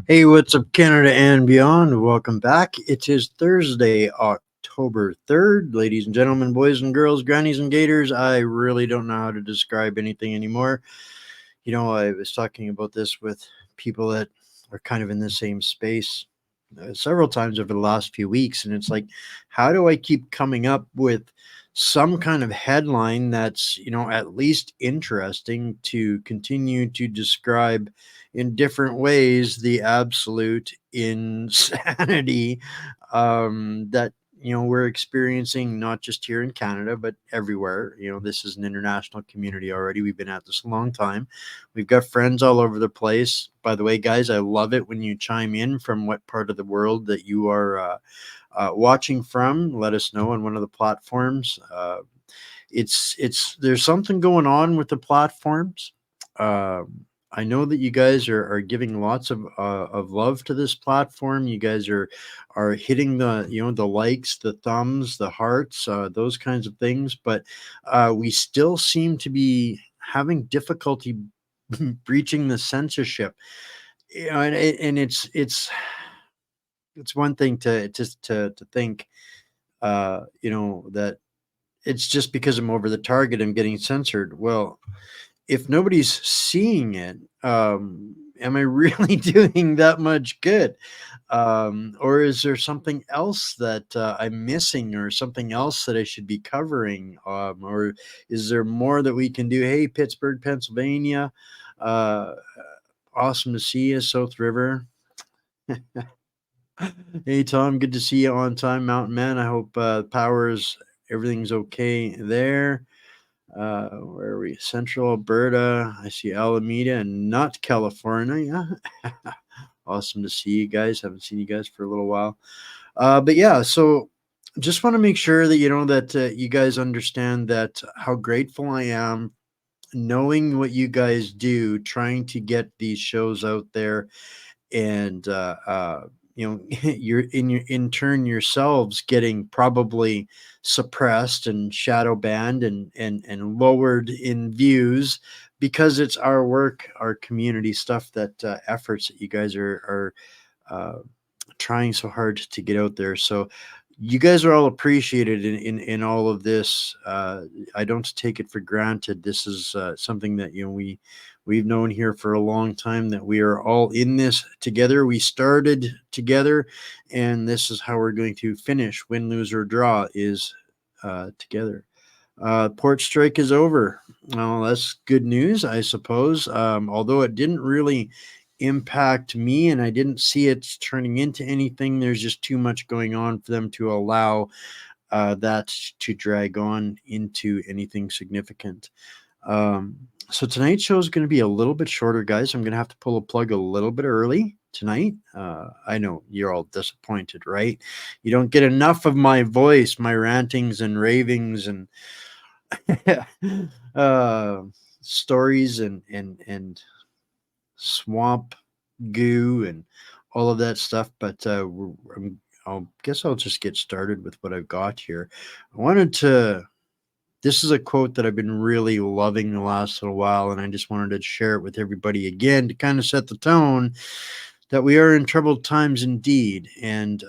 Hey, what's up, Canada and beyond? Welcome back. It is Thursday, October 3rd. Ladies and gentlemen, boys and girls, grannies and gators, I really don't know how to describe anything anymore. I was talking about this with people that are kind of in the same space several times over the last few weeks. And it's like, how do I keep coming up with some kind of headline that's, at least interesting to continue to describe in different ways the absolute insanity that we're experiencing, not just here in Canada but everywhere. This is an international community already. We've been at this a long time. We've got friends all over the place. By the way, guys, I love it when you chime in from what part of the world that you are watching from. Let us know on one of the platforms. It's there's something going on with the platforms. Uh, I know that you guys are giving lots of love to this platform. You guys are hitting the likes, the thumbs, the hearts, those kinds of things. But we still seem to be having difficulty breaching the censorship. And it's one thing to think that it's just because I'm over the target I'm getting censored. Well, if nobody's seeing it, am I really doing that much good? Or is there something else that I'm missing, or something else that I should be covering? Or is there more that we can do? Hey, Pittsburgh, Pennsylvania. Uh, awesome to see you, South River. Hey, Tom, good to see you on time, Mountain Man. I hope everything's okay there. Where are we? Central Alberta. I see Alameda and not California. Awesome to see you guys. Haven't seen you guys for a little while. But yeah, so just want to make sure that you guys understand that how grateful I am knowing what you guys do, trying to get these shows out there. And you're in turn yourselves getting probably suppressed and shadow banned and lowered in views, because it's our work, our community stuff, that efforts that you guys are uh, trying so hard to get out there. So you guys are all appreciated in all of this. I don't take it for granted. This is something that we've known here for a long time, that we are all in this together. We started together, and this is how we're going to finish. Win, lose, or draw is together. Port strike is over. Well, that's good news, I suppose. Although it didn't really impact me, and I didn't see it turning into anything. There's just too much going on for them to allow that to drag on into anything significant. So tonight's show is going to be a little bit shorter, guys. I'm going to have to pull a plug a little bit early tonight. I know you're all disappointed, right? You don't get enough of my voice, my rantings and ravings and uh, stories and swamp goo and all of that stuff. But I guess I'll just get started with what I've got here. I wanted to. This is a quote that I've been really loving the last little while, and I just wanted to share it with everybody again to kind of set the tone that we are in troubled times indeed, and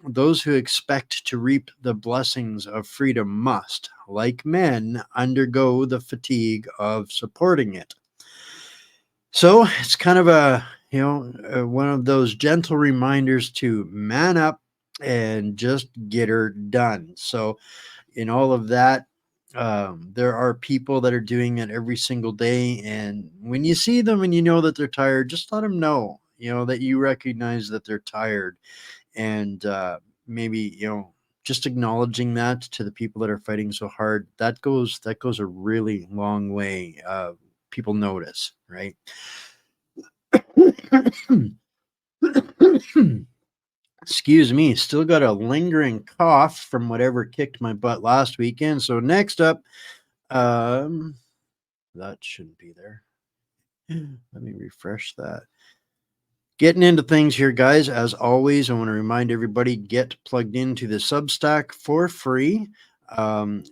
those who expect to reap the blessings of freedom must, like men, undergo the fatigue of supporting it. So it's kind of one of those gentle reminders to man up and just get her done. So in all of that, there are people that are doing it every single day. And when you see them and you know that they're tired, just let them know, that you recognize that they're tired. And maybe, just acknowledging that to the people that are fighting so hard, that goes a really long way. People notice, right? Excuse me, still got a lingering cough from whatever kicked my butt last weekend. So next up, um, that shouldn't be there. Let me refresh that. Getting into things here, guys. As always, I want to remind everybody, get plugged into the Substack for free. Um,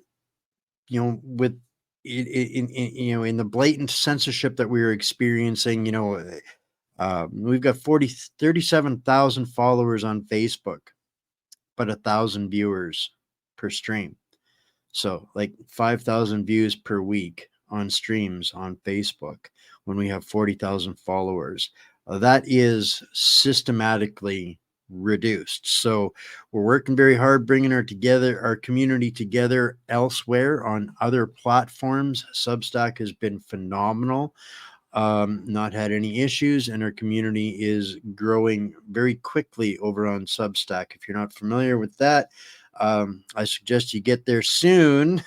with in the blatant censorship that we are experiencing, We've got 37,000 followers on Facebook, but 1,000 viewers per stream. So like 5,000 views per week on streams on Facebook when we have 40,000 followers. That is systematically reduced. So we're working very hard bringing our community together elsewhere on other platforms. Substack has been phenomenal, not had any issues, and our community is growing very quickly over on Substack. If you're not familiar with that, I suggest you get there soon,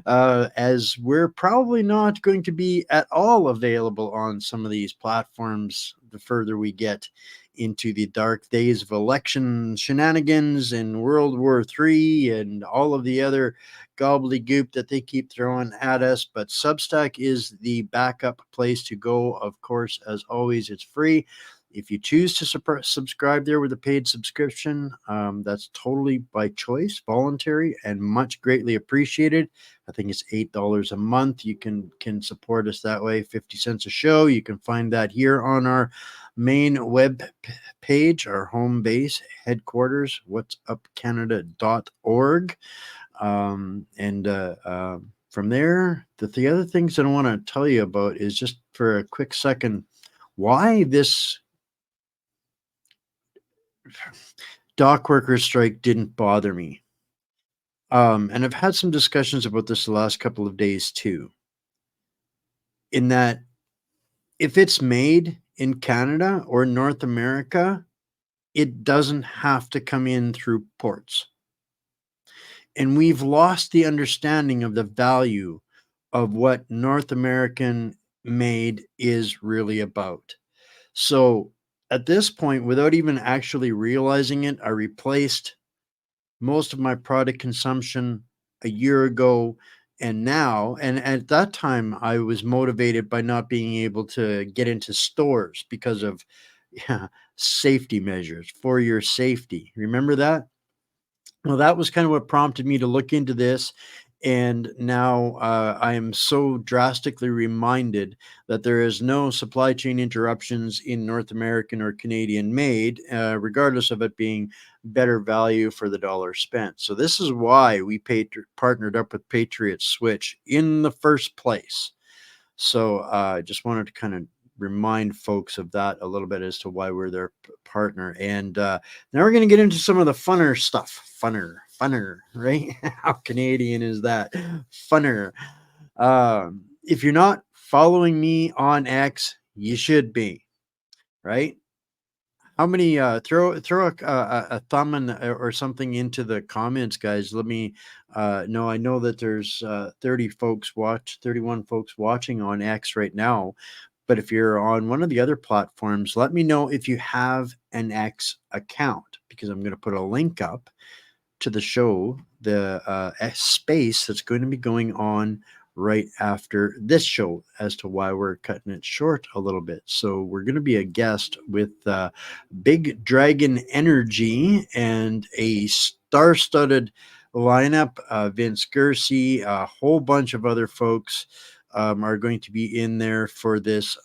as we're probably not going to be at all available on some of these platforms the further we get into the dark days of election shenanigans and World War III and all of the other gobbledygook that they keep throwing at us. But Substack is the backup place to go. Of course, as always, it's free. If you choose to subscribe there with a paid subscription, that's totally by choice, voluntary, and much greatly appreciated. I think it's $8 a month. You can support us that way, 50 cents a show. You can find that here on our main web page, our home base, headquarters, whatsupcanada.org. From there, the other things that I want to tell you about is, just for a quick second, why this dock workers strike didn't bother me. And I've had some discussions about this the last couple of days too, in that if it's made in Canada or North America, it doesn't have to come in through ports. And we've lost the understanding of the value of what North American made is really about. So at this point, without even actually realizing it, I replaced most of my product consumption a year ago and now. And at that time, I was motivated by not being able to get into stores because of, yeah, safety measures for your safety. Remember that? Well, that was kind of what prompted me to look into this. And now I am so drastically reminded that there is no supply chain interruptions in North American or Canadian made, regardless of it being better value for the dollar spent. So this is why we partnered up with Patriot Switch in the first place. So I just wanted to kind of remind folks of that a little bit as to why we're their partner. And now we're going to get into some of the funner stuff. Funner, right? How Canadian is that? Funner. If you're not following me on X, you should be, right? How many throw a thumb or something into the comments, guys? Let me know. I know that there's 31 folks watching on X right now. But if you're on one of the other platforms, let me know if you have an X account, because I'm going to put a link up to the show, the space that's going to be going on right after this show, as to why we're cutting it short a little bit. So we're going to be a guest with Big Dragon Energy and a star-studded lineup. Vince Gersey, a whole bunch of other folks are going to be in there for this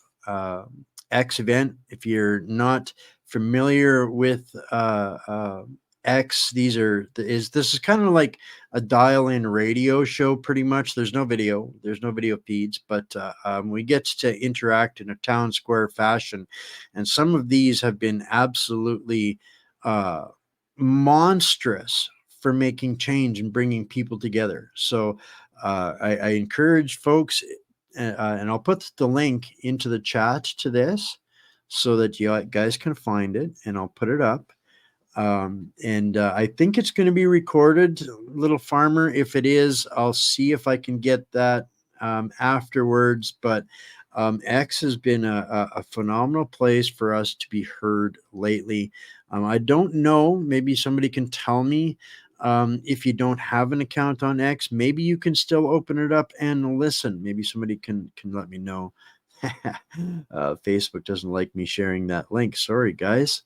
X event. If you're not familiar with X, this is kind of like a dial-in radio show, pretty much. There's no video feeds, but we get to interact in a town square fashion, and some of these have been absolutely monstrous for making change and bringing people together. So I encourage folks, and I'll put the link into the chat to this so that you guys can find it, and I'll put it up. And I think it's going to be recorded, Little Farmer. If it is, I'll see if I can get that afterwards. But X has been a phenomenal place for us to be heard lately. I don't know, maybe somebody can tell me, if you don't have an account on X, maybe you can still open it up and listen. Maybe somebody can let me know. Facebook doesn't like me sharing that link. Sorry, guys.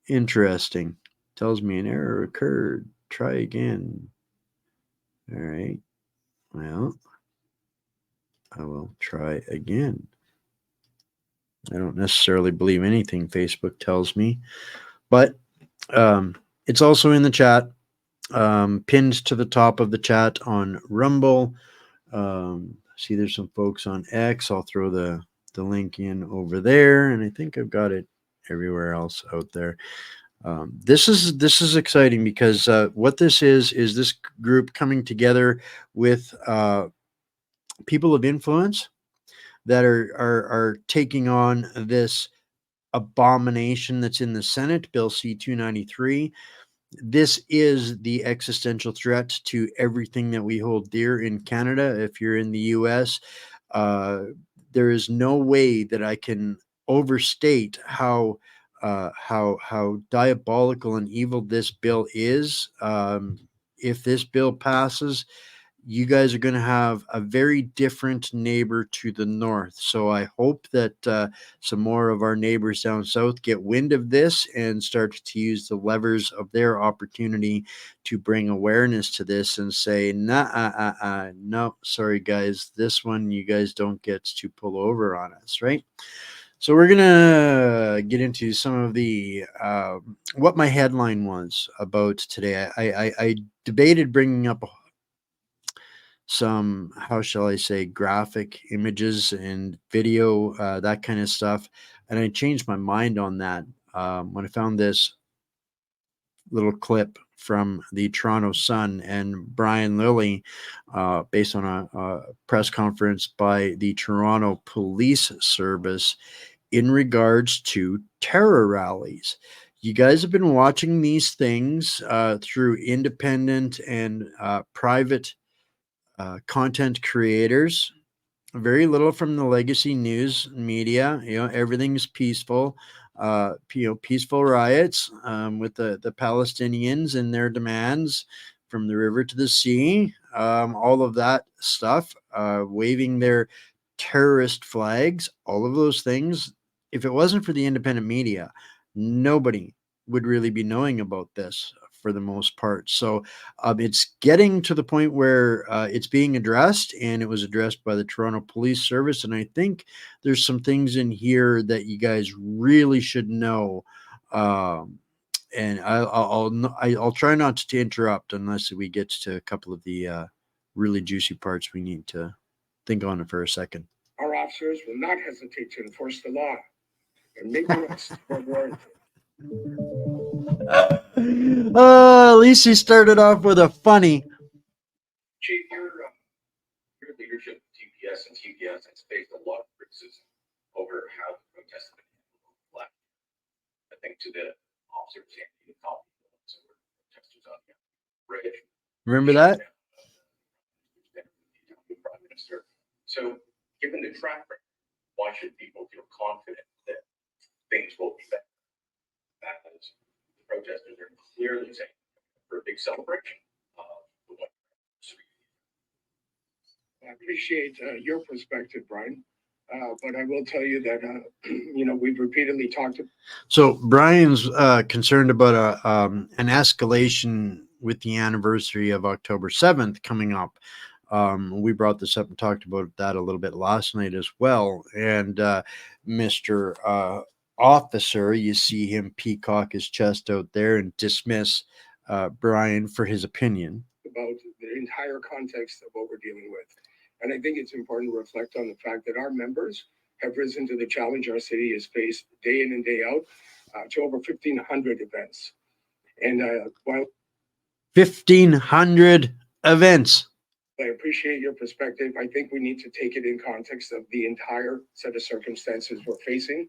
Interesting. Tells me an error occurred. Try again. All right. Well, I will try again. I don't necessarily believe anything Facebook tells me, but it's also in the chat, pinned to the top of the chat on Rumble. See, there's some folks on X. I'll throw the link in over there, and I think I've got it everywhere else out there. This is exciting because what this is this group coming together with people of influence that are taking on this abomination that's in the Senate, Bill C-293. This is the existential threat to everything that we hold dear in Canada. If you're in the US, uh, there is no way that I can overstate how diabolical and evil this bill is. If this bill passes, you guys are going to have a very different neighbor to the north. So I hope that some more of our neighbors down south get wind of this and start to use the levers of their opportunity to bring awareness to this and say, nah, no, sorry, guys, this one you guys don't get to pull over on us, right? So we're gonna get into some of the what my headline was about today. I debated bringing up some, how shall I say, graphic images and video, that kind of stuff. And I changed my mind on that when I found this little clip from the Toronto Sun and Brian Lilly, based on a press conference by the Toronto Police Service in regards to terror rallies. You guys have been watching these things through independent and private content creators, very little from the legacy news media. Everything's peaceful. Peaceful riots with the Palestinians and their demands from the river to the sea. All of that stuff, waving their terrorist flags, all of those things. If it wasn't for the independent media, nobody would really be knowing about this for the most part. So it's getting to the point where it's being addressed, and it was addressed by the Toronto Police Service. And I think there's some things in here that you guys really should know. And I'll try not to interrupt unless we get to a couple of the really juicy parts we need to think on it for a second. Our officers will not hesitate to enforce the law and make arrests for warranted. At least he started off with a funny. Chief, your leadership of TPS and TPS has faced a lot of criticism over how the protests have been handled. I think to the officers and the top protesters on the bridge. Remember that? Prime Minister. So, given the track record, why should people feel confident that things will be better? As the protesters are clearly saying for a big celebration of the 1 year. I appreciate your perspective, Brian. But I will tell you that we've repeatedly talked. So Brian's concerned about an escalation with the anniversary of October 7th coming up. We brought this up and talked about that a little bit last night as well. And Mr. Officer, you see him peacock his chest out there and dismiss Brian for his opinion about the entire context of what we're dealing with. And I think it's important to reflect on the fact that our members have risen to the challenge our city has faced day in and day out, to over 1,500 events. And while 1,500 events. I appreciate your perspective, I think we need to take it in context of the entire set of circumstances we're facing.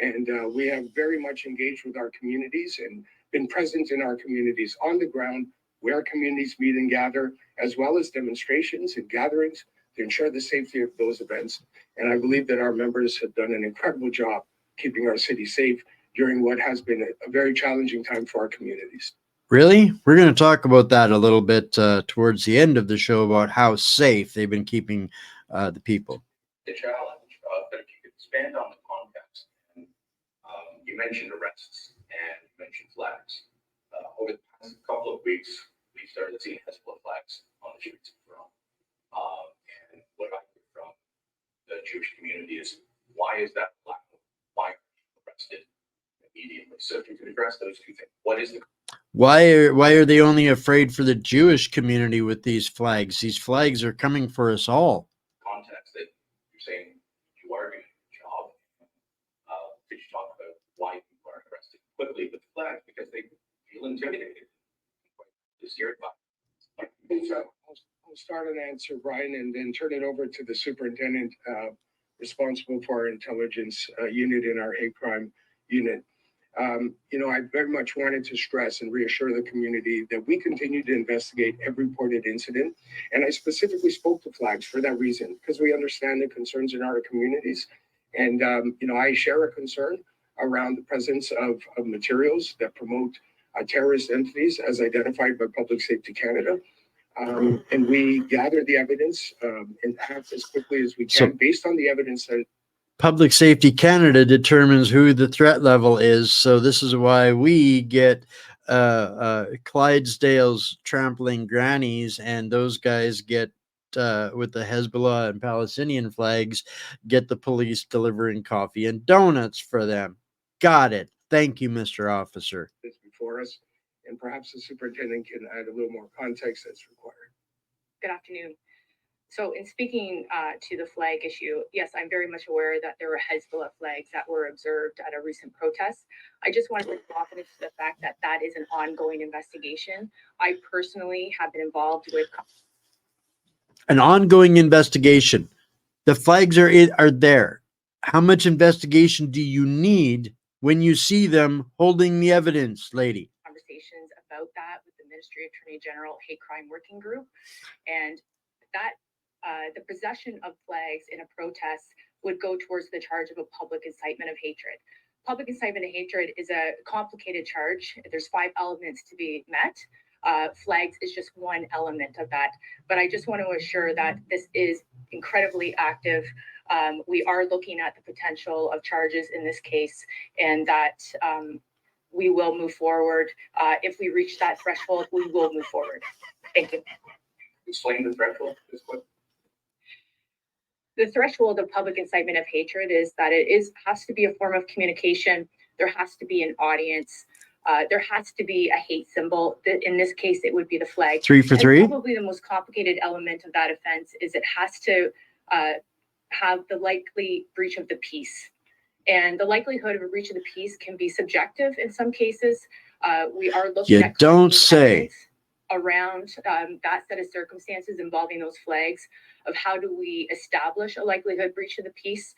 And we have very much engaged with our communities and been present in our communities on the ground, where communities meet and gather, as well as demonstrations and gatherings to ensure the safety of those events. And I believe that our members have done an incredible job keeping our city safe during what has been a very challenging time for our communities. Really? We're going to talk about that a little bit towards the end of the show about how safe they've been keeping the people. The challenge, but if you could expand on the context, and you mentioned arrests and you mentioned flags. Over the past couple of weeks, we've started seeing Hezbollah flags on the streets of Toronto. And what I hear from the Jewish community is, why is that allowed? So if you could address those two things, what is the Why are they only afraid for the Jewish community with these flags? These flags are coming for us all. context that you're saying you are doing a job? Could you talk about why people are arrested quickly with flags because they feel intimidated? Just your advice. I'll start an answer, Brian, and then turn it over to the superintendent responsible for our intelligence unit in our hate crime unit. I very much wanted to stress and reassure the community that we continue to investigate every reported incident. And I specifically spoke to flags for that reason, because we understand the concerns in our communities. And, I share a concern around the presence of materials that promote terrorist entities as identified by Public Safety Canada. And we gather the evidence and act as quickly as we can based on the evidence that Public Safety Canada determines who the threat level is. So this is why we get Clydesdale's trampling grannies, and those guys get with the Hezbollah and Palestinian flags, get the police delivering coffee and donuts for them. Got it. Thank you, Mr. Officer. Before us, and perhaps the superintendent can add a little more context as required. Good afternoon. So in speaking to the flag issue, yes, I'm very much aware that there were Hezbollah flags that were observed at a recent protest. I just want to bring confidence to the fact that that is an ongoing investigation. I personally have been involved with an ongoing investigation. The flags are there. How much investigation do you need when you see them holding the evidence, lady? Conversations about that with the Ministry Attorney General Hate Crime Working Group, and that the possession of flags in a protest would go towards the charge of a public incitement of hatred. Public incitement of hatred is a complicated charge. There's 5 elements to be met. Flags is just one element of that. But I just want to assure that this is incredibly active. We are looking at the potential of charges in this case, and that we will move forward. If we reach that threshold, we will move forward. Thank you. Explain the threshold. The threshold of public incitement of hatred is that it has to be a form of communication. There has to be an audience. There has to be a hate symbol. In this case, it would be the flag. 3 for 3. And probably the most complicated element of that offense is it has to have the likely breach of the peace. And the likelihood of a breach of the peace can be subjective in some cases. We are looking at don't say around that set of circumstances involving those flags of how do we establish a likelihood breach of the peace.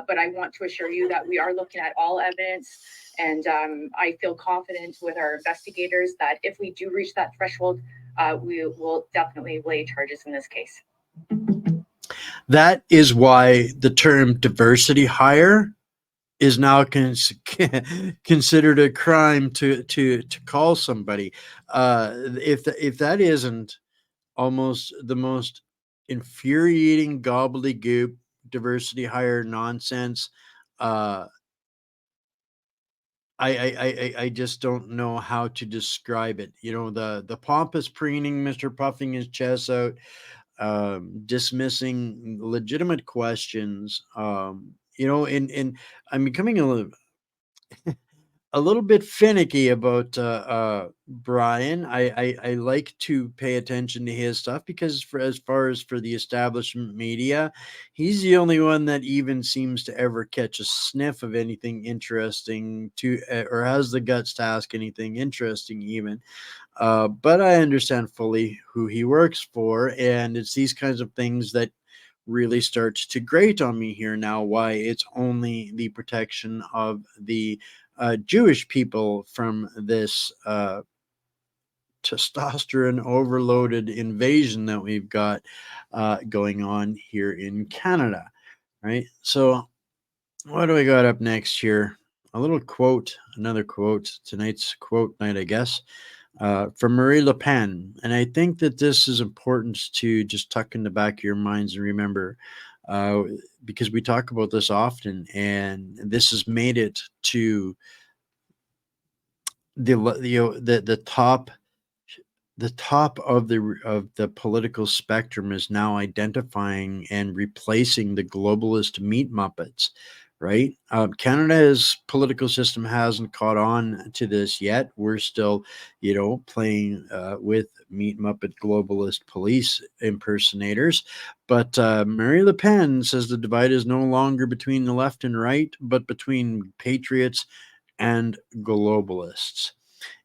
But I want to assure you that we are looking at all evidence, and I feel confident with our investigators that if we do reach that threshold, we will definitely lay charges in this case. That is why the term diversity hire is now considered a crime to call somebody. If that isn't almost the most infuriating gobbledygook diversity hire nonsense, I just don't know how to describe it. The pompous preening, Mr. Puffing his chest out, dismissing legitimate questions. And I'm becoming a little bit finicky about Brian. I like to pay attention to his stuff because as far as for the establishment media, he's the only one that even seems to ever catch a sniff of anything interesting or has the guts to ask anything interesting even. But I understand fully who he works for, and it's these kinds of things that really starts to grate on me here now, why it's only the protection of the Jewish people from this testosterone overloaded invasion that we've got going on here in Canada, right? So what do we got up next here? Another quote, tonight's quote night, I guess, from Marie Le Pen. And I think that this is important to just tuck in the back of your minds and remember, because we talk about this often, and this has made it to the top of the political spectrum is now identifying and replacing the globalist meat muppets right? Canada's political system hasn't caught on to this yet. We're still, playing with Meat Muppet globalist police impersonators. But Marie Le Pen says the divide is no longer between the left and right, but between patriots and globalists.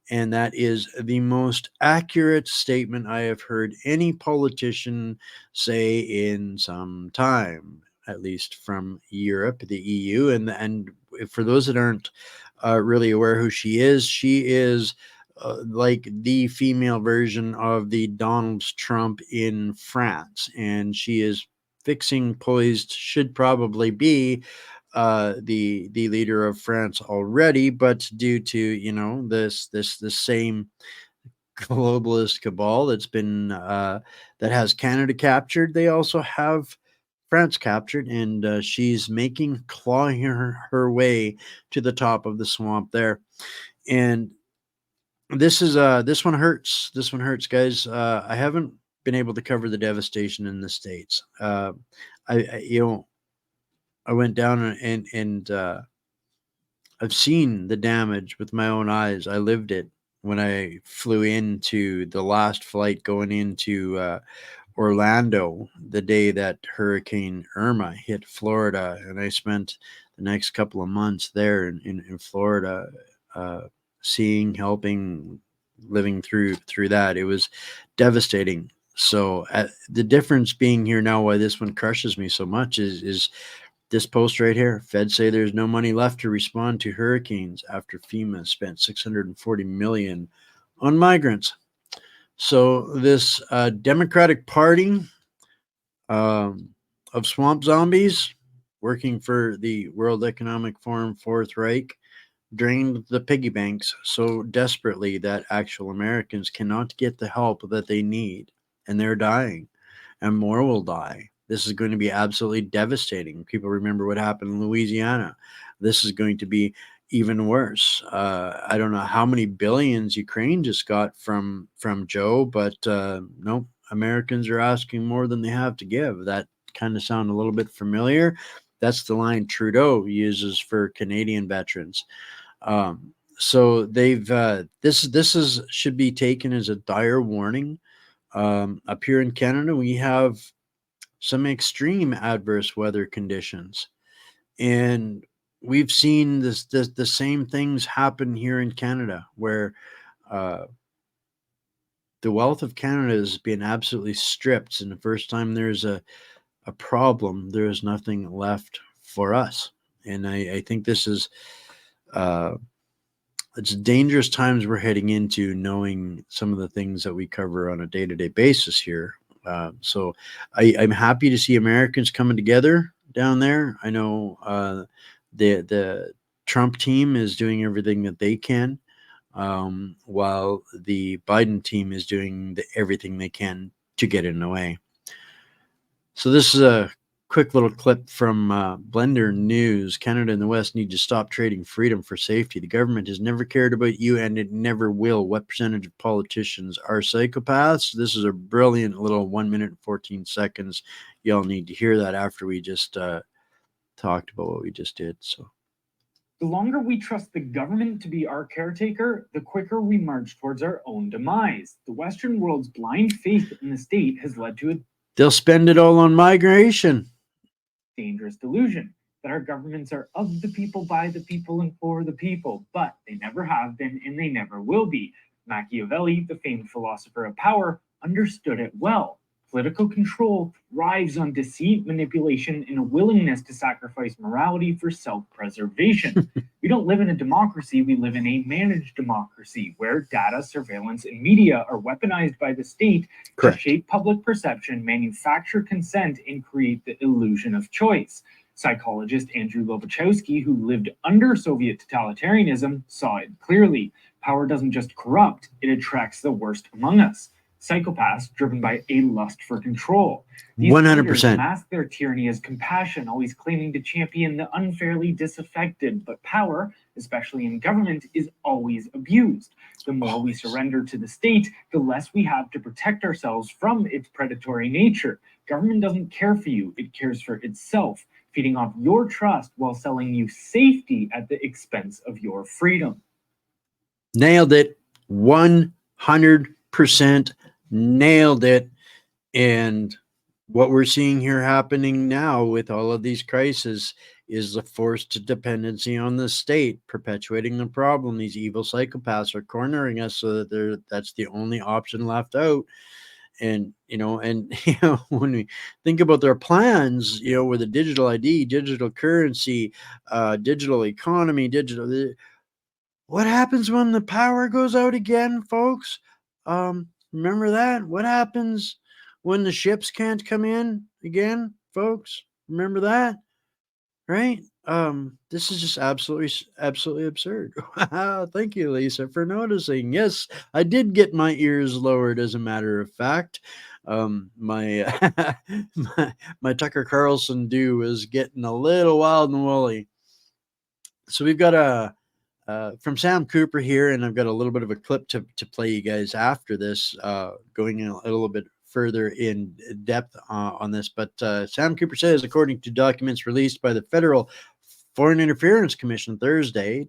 And that is the most accurate statement I have heard any politician say in some time, at least from Europe, the EU. And for those that aren't really aware who she is like the female version of the Donald Trump in France. And she is fixing poised, should probably be the leader of France already, but due to this same globalist cabal that's been that has Canada captured, they also have France captured, and she's clawing her way to the top of the swamp there. And this one hurts. This one hurts, guys. I haven't been able to cover the devastation in the States. I went down and I've seen the damage with my own eyes. I lived it when I flew into the last flight going into Orlando the day that Hurricane Irma hit Florida, and I spent the next couple of months there in Florida, seeing, helping, living through that. It was devastating. So the difference being here now, why this one crushes me so much is this post right here. Feds say there's no money left to respond to hurricanes after FEMA spent $640 million on migrants. So this Democratic Party of swamp zombies working for the World Economic Forum Fourth Reich drained the piggy banks so desperately that actual Americans cannot get the help that they need, and they're dying, and more will die. This is going to be absolutely devastating. People remember what happened in Louisiana. This is going to be even worse. I don't know how many billions Ukraine just got from Joe, but no, Americans are asking more than they have to give. That kind of sound a little bit familiar. That's the line Trudeau uses for Canadian veterans. So they've this is should be taken as a dire warning. Up here in Canada, we have some extreme adverse weather conditions, and we've seen the same things happen here in Canada, where uh, the wealth of Canada has been absolutely stripped, and the first time there's a problem, there is nothing left for us. And I think this is it's dangerous times we're heading into, knowing some of the things that we cover on a day-to-day basis here. So I'm happy to see Americans coming together down there. I know the Trump team is doing everything that they can, while the Biden team is doing everything they can to get in the way. So this is a quick little clip from Blender News. Canada and the West need to stop trading freedom for safety. The government has never cared about you, and it never will. What percentage of politicians are psychopaths? This is a brilliant little 1 minute and 14 seconds. Y'all need to hear that after we just talked about what we just did. So the longer we trust the government to be our caretaker, the quicker we march towards our own demise. The Western world's blind faith in the state has led to a they'll spend it all on migration. Dangerous delusion that our governments are of the people, by the people, and for the people, but they never have been and they never will be. Machiavelli, the famed philosopher of power, understood it well. Political control thrives on deceit, manipulation, and a willingness to sacrifice morality for self-preservation. We don't live in a democracy, we live in a managed democracy where data, surveillance, and media are weaponized by the state to shape public perception, manufacture consent, and create the illusion of choice. Psychologist Andrew Lobachowski, who lived under Soviet totalitarianism, saw it clearly. Power doesn't just corrupt, it attracts the worst among us. Psychopaths driven by a lust for control. These 100% mask their tyranny as compassion, always claiming to champion the unfairly disaffected. But power, especially in government, is always abused. The more we surrender to the state, the less we have to protect ourselves from its predatory nature. Government doesn't care for you, it cares for itself. feeding off your trust while selling you safety at the expense of your freedom. Nailed it. 100% nailed it. And what we're seeing here happening now with all of these crises is the forced dependency on the state, perpetuating the problem. These evil psychopaths are cornering us so that that's the only option left out. And when we think about their plans, with a digital ID, digital currency, digital economy, what happens when the power goes out again, folks? Remember that? What happens when the ships can't come in again, folks? Remember that? Right? This is just absolutely absurd. Thank you, Lisa, for noticing. Yes, I did get my ears lowered, as a matter of fact. My, my Tucker Carlson do is getting a little wild and woolly. So we've got from Sam Cooper here, and I've got a little bit of a clip to play you guys after this, going in a little bit further in depth on this. But Sam Cooper says, according to documents released by the Federal Foreign Interference Commission today,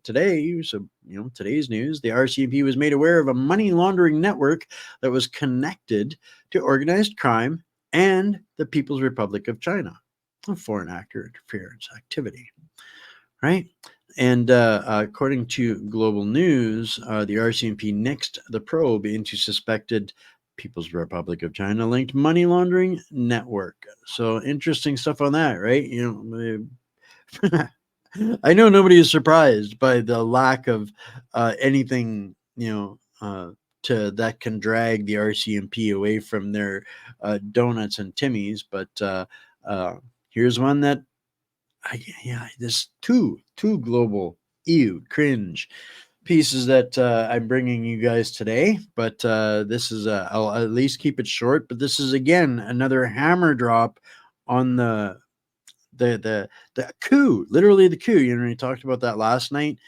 so today's news, the RCMP was made aware of a money laundering network that was connected to organized crime and the People's Republic of China, a foreign actor interference activity, right? And according to Global News, the RCMP nixed the probe into suspected People's Republic of China linked money laundering network. So interesting stuff on that, right? I know nobody is surprised by the lack of anything, to that can drag the RCMP away from their donuts and Timmies. But here's one that there's two global cringe pieces that I'm bringing you guys today, but this is I'll at least keep it short. But this is again another hammer drop on the coup, literally the coup. We talked about that last night.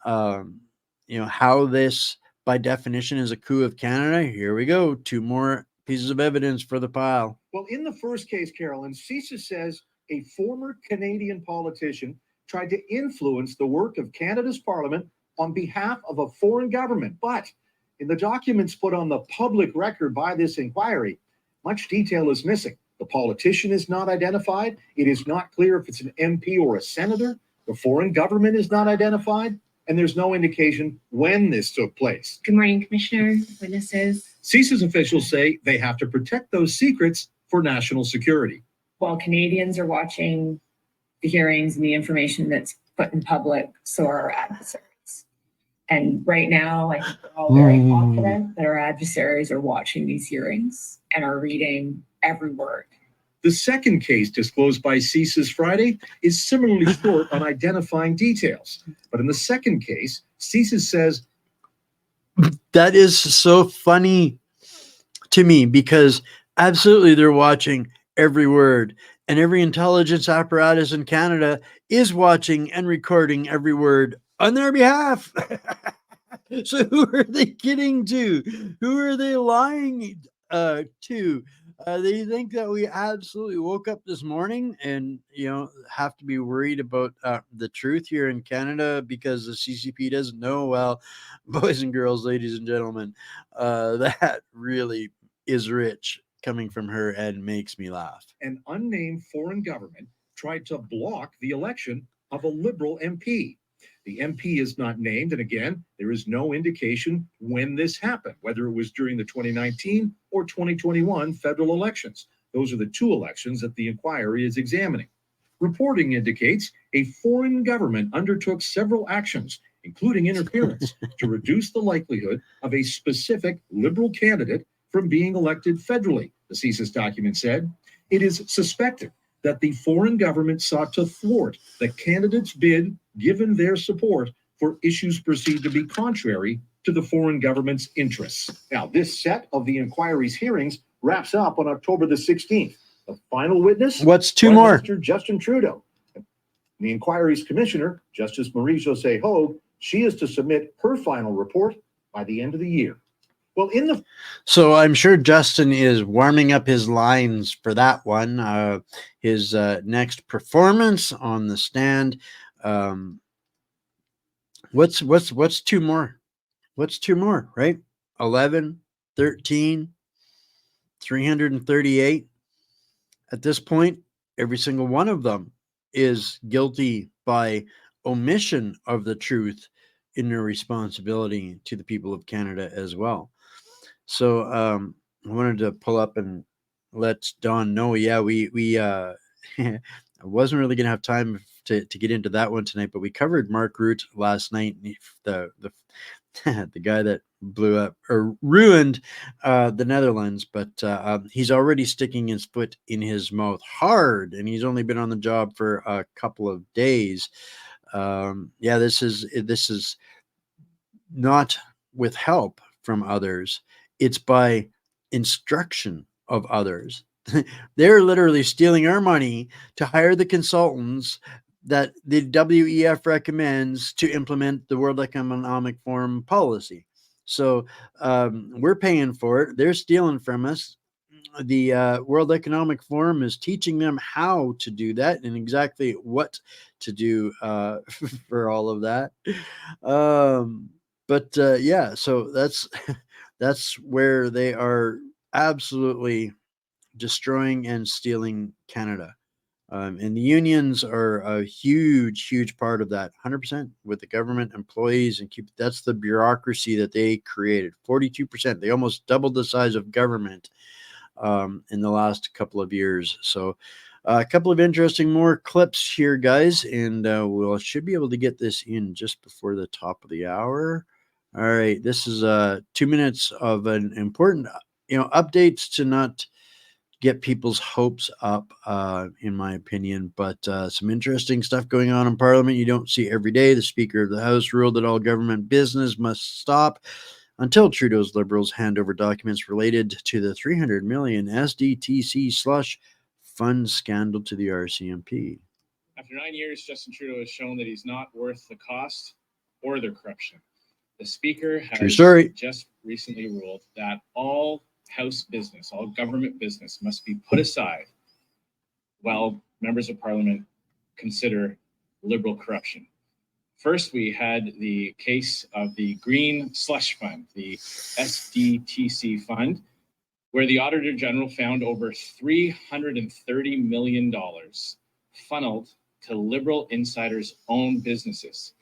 How this by definition is a coup of Canada. Here we go. Two more pieces of evidence for the pile. Well, in the first case, Carolyn, CISA says a former Canadian politician tried to influence the work of Canada's Parliament on behalf of a foreign government. But in the documents put on the public record by this inquiry, much detail is missing. The politician is not identified. It is not clear if it's an MP or a senator. The foreign government is not identified. And there's no indication when this took place. Good morning, Commissioner, witnesses. CISA's officials say they have to protect those secrets for national security. While Canadians are watching the hearings and the information that's put in public, so are our adversaries. And right now, I think we're all very confident that our adversaries are watching these hearings and are reading every word. The second case disclosed by CISA's Friday is similarly short on identifying details. But in the second case, CISA says... That is so funny to me because absolutely they're watching every word, and every intelligence apparatus in Canada is watching and recording every word on their behalf. So who are they kidding to? Who are they lying to? They think that we absolutely woke up this morning and have to be worried about the truth here in Canada because the CCP doesn't know. Well, boys and girls, ladies and gentlemen, that really is rich coming from her and makes me laugh. An unnamed foreign government tried to block the election of a Liberal MP. The MP is not named, and again, there is no indication when this happened, whether it was during the 2019 or 2021 federal elections. Those are the two elections that the inquiry is examining. Reporting indicates a foreign government undertook several actions, including interference, to reduce the likelihood of a specific Liberal candidate from being elected federally, the CISA's document said. It is suspected that the foreign government sought to thwart the candidate's bid given their support for issues perceived to be contrary to the foreign government's interests. Now, this set of the inquiry's hearings wraps up on October the 16th. The final witness? What's two more? Mr. Justin Trudeau. The inquiry's commissioner, Justice Marie-Josée Hogue, she is to submit her final report by the end of the year. Well, in the So I'm sure Justin is warming up his lines for that one. His next performance on the stand. Um, what's two more? What's two more? Right? 11, 13, 338. At this point, every single one of them is guilty by omission of the truth in their responsibility to the people of Canada as well. So I wanted to pull up and let Don know. Yeah, we I wasn't really gonna have time to get into that one tonight, but we covered Mark Root last night, the the guy that blew up or ruined the Netherlands, but he's already sticking his foot in his mouth hard, and he's only been on the job for a couple of days. Yeah, this is not with help from others, it's by instruction of others. They're literally stealing our money to hire the consultants that the WEF recommends to implement the World Economic Forum policy. So we're paying for it. They're stealing from us. The World Economic Forum is teaching them how to do that and exactly what to do for all of that. But yeah, so that's that's where they are absolutely destroying and stealing Canada. And the unions are a huge part of that, 100% with the government employees and keep. That's the bureaucracy that they created. 42%. They almost doubled the size of government in the last couple of years. So a couple of interesting more clips here, guys, and we'll should be able to get this in just before the top of the hour. All right, this is 2 minutes of an important, updates to not get people's hopes up, in my opinion. But some interesting stuff going on in Parliament you don't see every day. The Speaker of the House ruled that all government business must stop until Trudeau's Liberals hand over documents related to the 300 million SDTC slush fund scandal to the RCMP. After 9 years, Justin Trudeau has shown that he's not worth the cost or the corruption. The Speaker has just recently ruled that all House business, all government business must be put aside while members of Parliament consider Liberal corruption. First, we had the case of the Green Slush Fund, the SDTC fund, where the Auditor General found over $330 million funneled to Liberal insiders' own businesses.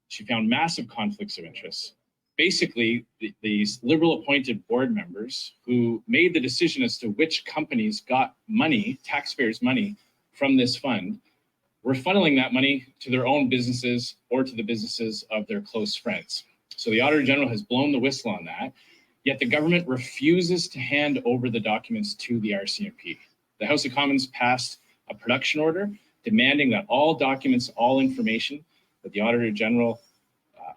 She found massive conflicts of interest. Basically, these Liberal appointed board members who made the decision as to which companies got money, taxpayers' money, from this fund, were funneling that money to their own businesses or to the businesses of their close friends. So the Auditor General has blown the whistle on that, yet the government refuses to hand over the documents to the RCMP. The House of Commons passed a production order demanding that all documents, all information that the Auditor General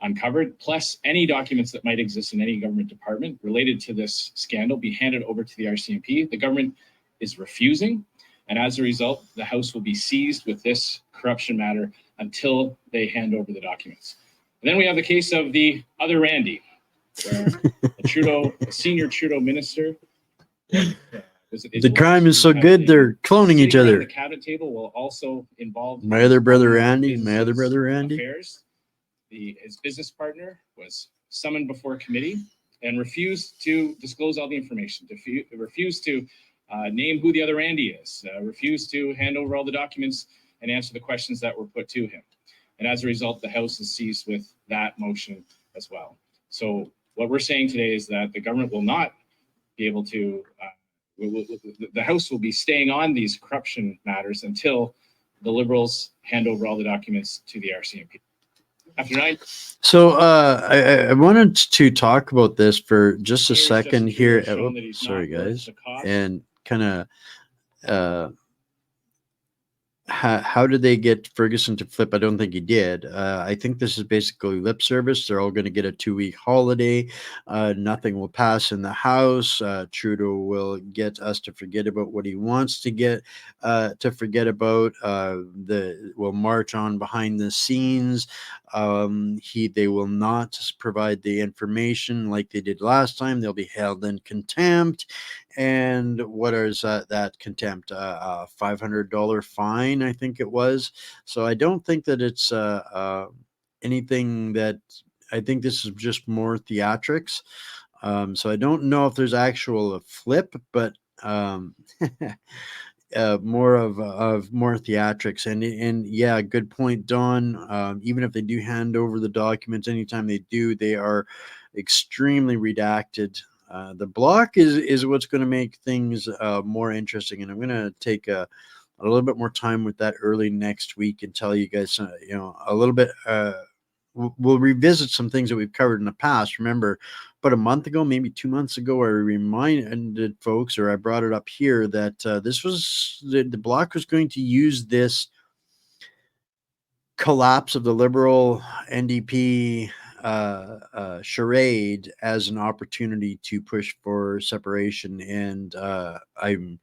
uncovered, plus any documents that might exist in any government department related to this scandal, be handed over to the RCMP. The government is refusing, and as a result, the House will be seized with this corruption matter until they hand over the documents. And then we have the case of the other Randy, where a senior Trudeau minister. The crime is so good, they're cloning each other. The cabinet table will also involve my other brother Randy. Affairs. His business partner was summoned before committee and refused to disclose all the information, refused to name who the other Randy is, refused to hand over all the documents and answer the questions that were put to him. And as a result, the House is seized with that motion as well. So what we're saying today is that the government will not be able to, the House will be staying on these corruption matters until the Liberals hand over all the documents to the RCMP. So I wanted to talk about this for just a second here. Sorry, guys, and kind of how did they get Ferguson to flip? I don't think he did. I think this is basically lip service. They're all going to get a 2-week holiday. Nothing will pass in the House. Trudeau will get us to forget about what he wants to get to forget about. We'll march on behind the scenes. They will not provide the information like they did last time. They'll be held in contempt. And what is that contempt? $500 fine, I think it was. So I don't think that it's anything that. I think this is just more theatrics. So I don't know if there's actual a flip, but more of more theatrics. And yeah, good point, Don. Even if they do hand over the documents, anytime they do, they are extremely redacted. The block is what's going to make things more interesting, and I'm going to take a little bit more time with that early next week and tell you guys, a little bit. We'll revisit some things that we've covered in the past. Remember, about a month ago, maybe 2 months ago, I reminded folks, or I brought it up here, that this was the bloc was going to use this collapse of the Liberal NDP charade as an opportunity to push for separation. And I'm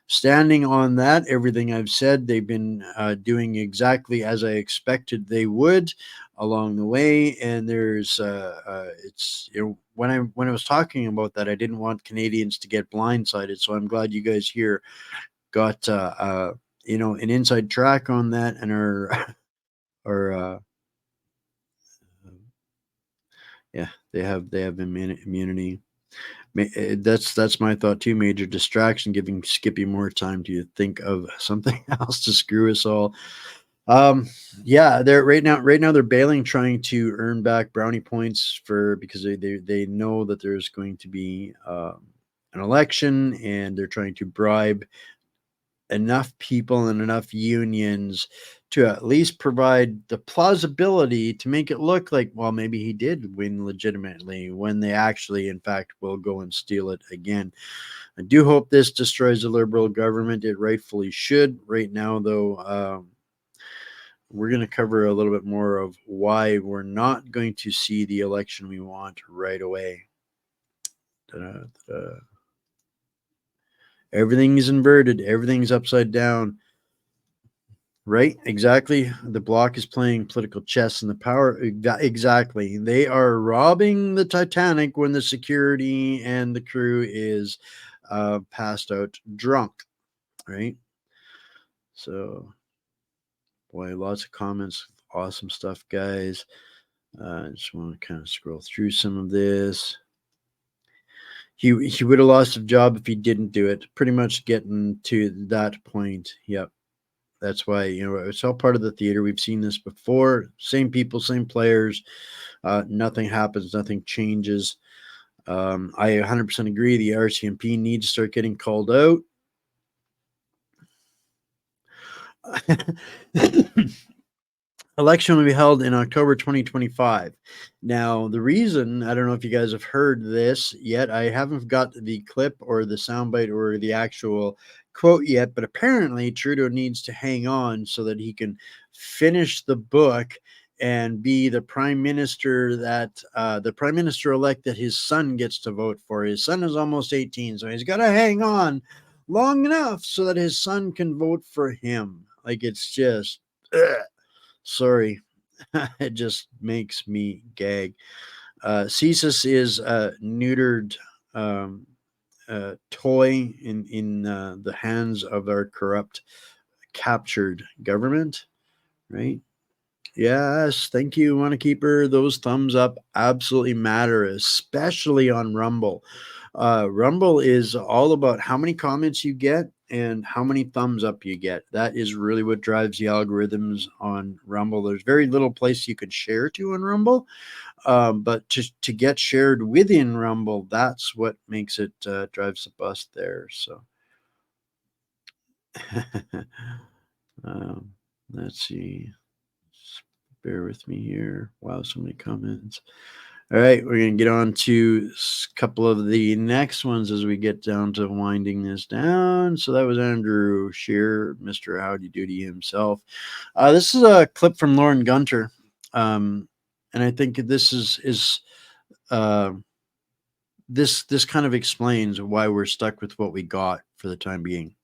standing on that. Everything I've said, they've been doing exactly as I expected they would along the way. And there's it's when I was talking about that, I didn't want Canadians to get blindsided. So I'm glad you guys here got an inside track on that and are or yeah, they have immunity. That's my thought too. Major distraction, giving Skippy more time to think of something else to screw us all. Yeah, they're right now they're bailing, trying to earn back brownie points because they know that there's going to be an election, and they're trying to bribe enough people and enough unions to at least provide the plausibility to make it look like, well, maybe he did win legitimately, when they actually, in fact, will go and steal it again. I do hope this destroys the Liberal government. It rightfully should. Right now, though, we're going to cover a little bit more of why we're not going to see the election we want right away. Everything's inverted. Everything's upside down. Right, exactly. The bloc is playing political chess, and the power, exactly. They are robbing the Titanic when the security and the crew is passed out drunk, right? So, boy, lots of comments. Awesome stuff, guys. I just want to kind of scroll through some of this. He would have lost his job if he didn't do it. Pretty much getting to that point. Yep. That's why, it's all part of the theater. We've seen this before. Same people, same players. Nothing happens. Nothing changes. I 100% agree. The RCMP needs to start getting called out. Election will be held in October 2025. Now, the reason, I don't know if you guys have heard this yet. I haven't got the clip or the soundbite or the actual quote yet, but apparently Trudeau needs to hang on so that he can finish the book and be the prime minister that the prime minister elect that his son gets to vote for. His son is almost 18, so he's got to hang on long enough so that his son can vote for him. Like, it's just sorry. It just makes me gag. CSIS is a neutered toy in the hands of our corrupt, captured government, right? Yes, thank you, Wanna Keeper. Those thumbs up absolutely matter, especially on Rumble. Rumble is all about how many comments you get and how many thumbs up you get. That is really what drives the algorithms on Rumble. There's very little place you could share to on Rumble, but to get shared within Rumble, that's what makes it drives the bus there. So let's see. Bear with me here. Wow, so many comments. All right, we're going to get on to a couple of the next ones as we get down to winding this down. So that was Andrew Scheer, Mr. Howdy Doody himself. This is a clip from Lauren Gunter. And I think this is this kind of explains why we're stuck with what we got for the time being.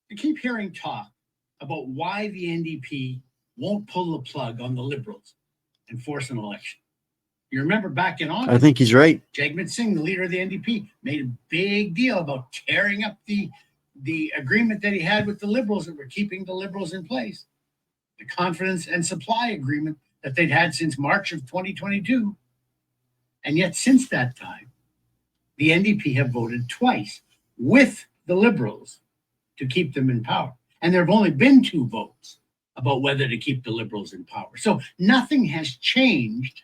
You keep hearing talk about why the NDP won't pull the plug on the Liberals. and force an election. You remember back in August, I think he's right. Jagmeet Singh, the leader of the NDP, made a big deal about tearing up the agreement that he had with the Liberals that were keeping the Liberals in place, the confidence and supply agreement that they'd had since March of 2022. And yet since that time, the NDP have voted twice with the Liberals to keep them in power. And there have only been 2 votes about whether to keep the Liberals in power. So nothing has changed,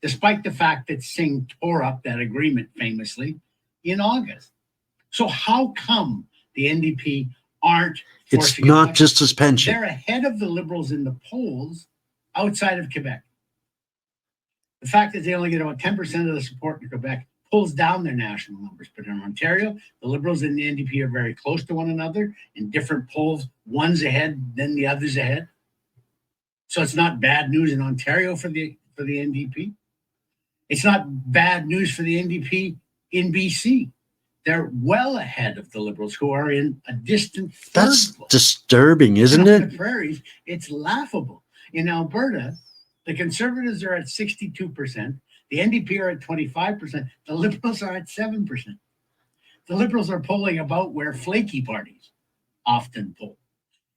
despite the fact that Singh tore up that agreement famously in August. So how come the NDP aren't It's forcing not elections? just suspension. They're ahead of the Liberals in the polls outside of Quebec. The fact that they only get about 10% of the support in Quebec pulls down their national numbers. But in Ontario, the Liberals and the NDP are very close to one another in different polls. One's ahead, then the other's ahead. So it's not bad news in Ontario for the NDP. It's not bad news for the NDP in BC. They're well ahead of the Liberals, who are in a distant third That's place. disturbing, isn't And on it? the prairies, it's laughable. In Alberta, the Conservatives are at 62%. The NDP are at 25%. The Liberals are at 7%. The Liberals are polling about where flaky parties often poll.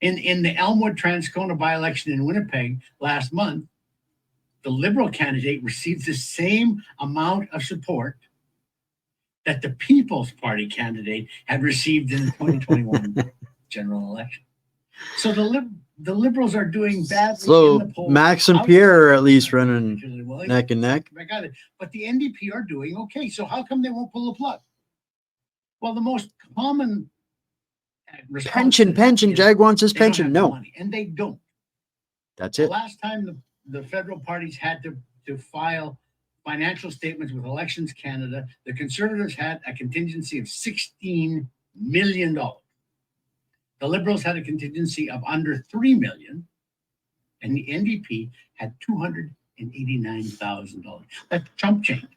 In the Elmwood Transcona by-election in Winnipeg last month, the Liberal candidate received the same amount of support that the People's Party candidate had received in the 2021 general election. So the Liberals are doing badly So in the polls. Max and Pierre are at least running neck and neck. I got it. But the NDP are doing okay. So how come they won't pull the plug? Well, the most common response Pension. is Jag wants his they don't pension. have the No, money, and they don't. that's The it. last time the federal parties had to file financial statements with Elections Canada, the Conservatives had a contingency of $16 million. The Liberals had a contingency of under $3 million, and the NDP had $289,000. That's chump change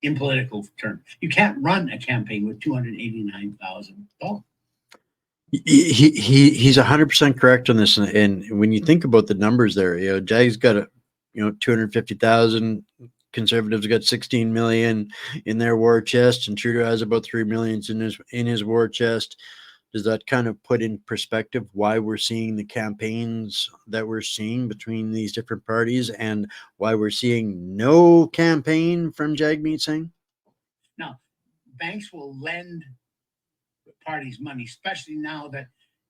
in political terms. You can't run a campaign with $289,000. He's 100% correct on this. And when you think about the numbers there, Jag's got 250,000. Conservatives got 16 million in their war chest, and Trudeau has about 3 million in his war chest. Does that kind of put in perspective why we're seeing the campaigns that we're seeing between these different parties, and why we're seeing no campaign from Jagmeet Singh? Now, banks will lend parties money, especially now that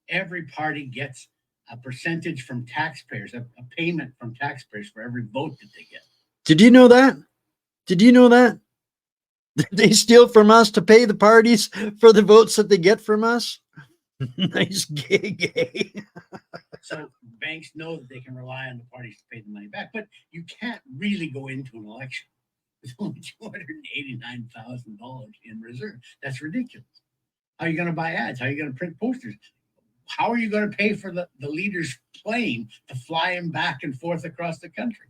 every party gets a percentage from taxpayers, a payment from taxpayers for every vote that they get. Did you know that? They steal from us to pay the parties for the votes that they get from us? Nice gig, eh? So banks know that they can rely on the parties to pay the money back, but you can't really go into an election with only $289,000 in reserve. That's ridiculous. How are you going to buy ads? How are you going to print posters? How are you going to pay for the leader's plane to fly him back and forth across the country?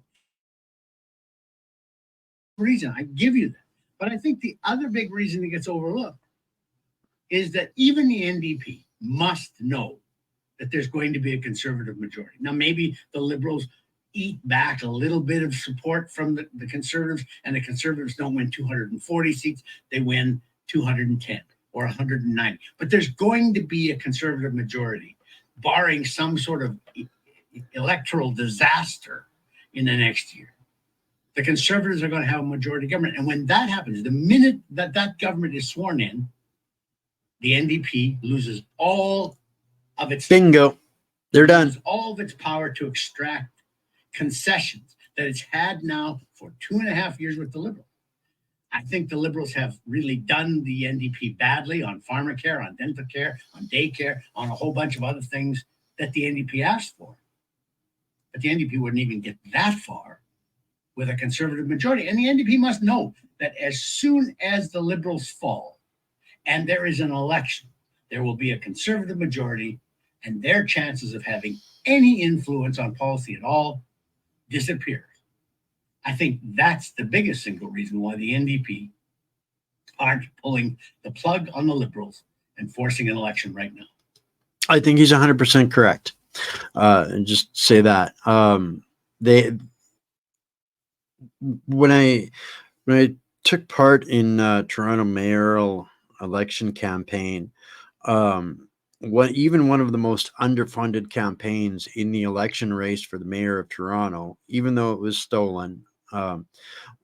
Reason, I give you that. But I think the other big reason that gets overlooked is that even the NDP must know that there's going to be a Conservative majority. Now, maybe the Liberals eat back a little bit of support from the Conservatives, and the Conservatives don't win 240 seats, they win 210 or 190. But there's going to be a Conservative majority, barring some sort of electoral disaster in the next year. The Conservatives are going to have a majority government. And when that happens, the minute that government is sworn in, the NDP loses all of its bingo. They're done. All of its power to extract concessions that it's had now for 2.5 years with the Liberals. I think the Liberals have really done the NDP badly on pharmacare, on dental care, on daycare, on a whole bunch of other things that the NDP asked for. But the NDP wouldn't even get that far with a Conservative majority. And the NDP must know that as soon as the Liberals fall and there is an election, there will be a Conservative majority, and their chances of having any influence on policy at all disappears. I think that's the biggest single reason why the NDP aren't pulling the plug on the Liberals and forcing an election right now. I think he's 100% correct. And just say that. they when I took part in Toronto mayoral election campaign, even one of the most underfunded campaigns in the election race for the mayor of Toronto, even though it was stolen,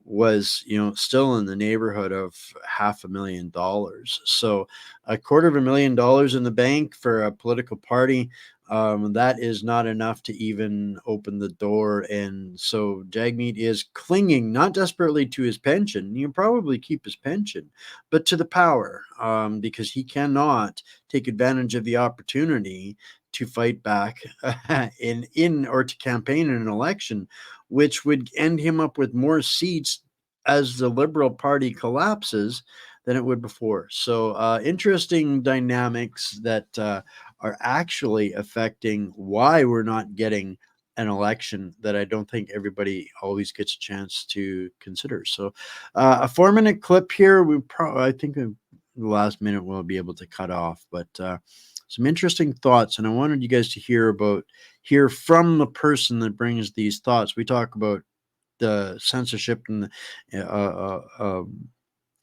was still in the neighborhood of $500,000. So $250,000 in the bank for a political party, that is not enough to even open the door. And so Jagmeet is clinging not desperately to his pension, he'll probably keep his pension, but to the power, because he cannot take advantage of the opportunity to fight back in or to campaign in an election, which would end him up with more seats as the Liberal Party collapses than it would before. So interesting dynamics that are actually affecting why we're not getting an election that I don't think everybody always gets a chance to consider. So a 4-minute clip here. I think the last minute we'll be able to cut off, but some interesting thoughts, and I wanted you guys to hear from the person that brings these thoughts. We talk about the censorship and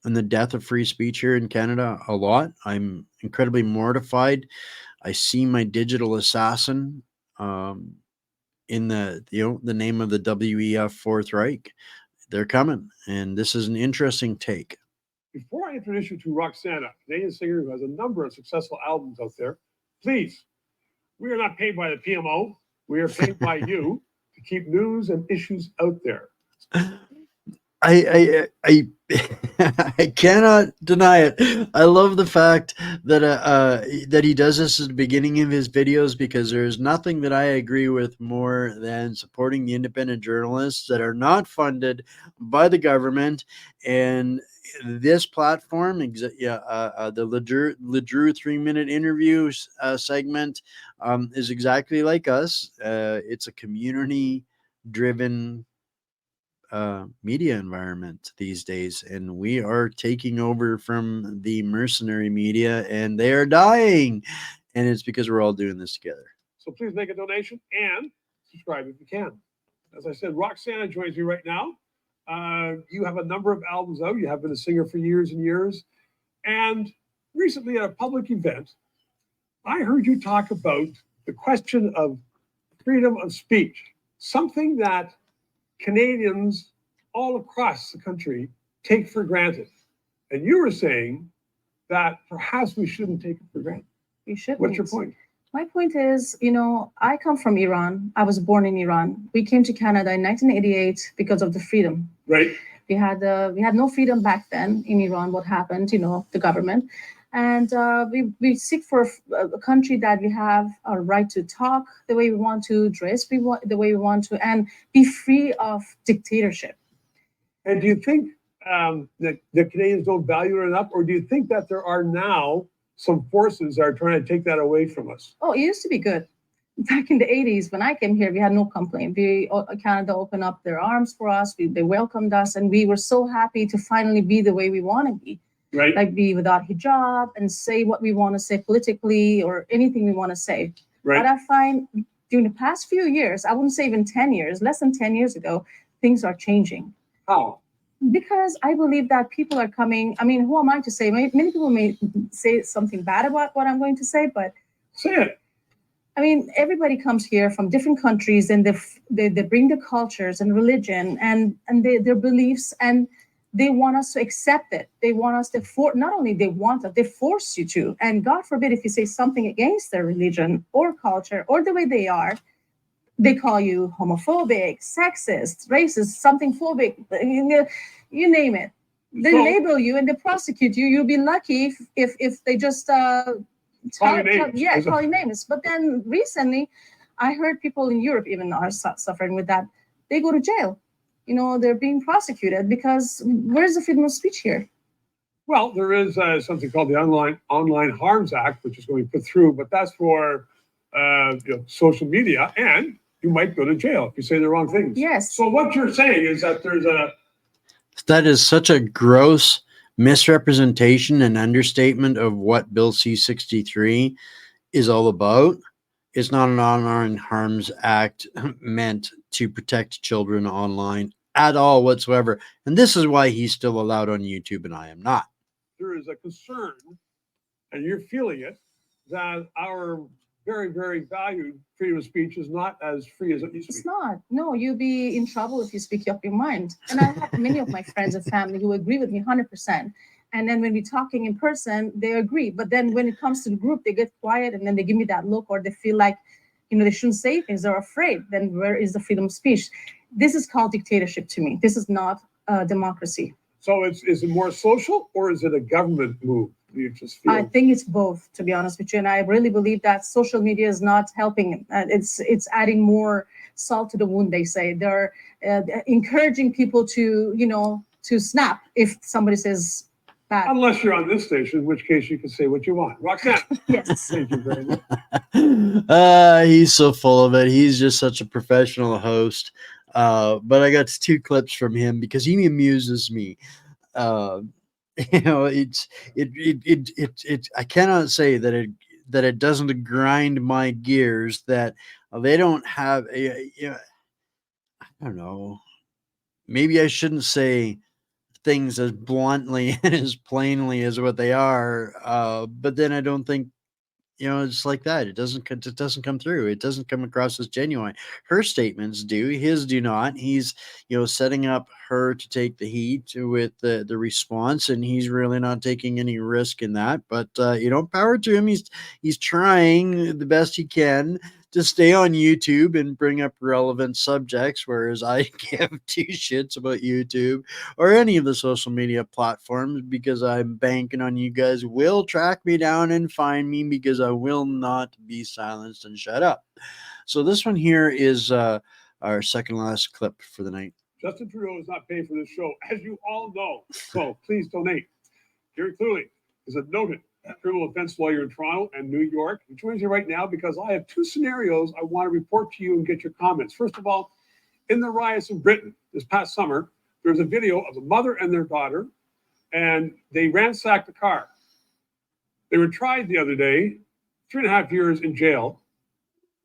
the death of free speech here in Canada a lot. I'm incredibly mortified. I see my digital assassin in the name of the WEF Fourth Reich. They're coming, and this is an interesting take. Before I introduce you to Roxana, a Canadian singer who has a number of successful albums out there, please, we are not paid by the PMO. We are paid by you to keep news and issues out there. I I cannot deny it. I love the fact that that he does this at the beginning of his videos, because there's nothing that I agree with more than supporting the independent journalists that are not funded by the government. And this platform, the Ledru 3-minute interview segment, is exactly like us. It's a community-driven media environment these days, and we are taking over from the mercenary media, and they are dying, and it's because we're all doing this together. So please make a donation and subscribe if you can. As I said, Roxana joins me right now. You have a number of albums out. You have been a singer for years and years, and recently at a public event, I heard you talk about the question of freedom of speech, something that Canadians all across the country take for granted. And you were saying that perhaps we shouldn't take it for granted. You shouldn't. What's your point? My point is, I come from Iran. I was born in Iran. We came to Canada in 1988 because of the freedom. Right. We had no freedom back then in Iran. What happened? The government. And we seek for a country that we have a right to talk the way we want to, dress the way we want to, and be free of dictatorship. And do you think that the Canadians don't value it enough, or do you think that there are now some forces that are trying to take that away from us? Oh, it used to be good. Back in the 80s, when I came here, we had no complaint. Canada opened up their arms for us. They welcomed us, and we were so happy to finally be the way we want to be. Right. Like be without hijab and say what we want to say politically or anything we want to say. Right. But I find during the past few years, I wouldn't say even 10 years, less than 10 years ago, things are changing. How? Because I believe that people are coming. I mean, who am I to say? Many people may say something bad about what I'm going to say, but say it. I mean, everybody comes here from different countries, and they bring their cultures and religion and their beliefs, and they want us to accept it. They want us to not only they want it, they force you to. And God forbid if you say something against their religion or culture or the way they are, they call you homophobic, sexist, racist, something phobic, you name it. They label you and they prosecute you. You'll be lucky if they just call you names. But then recently, I heard people in Europe even are suffering with that. They go to jail. They're being prosecuted because where's the freedom of speech here? Well, there is something called the Online Harms Act, which is going to be put through, but that's for social media, and you might go to jail if you say the wrong things. Yes. So what you're saying is that that is such a gross misrepresentation and understatement of what Bill C-63 is all about. It's not an honor and harms act meant to protect children online at all whatsoever. And this is why he's still allowed on YouTube and I am not. There is a concern, and you're feeling it, that our very, very valued freedom of speech is not as free as it used to be. It's not. No, you'll be in trouble if you speak up your mind. And I have many of my friends and family who agree with me 100%. And then when we're talking in person, they agree. But then when it comes to the group, they get quiet and then they give me that look, or they feel like, they shouldn't say things. They're afraid. Then where is the freedom of speech? This is called dictatorship to me. This is not democracy. So is it more social or is it a government move? You just feel? I think it's both, to be honest with you. And I really believe that social media is not helping. It's adding more salt to the wound, they say. They're encouraging people to, to snap if somebody says bad. Unless you're on this station, in which case you can say what you want. Roxanne. Yes. Thank you very much. He's so full of it. He's just such a professional host. But I got 2 clips from him because he amuses me. It's I cannot say that it doesn't grind my gears that they don't have I don't know. Maybe I shouldn't say things as bluntly and as plainly as what they are. But then I don't think, it's like that. It doesn't come through. It doesn't come across as genuine. Her statements do, his do not. He's, setting up her to take the heat with the response, and he's really not taking any risk in that. But, power to him. He's trying the best he can to stay on YouTube and bring up relevant subjects, whereas I give 2 shits about YouTube or any of the social media platforms because I'm banking on you guys will track me down and find me because I will not be silenced and shut up. So this one here is our second last clip for the night. Justin Trudeau is not paying for this show, as you all know. So please donate. Gary Clearly is a noted criminal defense lawyer in Toronto and New York. He joins me right now because I have 2 scenarios I want to report to you and get your comments. First of all, in the riots in Britain this past summer, there's a video of a mother and their daughter, and they ransacked the car. They were tried the other day, 3.5 years in jail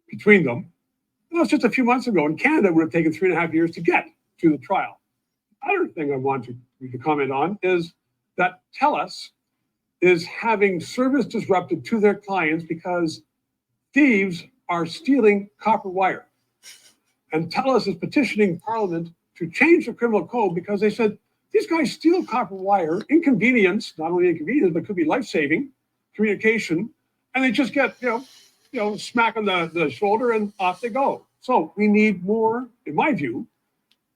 between them. That was just a few months ago. In Canada, it would have taken 3.5 years to get to the trial. Other thing I want you to comment on is that TELUS is having service disrupted to their clients because thieves are stealing copper wire. And TELUS is petitioning Parliament to change the criminal code because they said these guys steal copper wire, inconvenience, not only inconvenience, but could be life-saving communication, and they just get, smack on the shoulder and off they go. So we need more, in my view.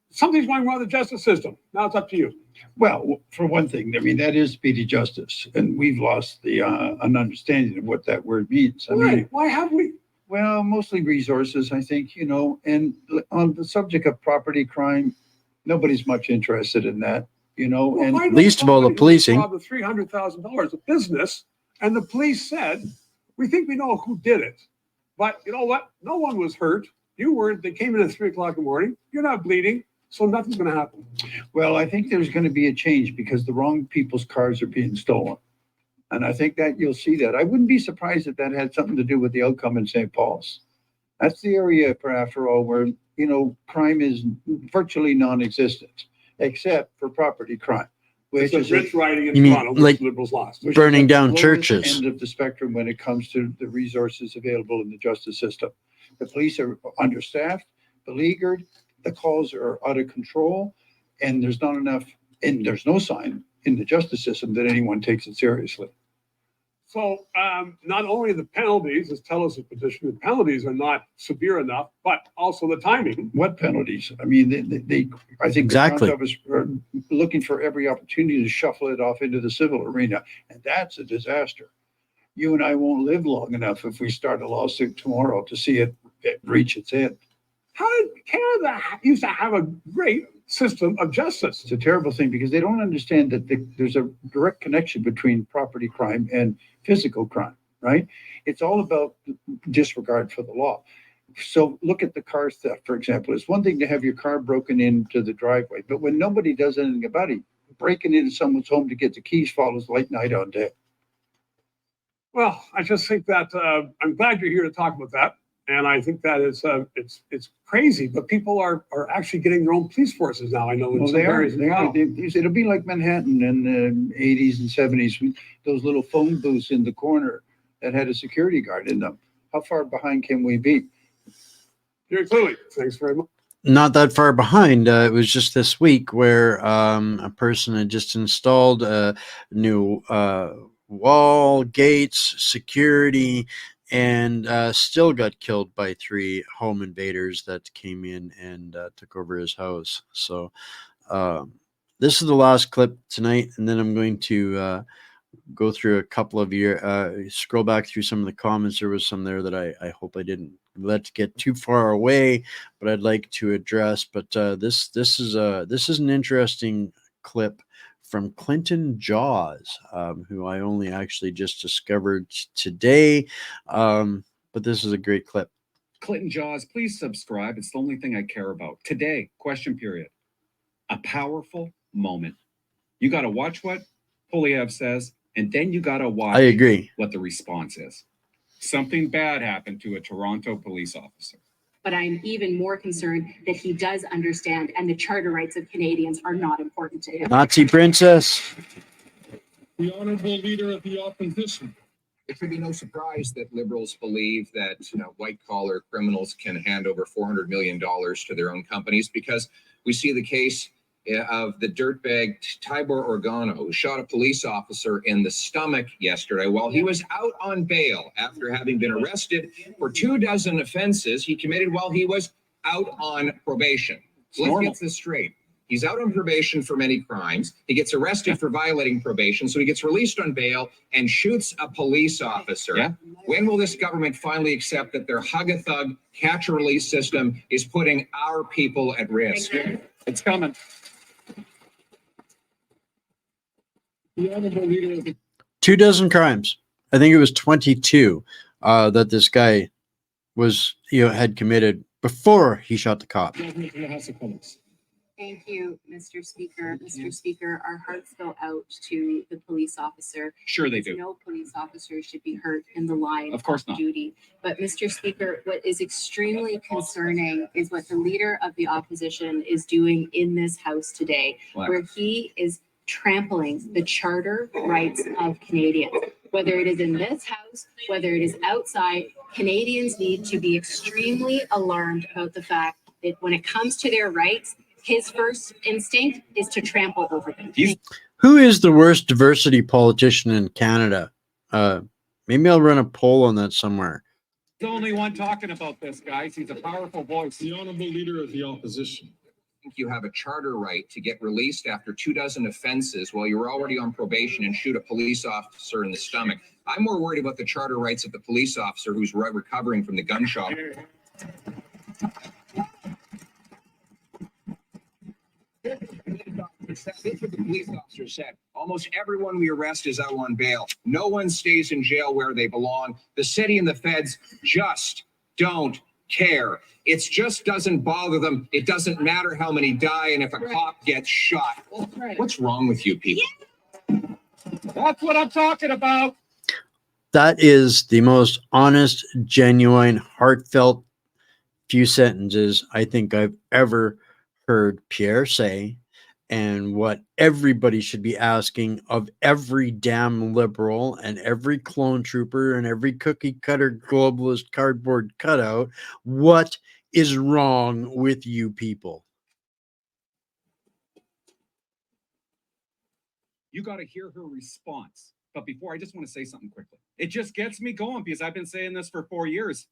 Something's going wrong with the justice system. Now it's up to you. Well, for one thing, that is speedy justice, and we've lost an understanding of what that word means. Why have we? Well, mostly resources, I think, and on the subject of property crime, nobody's much interested in that, and least of all the policing. The $300,000 of business, and the police said, we think we know who did it, but you know what? No one was hurt. You weren't. They came in at 3 o'clock in the morning. You're not bleeding. So nothing's going to happen. Well, I think there's going to be a change because the wrong people's cars are being stolen. And I think that you'll see that. I wouldn't be surprised if that had something to do with the outcome in St. Paul's. That's the area, after all, where, crime is virtually non-existent, except for property crime. Which is rich riding in Toronto, like liberals lost. Burning down churches. End of the spectrum when it comes to the resources available in the justice system. The police are understaffed, beleaguered, the calls are out of control, and there's not enough, and there's no sign in the justice system that anyone takes it seriously. So not only the penalties, as TELUS' petition, the penalties are not severe enough, but also the timing. What penalties? I think exactly. The of us are looking for every opportunity to shuffle it off into the civil arena, and that's a disaster. You and I won't live long enough if we start a lawsuit tomorrow to see it reach its end. How did Canada used to have a great system of justice? It's a terrible thing because they don't understand that there's a direct connection between property crime and physical crime, right? It's all about disregard for the law. So look at the car theft, for example. It's one thing to have your car broken into the driveway, but when nobody does anything about it, breaking into someone's home to get the keys follows like night on day. Well, I just think that I'm glad you're here to talk about that. And I think that it's crazy, but people are actually getting their own police forces now. I know in Well, some they are. areas. They are. It'll be like Manhattan in the 80s and 70s. Those little phone booths in the corner that had a security guard in them. How far behind can we be? Very clearly. Thanks very much. Not that far behind. It was just this week where a person had just installed a new wall, gates, security, and still got killed by 3 home invaders that came in and took over his house. So this is the last clip tonight, and then I'm going to go through a couple of scroll back through some of the comments. There was some there that I hope I didn't let get too far away, but I'd like to address. But this is an interesting clip from Clinton Jaws, who I only actually just discovered today. But this is a great clip. Clinton Jaws, please subscribe. It's the only thing I care about. Today, question period. A powerful moment. You got to watch what Polyev says, and then you got to watch I agree. What the response is. Something bad happened to a Toronto police officer. But I'm even more concerned that he does understand and the charter rights of Canadians are not important to him. Nazi princess. The honorable leader of the opposition. It should be no surprise that Liberals believe that white-collar criminals can hand over $400 million to their own companies, because we see the case of the dirtbag Tibor Organo, who shot a police officer in the stomach yesterday while he was out on bail after having been arrested for 24 offenses he committed while he was out on probation. So let's get this straight. He's out on probation for many crimes. He gets arrested for violating probation, so he gets released on bail and shoots a police officer. Yeah. When will this government finally accept that their hug-a-thug, catch-and-release system is putting our people at risk? It's coming. The honorable leader of the 24 crimes. I think it was 22 that this guy was had committed before he shot the cop. government of the House of Commons. Thank you, Mr. Speaker. Mr. Speaker, our hearts go out to the police officer. Sure they do. No police officer should be hurt in the line Of course not. duty. But Mr. Speaker, what is extremely concerning is what the leader of the opposition is doing in this House today, What? where he is trampling the charter rights of Canadians. Whether it is in this House, whether it is outside, Canadians need to be extremely alarmed about the fact that when it comes to their rights, his first instinct is to trample over them. Who is the worst diversity politician in Canada? Maybe I'll run a poll on that somewhere. He's the only one talking about this, guys. He's a powerful voice. The honorable leader of the opposition. I think you have a charter right to get released after 24 offenses while you're already on probation and shoot a police officer in the stomach. I'm more worried about the charter rights of the police officer who's recovering from the gunshot. This is what the police officer said. Almost everyone we arrest is out on bail. No one stays in jail where they belong. The city and the feds just don't care. It just doesn't bother them. It doesn't matter how many die and if a cop gets shot. What's wrong with you people? That's what I'm talking about. That is the most honest, genuine, heartfelt few sentences I think I've ever heard Pierre say, and what everybody should be asking of every damn liberal and every clone trooper and every cookie cutter globalist cardboard cutout. What is wrong with you people? You got to hear her response. But before, I just want to say something quickly. It just gets me going because I've been saying this for 4 years.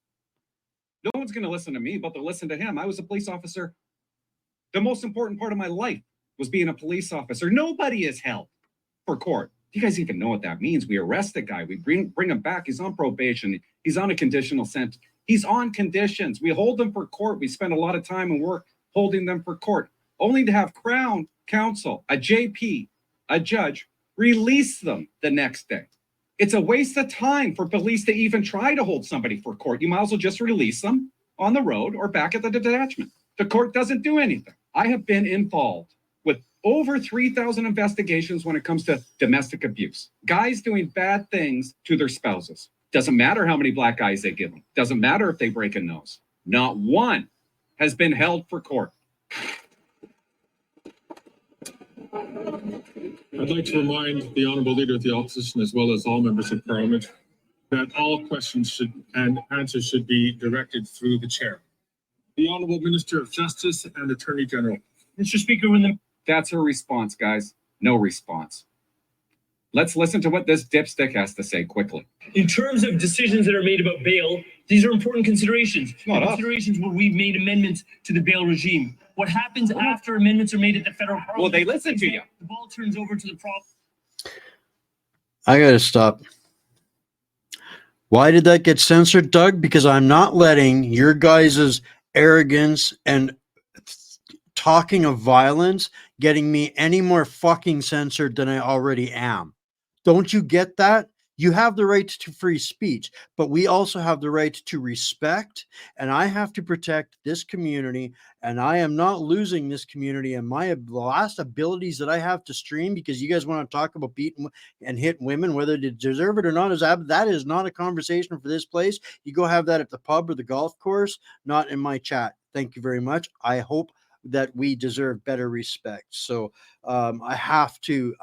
No one's going to listen to me, but they'll listen to him. I was a police officer. The most important part of my life was being a police officer. Nobody is held for court. Do you guys even know what that means? We arrest the guy. We bring him back. He's on probation. He's on a conditional sentence. He's on conditions. We hold them for court. We spend a lot of time and work holding them for court, only to have Crown Counsel, a JP, a judge, release them the next day. It's a waste of time for police to even try to hold somebody for court. You might as well just release them on the road or back at the detachment. The court doesn't do anything. I have been involved with over 3,000 investigations when it comes to domestic abuse. Guys doing bad things to their spouses. Doesn't matter how many black eyes they give them. Doesn't matter if they break a nose. Not one has been held for court. I'd like to remind the Honourable Leader of the Opposition, as well as all members of Parliament, that all questions and answers should be directed through the chair. The Honourable Minister of Justice and Attorney General. Mr. Speaker, That's her response, guys. No response. Let's listen to what this dipstick has to say quickly. in terms of decisions that are made about bail, these are important considerations. Not us. Considerations where we've made amendments to the bail regime. What happens after amendments are made at the federal parliament? Well, they listen to you. The ball turns over to the I gotta stop. Why did that get censored, Doug? Because I'm not letting your guys' arrogance and talking of violence getting me any more fucking censored than I already am. Don't you get that? You have the right to free speech, but we also have the right to respect, and I have to protect this community, and I am not losing this community and the last abilities that I have to stream because you guys want to talk about beating and hit women, whether they deserve it or not. That is not a conversation for this place. You go have that at the pub or the golf course, not in my chat. Thank you very much. I hope that we deserve better respect. So I have to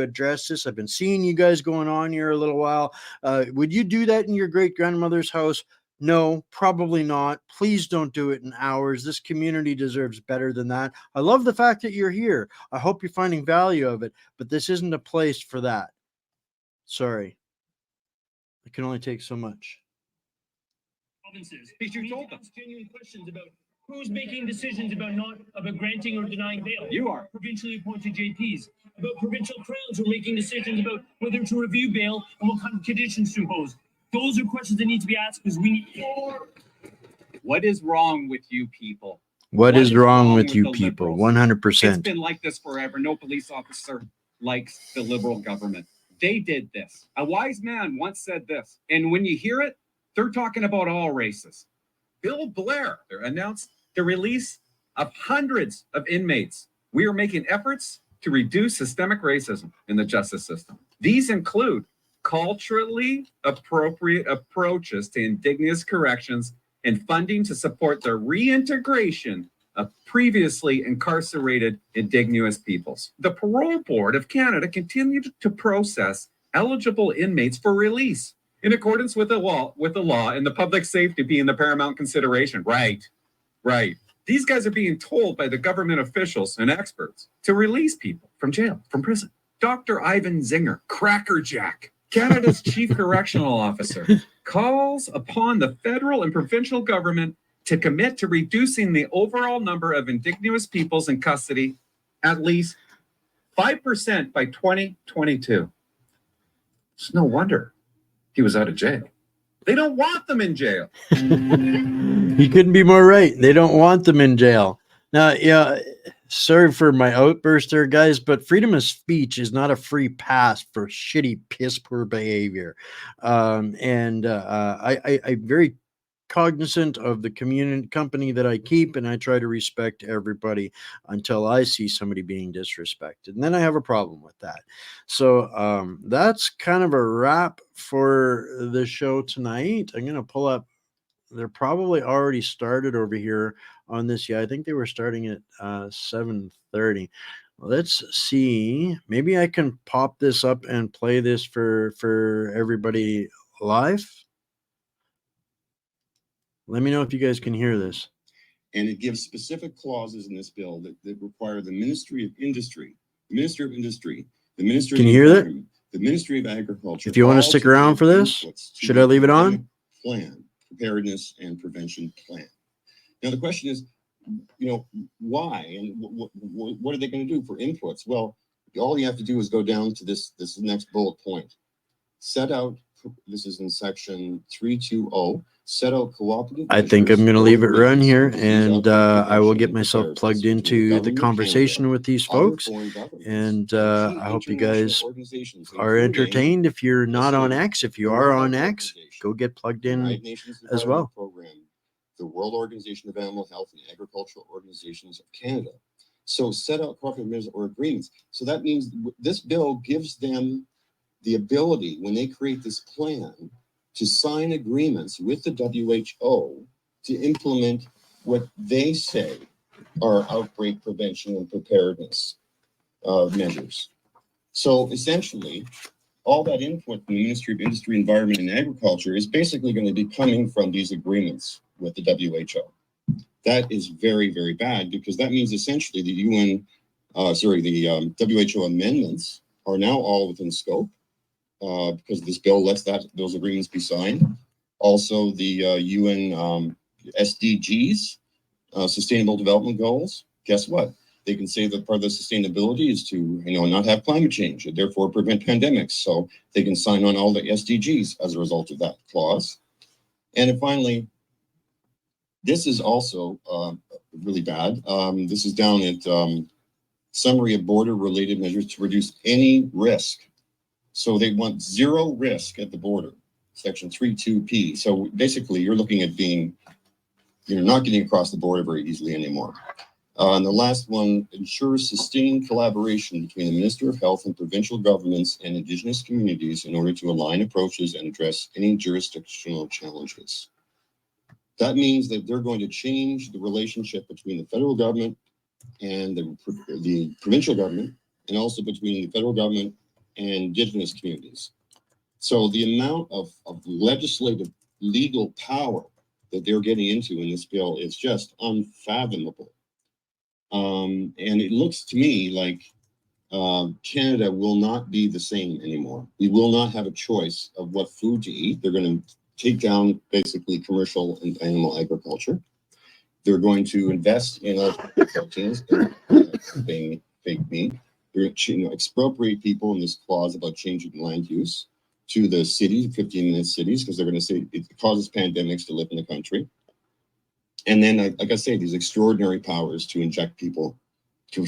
address this. I've been seeing you guys going on here a little while. Would you do that in your great grandmother's house? No, probably not. Please don't do it in ours. This community deserves better than that. I love the fact that you're here. I hope you're finding value of it, but this isn't a place for that. Sorry. I can only take so much. provinces. You told them genuine questions about who's making decisions about granting or denying bail. You are. Provincially appointed JPs. About provincial crowns who are making decisions about whether to review bail and what kind of conditions to impose. Those are questions that need to be asked because we need more. What is wrong with you people? What is wrong with you people? Liberals? 100%. It's been like this forever. No police officer likes the Liberal government. They did this. A wise man once said this, and when you hear it, they're talking about all races. Bill Blair announced the release of hundreds of inmates. We are making efforts to reduce systemic racism in the justice system. These include culturally appropriate approaches to indigenous corrections and funding to support the reintegration of previously incarcerated indigenous peoples. The Parole Board of Canada continued to process eligible inmates for release in accordance with the law and the public safety being the paramount consideration. Right. These guys are being told by the government officials and experts to release people from jail, from prison. Dr. Ivan Zinger, Crackerjack, Canada's chief correctional officer, calls upon the federal and provincial government to commit to reducing the overall number of indigenous peoples in custody at least 5% by 2022. It's no wonder he was out of jail. They don't want them in jail. He couldn't be more right. They don't want them in jail. Now, yeah, sorry for my outburst there, guys, but freedom of speech is not a free pass for shitty, piss poor behavior. I'm very cognizant of the company that I keep, and I try to respect everybody until I see somebody being disrespected, and then I have a problem with that. So that's kind of a wrap for the show tonight. I'm gonna pull up. They're probably already started over here on this. Yeah, I think they were starting at 7:30. Let's see. Maybe I can pop this up and play this for everybody live. Let me know if you guys can hear this. And it gives specific clauses in this bill that require the Ministry of Industry, the Ministry of Industry, the Ministry Can of you hear that? Environment, the Ministry of Agriculture. If you want to all stick to around give for this, inputs to should the I leave it on? pandemic Plan, preparedness and prevention plan. Now the question is, why and what are they going to do for inputs? Well, all you have to do is go down to this next bullet point. Set out. This is in section 320. Set out cooperative. I think I'm going to leave it run here, and I will get myself plugged into the conversation with these folks. And I hope you guys are entertained. If you're not on X, if you are on X, go get plugged in as well. The World Organization of Animal Health and Agricultural Organizations of Canada. So set out cooperative or agreements. So that means this bill gives them the ability, when they create this plan, to sign agreements with the WHO to implement what they say are outbreak prevention and preparedness measures. So essentially, all that input from the Ministry of Industry, Environment, and Agriculture is basically going to be coming from these agreements with the WHO. That is very, very bad, because that means essentially the WHO amendments are now all within scope, because this bill lets those agreements be signed. Also, the UN SDGs, Sustainable Development Goals. Guess what? They can say that part of the sustainability is to, not have climate change and therefore prevent pandemics. So they can sign on all the SDGs as a result of that clause. And then finally, this is also really bad. This is down at summary of border-related measures to reduce any risk. So they want zero risk at the border, section 3.2p. So basically, you're looking at not getting across the border very easily anymore. And the last one ensures sustained collaboration between the Minister of Health and provincial governments and Indigenous communities in order to align approaches and address any jurisdictional challenges. That means that they're going to change the relationship between the federal government and the provincial government, and also between the federal government and Indigenous communities. So the amount of legislative legal power that they're getting into in this bill is just unfathomable. And it looks to me like Canada will not be the same anymore. We will not have a choice of what food to eat. They're going to take down basically commercial and animal agriculture. They're going to invest in proteins, fake meat. They're going to expropriate people in this clause about changing land use to the city, 15-minute cities, because they're going to say it causes pandemics to live in the country. And then, like I say, these extraordinary powers to inject people, to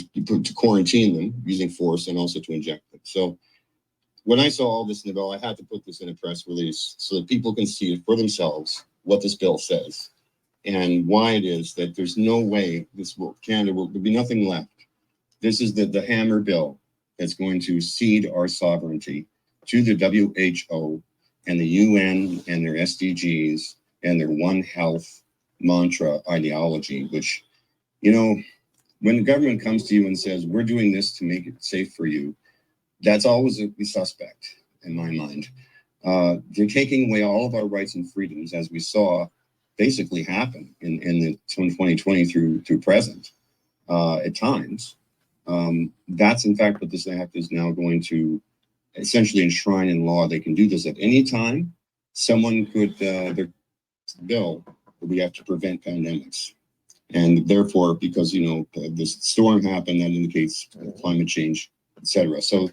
quarantine them using force, and also to inject them. So when I saw all this in the bill, I had to put this in a press release so that people can see it for themselves what this bill says and why it is that there's no way Canada will, there'll be nothing left. This is the hammer bill that's going to cede our sovereignty to the WHO and the UN and their SDGs and their One Health mantra ideology, which, when the government comes to you and says, we're doing this to make it safe for you, that's always a suspect in my mind. They're taking away all of our rights and freedoms, as we saw basically happen in the 2020 through present at times. That's in fact what this act is now going to essentially enshrine in law. They can do this at any time. Someone could, their bill, we have to prevent pandemics. And therefore, because, this storm happened, that indicates climate change, etc. So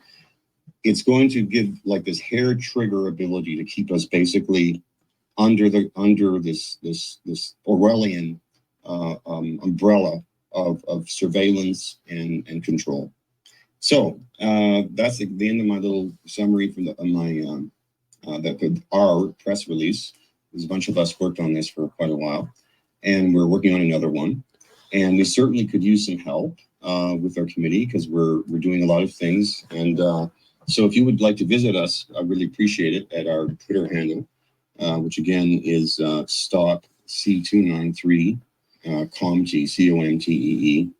it's going to give like this hair trigger ability to keep us basically under this Orwellian umbrella of surveillance and control. So that's the end of my little summary from our press release. There's a bunch of us worked on this for quite a while, and we're working on another one. And we certainly could use some help with our committee, because we're doing a lot of things. And so if you would like to visit us, I really appreciate it, at our Twitter handle, which again is stop C293 COMTEE, COMTEE.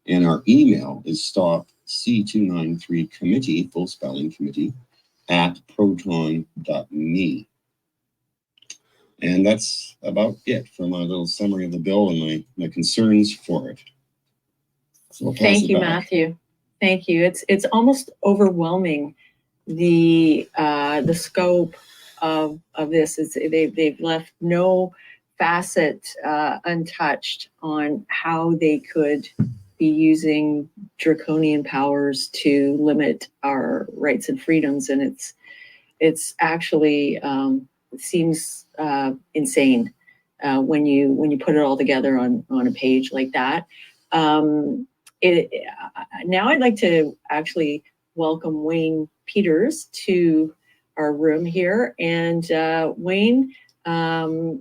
And our email is stop C293 committee, full spelling committee, at proton.me. And that's about it for my little summary of the bill and my concerns for it. So thank you, Matthew. Thank you. It's almost overwhelming, the scope of this. They've left no facet untouched on how they could be using draconian powers to limit our rights and freedoms, and it's actually it seems insane when you put it all together on a page like that. Now I'd like to actually welcome Wayne Peters to our room here, and Wayne,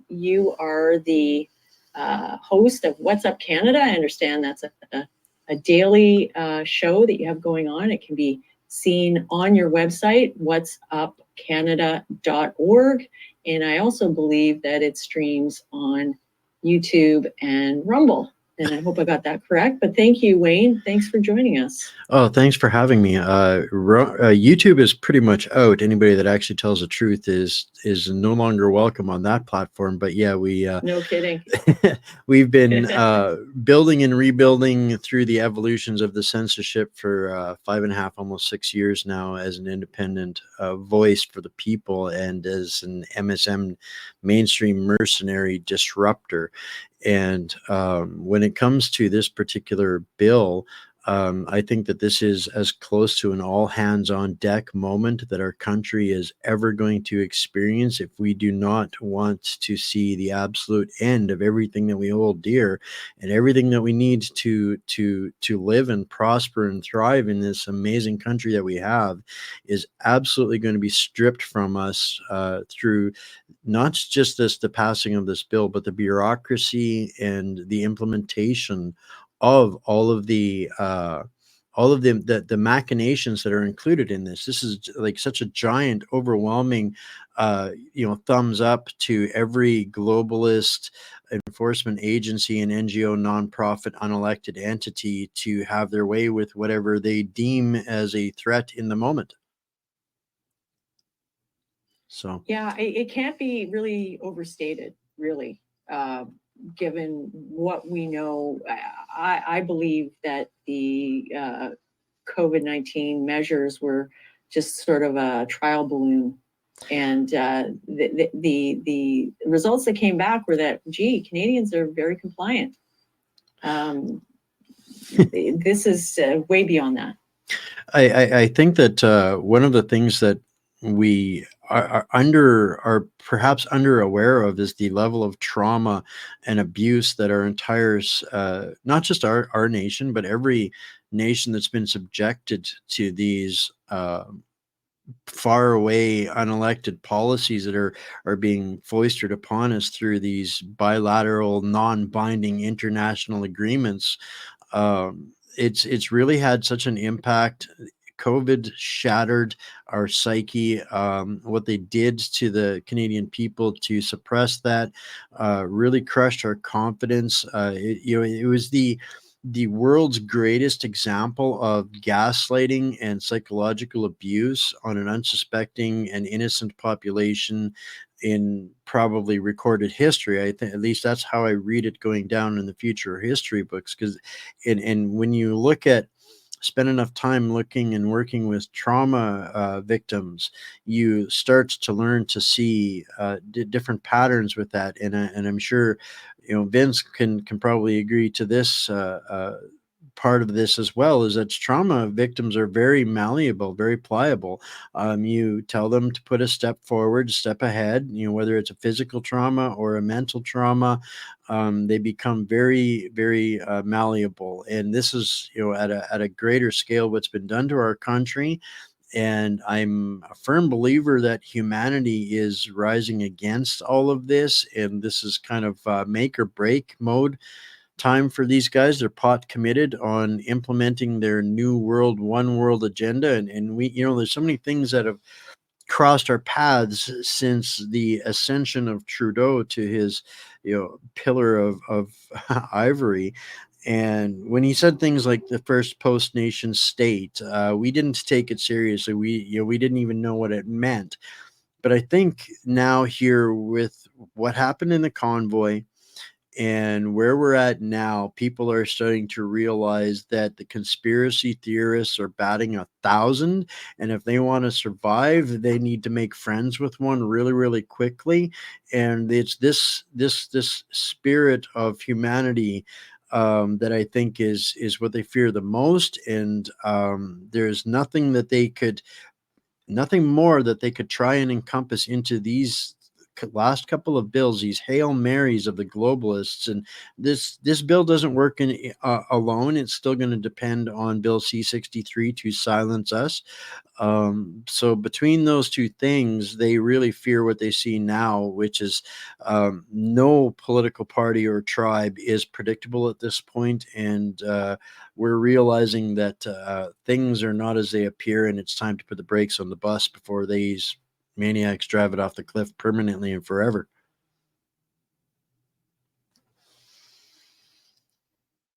you are the host of What's Up Canada. I understand that's a daily show that you have going on. It can be seen on your website, whatsupcanada.org, And I also believe that it streams on YouTube and Rumble. And I hope I got that correct. But thank you, Wayne. Thanks for joining us. Oh, thanks for having me. YouTube is pretty much out. Anybody that actually tells the truth is no longer welcome on that platform. But yeah, we no kidding. We've been building and rebuilding through the evolutions of the censorship for 5.5, almost 6 years now, as an independent voice for the people and as an MSM mainstream mercenary disruptor. And when it comes to this particular bill, I think that this is as close to an all hands on deck moment that our country is ever going to experience if we do not want to see the absolute end of everything that we hold dear and everything that we need to live and prosper and thrive in this amazing country that we have is absolutely going to be stripped from us through not just the passing of this bill, but the bureaucracy and the implementation of all of the machinations that are included in this. This is like such a giant, overwhelming, thumbs up to every globalist enforcement agency and NGO, nonprofit, unelected entity to have their way with whatever they deem as a threat in the moment. So yeah, it can't be really overstated, really. Given what we know, I believe that the COVID-19 measures were just sort of a trial balloon. And the results that came back were that, gee, Canadians are very compliant. This is way beyond that. I think that one of the things that we are perhaps under aware of is the level of trauma and abuse that our entire, not just our nation, but every nation that's been subjected to these far away unelected policies that are being foisted upon us through these bilateral non-binding international agreements. It's really had such an impact. COVID shattered our psyche. What they did to the Canadian people to suppress that really crushed our confidence. It was the world's greatest example of gaslighting and psychological abuse on an unsuspecting and innocent population in probably recorded history. I think at least that's how I read it going down in the future history books. Because and when you spend enough time looking and working with trauma victims, you start to learn to see different patterns with that. And I'm sure, Vince can probably agree to this part of this as well, is that trauma victims are very malleable, very pliable. You tell them to put a step forward, step ahead, whether it's a physical trauma or a mental trauma, they become very, very malleable. And this is, at a greater scale, what's been done to our country. And I'm a firm believer that humanity is rising against all of this. And this is kind of make or break mode time for these guys. They're pot committed on implementing their new world, one world agenda. And we, there's so many things that have crossed our paths since the ascension of Trudeau to his, pillar of ivory. And when he said things like the first post nation state, we didn't take it seriously. We didn't even know what it meant. But I think now here with what happened in the convoy, and where we're at now, people are starting to realize that the conspiracy theorists are batting 1,000. And if they want to survive, they need to make friends with one really, really quickly. And it's this spirit of humanity that I think is what they fear the most. And there's nothing more that they could try and encompass into these last couple of bills, these Hail Marys of the globalists. And this bill doesn't work alone. It's still going to depend on Bill C-63 to silence us. So between those two things, they really fear what they see now, which is no political party or tribe is predictable at this point. And we're realizing that things are not as they appear, and it's time to put the brakes on the bus before these maniacs drive it off the cliff permanently and forever.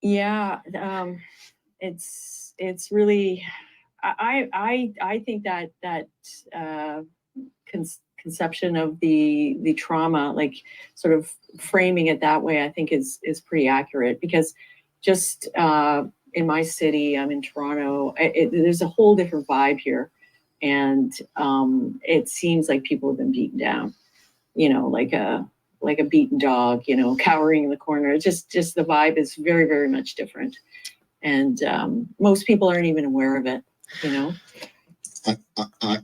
Yeah, it's really, I think that conception of the trauma, like sort of framing it that way, I think is pretty accurate, because just in my city, I'm in Toronto, there's a whole different vibe here, and it seems like people have been beaten down, like a beaten dog, cowering in the corner. It's just the vibe is very, very much different. And most people aren't even aware of it,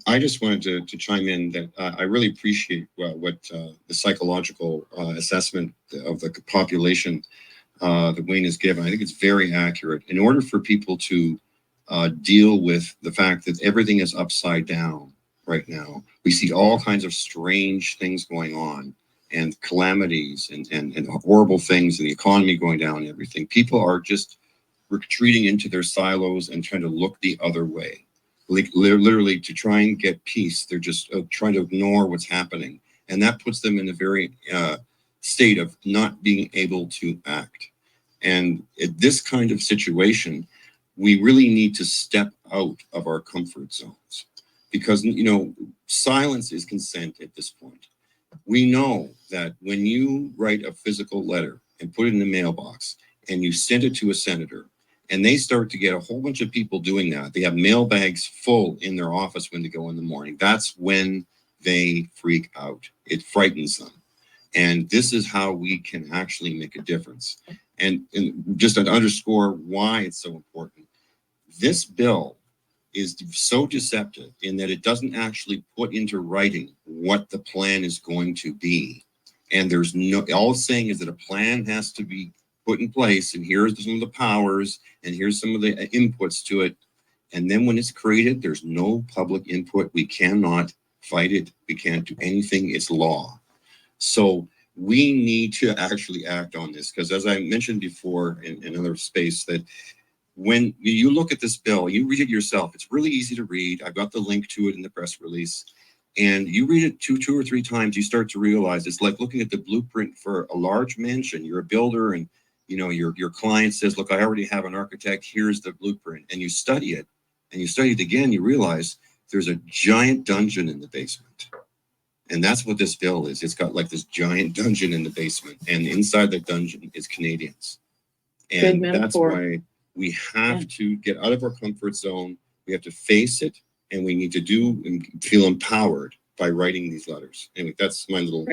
I just wanted to chime in that I really appreciate what the psychological assessment of the population that Wayne has given. I think it's very accurate. In order for people to deal with the fact that everything is upside down right now, we see all kinds of strange things going on, and calamities and horrible things, and the economy going down and everything. People are just retreating into their silos and trying to look the other way. Like literally to try and get peace. They're just trying to ignore what's happening. And that puts them in a very state of not being able to act. And at this kind of situation, we really need to step out of our comfort zones, because, silence is consent at this point. We know that when you write a physical letter and put it in the mailbox and you send it to a senator, and they start to get a whole bunch of people doing that, they have mail bags full in their office when they go in the morning. That's when they freak out. It frightens them. And this is how we can actually make a difference. And just to underscore why it's so important, this bill is so deceptive in that it doesn't actually put into writing what the plan is going to be. And there's all it's saying is that a plan has to be put in place, and here's some of the powers, and here's some of the inputs to it. And then when it's created, there's no public input. We cannot fight it. We can't do anything. It's law. So we need to actually act on this, because as I mentioned before in another space, that when you look at this bill, you read it yourself. It's really easy to read. I've got the link to it in the press release. And you read it two or three times, you start to realize it's like looking at the blueprint for a large mansion. You're a builder, and your client says, look, I already have an architect. Here's the blueprint. And you study it, and you study it again. You realize there's a giant dungeon in the basement. And that's what this bill is. It's got like this giant dungeon in the basement. And inside the dungeon is Canadians. And that's why we have to get out of our comfort zone. We have to face it, and we need to and feel empowered by writing these letters. Anyway, that's my little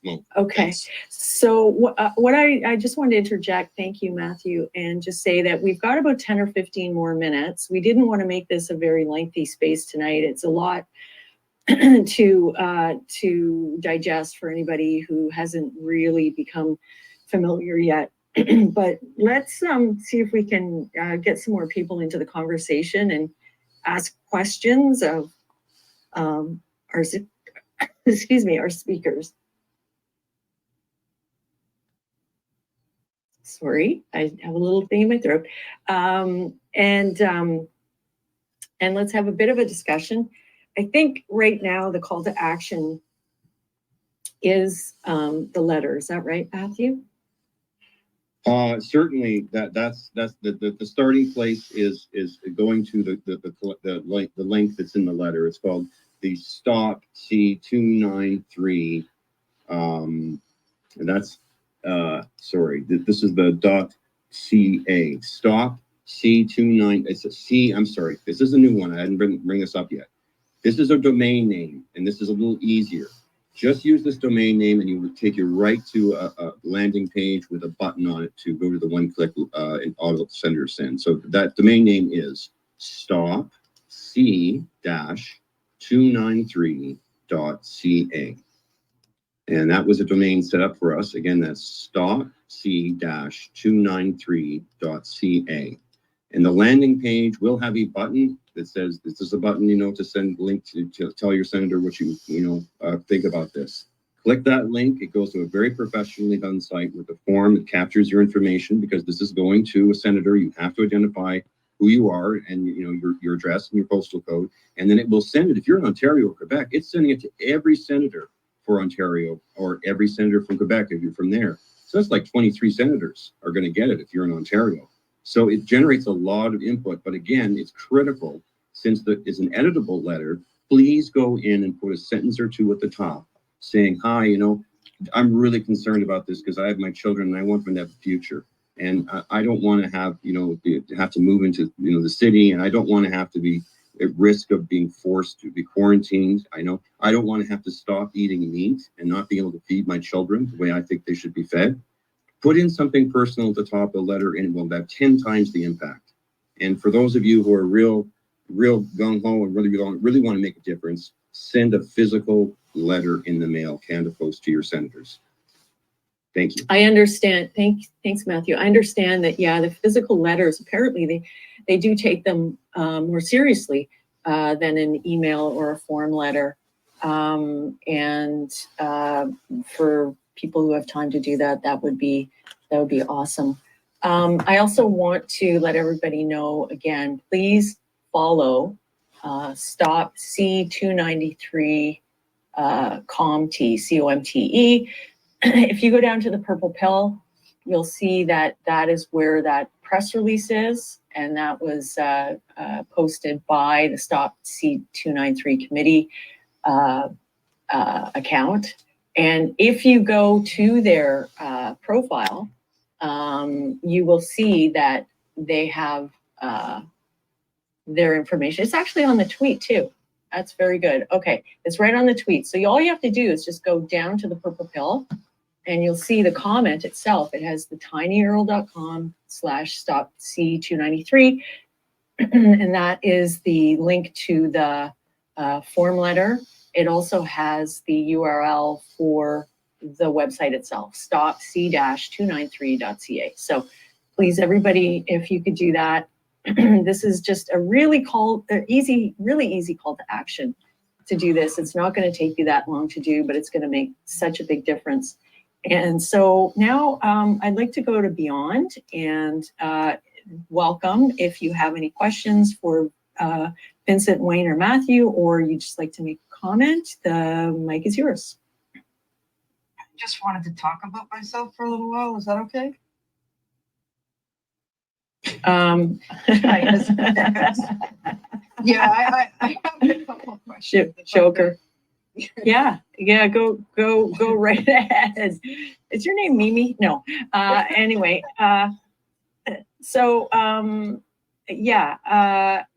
moment. Okay. Thanks. So what I just wanted to interject, thank you, Matthew, and just say that we've got about 10 or 15 more minutes. We didn't want to make this a very lengthy space tonight. It's a lot to digest for anybody who hasn't really become familiar yet. But let's see if we can get some more people into the conversation and ask questions of our speakers. Sorry, I have a little thing in my throat. And let's have a bit of a discussion. I think right now the call to action is the letter. Is that right, Matthew? Certainly, that's the starting place is going to the link that's in the letter. It's called the Stop C293, and that's sorry. This is the .ca. Stop C29. It's a C. I'm sorry. This is a new one. I didn't bring this up yet. This is a domain name, and this is a little easier. Just use this domain name, and you will take you right to a landing page with a button on it to go to the one-click and auto sender send. So that domain name is stop c-293.ca. And that was a domain set up for us. Again, that's stop c-293.ca. And the landing page will have a button that says, this is a button, to send a link to tell your senator what you think about this. Click that link. It goes to a very professionally done site with a form that captures your information, because this is going to a senator. You have to identify who you are and your address and your postal code, and then it will send it. If you're in Ontario or Quebec, it's sending it to every senator for Ontario or every senator from Quebec if you're from there. So that's like 23 senators are going to get it if you're in Ontario. So it generates a lot of input, but again, it's critical since it's an editable letter. Please go in and put a sentence or two at the top saying, hi, I'm really concerned about this because I have my children and I want them to have a future. And I don't want to have, have to move into, the city, and I don't want to have to be at risk of being forced to be quarantined. I don't want to have to stop eating meat and not be able to feed my children the way I think they should be fed. Put in something personal at the top of the letter and it will have 10 times the impact. And for those of you who are real gung-ho and really want to make a difference, send a physical letter in the mail, Canada Post, to your senators. Thank you. I understand. Thanks, Matthew. I understand that, the physical letters, apparently they do take them more seriously than an email or a form letter. And for people who have time to do that, that would be awesome. I also want to let everybody know, again, please follow Stop C293 COMTE, C-O-M-T-E. If you go down to the purple pill, you'll see that is where that press release is, and that was posted by the Stop C293 committee account. And if you go to their profile, you will see that they have their information. It's actually on the tweet too. That's very good. Okay, it's right on the tweet. So all you have to do is just go down to the purple pill and you'll see the comment itself. It has the tinyurl.com/stopc293. And that is the link to the form letter. It also has the URL for the website itself, stopc-293.ca. So please, everybody, if you could do that. This is just a really easy call to action to do this. It's not going to take you that long to do, but it's going to make such a big difference. And so now I'd like to go to Beyond and welcome if you have any questions for Vincent, Wayne, or Matthew, or you just like to make a comment, the mic is yours. I just wanted to talk about myself for a little while. Is that okay? Yeah, I have a couple of questions. Joker. Yeah, go right ahead. Is your name Mimi? No. Anyway,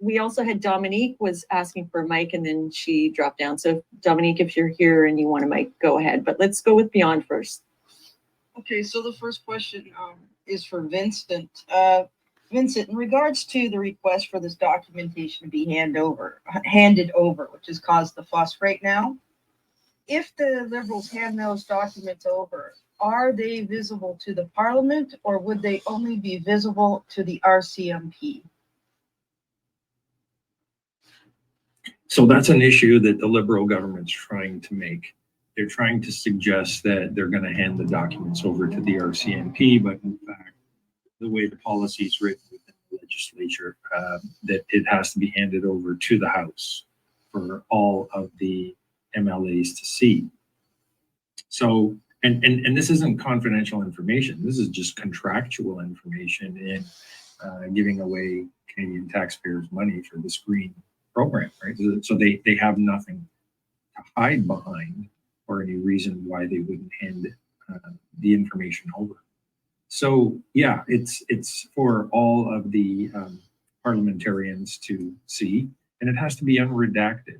we also had Dominique was asking for a mic and then she dropped down. So Dominique, if you're here and you want a mic, go ahead. But let's go with Beyond first. Okay, so the first question is for Vincent. Vincent, in regards to the request for this documentation to be handed over, which has caused the fuss right now, if the Liberals hand those documents over, are they visible to the Parliament or would they only be visible to the RCMP? So that's an issue that the Liberal government's trying to make. They're trying to suggest that they're going to hand the documents over to the RCMP, but in fact, the way the policy is written within the legislature, that it has to be handed over to the House for all of the MLAs to see. So, and this isn't confidential information. This is just contractual information in giving away Canadian taxpayers' money for this green program, right? So they have nothing to hide behind or any reason why they wouldn't hand the information over. So yeah, it's for all of the parliamentarians to see, and it has to be unredacted.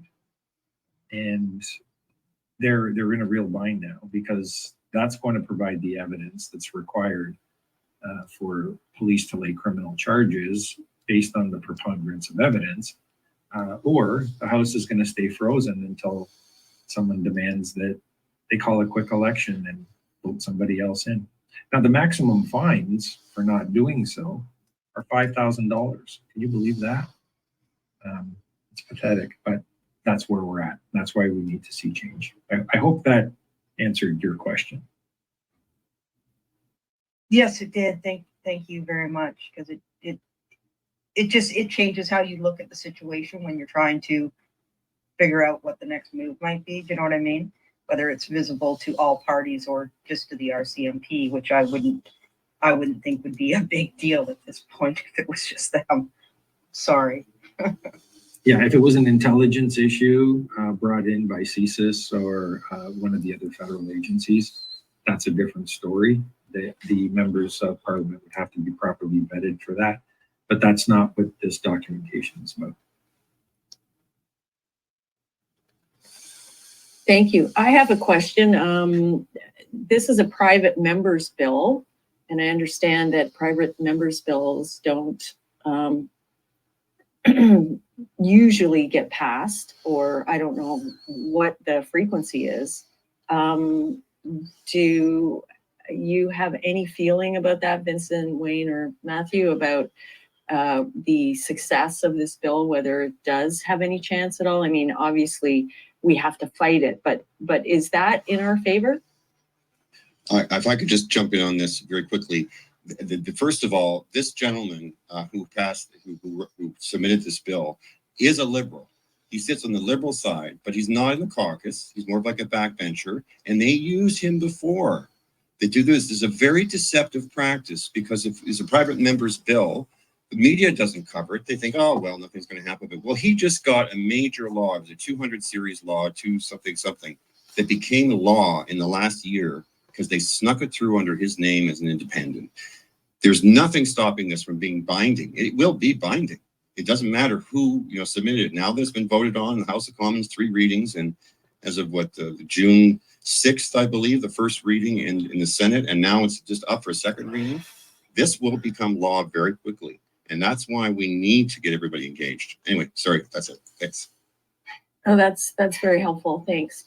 And they're in a real bind now because that's going to provide the evidence that's required for police to lay criminal charges based on the preponderance of evidence, or the House is going to stay frozen until someone demands that they call a quick election and vote somebody else in. Now, the maximum fines for not doing so are $5,000. Can you believe that? It's pathetic, but that's where we're at. That's why we need to see change. I hope that answered your question. Yes, it did. Thank you very much, because it it changes how you look at the situation when you're trying to figure out what the next move might be. Do you know what I mean? Whether it's visible to all parties or just to the RCMP, which I wouldn't think would be a big deal at this point if it was just them. Sorry. Yeah, if it was an intelligence issue brought in by CSIS or one of the other federal agencies, that's a different story. The members of parliament would have to be properly vetted for that, but that's not what this documentation is about. Thank you. I have a question. This is a private member's bill, and I understand that private members' bills don't usually get passed, or I don't know what the frequency is. Do you have any feeling about that, Vincent, Wayne, or Matthew, about the success of this bill, whether it does have any chance at all? I mean, obviously we have to fight it, but is that in our favor? If I could just jump in on this very quickly. First of all, this gentleman who submitted this bill is a liberal. He sits on the liberal side, but he's not in the caucus. He's more of like a backbencher, and they used him before. They do this. This is a very deceptive practice because if it's a private member's bill, the media doesn't cover it. They think, oh, well, nothing's going to happen. But, well, he just got a major law. It was a 200 series law, something that became a law in the last year because they snuck it through under his name as an independent. There's nothing stopping this from being binding. It will be binding. It doesn't matter who submitted it. Now that it's been voted on in the House of Commons, 3 readings, and as of June 6th, I believe, the first reading in the Senate, and now it's just up for a second reading. This will become law very quickly, and that's why we need to get everybody engaged. Anyway, sorry, that's it. Thanks. Oh, that's very helpful. Thanks.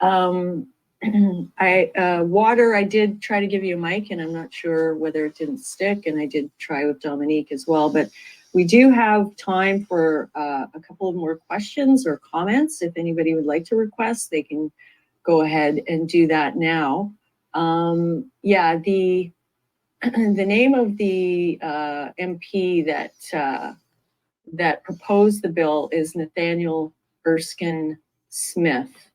Water, I did try to give you a mic, and I'm not sure whether it didn't stick, and I did try with Dominique as well, but we do have time for a couple of more questions or comments. If anybody would like to request, they can go ahead and do that now. Yeah, the name of the MP that proposed the bill is Nathaniel Erskine Smith.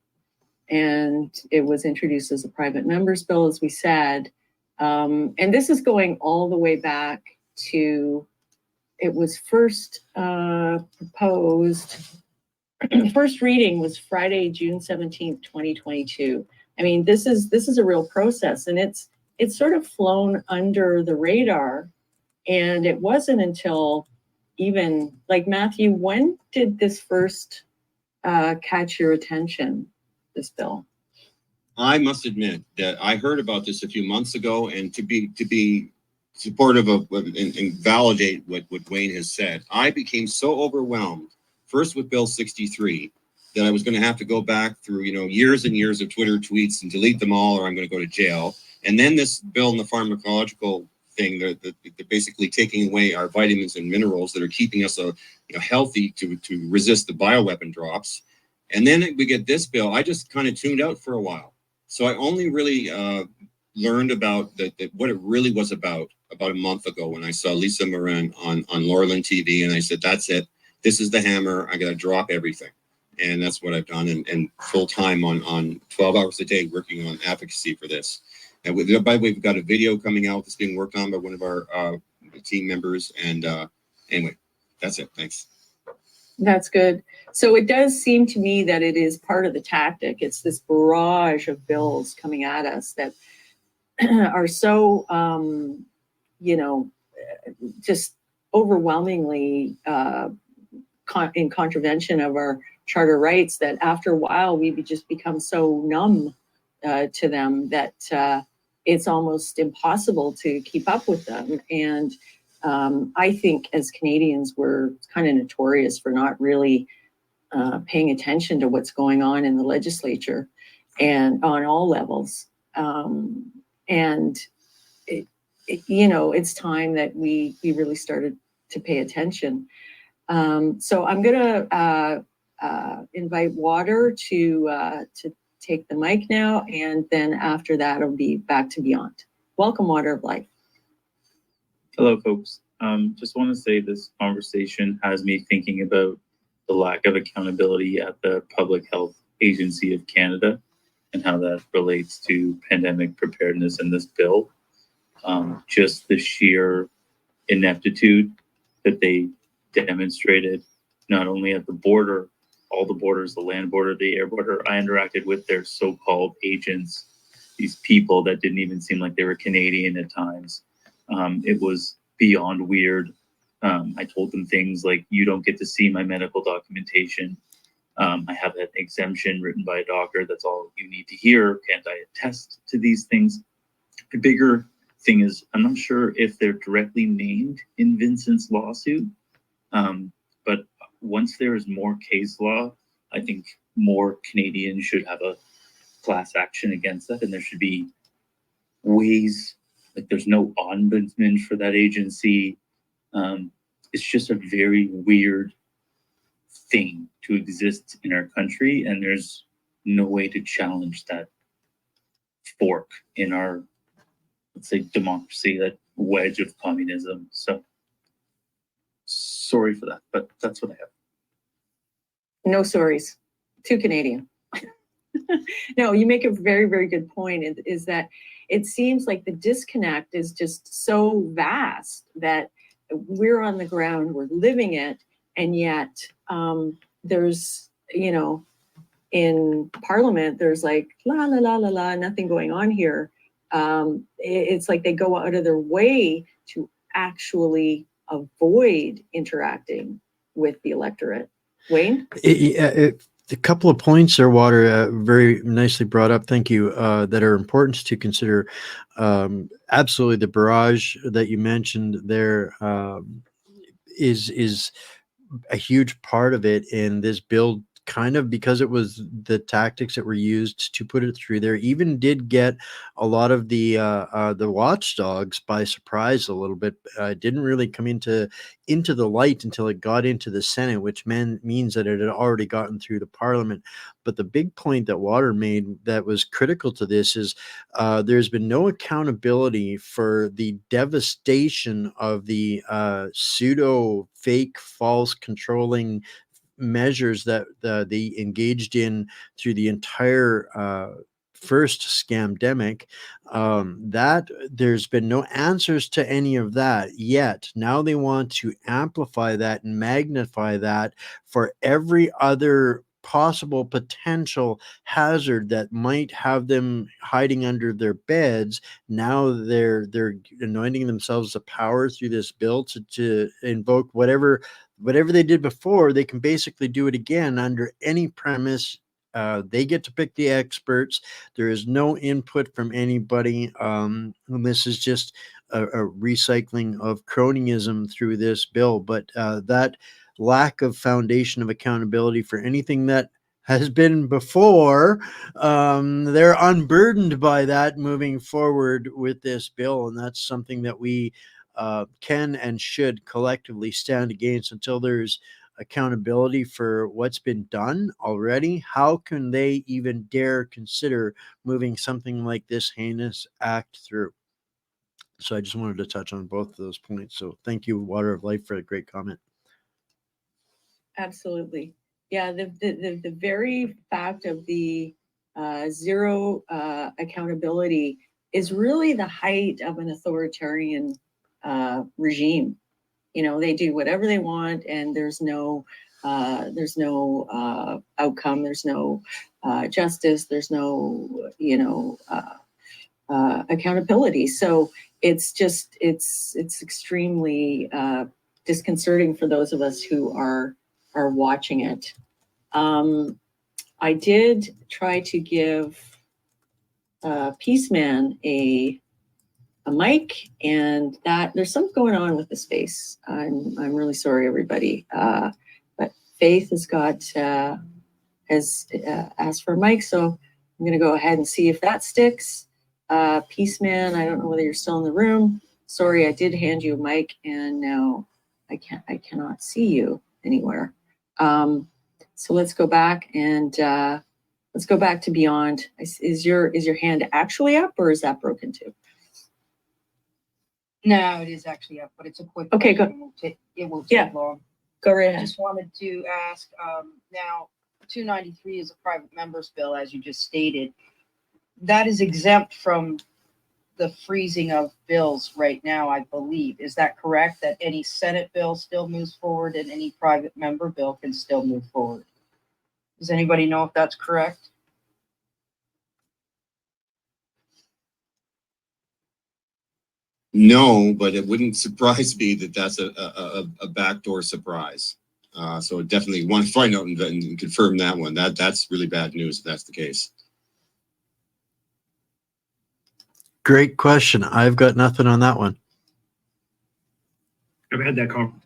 And it was introduced as a private member's bill, as we said. And this is going all the way back to, it was first proposed, first reading was Friday, June 17th, 2022. I mean, this is a real process, and it's sort of flown under the radar. And it wasn't until even, like, Matthew, when did this first catch your attention, this bill? I must admit that I heard about this a few months ago, and to be supportive of and validate what Wayne has said, I became so overwhelmed, first with Bill 63, that I was going to have to go back through years and years of Twitter tweets and delete them all, or I'm going to go to jail. And then this bill in the pharmacological thing, they're basically taking away our vitamins and minerals that are keeping us healthy to resist the bioweapon drops. And then we get this bill. I just kind of tuned out for a while. So I only really learned about what it really was about a month ago when I saw Lisa Moran on Laurelin TV, and I said, that's it. This is the hammer. I got to drop everything. And that's what I've done, and full time on 12 hours a day working on advocacy for this. And by the way, we've got a video coming out that's being worked on by one of our team members. And anyway, that's it. Thanks. That's good. So it does seem to me that it is part of the tactic. It's this barrage of bills coming at us that are so, just overwhelmingly in contravention of our charter rights, that after a while we just become so numb to them that it's almost impossible to keep up with them. And I think as Canadians, we're kind of notorious for not really paying attention to what's going on in the legislature and on all levels. And it's time that we really started to pay attention. So I'm going to invite Water to take the mic now, and then after that, I'll be back to Beyond. Welcome, Water of Life. Hello, folks. Just want to say this conversation has me thinking about the lack of accountability at the Public Health Agency of Canada and how that relates to pandemic preparedness in this bill. Just the sheer ineptitude that they demonstrated, not only at the border, all the borders, the land border, the air border. I interacted with their so-called agents, these people that didn't even seem like they were Canadian at times. It was beyond weird. I told them things like, you don't get to see my medical documentation. I have an exemption written by a doctor. That's all you need to hear. Can't I attest to these things? The bigger thing is, I'm not sure if they're directly named in Vincent's lawsuit, but once there is more case law, I think more Canadians should have a class action against that, and there should be ways, like there's no ombudsman for that agency. It's just a very weird thing to exist in our country, and there's no way to challenge that fork in our, let's say, democracy, that wedge of communism. So sorry for that, but that's what I have. No sorries. Too Canadian. No, you make a very, very good point, is that it seems like the disconnect is just so vast that we're on the ground, we're living it, and yet there's, you know, in Parliament, there's like, la, la, la, la, la, nothing going on here. It's like they go out of their way to actually avoid interacting with the electorate. Wayne? A couple of points there, Water, very nicely brought up. Thank you. That are important to consider. Absolutely, the barrage that you mentioned there is a huge part of it in this bill, kind of because it was the tactics that were used to put it through there. Even did get a lot of the watchdogs by surprise a little bit. Didn't really come into the light until it got into the Senate, which means that it had already gotten through the Parliament. But the big point that Water made that was critical to this is there's been no accountability for the devastation of the pseudo fake false controlling measures that they engaged in through the entire first scamdemic. That there's been no answers to any of that yet. Now they want to amplify that and magnify that for every other possible potential hazard that might have them hiding under their beds. Now they're anointing themselves the power through this bill to invoke whatever they did before. They can basically do it again under any premise. They get to pick the experts. There is no input from anybody. And this is just a recycling of cronyism through this bill. But that lack of foundation of accountability for anything that has been before, they're unburdened by that moving forward with this bill. And that's something that we can and should collectively stand against until there's accountability for what's been done already. How can they even dare consider moving something like this heinous act through? So I just wanted to touch on both of those points. So thank you, Water of Life, for a great comment. Absolutely. Yeah, the very fact of the zero accountability is really the height of an authoritarian regime. You know, they do whatever they want, and there's no outcome, there's no justice, there's no accountability. So it's extremely disconcerting for those of us who are watching it. I did try to give Peaceman a mic, and that there's something going on with the space. I'm really sorry, everybody. But Faith has asked for a mic, so I'm gonna go ahead and see if that sticks. Peaceman, I don't know whether you're still in the room. Sorry, I did hand you a mic, and now I cannot see you anywhere. So let's go back and let's go back to Beyond. Is your hand actually up, or is that broken too? No, it is actually up, but it's a quick. Okay, question. It won't take long. Go right I ahead. just wanted to ask, now, 293 is a private member's bill, as you just stated. That is exempt from the freezing of bills right now, I believe. Is that correct? That any Senate bill still moves forward and any private member bill can still move forward? Does anybody know if that's correct? No, but it wouldn't surprise me that that's a backdoor surprise. So definitely want to find out and confirm that one. That's really bad news if that's the case. Great question. I've got nothing on that one. I've had that conversation.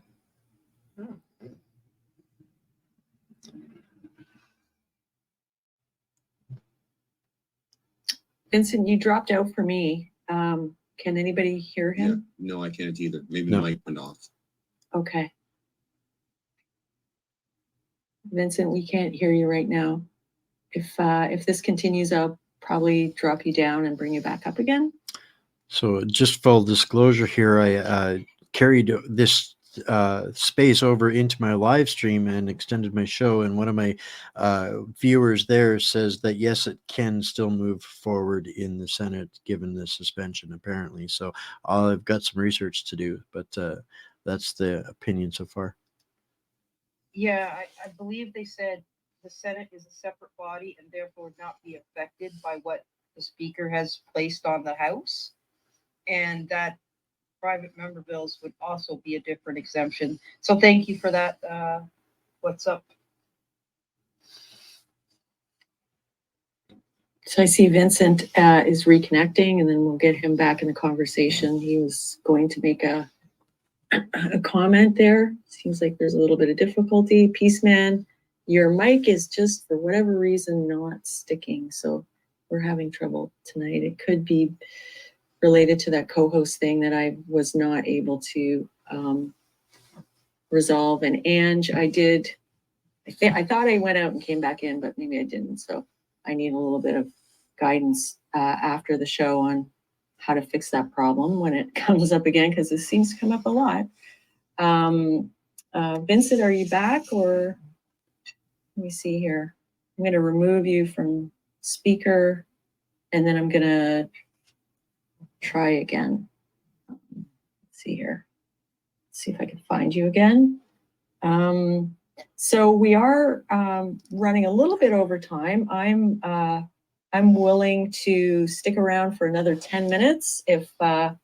Vincent, you dropped out for me. Can anybody hear him? Yeah, no, I can't either. Maybe No. the mic went off. Okay. Vincent, we can't hear you right now. If this continues, I'll probably drop you down and bring you back up again. So just full disclosure here, I carried this space over into my live stream and extended my show, and one of my viewers there says that yes, it can still move forward in the Senate given the suspension, apparently. So I've got some research to do, but that's the opinion so far. Yeah, I believe they said the Senate is a separate body and therefore would not be affected by what the Speaker has placed on the House. And that private member bills would also be a different exemption. So thank you for that. What's up? So I see Vincent is reconnecting, and then we'll get him back in the conversation. He was going to make a comment there. Seems like there's a little bit of difficulty. Peaceman, your mic is just for whatever reason not sticking. So we're having trouble tonight. It could be related to that co-host thing that I was not able to resolve. And Ange, I thought I went out and came back in, but maybe I didn't. So I need a little bit of guidance after the show on how to fix that problem when it comes up again, because it seems to come up a lot. Vincent, are you back, or let me see here. I'm going to remove you from speaker, and then I'm going to try again. Let's see here. Let's see if I can find you again. So we are running a little bit over time. I'm willing to stick around for another 10 minutes if our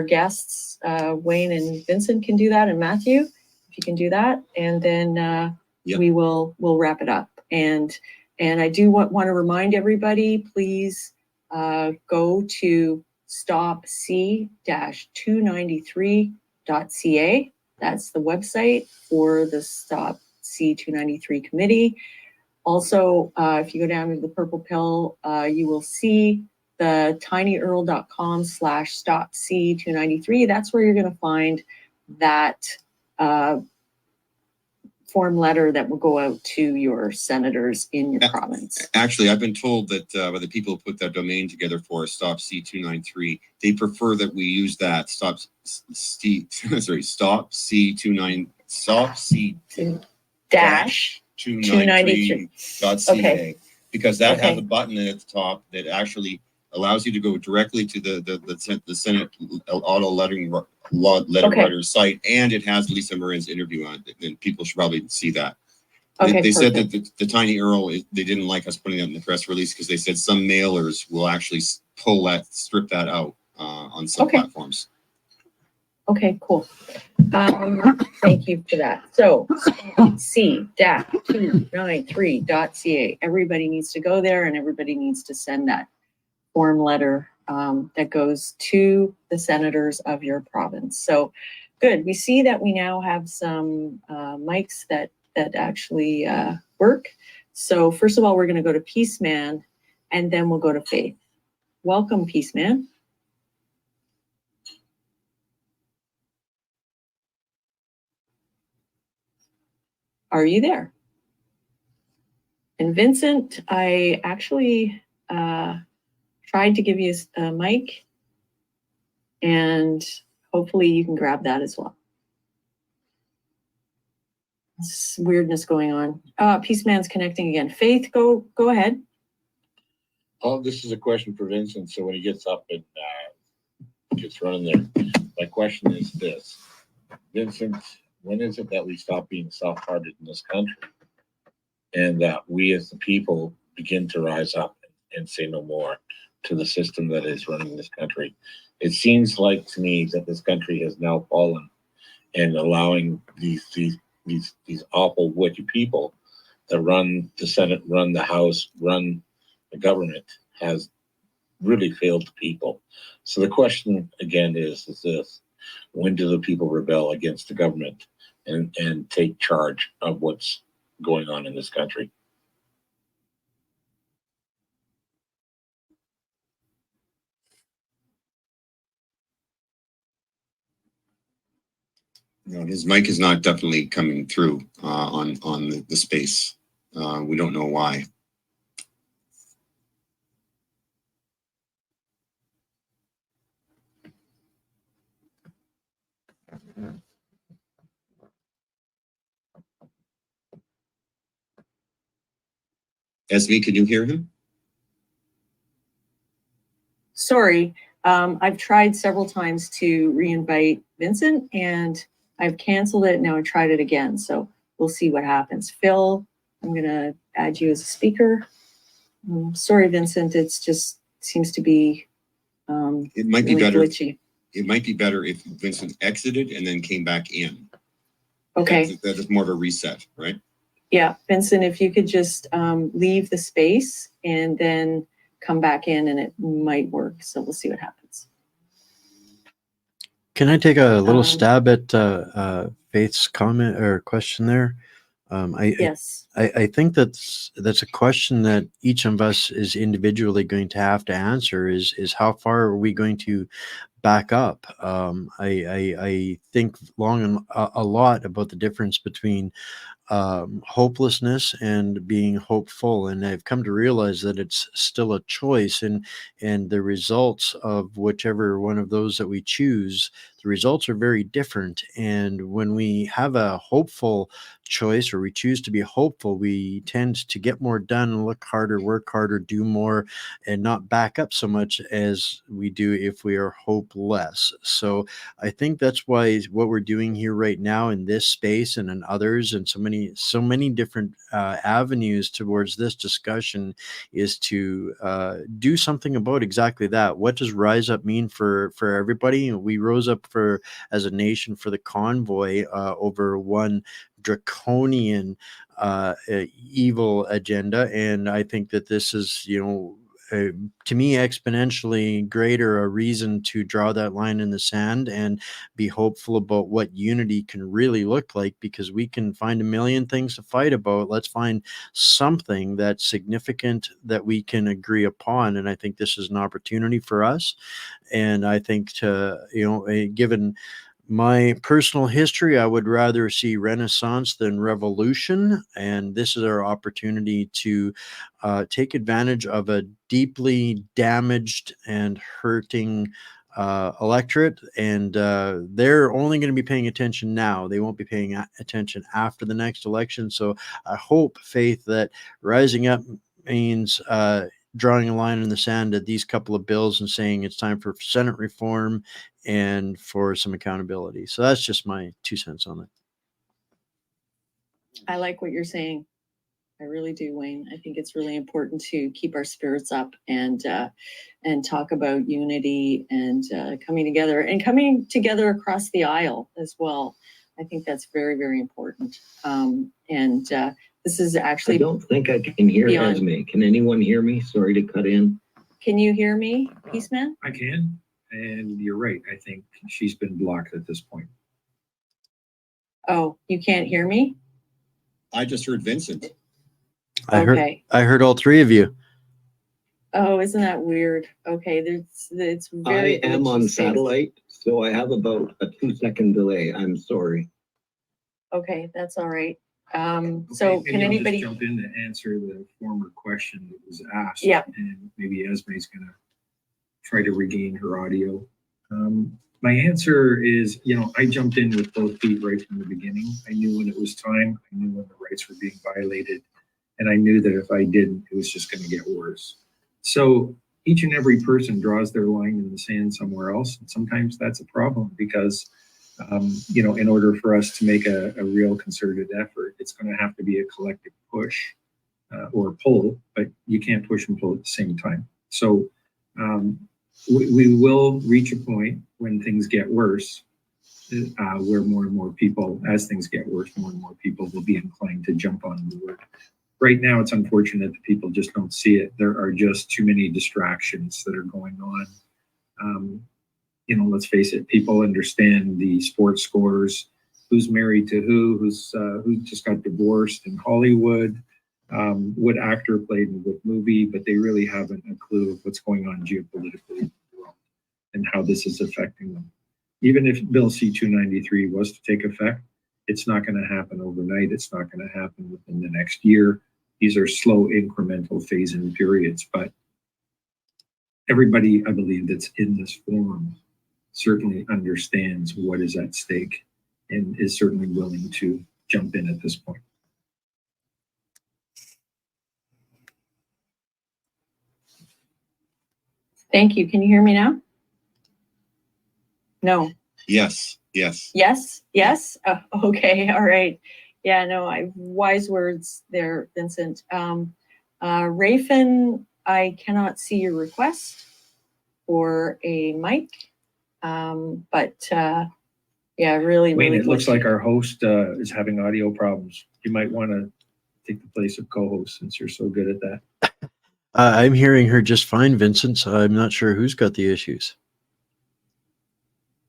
guests, Wayne and Vincent, can do that, and Matthew, if you can do that, and then Yep. we'll wrap it up. And I do want to remind everybody, please go to stopc-293.ca. That's the website for the Stop C293 committee. Also, if you go down to the purple pill, you will see the tinyurl.com/stopc293. That's where you're going to find that form letter that will go out to your senators in your province. Actually, I've been told that by the people who put that domain together for us, Stop C293, they prefer that we use that Stop C dash 293.ca, Okay. because that Okay. has a button at the top that actually allows you to go directly to the Senate auto letter writer's site, and it has Lisa Morin's interview on it, and people should probably see that. They said that the Tiny Earl, they didn't like us putting it in the press release because they said some mailers will actually strip that out on some platforms. Okay, cool. Thank you for that. So c-293.ca. Everybody needs to go there, and everybody needs to send that form letter that goes to the senators of your province. So good. We see that we now have some mics that actually work. So first of all, we're going to go to Peaceman, and then we'll go to Faith. Welcome, Peaceman. Are you there? And Vincent, I actually tried to give you a mic, and hopefully you can grab that as well. This weirdness going on. Peace Man's connecting again. Faith, go ahead. Oh, this is a question for Vincent. So when he gets up and gets running there, my question is this: Vincent, when is it that we stop being soft-hearted in this country, and that we as the people begin to rise up and say no more to the system that is running this country? It seems like to me that this country has now fallen, and allowing these awful wicked people that run the Senate, run the House, run the government has really failed the people. So the question again is this: when do the people rebel against the government and take charge of what's going on in this country? No, his mic is not definitely coming through on the space. We don't know why. Esme, can you hear him? Sorry, I've tried several times to re-invite Vincent and I've canceled it. Now I tried it again. So we'll see what happens. Phil, I'm going to add you as a speaker. Sorry, Vincent. It's just seems to be it might really be better. Glitchy. It might be better if Vincent exited and then came back in. Okay. That is more of a reset, right? Yeah, Vincent, if you could just leave the space and then come back in and it might work. So we'll see what happens. Can I take a little stab at Faith's comment or question there? Yes. I think that's a question that each of us is individually going to have to answer is how far are we going to back up? I think long and a lot about the difference between hopelessness and being hopeful, and I've come to realize that it's still a choice, and the results of whichever one of those that we choose, the results are very different. And when we have a hopeful choice, or we choose to be hopeful, we tend to get more done, look harder, work harder, do more, and not back up so much as we do if we are hopeless. So I think that's why what we're doing here right now in this space and in others, and so many different avenues towards this discussion, is to do something about exactly that. What does rise up mean for everybody? We rose up as a nation for the convoy over one draconian evil agenda, and I think that this is, to me, exponentially greater a reason to draw that line in the sand and be hopeful about what unity can really look like, because we can find a million things to fight about. Let's find something that's significant that we can agree upon, and I think this is an opportunity for us. And I think given my personal history, I would rather see renaissance than revolution. And this is our opportunity to take advantage of a deeply damaged and hurting electorate. And they're only going to be paying attention now. They won't be paying attention after the next election. So I hope, Faith, that rising up means drawing a line in the sand at these couple of bills and saying it's time for Senate reform and for some accountability. So that's just my 2 cents on it. I like what you're saying. I really do, Wayne. I think it's really important to keep our spirits up and talk about unity and coming together across the aisle as well. I think that's very, very important. This is actually. I don't think I can hear Esme. Can anyone hear me? Sorry to cut in. Can you hear me, Peaceman? I can, and you're right. I think she's been blocked at this point. Oh, you can't hear me? I just heard Vincent. I heard all three of you. Oh, isn't that weird? Okay, it's very. I am on satellite, so I have about a 2-second delay. I'm sorry. Okay, that's all right. So Maybe can I'll anybody just jump in to answer the former question that was asked? Yeah. And maybe Esme's gonna try to regain her audio. My answer is, I jumped in with both feet right from the beginning. I knew when it was time. I knew when the rights were being violated. And I knew that if I didn't, it was just going to get worse. So each and every person draws their line in the sand somewhere else. And sometimes that's a problem because, in order for us to make a real concerted effort, it's going to have to be a collective push or pull, but you can't push and pull at the same time. So we will reach a point when things get worse, where more and more people, as things get worse, more and more people will be inclined to jump on board. Right now, it's unfortunate that people just don't see it. There are just too many distractions that are going on. Let's face it, people understand the sports scores, who's married to who just got divorced in Hollywood, what actor played in what movie, but they really haven't a clue of what's going on geopolitically in the world and how this is affecting them. Even if Bill C-293 was to take effect, it's not going to happen overnight. It's not going to happen within the next year. These are slow, incremental phase-in periods, but everybody, I believe, that's in this forum certainly understands what is at stake and is certainly willing to jump in at this point. Thank you. Can you hear me now? No. Yes. Yes. Okay. All right. Yeah, no, wise words there, Vincent. Rafin, I cannot see your request for a mic. Really, Wayne, it looks like our host is having audio problems. You might want to take the place of co-host since you're so good at that. I'm hearing her just fine, Vincent, so I'm not sure who's got the issues.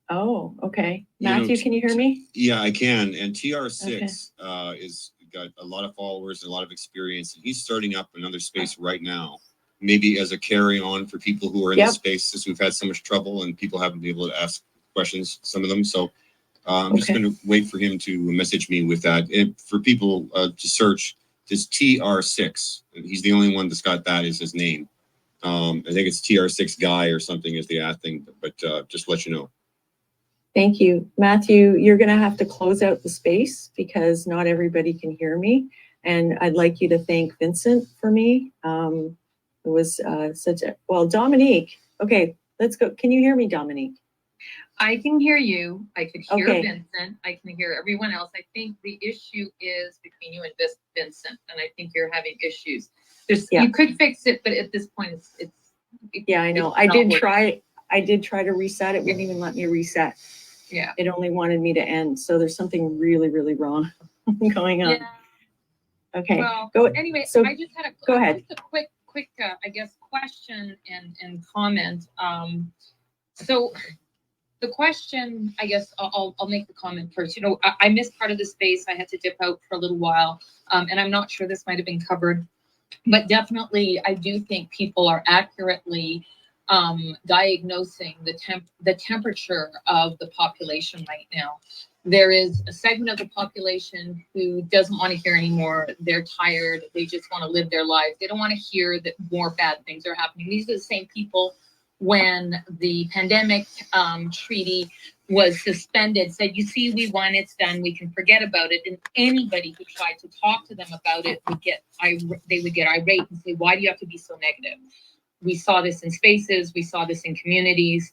Oh, okay. Matthew, can you hear me? Yeah, I can. And TR6 is got a lot of followers and a lot of experience. And he's starting up another space right now, maybe as a carry on for people who are in this space, since we've had so much trouble and people haven't been able to ask questions, some of them. So I'm just going to wait for him to message me with that. And for people to search, this TR6. He's the only one that's got that as his name. I think it's TR6 guy or something is the ad thing, but just to let you know. Thank you. Matthew, you're going to have to close out the space because not everybody can hear me. And I'd like you to thank Vincent for me. It was Dominique. Okay, let's go. Can you hear me, Dominique? I can hear you. I could hear Vincent. I can hear everyone else. I think the issue is between you and Vincent, and I think you're having issues. You could fix it, but at this point, it's I know. I did try to reset. It wouldn't even let me reset. Yeah. It only wanted me to end. So there's something really, really wrong going on. Yeah. Okay. Well, anyway, so I just had go ahead. Just a quick, I guess, question and comment. So the question, I guess I'll make the comment first. I missed part of the space. I had to dip out for a little while, and I'm not sure this might have been covered, but definitely I do think people are accurately diagnosing the temperature of the population right now. There is a segment of the population who doesn't want to hear anymore. They're tired. They just want to live their lives. They don't want to hear that more bad things are happening. These are the same people when the pandemic treaty was suspended said, you see, we won, it's done, we can forget about it. And anybody who tried to talk to them about it they would get irate and say, why do you have to be so negative? We saw this in spaces, we saw this in communities.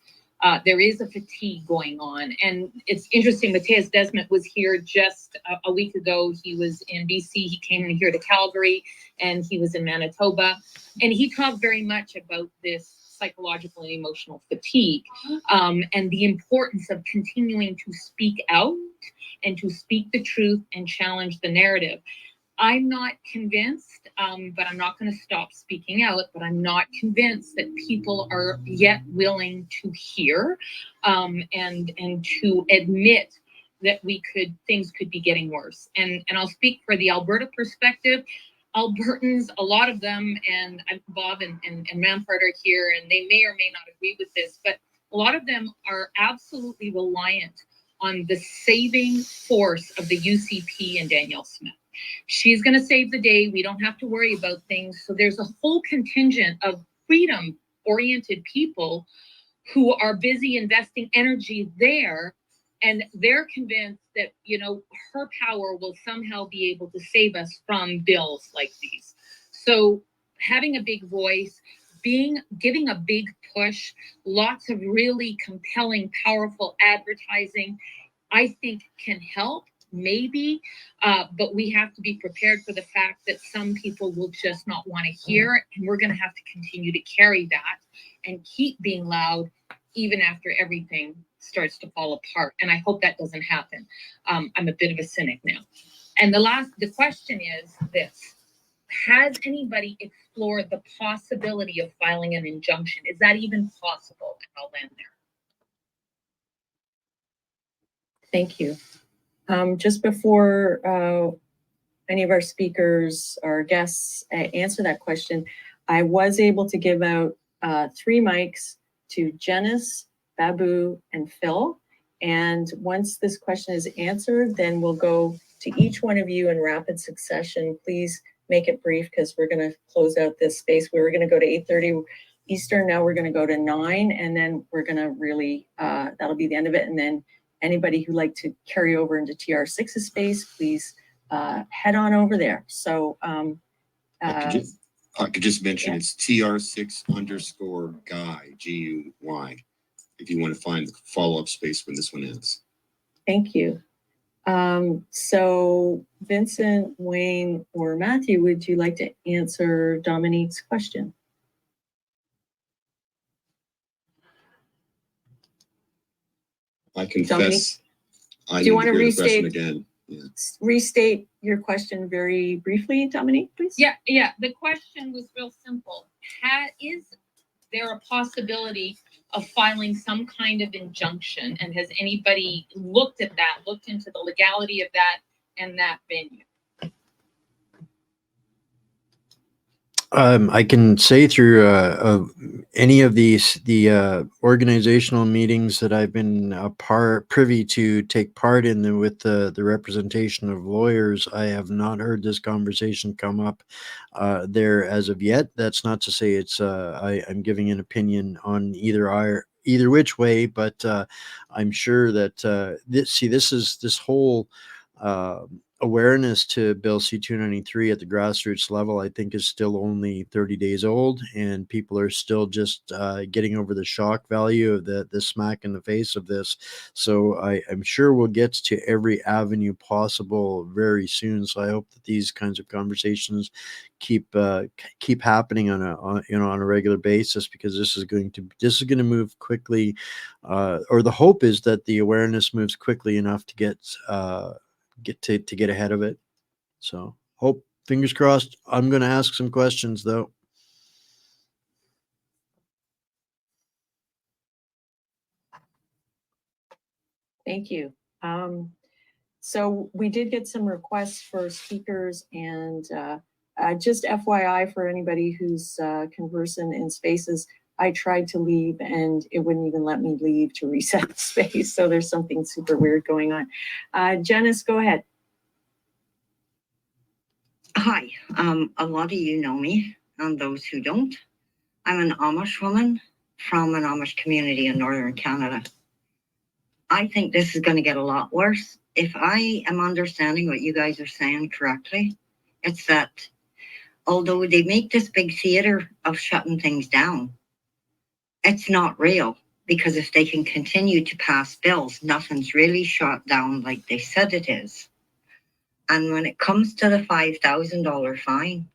There is a fatigue going on. And it's interesting, Matthias Desmet was here just a week ago. He was in BC, he came in here to Calgary, and he was in Manitoba. And he talked very much about this psychological and emotional fatigue, and the importance of continuing to speak out and to speak the truth and challenge the narrative. I'm not convinced, but I'm not going to stop speaking out, but I'm not convinced that people are yet willing to hear and to admit that things could be getting worse. And I'll speak for the Alberta perspective. Albertans, a lot of them, and Bob and Manfred are here, and they may or may not agree with this, but a lot of them are absolutely reliant on the saving force of the UCP and Danielle Smith. She's going to save the day. We don't have to worry about things. So there's a whole contingent of freedom-oriented people who are busy investing energy there, and they're convinced that, you know, her power will somehow be able to save us from bills like these. So having a big voice, giving a big push, lots of really compelling, powerful advertising, I think can help, maybe, but we have to be prepared for the fact that some people will just not want to hear it, and we're going to have to continue to carry that and keep being loud even after everything starts to fall apart. And I hope that doesn't happen. I'm a bit of a cynic now. And the question is this: has anybody explored the possibility of filing an injunction? Is that even possible? And I'll land there. Thank you. Just before any of our speakers or guests answer that question, I was able to give out 3 mics to Janice, Babu, and Phil. And once this question is answered, then we'll go to each one of you in rapid succession. Please make it brief because we're going to close out this space. We were going to go to 8:30 Eastern. Now we're going to go to 9, and then we're going to really, that'll be the end of it. And then anybody who'd like to carry over into TR6's space, please head on over there. So I could just mention it's TR6_Guy, GUY, if you want to find the follow-up space when this one ends. Thank you. So Vincent, Wayne, or Matthew, would you like to answer Dominique's question? I confess, do you want to restate again? Yeah. Restate your question very briefly, Dominique, please? Yeah. The question was real simple. Is there a possibility of filing some kind of injunction? And has anybody looked into the legality of that and that venue? I can say through any of the organizational meetings that I've been privy to take part in with the representation of lawyers, I have not heard this conversation come up there as of yet. That's not to say it's I'm giving an opinion on either which way, but I'm sure that this whole awareness to Bill C-293 at the grassroots level, I think, is still only 30 days old, and people are still just getting over the shock value of the smack in the face of this. So I'm sure we'll get to every avenue possible very soon. So I hope that these kinds of conversations keep happening on a regular basis, because this is going to move quickly, or the hope is that the awareness moves quickly enough to get ahead of it. So hope, fingers crossed. I'm going to ask some questions though. Thank you. So we did get some requests for speakers, and just FYI for anybody who's conversant in spaces, I tried to leave and it wouldn't even let me leave to reset the space. So there's something super weird going on. Janice, go ahead. Hi, a lot of you know me, and those who don't. I'm an Amish woman from an Amish community in Northern Canada. I think this is going to get a lot worse. If I am understanding what you guys are saying correctly, it's that although they make this big theater of shutting things down, it's not real, because if they can continue to pass bills, nothing's really shut down like they said it is. And when it comes to the $5,000 fine,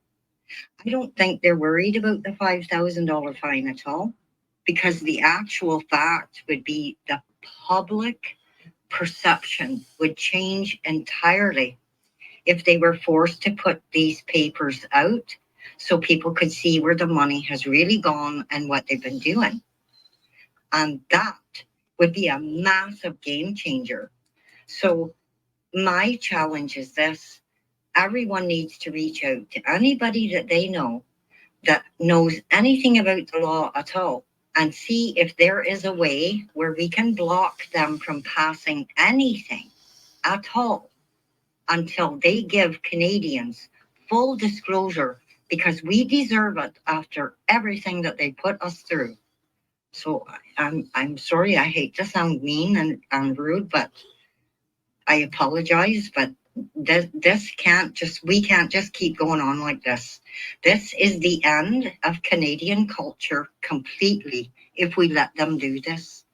I don't think they're worried about the $5,000 fine at all, because the actual fact would be the public perception would change entirely if they were forced to put these papers out so people could see where the money has really gone and what they've been doing. And that would be a massive game changer. So my challenge is this: everyone needs to reach out to anybody that they know that knows anything about the law at all, and see if there is a way where we can block them from passing anything at all until they give Canadians full disclosure, because we deserve it after everything that they put us through. So I'm sorry, I hate to sound mean and rude, but I apologize, but we can't just keep going on like this. This is the end of Canadian culture completely if we let them do this.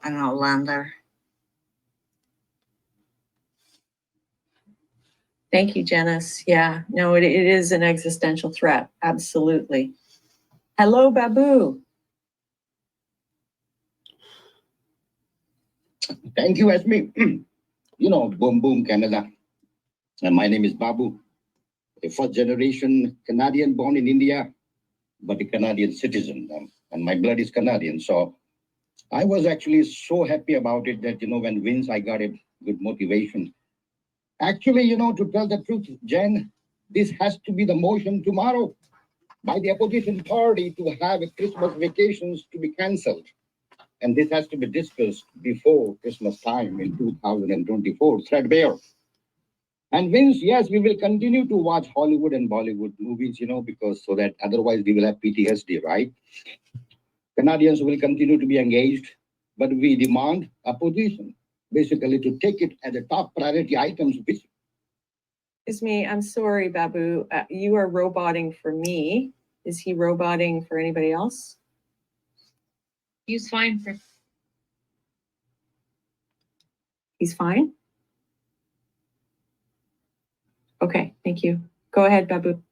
And I'll land there. Thank you, Janice. Yeah, no, it is an existential threat. Absolutely. Hello, Babu. Thank you, Esme. You know, boom, boom, Canada. And my name is Babu, a first generation Canadian born in India, but a Canadian citizen. And my blood is Canadian. So I was actually so happy about it that, when Vince, I got a good motivation. Actually, to tell the truth, Jen, this has to be the motion tomorrow by the opposition party to have Christmas vacations to be cancelled. And this has to be discussed before Christmas time in 2024, threadbare. And Vince, yes, we will continue to watch Hollywood and Bollywood movies, because so that otherwise we will have PTSD, right? Canadians will continue to be engaged, but we demand opposition, basically to take it as a top priority items. Excuse me, I'm sorry, Babu. You are roboting for me. Is he roboting for anybody else? He's fine for. He's fine? Okay, thank you. Go ahead, Babu.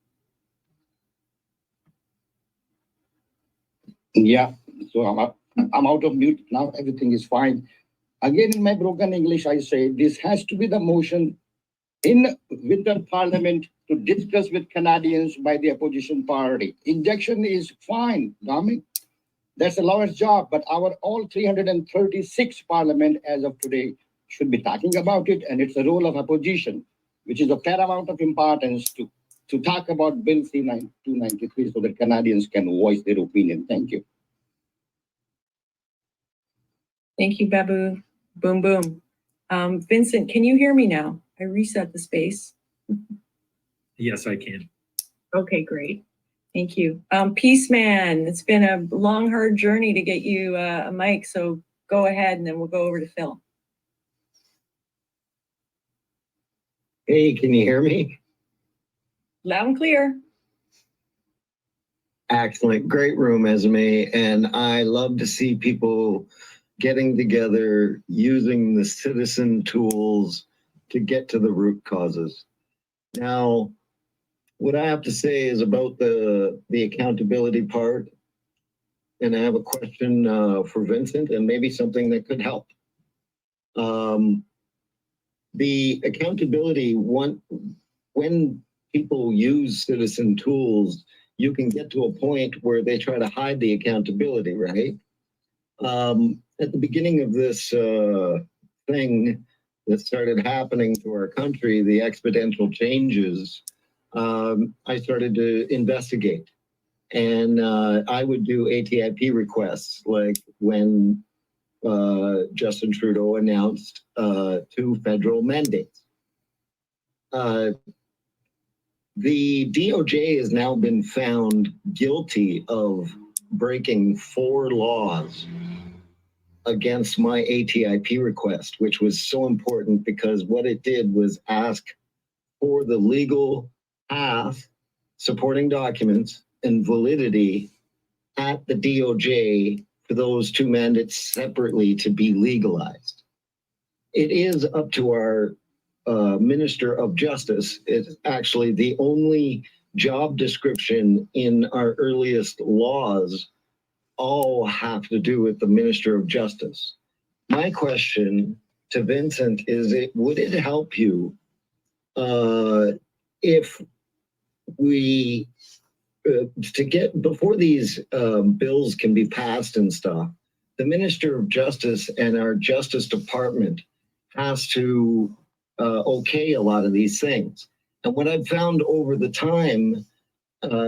Yeah, so I'm out of mute now. Everything is fine. Again, in my broken English, I say this has to be the motion in winter parliament to discuss with Canadians by the opposition party. Injection is fine, Dominic. That's the lowest job, but our all 336 parliament as of today should be talking about it, and it's the role of opposition, which is of paramount of importance to talk about Bill C-293 so that Canadians can voice their opinion. Thank you. Thank you, Babu. Boom, boom. Vincent, can you hear me now? I reset the space. Yes, I can. Okay, great. Thank you. Peace Man, it's been a long, hard journey to get you a mic, so go ahead and then we'll go over to Phil. Hey, can you hear me? Loud and clear. Excellent. Great room, Esme. And I love to see people getting together, using the citizen tools to get to the root causes. Now, what I have to say is about the accountability part, and I have a question for Vincent and maybe something that could help. The accountability, when people use citizen tools, you can get to a point where they try to hide the accountability, right? At the beginning of this thing that started happening to our country, the exponential changes, I started to investigate. And I would do ATIP requests, like when Justin Trudeau announced 2 federal mandates. The DOJ has now been found guilty of breaking 4 laws against my ATIP request, which was so important because what it did was ask for the legal path, supporting documents, and validity at the DOJ for those 2 mandates separately to be legalized. It is up to our Minister of Justice. It's actually the only job description in our earliest laws all have to do with the Minister of Justice. My question to Vincent is, would it help you if we, to get, before these bills can be passed and stuff, the Minister of Justice and our Justice Department has to okay a lot of these things. And what I've found over the time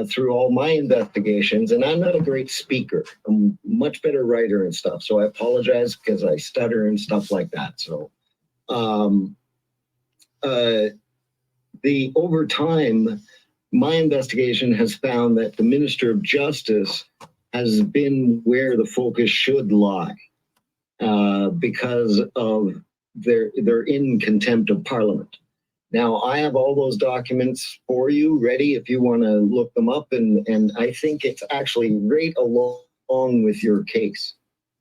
through all my investigations, and I'm not a great speaker, I'm a much better writer and stuff, so I apologize because I stutter and stuff like that. So over time, my investigation has found that the Minister of Justice has been where the focus should lie, because of they're in contempt of Parliament. Now, I have all those documents for you ready if you want to look them up, and I think it's actually right along with your case.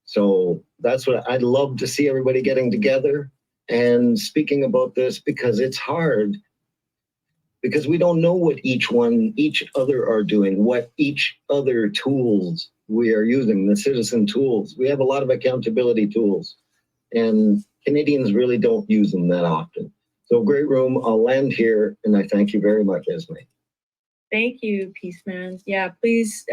So that's what I'd love to see, everybody getting together and speaking about this, because it's hard, because we don't know what each other are doing, what each other tools we are using, the citizen tools. We have a lot of accountability tools, and Canadians really don't use them that often. So great room. I'll land here, and I thank you very much, Esme. Thank you, Peaceman. Yeah, please,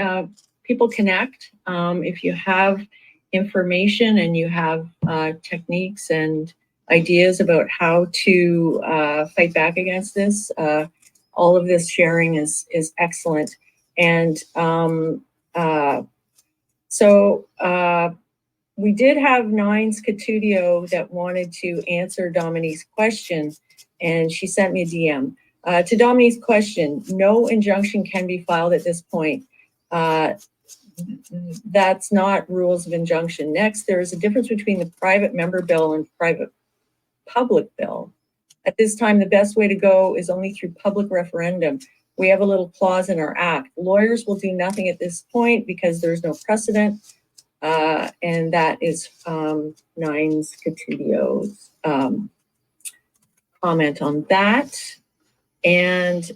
people connect. If you have information and you have techniques and ideas about how to fight back against this, all of this sharing is excellent. And we did have Nines Catudio that wanted to answer Dominique's question, and she sent me a DM. To Dominique's question, no injunction can be filed at this point. That's not rules of injunction. Next, there is a difference between the private member bill and private public bill. At this time, the best way to go is only through public referendum. We have a little clause in our act. Lawyers will do nothing at this point because there's no precedent. And that is Nines Catudio's comment on that. And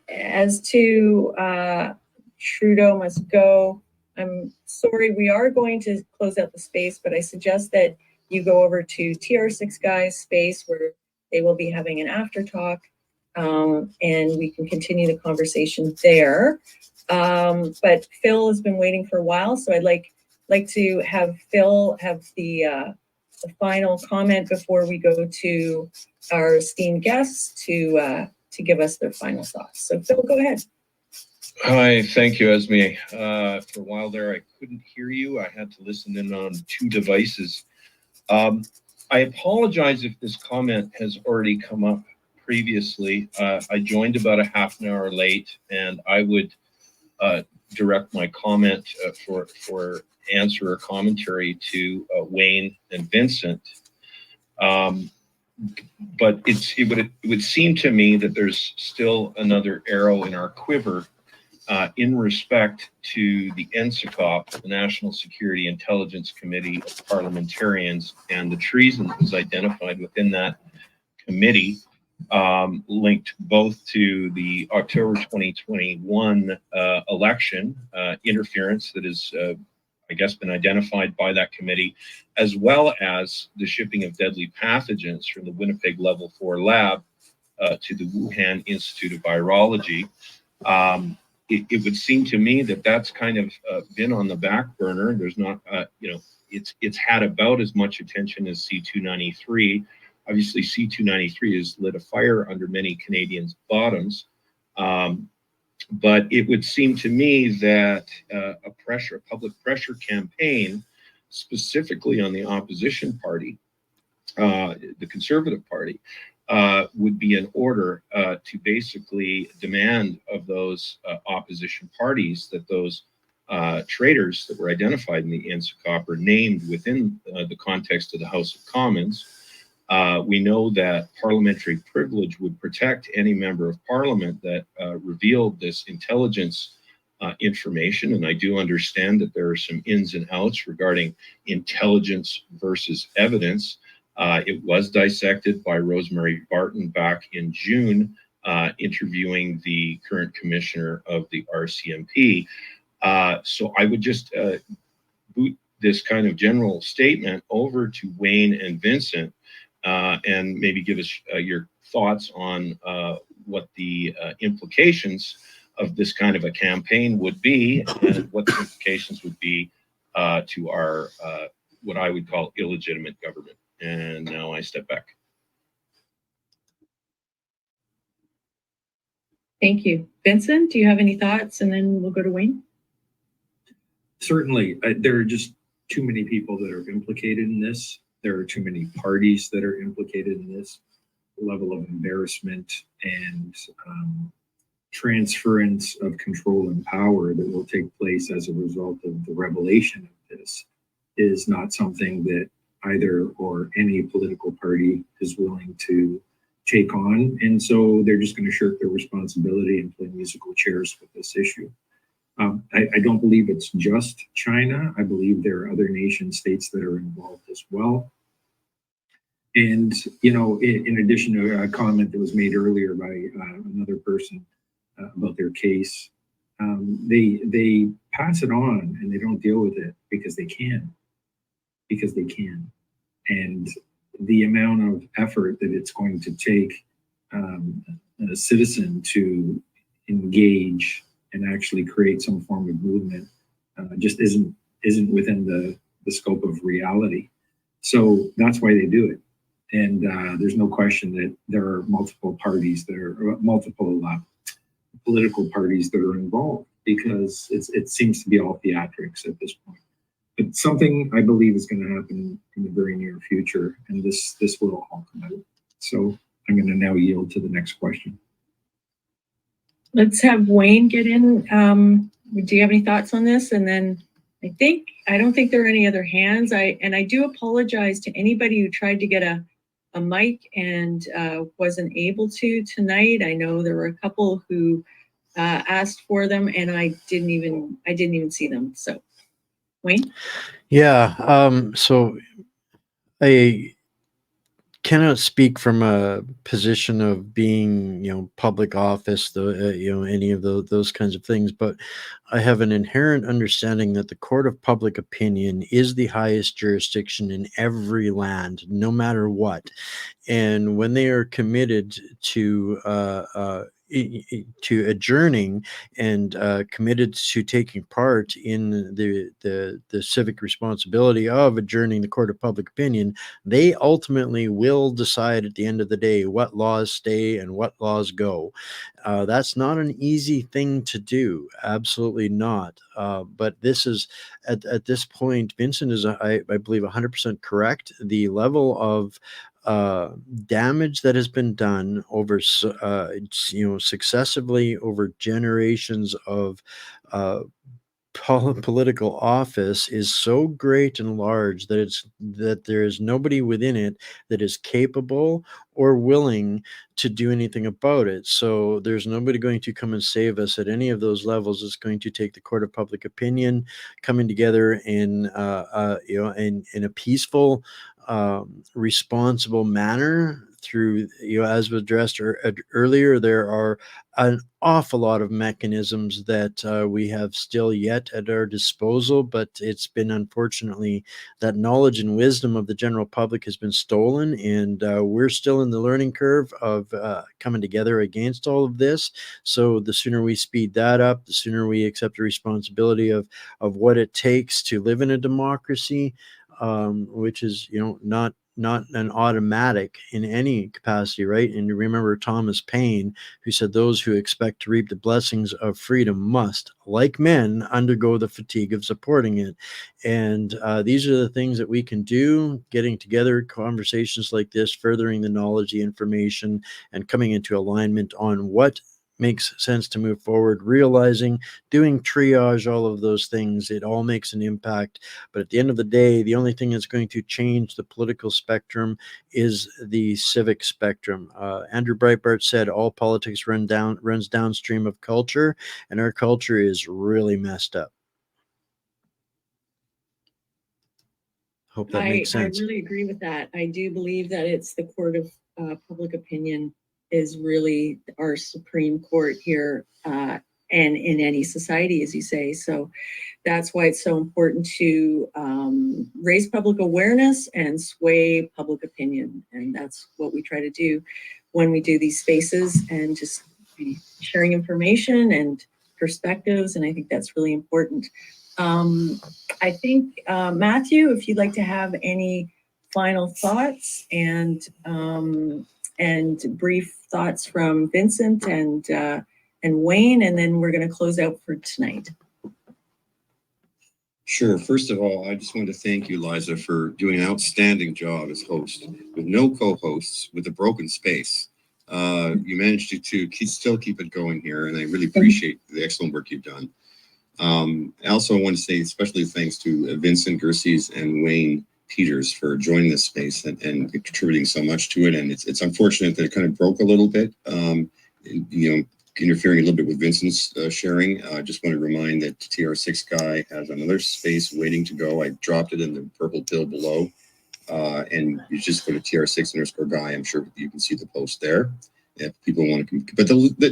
as to Trudeau must go, I'm sorry, we are going to close out the space, but I suggest that you go over to TR6 Guys space where they will be having an after talk, and we can continue the conversation there. But Phil has been waiting for a while, so I'd like to have Phil have the final comment before we go to our esteemed guests to give us their final thoughts. So Phil, go ahead. Hi, thank you, Esme. For a while there, I couldn't hear you. I had to listen in on two devices. I apologize if this comment has already come up previously. I joined about a half an hour late, and I would direct my comment for answer or commentary to Wayne and Vincent. But it would seem to me that there's still another arrow in our quiver in respect to the NSICOP, the National Security Intelligence Committee of Parliamentarians, and the treason that was identified within that committee, linked both to the October 2021 election interference that is, I guess, been identified by that committee, as well as the shipping of deadly pathogens from the Winnipeg Level 4 lab to the Wuhan Institute of Virology. It would seem to me that that's kind of been on the back burner. There's not, it's had about as much attention as C-293. Obviously, C-293 has lit a fire under many Canadians' bottoms. But it would seem to me that a public pressure campaign, specifically on the opposition party, the Conservative Party, would be in order to basically demand of those opposition parties that those traitors that were identified in the NSICOP are named within the context of the House of Commons. We know that parliamentary privilege would protect any member of parliament that revealed this intelligence information. And I do understand that there are some ins and outs regarding intelligence versus evidence. It was dissected by Rosemary Barton back in June, interviewing the current commissioner of the RCMP. So I would just boot this kind of general statement over to Wayne and Vincent, and maybe give us your thoughts on what the implications of this kind of a campaign would be, and what the implications would be to our, what I would call illegitimate government. And now I step back. Thank you. Vincent, do you have any thoughts? And then we'll go to Wayne. Certainly, there are just too many people that are implicated in this. There are too many parties that are implicated in this. The level of embarrassment and transference of control and power that will take place as a result of the revelation of this is not something that either or any political party is willing to take on. And so they're just going to shirk their responsibility and play musical chairs with this issue. I don't believe it's just China. I believe there are other nation states that are involved as well. And, you know, in addition to a comment that was made earlier by another person about their case, they pass it on and they don't deal with it because they can. And the amount of effort that it's going to take a citizen to engage and actually create some form of movement just isn't within the scope of reality. So that's why they do it. And there's no question that there are multiple parties that are multiple political parties that are involved, because it seems to be all theatrics at this point. But something I believe is going to happen in the very near future, and this will all come out. So I'm going to now yield to the next question. Let's have Wayne get in. Do you have any thoughts on this? And then I don't think there are any other hands. I do apologize to anybody who tried to get a mic and wasn't able to tonight. I know there were a couple who asked for them, and I didn't even see them. So, Wayne? Yeah. So I cannot speak from a position of being, public office, any of those kinds of things, but I have an inherent understanding that the court of public opinion is the highest jurisdiction in every land, no matter what. And when they are committed to adjourning and committed to taking part in the civic responsibility of adjourning the court of public opinion, they ultimately will decide at the end of the day what laws stay and what laws go. That's not an easy thing to do. Absolutely not. But this is, at this point, Vincent is, I believe, 100% correct. The level of damage that has been done over, successively over generations of political office is so great and large that there is nobody within it that is capable or willing to do anything about it. So there's nobody going to come and save us at any of those levels. It's going to take the court of public opinion coming together in a peaceful, responsible manner through, as was addressed earlier, there are an awful lot of mechanisms that we have still yet at our disposal, but it's been, unfortunately, that knowledge and wisdom of the general public has been stolen, and we're still in the learning curve of coming together against all of this. So the sooner we speed that up, the sooner we accept the responsibility of what it takes to live in a democracy, which is, not an automatic in any capacity, right? And you remember Thomas Paine, who said, those who expect to reap the blessings of freedom must, like men, undergo the fatigue of supporting it. And these are the things that we can do, getting together, conversations like this, furthering the knowledge, the information, and coming into alignment on what makes sense to move forward, realizing, doing triage, all of those things, it all makes an impact. But at the end of the day, the only thing that's going to change the political spectrum is the civic spectrum. Andrew Breitbart said all politics runs downstream of culture, and our culture is really messed up. Hope that makes sense. I really agree with that. I do believe that it's the court of public opinion is really our supreme court here, and in any society, as you say. So that's why it's so important to raise public awareness and sway public opinion. And that's what we try to do when we do these spaces, and just be sharing information and perspectives. And I think that's really important. I think, Matthew, if you'd like to have any final thoughts and brief thoughts from Vincent and Wayne, and then we're going to close out for tonight. Sure. First of all, I just want to thank you, Liza, for doing an outstanding job as host with no co-hosts, with a broken space. You managed to still keep it going here, and I really appreciate the excellent work you've done. I also want to say especially thanks to Vincent Gerses and Wayne Peters for joining this space and contributing so much to it. And it's unfortunate that it kind of broke a little bit, interfering a little bit with Vincent's sharing. I just want to remind that TR6 guy has another space waiting to go. I dropped it in the purple pill below. And you just go to TR6_guy. I'm sure you can see the post there if people want to. But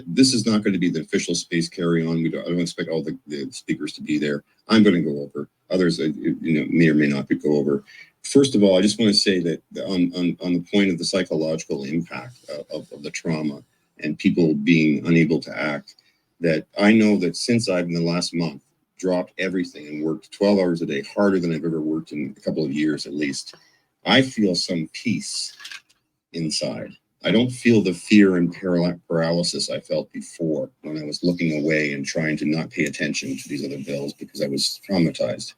this is not going to be the official space carry on. I don't expect all the speakers to be there. I'm going to go over. Others, may or may not go over. First of all, I just want to say that on the point of the psychological impact of the trauma and people being unable to act, that I know that since I've in the last month dropped everything and worked 12 hours a day, harder than I've ever worked in a couple of years at least, I feel some peace inside. I don't feel the fear and paralysis I felt before when I was looking away and trying to not pay attention to these other bills because I was traumatized.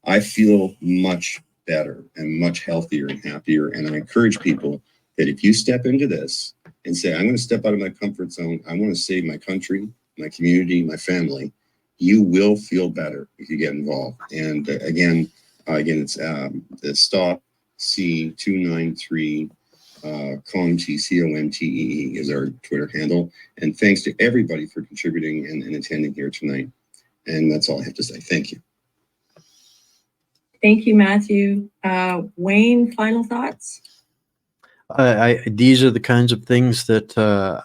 I feel much better and much healthier and happier. And I encourage people that if you step into this and say, I'm going to step out of my comfort zone, I want to save my country, my community, my family, you will feel better if you get involved. And again, it's the Stop C293 COMTEE is our Twitter handle. And thanks to everybody for contributing and attending here tonight. And that's all I have to say. Thank you. Thank you, Matthew. Wayne, final thoughts? These are the kinds of things that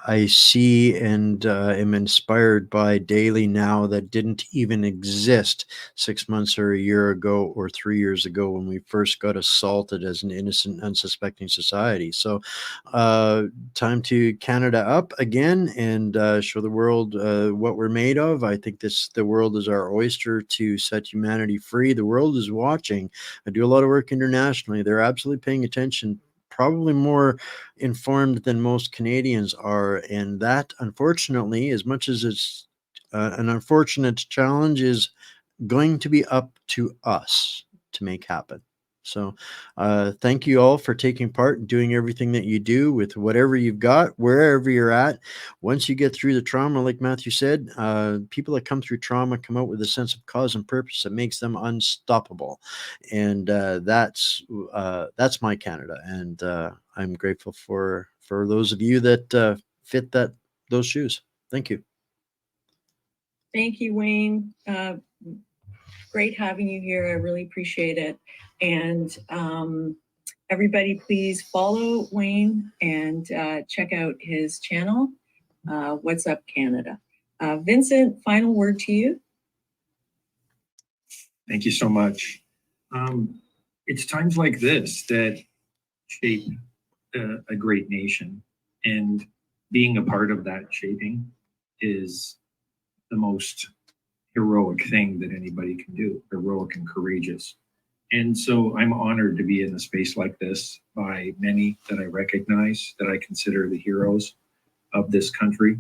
I see and am inspired by daily now that didn't even exist 6 months or a year ago or 3 years ago when we first got assaulted as an innocent, unsuspecting society. So time to Canada up again and show the world what we're made of. I think the world is our oyster to set humanity free. The world is watching. I do a lot of work internationally. They're absolutely paying attention, probably more informed than most Canadians are. And that, unfortunately, as much as it's an unfortunate challenge, is going to be up to us to make happen. So thank you all for taking part and doing everything that you do with whatever you've got, wherever you're at. Once you get through the trauma, like Matthew said, people that come through trauma come out with a sense of cause and purpose that makes them unstoppable. And that's my Canada. And I'm grateful for those of you that fit those shoes. Thank you. Thank you, Wayne. Great having you here. I really appreciate it. And everybody, please follow Wayne and check out his channel, What's Up Canada. Vincent, final word to you. Thank you so much. It's times like this that shape a great nation, and being a part of that shaping is the most heroic thing that anybody can do, heroic and courageous. And so I'm honored to be in a space like this by many that I recognize, that I consider the heroes of this country.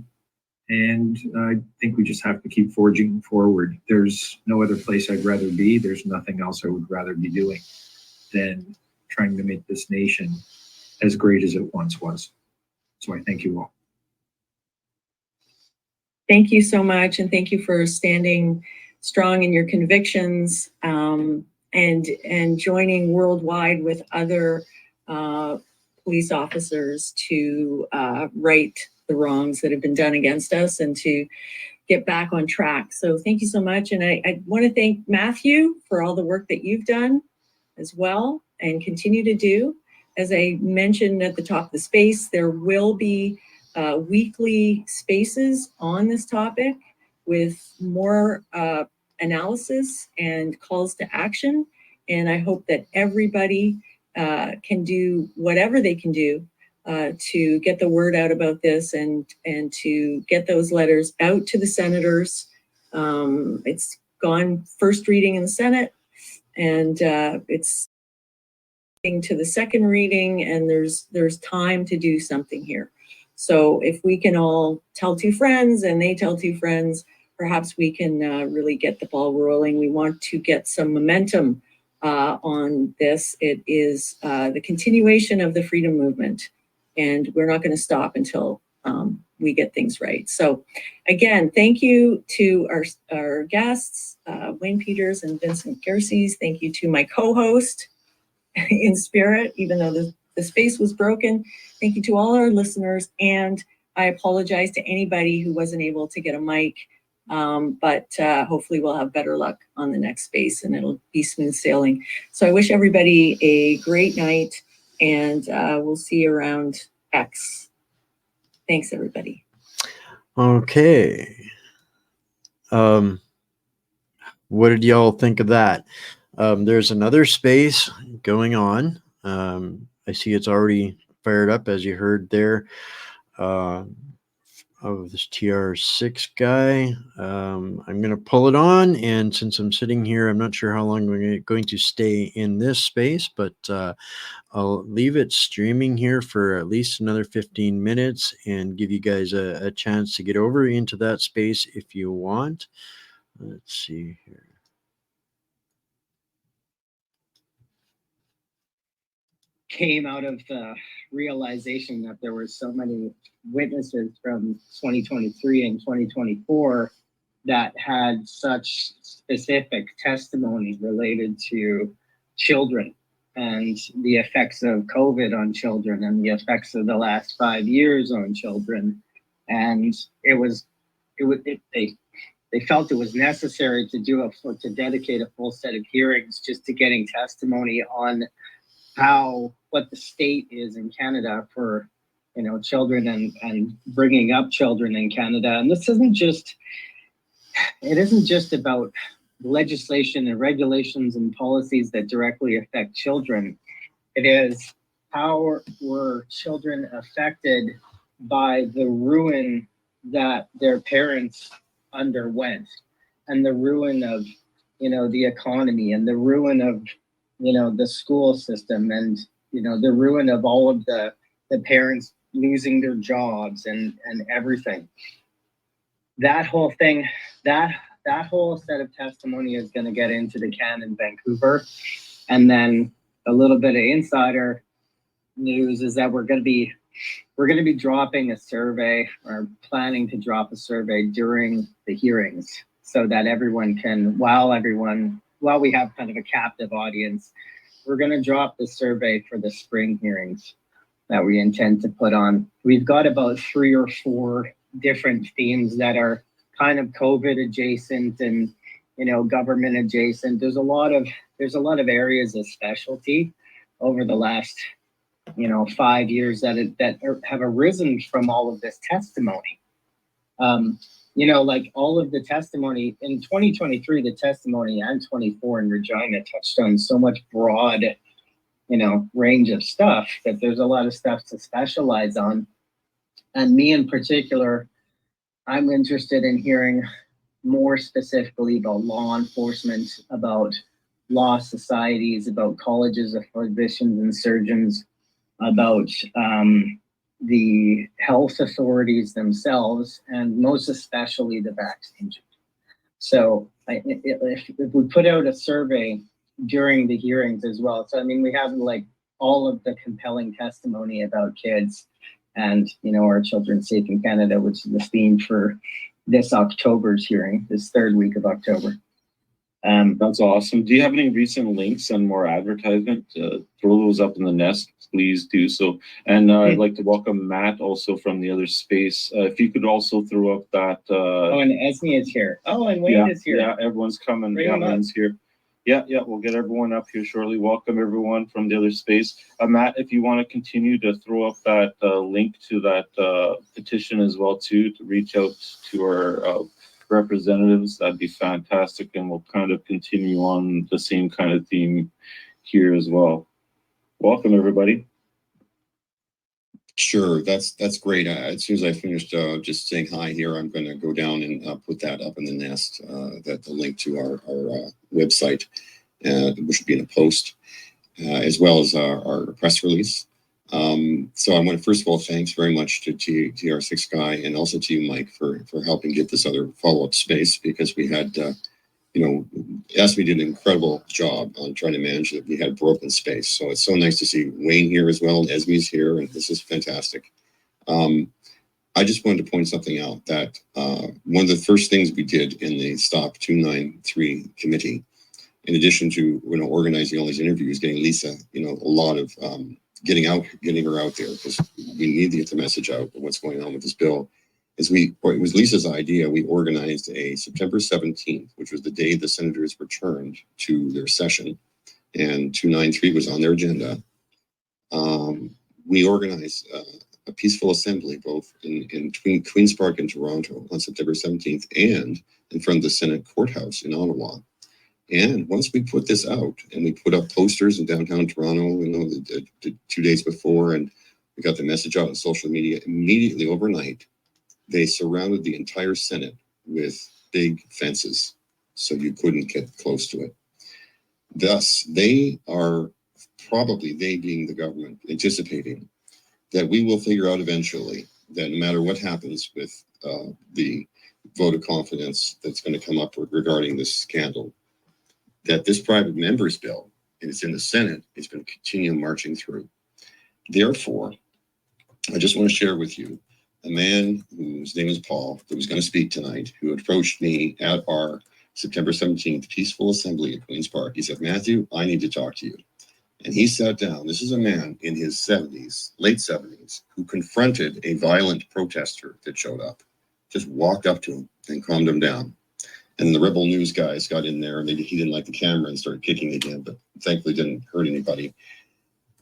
And I think we just have to keep forging forward. There's no other place I'd rather be. There's nothing else I would rather be doing than trying to make this nation as great as it once was. So I thank you all. Thank you so much. And thank you for standing strong in your convictions and joining worldwide with other police officers to right the wrongs that have been done against us and to get back on track. So thank you so much. And I want to thank Matthew for all the work that you've done as well and continue to do. As I mentioned at the top of the space, there will be weekly spaces on this topic with more analysis and calls to action. And I hope that everybody can do whatever they can do to get the word out about this and to get those letters out to the senators. It's gone first reading in the Senate, and it's to the second reading, and there's time to do something here. So if we can all tell two friends and they tell two friends, perhaps we can really get the ball rolling. We want to get some momentum on this. It is the continuation of the freedom movement. and we're not going to stop until we get things right. So again, thank you to our guests, Wayne Peters and Vincent Gerses. Thank you to my co-host in spirit, even though the space was broken. Thank you to all our listeners, and I apologize to anybody who wasn't able to get a mic, but hopefully we'll have better luck on the next space and it'll be smooth sailing. So I wish everybody a great night, and we'll see you around X. Thanks, everybody. Okay. What did y'all think of that? There's another space going on. I see it's already fired up, as you heard there, of this TR6 guy. I'm going to pull it on, and since I'm sitting here, I'm not sure how long we're going to stay in this space, but I'll leave it streaming here for at least another 15 minutes and give you guys a chance to get over into that space if you want. Let's see here. Came out of the realization that there were so many witnesses from 2023 and 2024 that had such specific testimony related to children and the effects of COVID on children and the effects of the last 5 years on children. And they felt it was necessary to to dedicate a full set of hearings just to getting testimony on what the state is in Canada for, children and bringing up children in Canada. And this isn't just about legislation and regulations and policies that directly affect children. It is how were children affected by the ruin that their parents underwent, and the ruin of, the economy, and the ruin of, the school system, and, the ruin of all of the parents losing their jobs and everything. That whole thing, that whole set of testimony is going to get into the CAN in Vancouver. And then a little bit of insider news is that we're going to be dropping a survey, or planning to drop a survey during the hearings, so that everyone can, while we have kind of a captive audience, we're going to drop the survey for the spring hearings that we intend to put on. We've got about 3 or 4 different themes that are kind of COVID adjacent and, government adjacent. There's a lot of areas of specialty over the last, 5 years that have arisen from all of this testimony. Like all of the testimony in 2023, the testimony, and 24 in Regina touched on so much broad, range of stuff that there's a lot of stuff to specialize on. And me in particular, I'm interested in hearing more specifically about law enforcement, about law societies, about colleges of physicians and surgeons, about the health authorities themselves, and most especially the vaccine. So if we put out a survey during the hearings as well, so I mean, we have like all of the compelling testimony about kids and, our children safe in Canada, which is the theme for this October's hearing, this 3rd week of October. That's awesome. Do you have any recent links and more advertisement? Throw those up in the nest, please do so. And I'd like to welcome Matt also from the other space. If you could also throw up that. And Esme is here. And Wayne is here. Yeah, everyone's coming. Wayne's here. Yeah, we'll get everyone up here shortly. Welcome everyone from the other space. Matt, if you want to continue to throw up that link to that petition as well too, to reach out to our representatives, that'd be fantastic, and we'll kind of continue on the same kind of theme here as well. Welcome everybody. Sure, that's great. As soon as I finished just saying hi here, I'm going to go down and put that up in the nest, the link to our website, which will be in a post, as well as our press release. So I want to, first of all, thanks very much to TR6 Guy, and also to you, Mike, for helping get this other follow-up space, because we had, Esme did an incredible job on trying to manage it. We had broken space. So it's so nice to see Wayne here as well, and Esme's here, and this is fantastic. I just wanted to point something out that one of the first things we did in the Stop 293 committee, in addition to organizing all these interviews, getting Lisa, a lot of getting her out there, because we need to get the message out of what's going on with this bill. It was Lisa's idea. We organized a September 17th, which was the day the senators returned to their session, and 293 was on their agenda. We organized a peaceful assembly both in Queen's Park and Toronto on September 17th and in front of the Senate courthouse in Ottawa. And once we put this out and we put up posters in downtown Toronto, the 2 days before, and we got the message out on social media, immediately overnight, they surrounded the entire Senate with big fences so you couldn't get close to it. Thus, they are probably, they being the government, anticipating that we will figure out eventually that no matter what happens with the vote of confidence that's going to come up regarding this scandal, that this private member's bill, and it's in the Senate, is going to continue marching through. Therefore, I just want to share with you a man whose name is Paul, that was going to speak tonight, who approached me at our September 17th peaceful assembly at Queen's Park. He said, Matthew, I need to talk to you. And he sat down. This is a man in his 70s, late 70s, who confronted a violent protester that showed up, just walked up to him and calmed him down. And the Rebel News guys got in there, and he didn't like the camera and started kicking again, but thankfully didn't hurt anybody.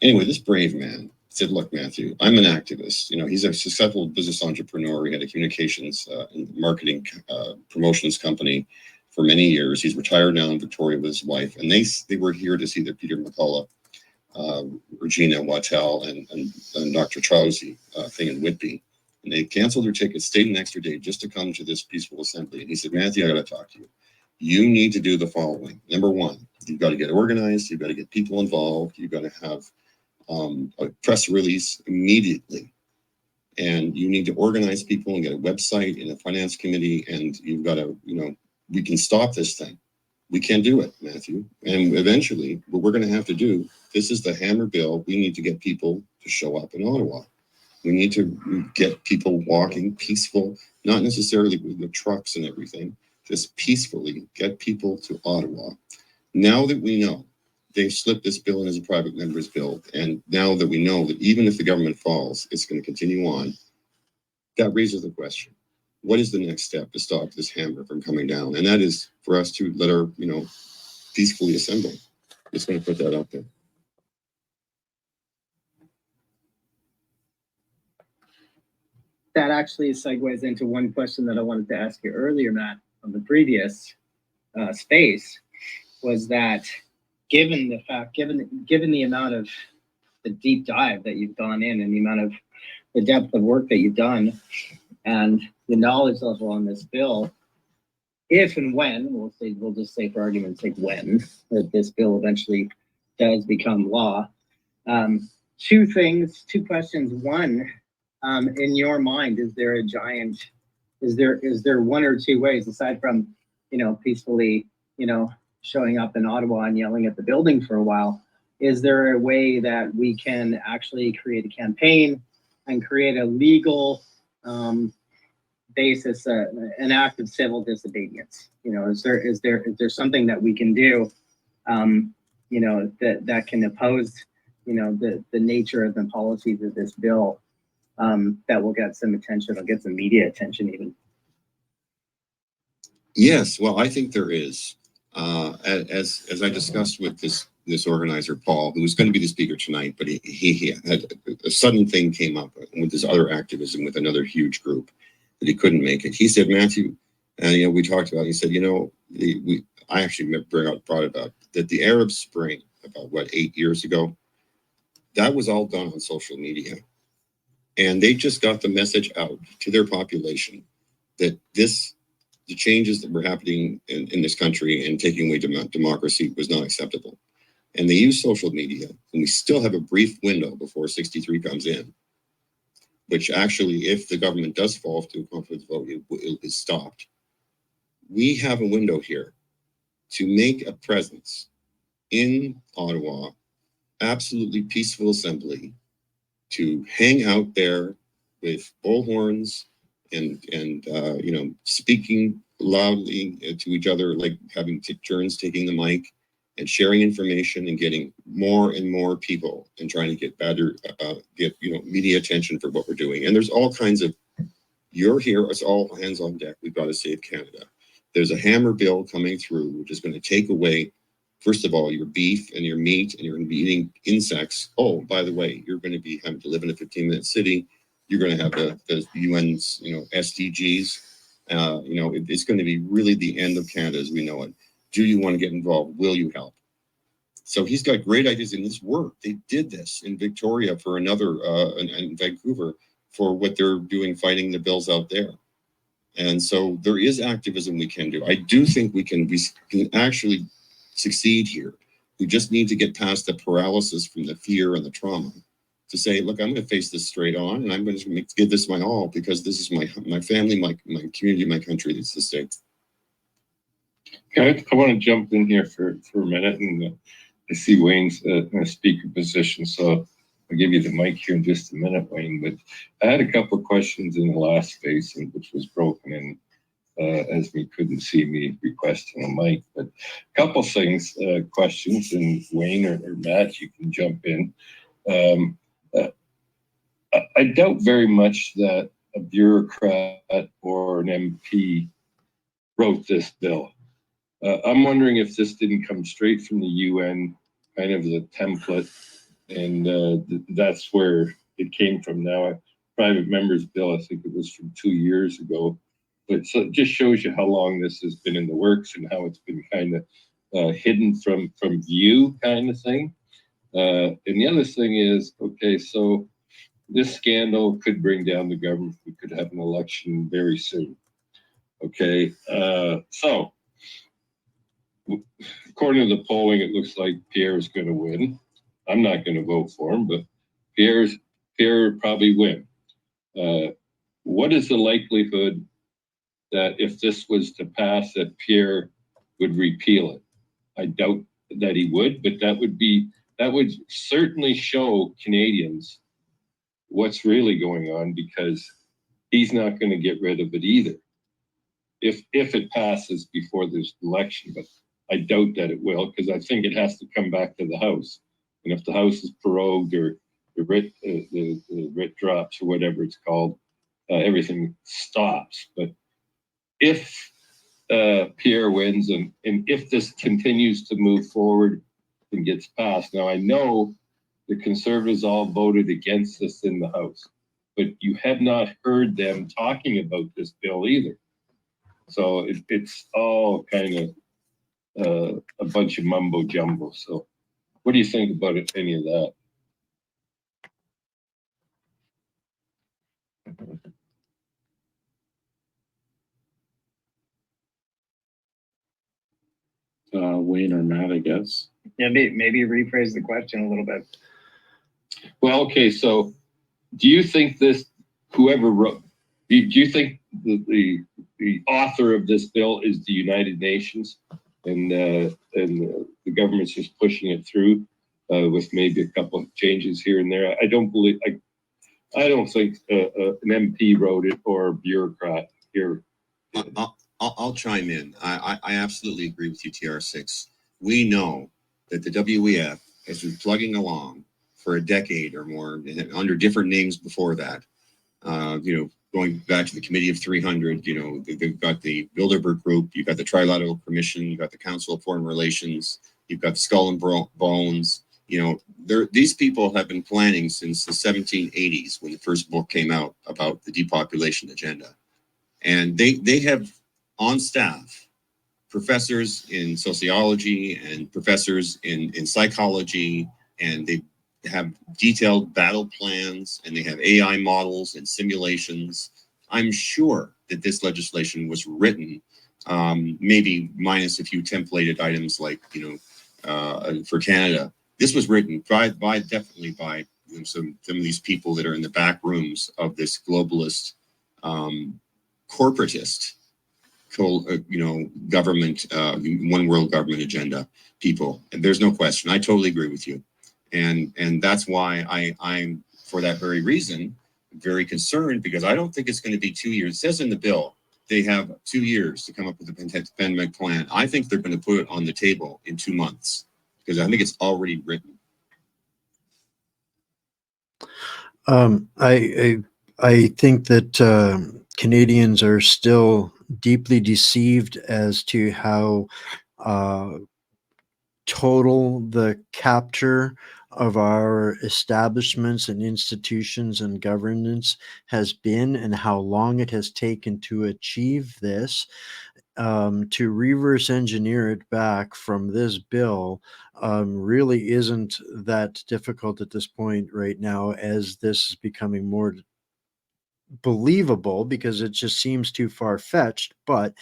Anyway, this brave man said, look, Matthew, I'm an activist. He's a successful business entrepreneur. He had a communications and marketing promotions company for many years. He's retired now in Victoria with his wife, and they were here to see the Peter McCullough, Regina Wattel, and Dr. Trowsey thing in Whitby. And they canceled their tickets, stayed an extra day just to come to this peaceful assembly. And he said, Matthew, I got to talk to you. You need to do the following. Number one, you've got to get organized. You've got to get people involved. You've got to have a press release immediately. And you need to organize people and get a website and a finance committee. And you've got to, we can stop this thing. We can do it, Matthew. And eventually, what we're going to have to do, this is the hammer bill. We need to get people to show up in Ottawa. We need to get people walking peaceful, not necessarily with the trucks and everything, just peacefully get people to Ottawa. Now that we know they've slipped this bill in as a private member's bill, and now that we know that even if the government falls, it's going to continue on, that raises the question, what is the next step to stop this hammer from coming down? And that is for us to let our, peacefully assemble. Just going to put that out there. That actually segues into one question that I wanted to ask you earlier, Matt, on the previous space, was that given the amount of the deep dive that you've gone in and the amount of the depth of work that you've done and the knowledge level on this bill, if and when, we'll just say for argument's sake, when that this bill eventually does become law, two questions. One, in your mind, is there one or two ways aside from, peacefully, showing up in Ottawa and yelling at the building for a while? Is there a way that we can actually create a campaign and create a legal basis, an act of civil disobedience? Is there something that we can do, that can oppose, the nature of the policies of this bill, that will get some attention, or get some media attention even? Yes, well, I think there is. As I discussed with this organizer, Paul, who was going to be the speaker tonight, but he had a sudden thing came up with this other activism with another huge group that he couldn't make it. He said, Matthew, we talked about it. He said, I actually brought it up that the Arab Spring about 8 years ago, that was all done on social media. And they just got the message out to their population that the changes that were happening in this country and taking away democracy was not acceptable. And they use social media, and we still have a brief window before 63 comes in, which actually, if the government does fall to a confidence vote, it is stopped. We have a window here to make a presence in Ottawa, absolutely peaceful assembly, to hang out there with bullhorns and speaking loudly to each other, like having turns taking the mic and sharing information and getting more and more people and trying to get better, media attention for what we're doing. And there's all kinds of, you're here, it's all hands on deck. We've got to save Canada. There's a hammer bill coming through, which is going to take away, first of all, your beef and your meat, and you're going to be eating insects. Oh, by the way, you're going to be having to live in a 15-minute city. You're going to have the UN's, SDGs. It's going to be really the end of Canada as we know it. Do you want to get involved? Will you help? So he's got great ideas in this work. They did this in Victoria for another, in Vancouver for what they're doing, fighting the bills out there. And so there is activism we can do. I do think we can actually succeed here. We just need to get past the paralysis from the fear and the trauma to say, look, I'm going to face this straight on, and I'm going to give this my all, because this is my family, my community, my country. That's the state. Okay, I want to jump in here for a minute, and I see Wayne's in a speaker position, so I'll give you the mic here in just a minute, Wayne. But I had a couple of questions in the last space, which was broken in as we couldn't see me requesting a mic. But a couple things, questions, and Wayne or Matt, you can jump in. I doubt very much that a bureaucrat or an MP wrote this bill. I'm wondering if this didn't come straight from the UN, kind of the template, and that's where it came from. Now, a private member's bill, I think it was from 2 years ago, but so it just shows you how long this has been in the works and how it's been kind of hidden from view, kind of thing. And the other thing is, okay, so this scandal could bring down the government. We could have an election very soon. Okay, so according to the polling, it looks like Pierre is going to win. I'm not going to vote for him, but Pierre will probably win. What is the likelihood that if this was to pass, that Pierre would repeal it? I doubt that he would, but that would certainly show Canadians what's really going on, because he's not going to get rid of it either. If it passes before this election, but I doubt that it will, because I think it has to come back to the House. And if the House is prorogued or the writ drops or whatever it's called, everything stops. But if Pierre wins and if this continues to move forward and gets passed, now I know the Conservatives all voted against this in the House, but you have not heard them talking about this bill either. So it's all kind of a bunch of mumbo jumbo. So what do you think about any of that? Wayne or Matt, I guess. Yeah, maybe rephrase the question a little bit. Well, okay, so do you think whoever wrote, do you think the author of this bill is the United Nations, and the government's just pushing it through with maybe a couple of changes here and there? I don't think an MP wrote it or a bureaucrat here. I'll chime in. I absolutely agree with you, TR6. We know that the WEF has been plugging along for a decade or more under different names before that. Going back to the Committee of 300, they've got the Bilderberg Group, you've got the Trilateral Commission, you've got the Council of Foreign Relations, you've got the Skull and Bones. These people have been planning since the 1780s when the first book came out about the depopulation agenda. And they have on staff professors in sociology and professors in psychology, and they have detailed battle plans, and they have AI models and simulations. I'm sure that this legislation was written, maybe minus a few templated items like, for Canada. This was written definitely by some of these people that are in the back rooms of this globalist, corporatist government, one world government agenda people. And there's no question. I totally agree with you. And that's why I'm, for that very reason, very concerned, because I don't think it's going to be 2 years. It says in the bill, they have 2 years to come up with a pandemic plan. I think they're going to put it on the table in 2 months, because I think it's already written. I think that Canadians are still deeply deceived as to how total the capture of our establishments and institutions and governance has been, and how long it has taken to achieve this. To reverse engineer it back from this bill really isn't that difficult at this point right now, as this is becoming more believable because it just seems too far fetched. But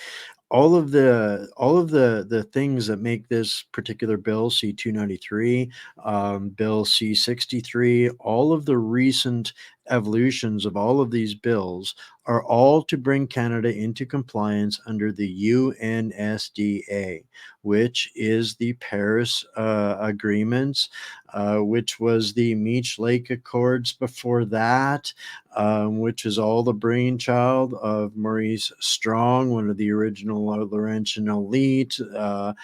all of the things that make this particular bill C-293, bill C-63, all of the recent evolutions of all of these bills are all to bring Canada into compliance under the UNSDA, which is the Paris agreements, which was the Meech Lake Accords before that, which is all the brainchild of Maurice Strong, one of the original Laurentian elite, yada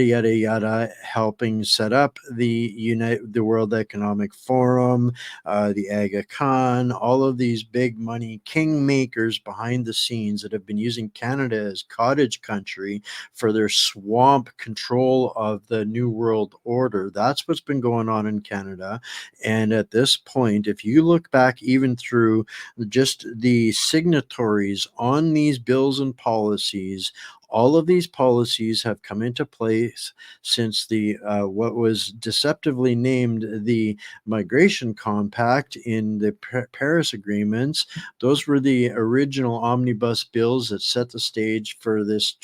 yada yada, helping set up the World Economic Forum, the Aga Khan, all of these big money kingmakers behind the scenes that have been using Canada as cottage country for their swamp control of the New World Order. That's what's been going on in Canada. And at this point, if you look back even through just the signatories on these bills and policies, all of these policies have come into place since the what was deceptively named the Migration Compact in the Paris agreements. Those were the original omnibus bills that set the stage for this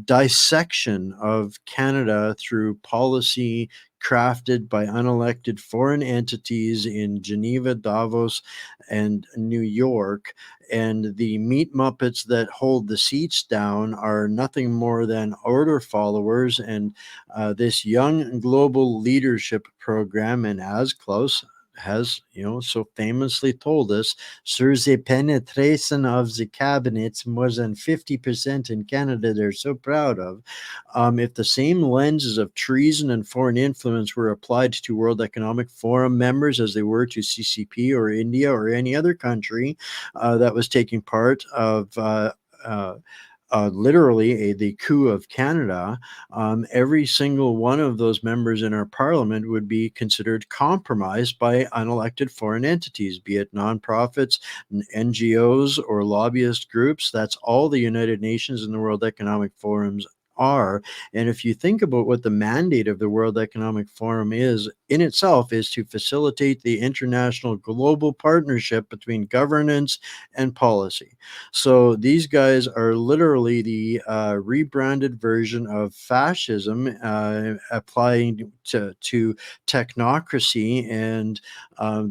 dissection of Canada through policy crafted by unelected foreign entities in Geneva, Davos, and New York. And the meat muppets that hold the seats down are nothing more than order followers. And this young global leadership program, and as Klaus has, so famously told us, sur the penetration of the cabinets, more than 50% in Canada they're so proud of. If the same lenses of treason and foreign influence were applied to World Economic Forum members as they were to CCP or India or any other country that was taking part of literally the coup of Canada, every single one of those members in our parliament would be considered compromised by unelected foreign entities, be it nonprofits, NGOs, or lobbyist groups. That's all the United Nations and the World Economic Forums are. And if you think about what the mandate of the World Economic Forum is in itself, is to facilitate the international global partnership between governance and policy. So these guys are literally the rebranded version of fascism applying to technocracy. And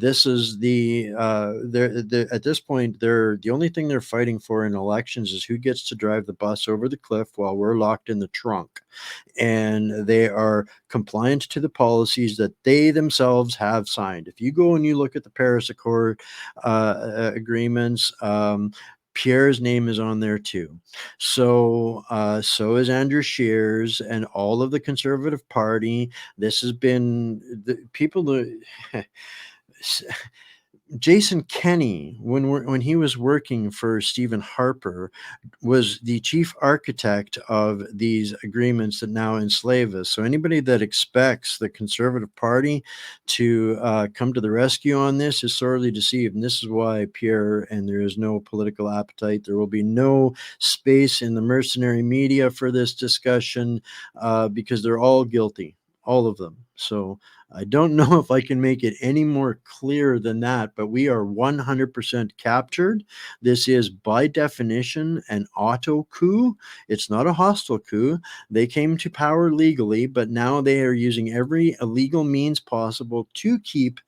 this is at this point, the only thing they're fighting for in elections is who gets to drive the bus over the cliff while we're locked in the trunk. And they are compliant to the policies that they themselves have signed. If you go and you look at the Paris Accord agreements, Pierre's name is on there too. So is Andrew Scheer's and all of the Conservative Party. This has been the people that Jason Kenney, when he was working for Stephen Harper, was the chief architect of these agreements that now enslave us. So anybody that expects the Conservative Party to come to the rescue on this is sorely deceived. And this is why, Pierre, and there is no political appetite. There will be no space in the mercenary media for this discussion because they're all guilty, all of them. So I don't know if I can make it any more clear than that, but we are 100% captured. This is by definition an auto coup. It's not a hostile coup. They came to power legally, but now they are using every illegal means possible to keep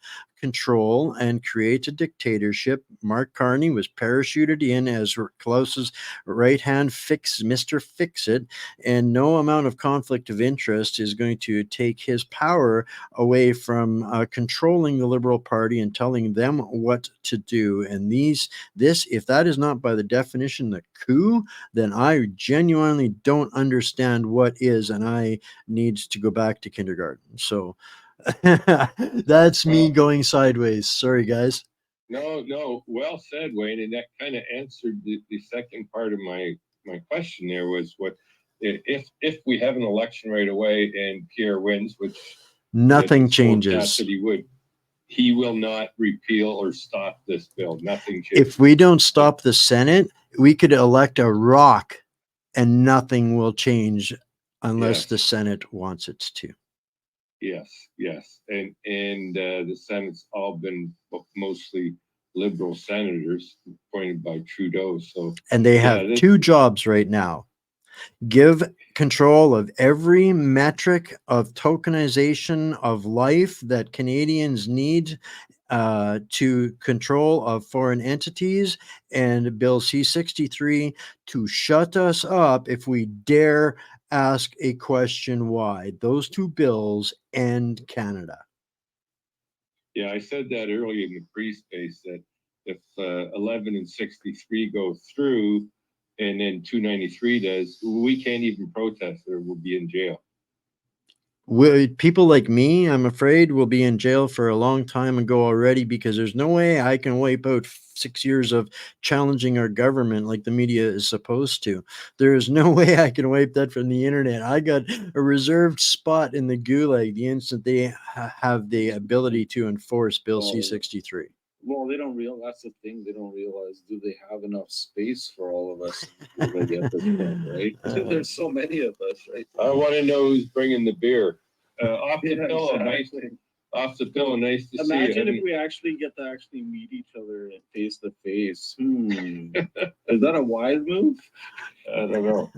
control and create a dictatorship. Mark Carney was parachuted in as Klaus's right-hand Mr. Fix-It, and no amount of conflict of interest is going to take his power away from controlling the Liberal Party and telling them what to do. And if that is not by the definition the coup, then I genuinely don't understand what is, and I need to go back to kindergarten. So that's me going sideways. Sorry, guys. No, well said, Wayne, and that kind of answered the second part of my question. There was what if we have an election right away and Pierre wins, which nothing it's changes. forecast that he will not repeal or stop this bill. Nothing changes. If we don't stop the Senate, we could elect a rock and nothing will change unless the Senate wants it to. Yes. And the Senate's all been mostly Liberal senators appointed by Trudeau. So and they have two jobs right now. Give control of every metric of tokenization of life that Canadians need to control of foreign entities, and Bill C-63 to shut us up if we dare ask a question why. Those two bills end Canada. Yeah, I said that earlier in the pre-space that if 11 and 63 go through and then 293 does, we can't even protest or we'll be in jail. People like me, I'm afraid, will be in jail for a long time ago already, because there's no way I can wipe out 6 years of challenging our government like the media is supposed to. There is no way I can wipe that from the internet. I got a reserved spot in the gulag the instant they have the ability to enforce Bill C-63. Well, they don't realize, that's the thing, they don't realize, do they have enough space for all of us already at this point, right? There's so many of us, right? I want to know who's bringing the beer. Off the Yeah, pillow, exactly. Nice to see you. Imagine if we actually get to meet each other face to face. Is that a wise move? I don't know.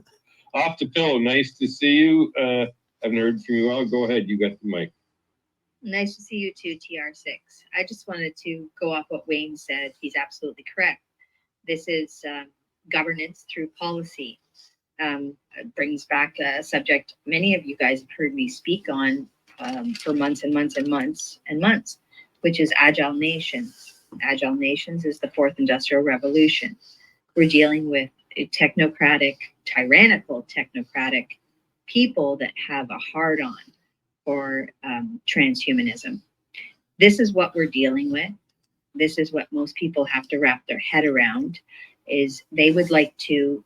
Off the pillow, nice to see you. Haven't heard from you all. Go ahead, you got the mic. Nice to see you too, TR6. I just wanted to go off what Wayne said. He's absolutely correct. This is governance through policy. Brings back a subject many of you guys have heard me speak on for months and months and months and months, which is agile nations. Agile nations is the fourth industrial revolution. We're dealing with tyrannical technocratic people that have a hard-on for transhumanism. This is what we're dealing with. This is what most people have to wrap their head around, is they would like to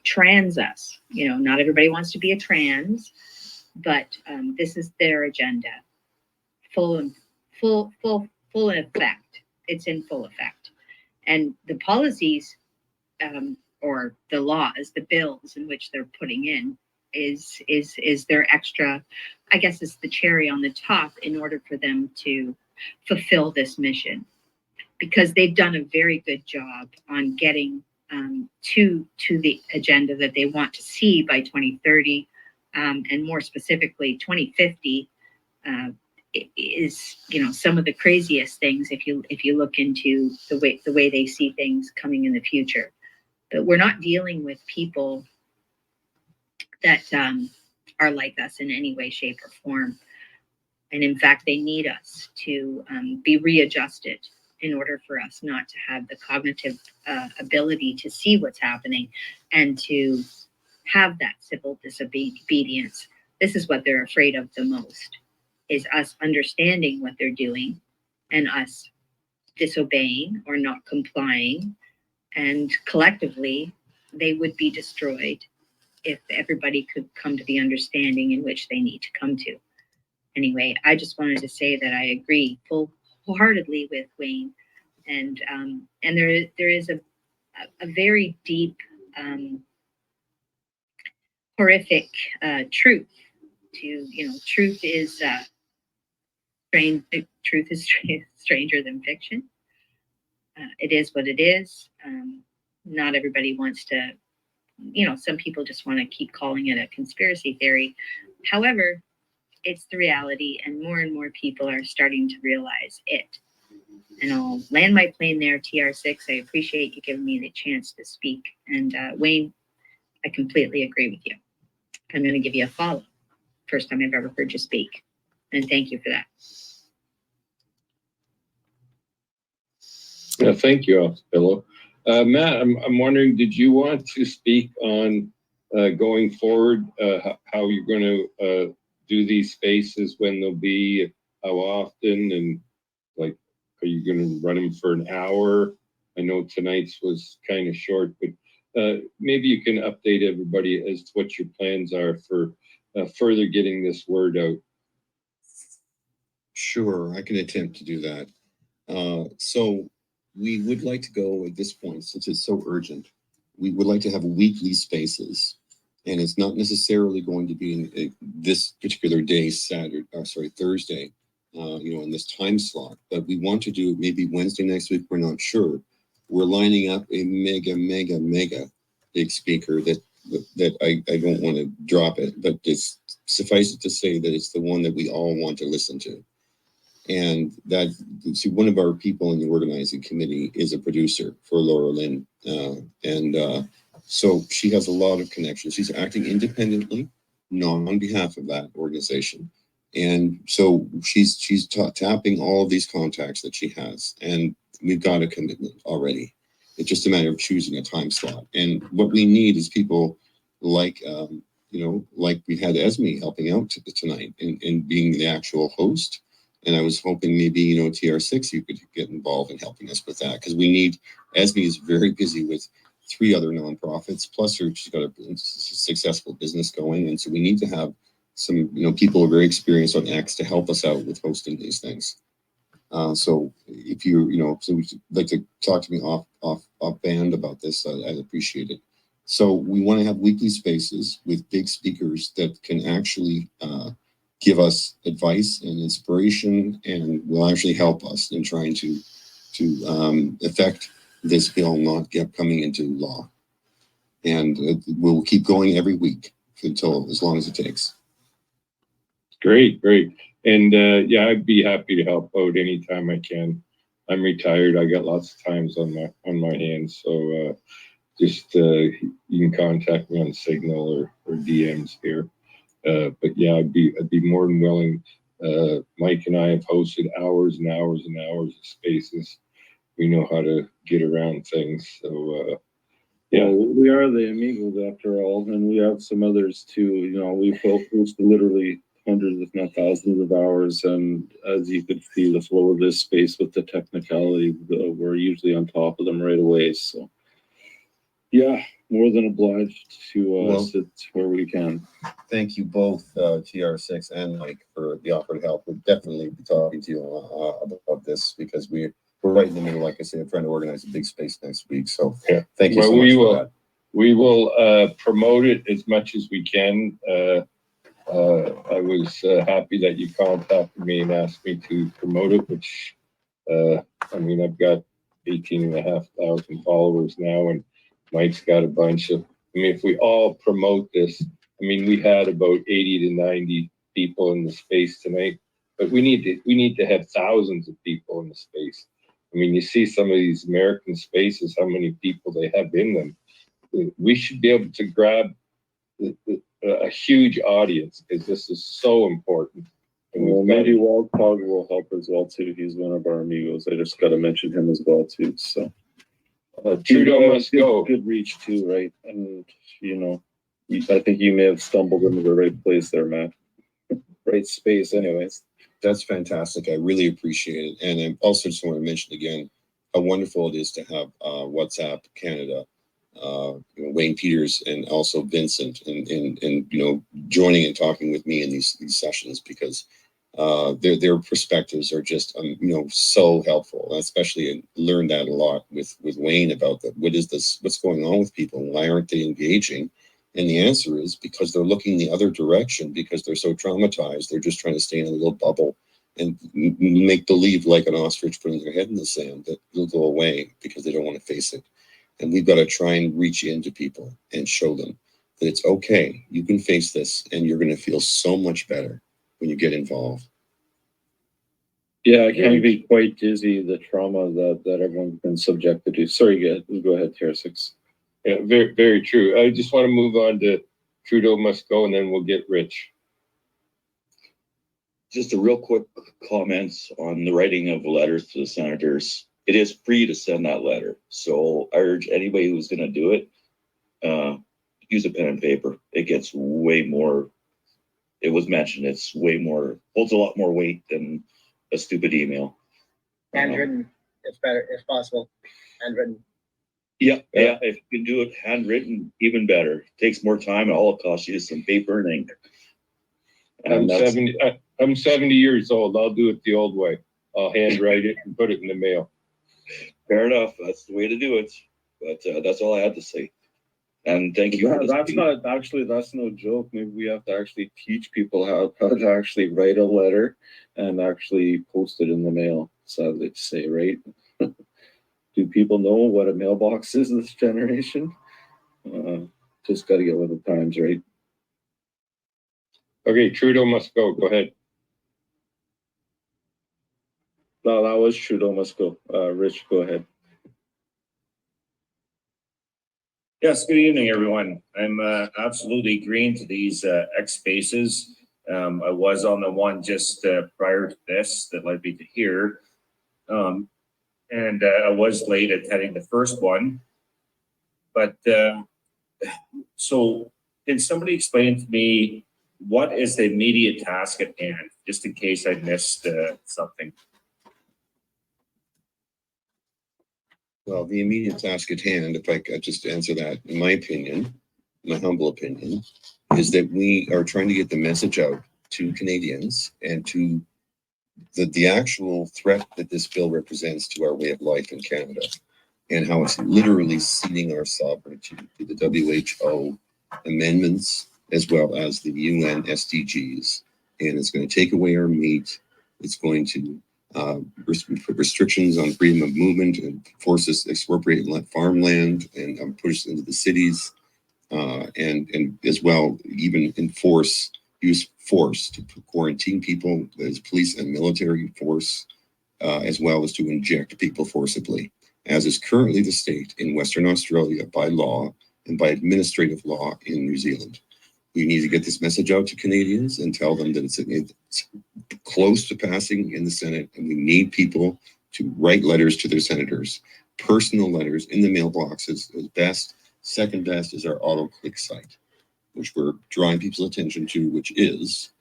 trans us. You know, not everybody wants to be a trans, but this is their agenda. Full effect. It's in full effect. And the policies or the laws, the bills in which they're putting in is their extra, I guess it's the cherry on the top in order for them to fulfill this mission. Because they've done a very good job on getting to the agenda that they want to see by 2030, and more specifically 2050 is, you know, some of the craziest things if you look into the way they see things coming in the future. But we're not dealing with people that are like us in any way, shape, or form. And in fact, they need us to be readjusted in order for us not to have the cognitive ability to see what's happening and to have that civil disobedience. This is what they're afraid of the most, is us understanding what they're doing and us disobeying or not complying. And collectively, they would be destroyed if everybody could come to the understanding in which they need to come to. Anyway, I just wanted to say that I agree wholeheartedly with Wayne, and there is a very deep, horrific truth to, you know, truth is stranger than fiction. It is what it is. Not everybody wants to, you know, some people just want to keep calling it a conspiracy theory. However, it's the reality, and more people are starting to realize it. And I'll land my plane there, TR6. I appreciate you giving me the chance to speak. And Wayne, I completely agree with you. I'm going to give you a follow. First time I've ever heard you speak. And thank you for that. Yeah, thank you, Philo. Matt, I'm wondering, did you want to speak on going forward, how you're going to do these spaces, when they'll be, how often, and like, are you going to run them for an hour? I know tonight's was kind of short, but maybe you can update everybody as to what your plans are for further getting this word out. Sure, I can attempt to do that. So we would like to go at this point, since it's so urgent, we would like to have weekly spaces. And it's not necessarily going to be in this particular day, Thursday, in this time slot. But we want to do it maybe Wednesday next week. We're not sure. We're lining up a mega big speaker that I don't want to drop it, but it's suffice it to say that it's the one that we all want to listen to. And that, see, one of our people in the organizing committee is a producer for Laura Lynn. So she has a lot of connections. She's acting independently, not on behalf of that organization. And so she's tapping all of these contacts that she has. And we've got a commitment already. It's just a matter of choosing a time slot. And what we need is people like, like we had Esme helping out tonight and being the actual host. And I was hoping maybe, TR6, you could get involved in helping us with that, because we need, Esme is very busy with 3 other nonprofits, plus she's got a successful business going. And so we need to have some, people who are very experienced on X to help us out with hosting these things. So if you, so would like to talk to me off band about this, I'd appreciate it. So we want to have weekly spaces with big speakers that can actually, give us advice and inspiration, and will actually help us in trying to affect this bill not coming into law. And we'll keep going every week until as long as it takes. Great. And yeah, I'd be happy to help out anytime I can. I'm retired. I got lots of times on my hands. So just you can contact me on Signal or DMs here. But yeah, I'd be more than willing. Mike and I have hosted hours and hours and hours of spaces. We know how to get around things. So yeah, well, we are the Amigos after all, and we have some others too. We've hosted literally hundreds, if not thousands, of hours. And as you could see, the flow of this space with the technicality, we're usually on top of them right away. So yeah, more than obliged to sit where we can. Thank you both, TR6 and Mike, for the offer to help. We'll definitely be talking to you about this, because we're right in the middle, like I said, trying to organize a big space next week. So yeah, thank you so much for that. We will promote it as much as we can. I was happy that you contacted me and asked me to promote it, which, I've got 18,500 followers now, and Mike's got a bunch of, if we all promote this, we had about 80 to 90 people in the space tonight, but we need to have thousands of people in the space. You see some of these American spaces, how many people they have in them. We should be able to grab a huge audience, because this is so important. And well, maybe Walt Pog will help as well too. He's one of our amigos. I just got to mention him as well too. So Trudeau must go. Good reach too, right? And I think you may have stumbled into the right place there, Matt. Right space, anyways. That's fantastic. I really appreciate it. And I also just want to mention again how wonderful it is to have WhatsApp Canada, Wayne Peters, and also Vincent, and joining and talking with me in these sessions, because their perspectives are just so helpful. I especially learned that a lot with Wayne about what's going on with people, why aren't they engaging? And the answer is because they're looking the other direction, because they're so traumatized. They're just trying to stay in a little bubble and make believe, like an ostrich putting their head in the sand, that it'll go away, because they don't want to face it. And we've got to try and reach into people and show them that it's okay. You can face this, and you're going to feel so much better when you get involved. Yeah, I can't be quite dizzy, the trauma that everyone's been subjected to. Sorry, go ahead, Tier 6. Yeah, very, very true. I just want to move on to Trudeau must go, and then we'll get Rich. Just a real quick comments on the writing of letters to the senators. It is free to send that letter. So I urge anybody who's going to do it, use a pen and paper. It gets way more, it was mentioned, it's way more, holds a lot more weight than a stupid email. Handwritten, it's better, if possible, handwritten. Yeah, if you can do it handwritten, even better. Takes more time, and all it costs you is some paper and ink. I'm 70 years old. I'll do it the old way. I'll handwrite it and put it in the mail. Fair enough. That's the way to do it. But that's all I had to say. And thank you. That's no joke. Maybe we have to actually teach people how to actually write a letter and actually post it in the mail. Sadly to say, right? Do people know what a mailbox is this generation? Just got to get with the times, right? Okay, Trudeau must go. Go ahead. No, that was Trudeau must go. Rich, go ahead. Yes, good evening, everyone. I'm absolutely agreeing to these X spaces. I was on the one just prior to this that led me to here. And I was late attending the first one. But so can somebody explain to me what is the immediate task at hand, just in case I missed something? Well, the immediate task at hand, if I could just answer that, in my opinion, my humble opinion, is that we are trying to get the message out to Canadians and to the actual threat that this bill represents to our way of life in Canada, and how it's literally ceding our sovereignty to the WHO amendments as well as the UN SDGs. And it's going to take away our meat. It's going to put restrictions on freedom of movement and force us to expropriate farmland and push us into the cities, and as well even use force to quarantine people as police and military force, as well as to inject people forcibly, as is currently the state in Western Australia by law and by administrative law in New Zealand. We need to get this message out to Canadians and tell them that it's close to passing in the Senate, and we need people to write letters to their senators, personal letters in the mailboxes. Is best. Second best is our auto-click site, which we're drawing people's attention to, which is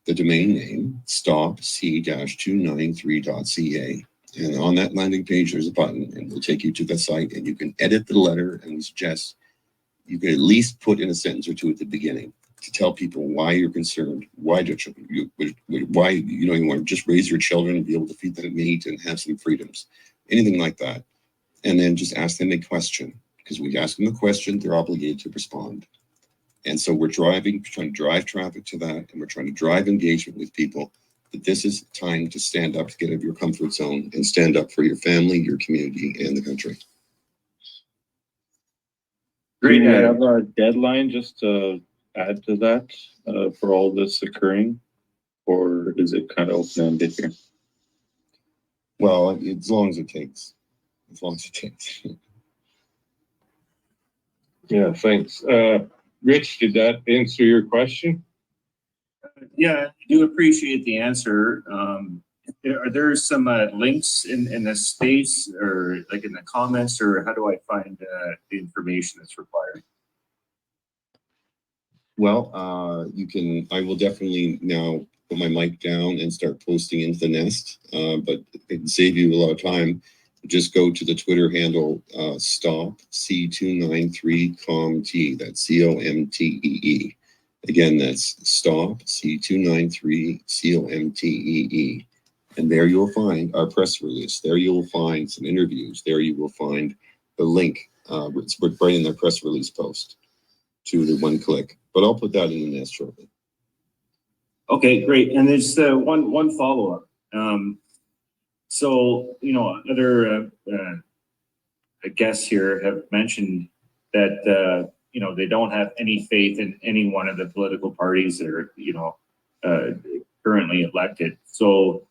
the domain name stopc-293.ca. And on that landing page, there's a button, and we'll take you to the site, and you can edit the letter, and we suggest you can at least put in a sentence or two at the beginning to tell people why you're concerned, why you want to just raise your children and be able to feed them meat and have some freedoms, anything like that. And then just ask them a question, because we ask them a question, they're obligated to respond. And so we're trying to drive traffic to that, and we're trying to drive engagement with people that this is time to stand up, to get out of your comfort zone and stand up for your family, your community, and the country. Great. Do we have a deadline just to add to that for all this occurring, or is it kind of open-ended here? Well, as long as it takes. As long as it takes. Yeah, thanks. Rich, did that answer your question? Yeah, I do appreciate the answer. Are there some links in the space, or like in the comments, or how do I find the information that's required? Well, I will definitely now put my mic down and start posting into the nest, but it can save you a lot of time. Just go to the Twitter handle, stop C293COMTEE. That's COMTEE. Again, that's stop C293 COMTEE. And there you'll find our press release. There you'll find some interviews. There you will find the link. It's right in their press release post to the one click. But I'll put that in the nest shortly. Okay, great. And there's one follow-up. So, other guests here have mentioned that, they don't have any faith in any one of the political parties that are, currently elected. So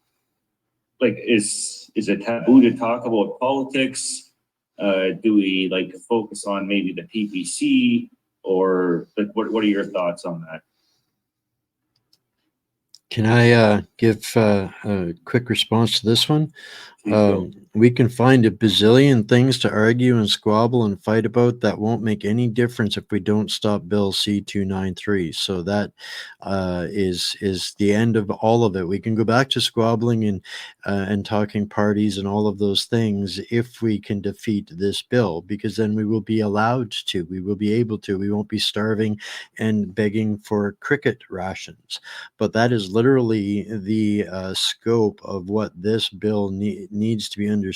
like, is it taboo to talk about politics? Do we like to focus on maybe the PPC, or like, what are your thoughts on that? Can I give a quick response to this one? We can find a bazillion things to argue and squabble and fight about that won't make any difference if we don't stop Bill C-293. So that is the end of all of it. We can go back to squabbling and talking parties and all of those things if we can defeat this bill, because then we will be allowed to. We will be able to. We won't be starving and begging for cricket rations. But that is literally the scope of what this bill needs to be understood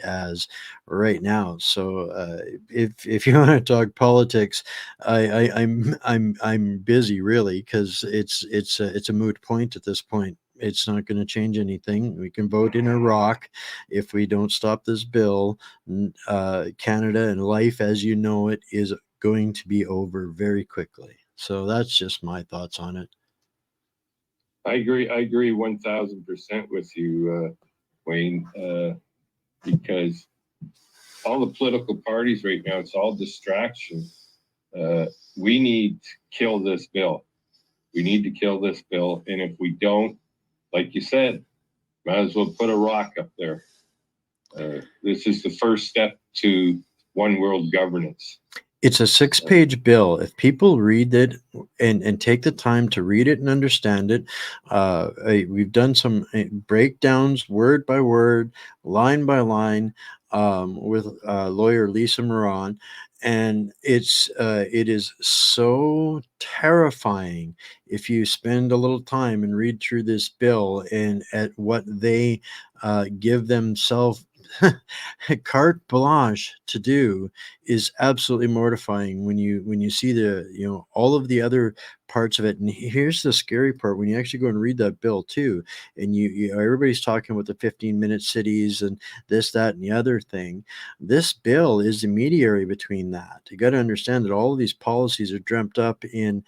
as right now. So if you want to talk politics, I'm busy really, because it's a moot point at this point. It's not going to change anything. We can vote in Iraq if we don't stop this bill. Canada and life as you know it is going to be over very quickly. So that's just my thoughts on it. I agree 1000% with you, Wayne, because all the political parties right now, it's all distraction. We need to kill this bill. We need to kill this bill. And if we don't, like you said, might as well put a rock up there. This is the first step to one world governance. It's a 6-page bill. If people read it and take the time to read it and understand it, we've done some breakdowns word by word, line by line, with lawyer Lisa Moran, and it is so terrifying if you spend a little time and read through this bill and at what they give themselves carte blanche to do is absolutely mortifying when you see the all of the other parts of it. And here's the scary part: when you actually go and read that bill too, and everybody's talking about the 15-minute cities and this, that, and the other thing. This bill is the mediary between that. You got to understand that all of these policies are dreamt up in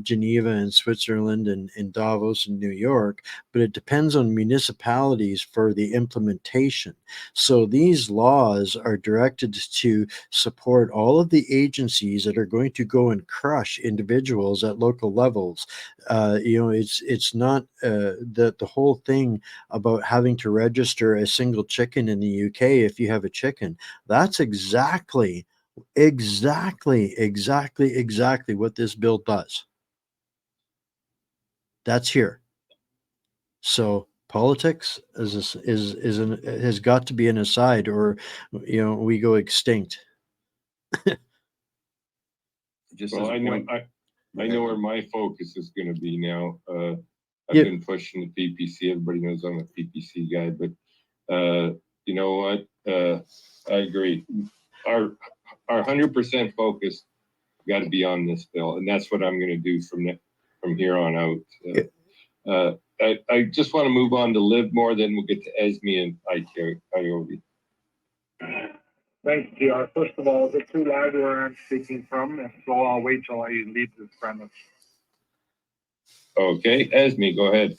Geneva and Switzerland and Davos and New York, but it depends on municipalities for the implementation. So these laws are directed to support all of the agencies that are going to go and crush individuals at local levels. It's not the whole thing about having to register a single chicken in the UK if you have a chicken. That's exactly what this bill does. That's here. So politics has got to be an aside, or we go extinct. Well, I know where my focus is going to be now. I've been pushing the PPC. Everybody knows I'm a PPC guy, but you know what? I agree. Our 100% focus got to be on this bill, and that's what I'm going to do from here on out. I just want to move on to Livermore, then we'll get to Esme and Coyote. Thanks, GR. First of all, is it too loud where I'm speaking from? If so, I'll wait till I leave this premise. Okay, Esme, go ahead.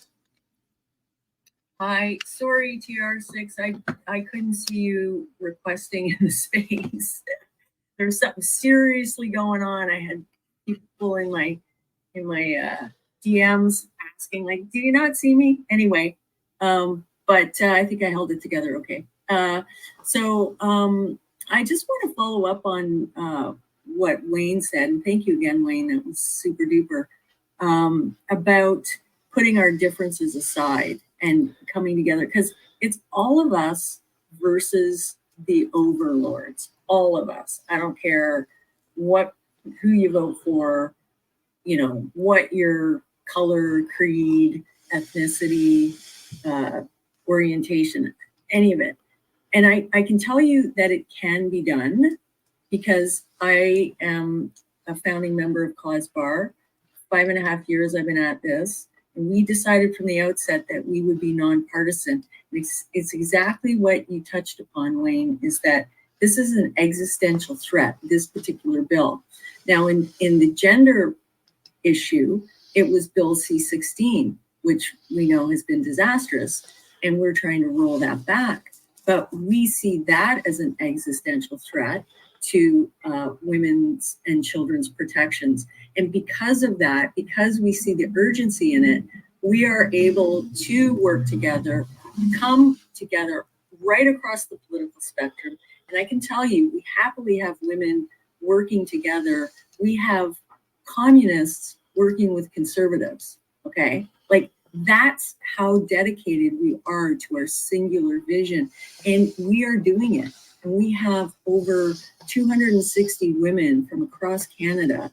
Hi, sorry, TR6. I couldn't see you requesting in the space. There's something seriously going on. I had people in my DMs asking, like, do you not see me? Anyway, but I think I held it together okay. So I just want to follow up on what Wayne said, and thank you again, Wayne. That was super duper, about putting our differences aside and coming together, because it's all of us versus the overlords. All of us. I don't care who you vote for, what your color, creed, ethnicity, orientation, any of it. And I can tell you that it can be done, because I am a founding member of Cause Bar. 5.5 years I've been at this, and we decided from the outset that we would be nonpartisan. It's exactly what you touched upon, Wayne, is that this is an existential threat, this particular bill. Now, in the gender issue, it was Bill C-16, which we know has been disastrous, and we're trying to roll that back. But we see that as an existential threat to women's and children's protections. And because of that, because we see the urgency in it, we are able to work together, come together right across the political spectrum. And I can tell you, we happily have women working together. We have communists working with conservatives, okay? Like, that's how dedicated we are to our singular vision. And we are doing it. And we have over 260 women from across Canada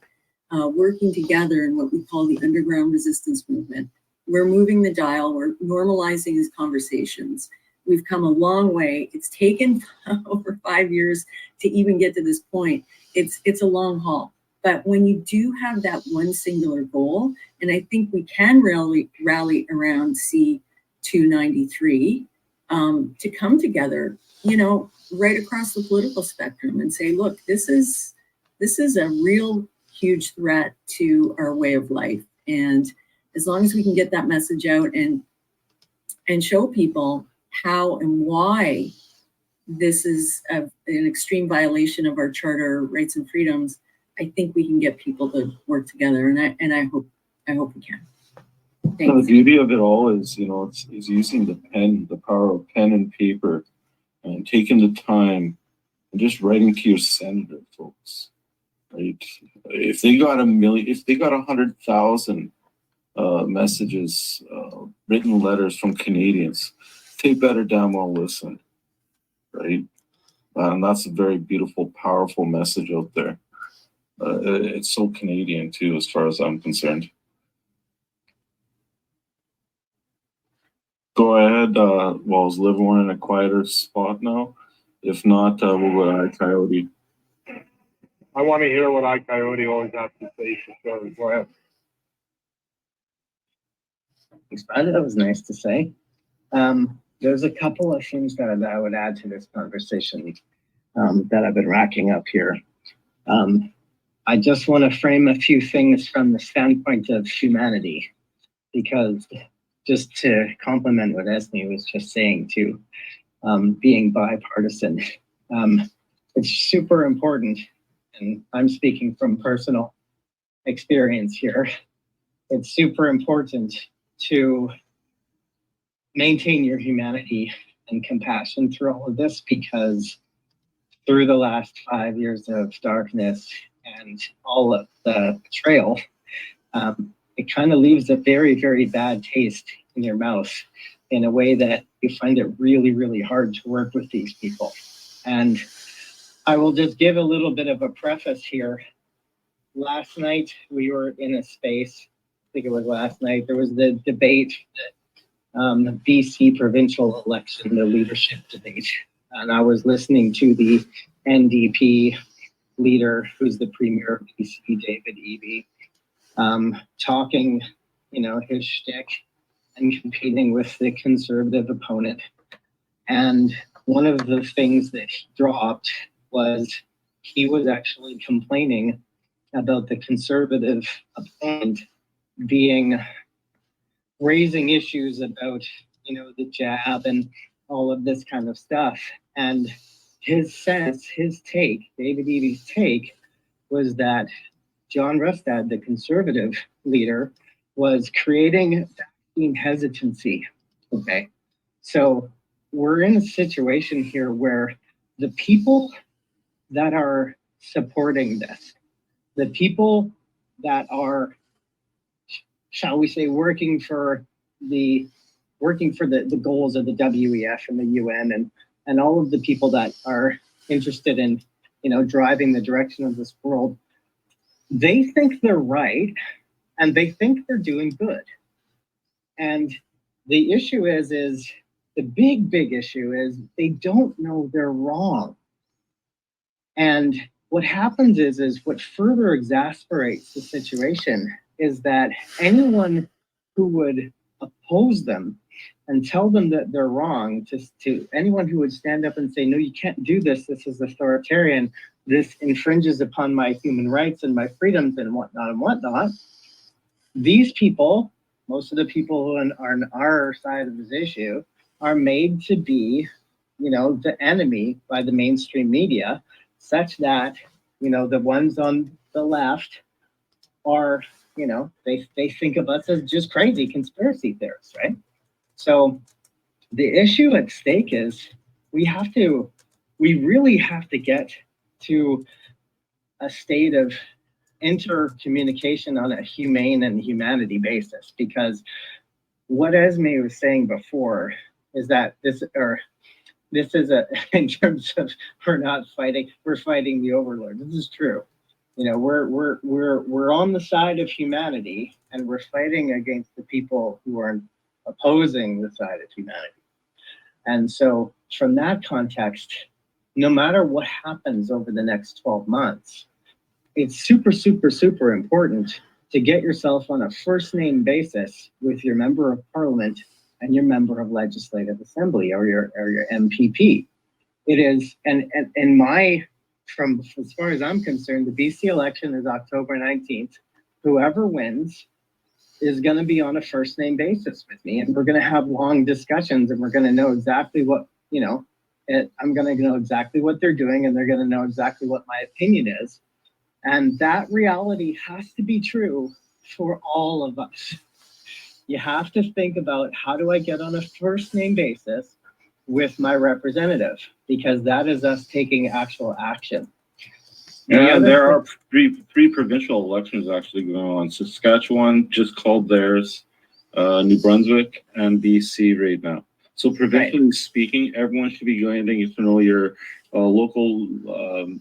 working together in what we call the underground resistance movement. We're moving the dial. We're normalizing these conversations. We've come a long way. It's taken over 5 years to even get to this point. It's a long haul. But when you do have that one singular goal, and I think we can rally around C293 to come together, you know, right across the political spectrum and say, look, this is a real huge threat to our way of life. And as long as we can get that message out and show people how and why this is an extreme violation of our charter rights and freedoms, I think we can get people to work together, and I hope we can. Thanks. The beauty of it all is, you know, it's using the pen, the power of pen and paper, and taking the time and just writing to your senator, folks. Right? If they got 100,000 messages, written letters from Canadians, they better damn well listen, right? And that's a very beautiful, powerful message out there. It's so Canadian too, as far as I'm concerned. Go ahead. Well, is Livermore in a quieter spot now? If not, we'll go to Coyote. I want to hear what Coyote always has to say. So go ahead. Thanks, Brad. That was nice to say. There's a couple of things that I would add to this conversation that I've been racking up here. I just want to frame a few things from the standpoint of humanity, because just to complement what Esme was just saying too, being bipartisan, it's super important, and I'm speaking from personal experience here. It's super important to maintain your humanity and compassion through all of this, because through the last 5 years of darkness and all of the betrayal, it kind of leaves a very, very bad taste in your mouth in a way that you find it really, really hard to work with these people. And I will just give a little bit of a preface here. Last night, we were in a space, I think it was last night, there was the debate, the BC provincial election, the leadership debate. And I was listening to the NDP leader, who's the premier of BC, David Eby, talking, you know, his shtick and competing with the conservative opponent. And one of the things that he dropped was he was actually complaining about the conservative opponent raising issues about, you know, the jab and all of this kind of stuff. And his sense, his take, David Eby's take, was that John Rustad, the conservative leader, was creating vaccine hesitancy. Okay. So we're in a situation here where the people that are supporting this, the people that are, shall we say, working for the goals of the WEF and the UN and all of the people that are interested in, you know, driving the direction of this world, they think they're right and they think they're doing good. And the issue is the big issue is they don't know they're wrong. And what happens is what further exasperates the situation is that anyone who would oppose them and tell them that they're wrong, to anyone who would stand up and say, no, you can't do this, this is authoritarian, this infringes upon my human rights and my freedoms and whatnot, these people most of the people who are on our side of this issue are made to be, you know, the enemy by the mainstream media, such that, you know, the ones on the left are, you know, they think of us as just crazy conspiracy theorists, right? So the issue at stake is we really have to get to a state of intercommunication on a humane and humanity basis, because what Esme was saying before is that this is a in terms of we're fighting the overlord. This is true. You know, we're on the side of humanity, and we're fighting against the people who are opposing the side of humanity. And so from that context, no matter what happens over the next 12 months, it's super, super, super important to get yourself on a first name basis with your member of parliament and your member of legislative assembly, or your MPP. It is, and from as far as I'm concerned, the BC election is October 19th. Whoever wins is going to be on a first name basis with me, and we're going to have long discussions, and we're going to know exactly what, you know, I'm going to know exactly what they're doing, and they're going to know exactly what my opinion is. And that reality has to be true for all of us. You have to think about, how do I get on a first name basis with my representative? Because that is us taking actual action. And there are three provincial elections actually going on. Saskatchewan just called theirs, New Brunswick, and BC right now. So provincially speaking, everyone should be getting to know your local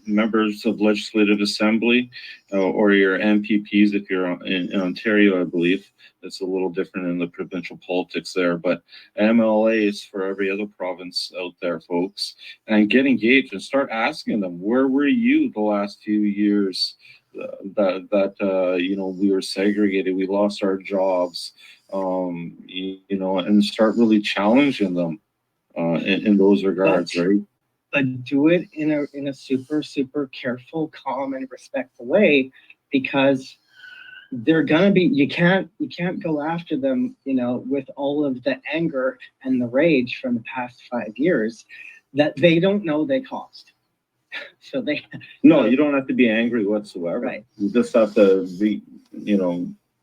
members of legislative assembly, or your MPPs if you're in Ontario, I believe. It's a little different in the provincial politics there, but MLAs for every other province out there, folks, and get engaged and start asking them, where were you the last few years that you know, we were segregated, we lost our jobs, you know, and start really challenging them in those regards, right? But do it in a super, super careful, calm, and respectful way, because they're gonna be, you can't go after them, you know, with all of the anger and the rage from the past 5 years that they don't know they caused. So you don't have to be angry whatsoever. Right. You just have to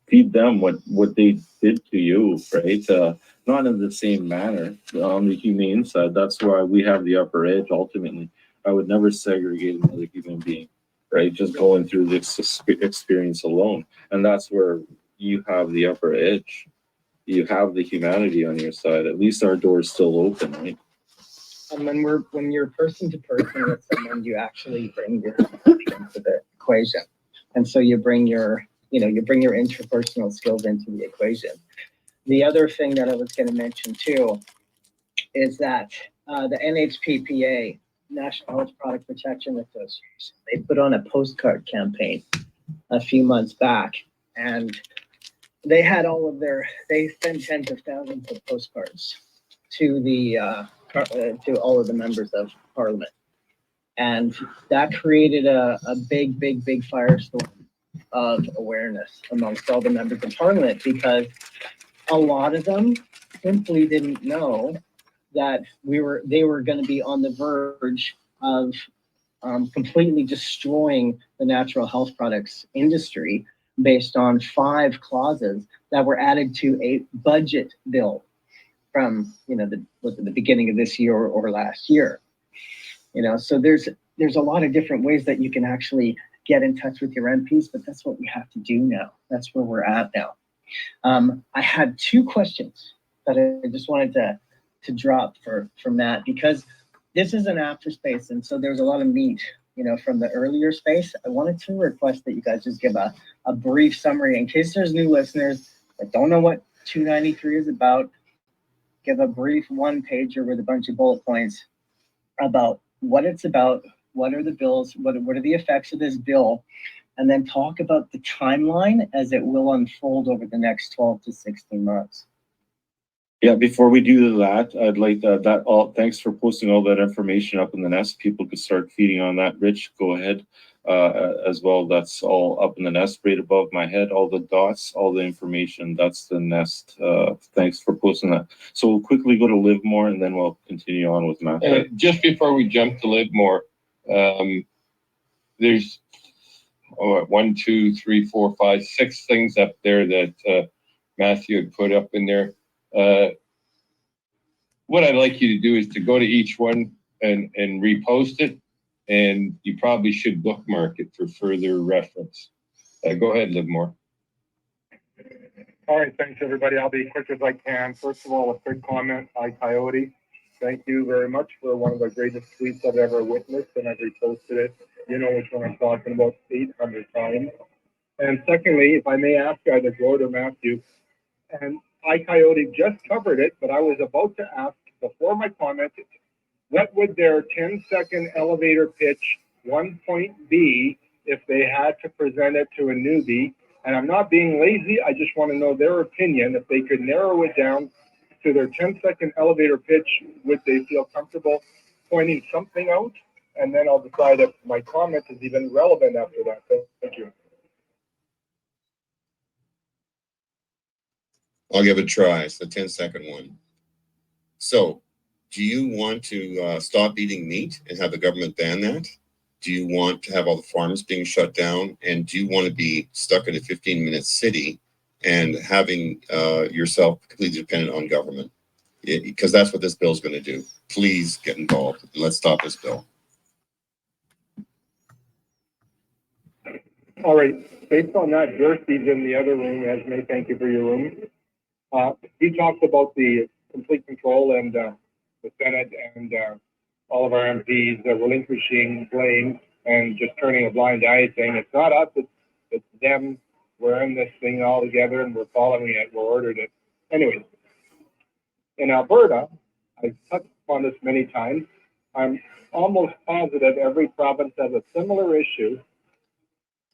feed them what they did to you, right? Not in the same manner. On the humane side, that's why we have the upper edge ultimately. I would never segregate another human being, right? Just going through this experience alone. And that's where you have the upper edge. You have the humanity on your side. At least our door's still open, right? And when you're person to person with someone, you actually bring your empathy into the equation. And so you bring your interpersonal skills into the equation. The other thing that I was going to mention too is that the NHPPA, National Health Product Protection Association, they put on a postcard campaign a few months back, and they had they sent tens of thousands of postcards to to all of the members of parliament. And that created a big firestorm of awareness amongst all the members of parliament, because a lot of them simply didn't know that they were going to be on the verge of completely destroying the natural health products industry based on 5 clauses that were added to a budget bill from the beginning of this year or last year. So there's a lot of different ways that you can actually get in touch with your MPs, but that's what we have to do now. That's where we're at now. I had 2 questions that I just wanted to drop from that, because this is an after space, and so there's a lot of meat, from the earlier space. I wanted to request that you guys just give a brief summary in case there's new listeners that don't know what 293 is about. Give a brief 1-pager with a bunch of bullet points about what it's about, what are the bills, what are the effects of this bill, and then talk about the timeline as it will unfold over the next 12 to 16 months. Yeah, before we do that, I'd like thanks for posting all that information up in the nest. People could start feeding on that. Rich, go ahead. as well. That's all up in the nest right above my head, all the dots, all the information. That's the nest. Thanks for posting that. So we'll quickly go to Livermore and then we'll continue on with Matt. Just before we jump to Livermore, there's 1, 2, 3, 4, 5, 6 things up there that Matthew had put up in there. What I'd like you to do is to go to each one and repost it, and you probably should bookmark it for further reference. Go ahead, Livermore. All right, thanks, everybody. I'll be quick as I can. First of all, a quick comment. Hi, Coyote. Thank you very much for one of the greatest tweets I've ever witnessed, and I've reposted it. You know which one I'm talking about 800 times. And secondly, if I may ask either Gord or Matthew, and I, Coyote, just covered it, but I was about to ask before my comment, what would their 10-second elevator pitch 1 point be if they had to present it to a newbie? And I'm not being lazy. I just want to know their opinion. If they could narrow it down to their 10-second elevator pitch, would they feel comfortable pointing something out? And then I'll decide if my comment is even relevant after that. Thank you. I'll give it a try. It's the 10-second one. So, do you want to stop eating meat and have the government ban that? Do you want to have all the farms being shut down? And do you want to be stuck in a 15-minute city and having yourself completely dependent on government? Because that's what this bill is going to do. Please get involved and let's stop this bill. All right. Based on that, Jercy's in the other room. Esme, thank you for your room. He talked about the complete control and the Senate and all of our MPs relinquishing blame and just turning a blind eye, saying it's not us, it's them. We're in this thing all together and we're following it. We're ordered it. Anyways, in Alberta, I've touched upon this many times. I'm almost positive every province has a similar issue.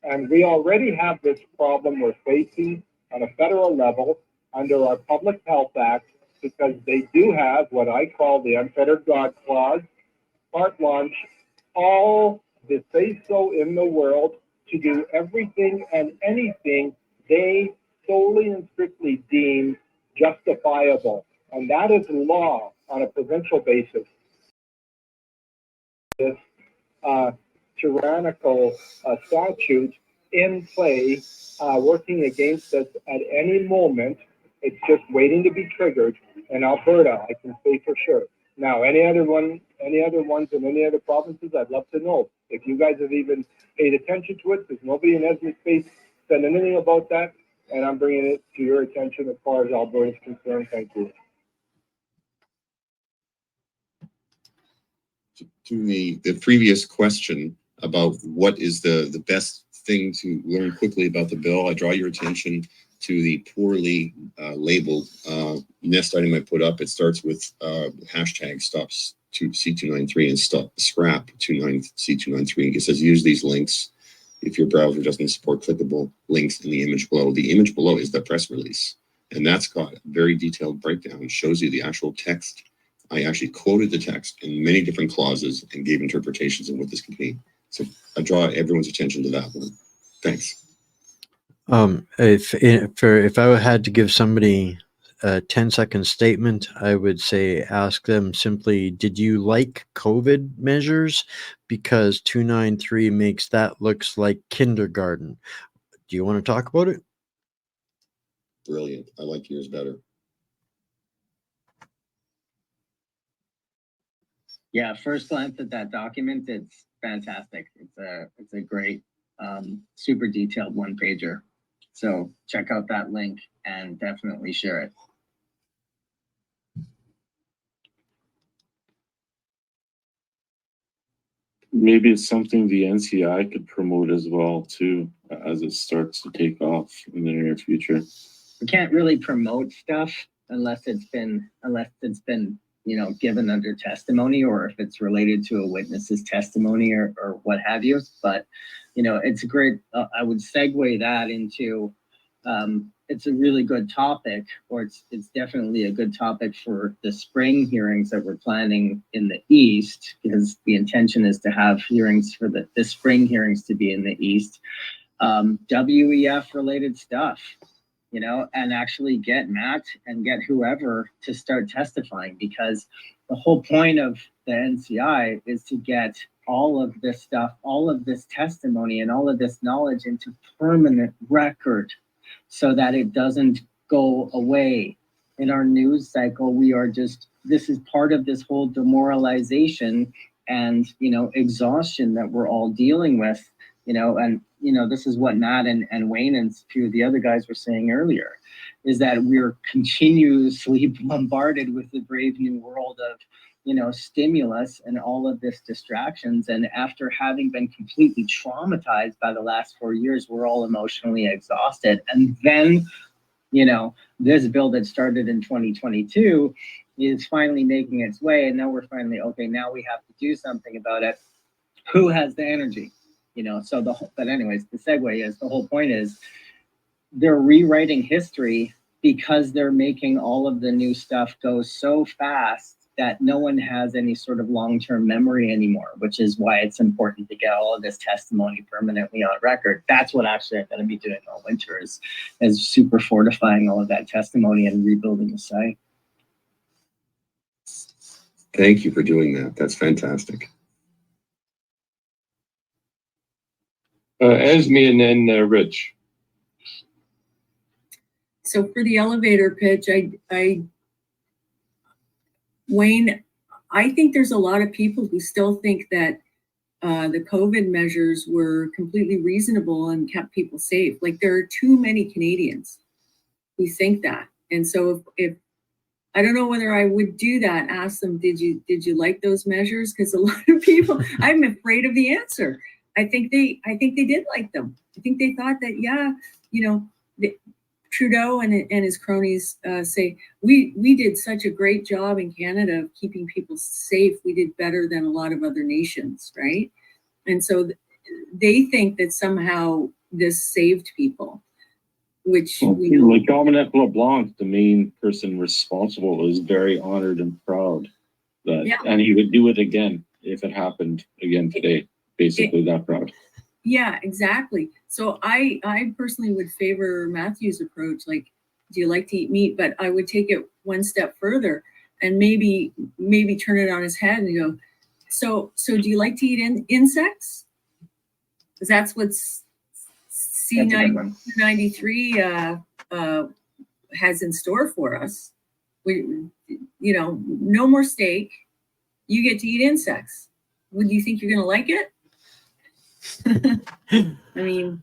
And we already have this problem we're facing on a federal level under our Public Health Act, because they do have what I call the unfettered God clause, carte blanche, all the say-so in the world to do everything and anything they solely and strictly deem justifiable. And that is law on a provincial basis. This tyrannical statute in play, working against us at any moment. It's just waiting to be triggered in Alberta, I can say for sure. Now, any other ones in any other provinces, I'd love to know. If you guys have even paid attention to it, because nobody in Esme's space said anything about that, and I'm bringing it to your attention as far as Alberta is concerned. Thank you. To the previous question about what is the best thing to learn quickly about the bill, I draw your attention to the poorly labeled nest item I put up. It starts with hashtag stops to C293 and stop scrap C293. It says use these links if your browser doesn't support clickable links in the image below. The image below is the press release, and that's got a very detailed breakdown. It shows you the actual text. I actually quoted the text in many different clauses and gave interpretations of what this could mean. So I draw everyone's attention to that one. Thanks. If I had to give somebody a 10-second statement, I would say ask them simply, did you like COVID measures? Because 293 makes that looks like kindergarten. Do you want to talk about it? Brilliant. I like yours better. Yeah, first glance at that document, it's fantastic. It's a great, super detailed one pager. So check out that link and definitely share it. Maybe it's something the NCI could promote as well too, as it starts to take off in the near future. We can't really promote stuff unless it's been given under testimony, or if it's related to a witness's testimony or what have you. But it's a great, I would segue that into it's a really good topic, or it's definitely a good topic for the spring hearings that we're planning in the East, because the intention is to have hearings for the spring hearings to be in the East. WEF related stuff, you know, and actually get Matt and get whoever to start testifying, because the whole point of the NCI is to get all of this stuff, all of this testimony and all of this knowledge into permanent record so that it doesn't go away. In our news cycle, we are just, this is part of this whole demoralization and, you know, exhaustion that we're all dealing with, you know, and, you know, this is what Matt and Wayne and a few of the other guys were saying earlier, is that we're continuously bombarded with the brave new world of, you know, stimulus and all of this distractions. And after having been completely traumatized by the last 4 years, we're all emotionally exhausted. And then, you know, this bill that started in 2022 is finally making its way. And now we're finally, okay, now we have to do something about it. Who has the energy? You know, so but anyways, the segue is, the whole point is they're rewriting history because they're making all of the new stuff go so fast that no one has any sort of long-term memory anymore, which is why it's important to get all of this testimony permanently on record. That's what actually I'm going to be doing all winter is super fortifying all of that testimony and rebuilding the site. Thank you for doing that. That's fantastic. Esme and then Rich. So for the elevator pitch, Wayne, I think there's a lot of people who still think that the COVID measures were completely reasonable and kept people safe. Like, there are too many Canadians who think that. And so if I don't know whether I would do that, ask them, did you like those measures? Because a lot of people, I'm afraid of the answer. I think they did like them. I think they thought that, yeah, you know, Trudeau and his cronies say, we did such a great job in Canada of keeping people safe. We did better than a lot of other nations, right? And so they think that somehow this saved people, which we know. Like Dominic LeBlanc, the main person responsible, is very honored and proud that, Yeah. and he would do it again if it happened again today. Basically, that proud. Yeah, exactly. So I personally would favor Matthew's approach. Like, do you like to eat meat? But I would take it one step further and maybe turn it on his head and go, so do you like to eat insects? Because that's what C93 has in store for us. We, you know, no more steak. You get to eat insects. Would you think you're going to like it? I mean,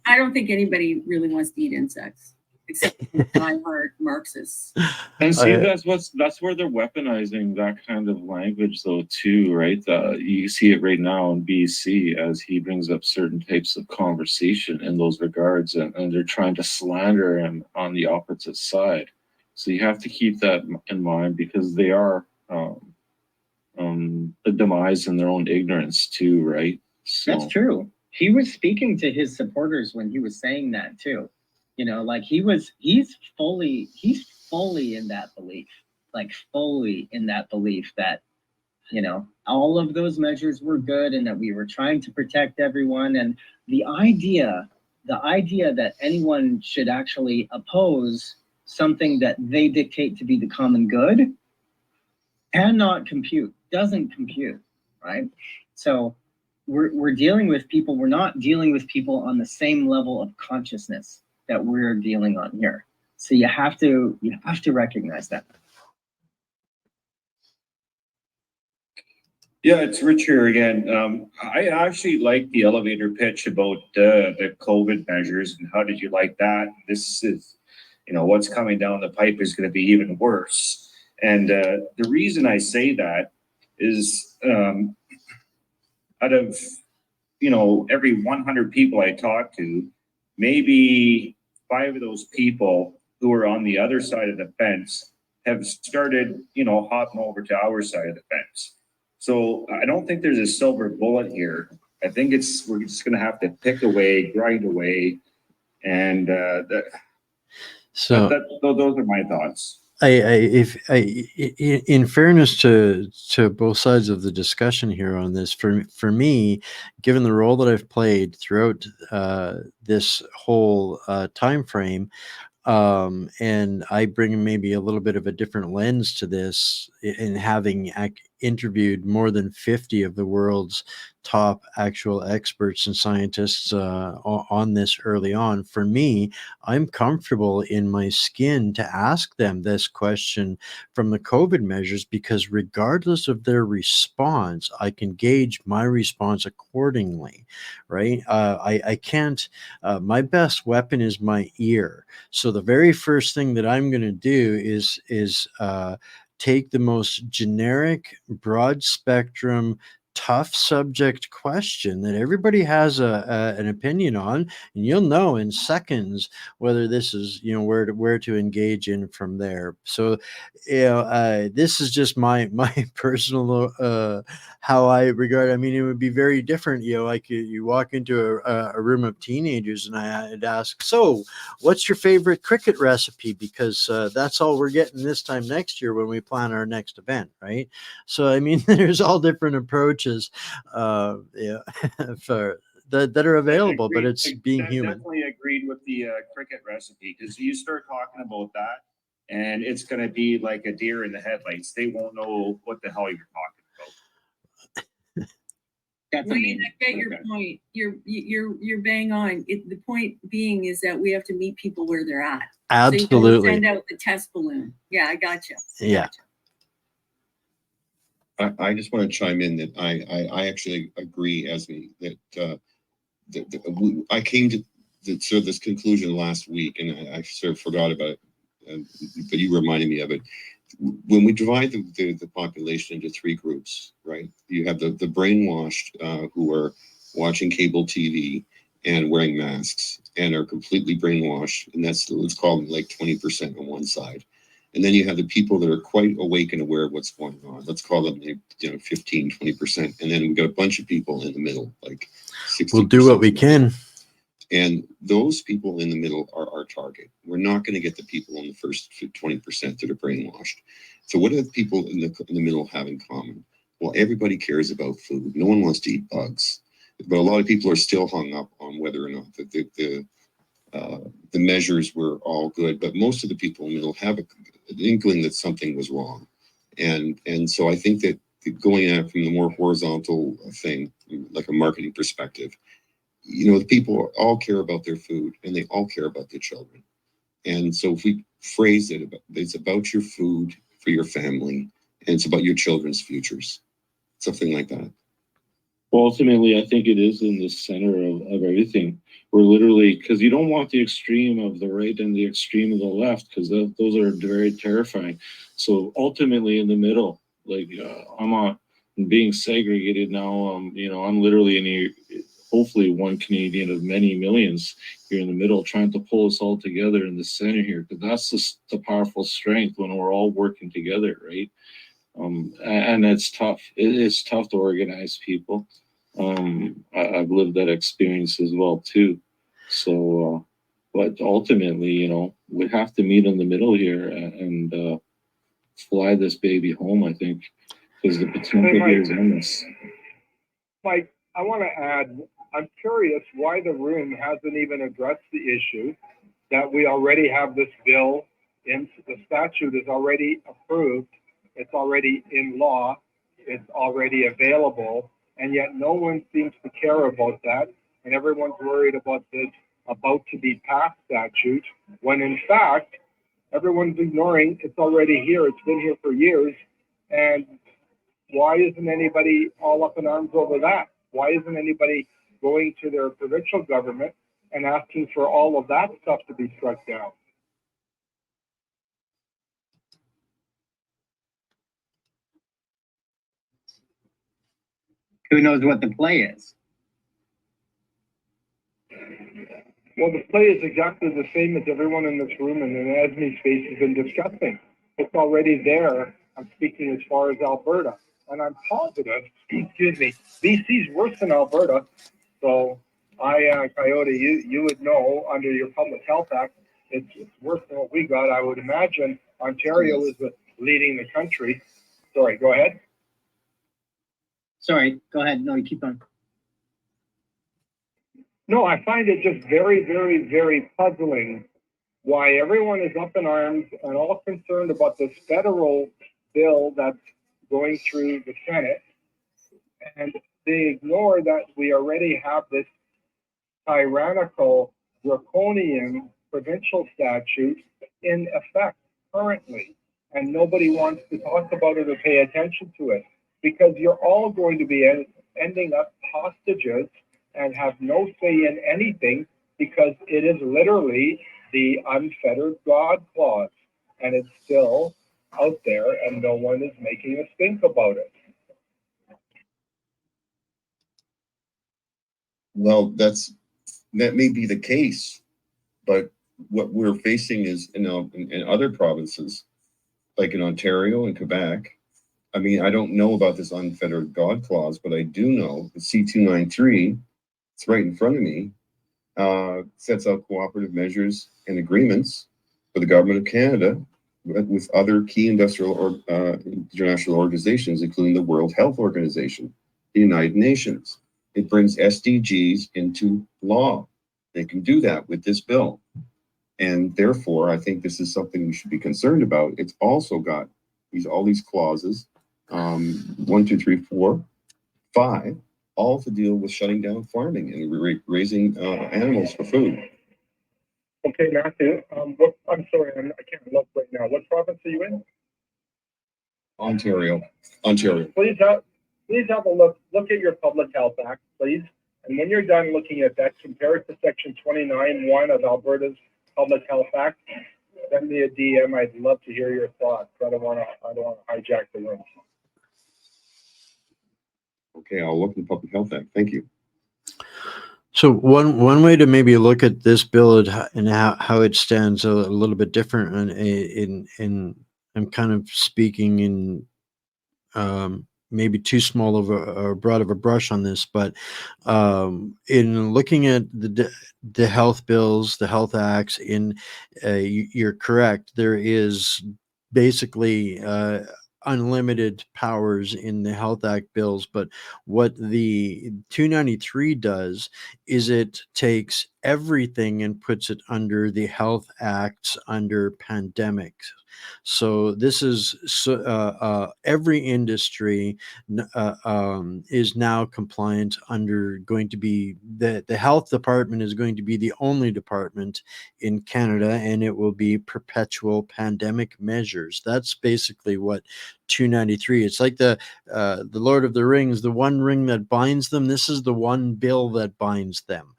I don't think anybody really wants to eat insects, except diehard Marxists. And see, that's where they're weaponizing that kind of language, though, too, right? You see it right now in BC as he brings up certain types of conversation in those regards, and they're trying to slander him on the opposite side. So you have to keep that in mind, because they are a demise in their own ignorance too, right? So. That's true. He was speaking to his supporters when he was saying that too. You know, like he's fully in that belief, like fully in that belief that, you know, all of those measures were good and that we were trying to protect everyone. And the idea that anyone should actually oppose something that they dictate to be the common good doesn't compute, right? So we're dealing with people, we're not dealing with people on the same level of consciousness that we're dealing on here. So you have to recognize that. Yeah, it's Rich here again. I actually like the elevator pitch about the COVID measures and how did you like that? This is, you know, what's coming down the pipe is going to be even worse. And the reason I say that is out of, you know, every 100 people I talk to, maybe 5 of those people who are on the other side of the fence have started, you know, hopping over to our side of the fence. So I don't think there's a silver bullet here. I think we're just going to have to pick away, grind away, And So those are my thoughts. In fairness to both sides of the discussion here on this, for me, given the role that I've played throughout this whole time frame, and I bring maybe a little bit of a different lens to this in having interviewed more than 50 of the world's top actual experts and scientists on this early on. For me, I'm comfortable in my skin to ask them this question from the COVID measures, because regardless of their response, I can gauge my response accordingly, right? I can't, my best weapon is my ear. So the very first thing that I'm going to do is take the most generic, broad spectrum, tough subject question that everybody has an opinion on, and you'll know in seconds whether this is, where to engage in from there. So, this is just my personal how I regard. I mean, it would be very different. Like you walk into a room of teenagers, and I'd ask, "So, what's your favorite cricket recipe?" Because that's all we're getting this time next year when we plan our next event, right? So, I mean, there's all different approaches for that are available, but it's being human. Definitely agreed with the cricket recipe, because you start talking about that, and it's going to be like a deer in the headlights. They won't know what the hell you're talking about. Wayne, I get your point. You're bang on. The point being is that we have to meet people where they're at. Absolutely. So you send out the test balloon. Yeah, I gotcha. Yeah. I just want to chime in that I actually agree, Esme, that I came to sort of this conclusion last week, and I sort of forgot about it, but you reminded me of it. When we divide the population into three groups, right? You have the brainwashed who are watching cable TV and wearing masks and are completely brainwashed, and let's call them like 20% on one side. And then you have the people that are quite awake and aware of what's going on. Let's call them, 15, 20%. And then we've got a bunch of people in the middle, like 60%. We'll do what we can. And those people in the middle are our target. We're not going to get the people in the first 20% that are brainwashed. So what do the people in the middle have in common? Well, everybody cares about food. No one wants to eat bugs. But a lot of people are still hung up on whether or not the measures were all good. But most of the people in the middle have an inkling that something was wrong. And so I think that going at it from the more horizontal thing, like a marketing perspective, the people all care about their food, and they all care about their children. And so if we phrase it's about your food for your family, and it's about your children's futures, something like that. Well, ultimately, I think it is in the center of everything. We're literally, because you don't want the extreme of the right and the extreme of the left, because those are very terrifying. So ultimately, in the middle, like I'm being segregated now. I'm literally hopefully one Canadian of many millions here in the middle, trying to pull us all together in the center here, because that's the powerful strength when we're all working together, right? And it's tough. It's tough to organize people. I've lived that experience as well too. So, but ultimately, we have to meet in the middle here and fly this baby home, I think, because the potential here is endless. Mike, I want to add, I'm curious why the room hasn't even addressed the issue that we already have this bill in, the statute is already approved, it's already in law, it's already available, and yet no one seems to care about that, and everyone's worried about this about to be passed statute, when in fact, everyone's ignoring it's already here, it's been here for years, and why isn't anybody all up in arms over that? Why isn't anybody going to their provincial government and asking for all of that stuff to be struck down? Who knows what the play is? Well, the play is exactly the same as everyone in this room and in Esme's space has been discussing. It's already there. I'm speaking as far as Alberta. And I'm positive, excuse me, BC's worse than Alberta. So Coyote, you would know under your Public Health Act, it's worse than what we got. I would imagine Ontario is leading the country. Sorry, go ahead. Sorry, go ahead. No, you keep on. No, I find it just very, very, very puzzling why everyone is up in arms and all concerned about this federal bill that's going through the Senate. And they ignore that we already have this tyrannical, draconian provincial statute in effect currently. And nobody wants to talk about it or pay attention to it because you're all going to be ending up hostages and have no say in anything because it is literally the unfettered God clause. And it's still out there and no one is making us think about it. Well, that may be the case, but what we're facing is in other provinces, like in Ontario and Quebec. I mean, I don't know about this unfettered God clause, but I do know the C293, it's right in front of me, sets out cooperative measures and agreements for the government of Canada with other key industrial or international organizations, including the World Health Organization, the United Nations. It brings SDGs into law. They can do that with this bill. And therefore, I think this is something we should be concerned about. It's also got all these clauses, 1, 2, 3, 4, 5, all to deal with shutting down farming and raising animals for food. Okay, Matthew, I'm sorry, I can't look right now. What province are you in? Ontario. Please have a look at your Public Health Act, please. And when you're done looking at that, compare it to Section 29(1) of Alberta's Public Health Act. Send me a DM. I'd love to hear your thoughts. I don't want to hijack the room. Okay, I'll look at the Public Health Act. Thank you. So one way to maybe look at this bill and how it stands a little bit different, and I'm kind of speaking in maybe too small of a broad of a brush on this, but in looking at the health bills, the health acts, you're correct. There is basically unlimited powers in the Health Act bills, but what the 293 does is it takes everything and puts it under the Health Acts under pandemics. So this is every industry is now compliant under going to be the health department is going to be the only department in Canada, and it will be perpetual pandemic measures. That's basically what 293. It's like the Lord of the Rings, the one ring that binds them. This is the one bill that binds them.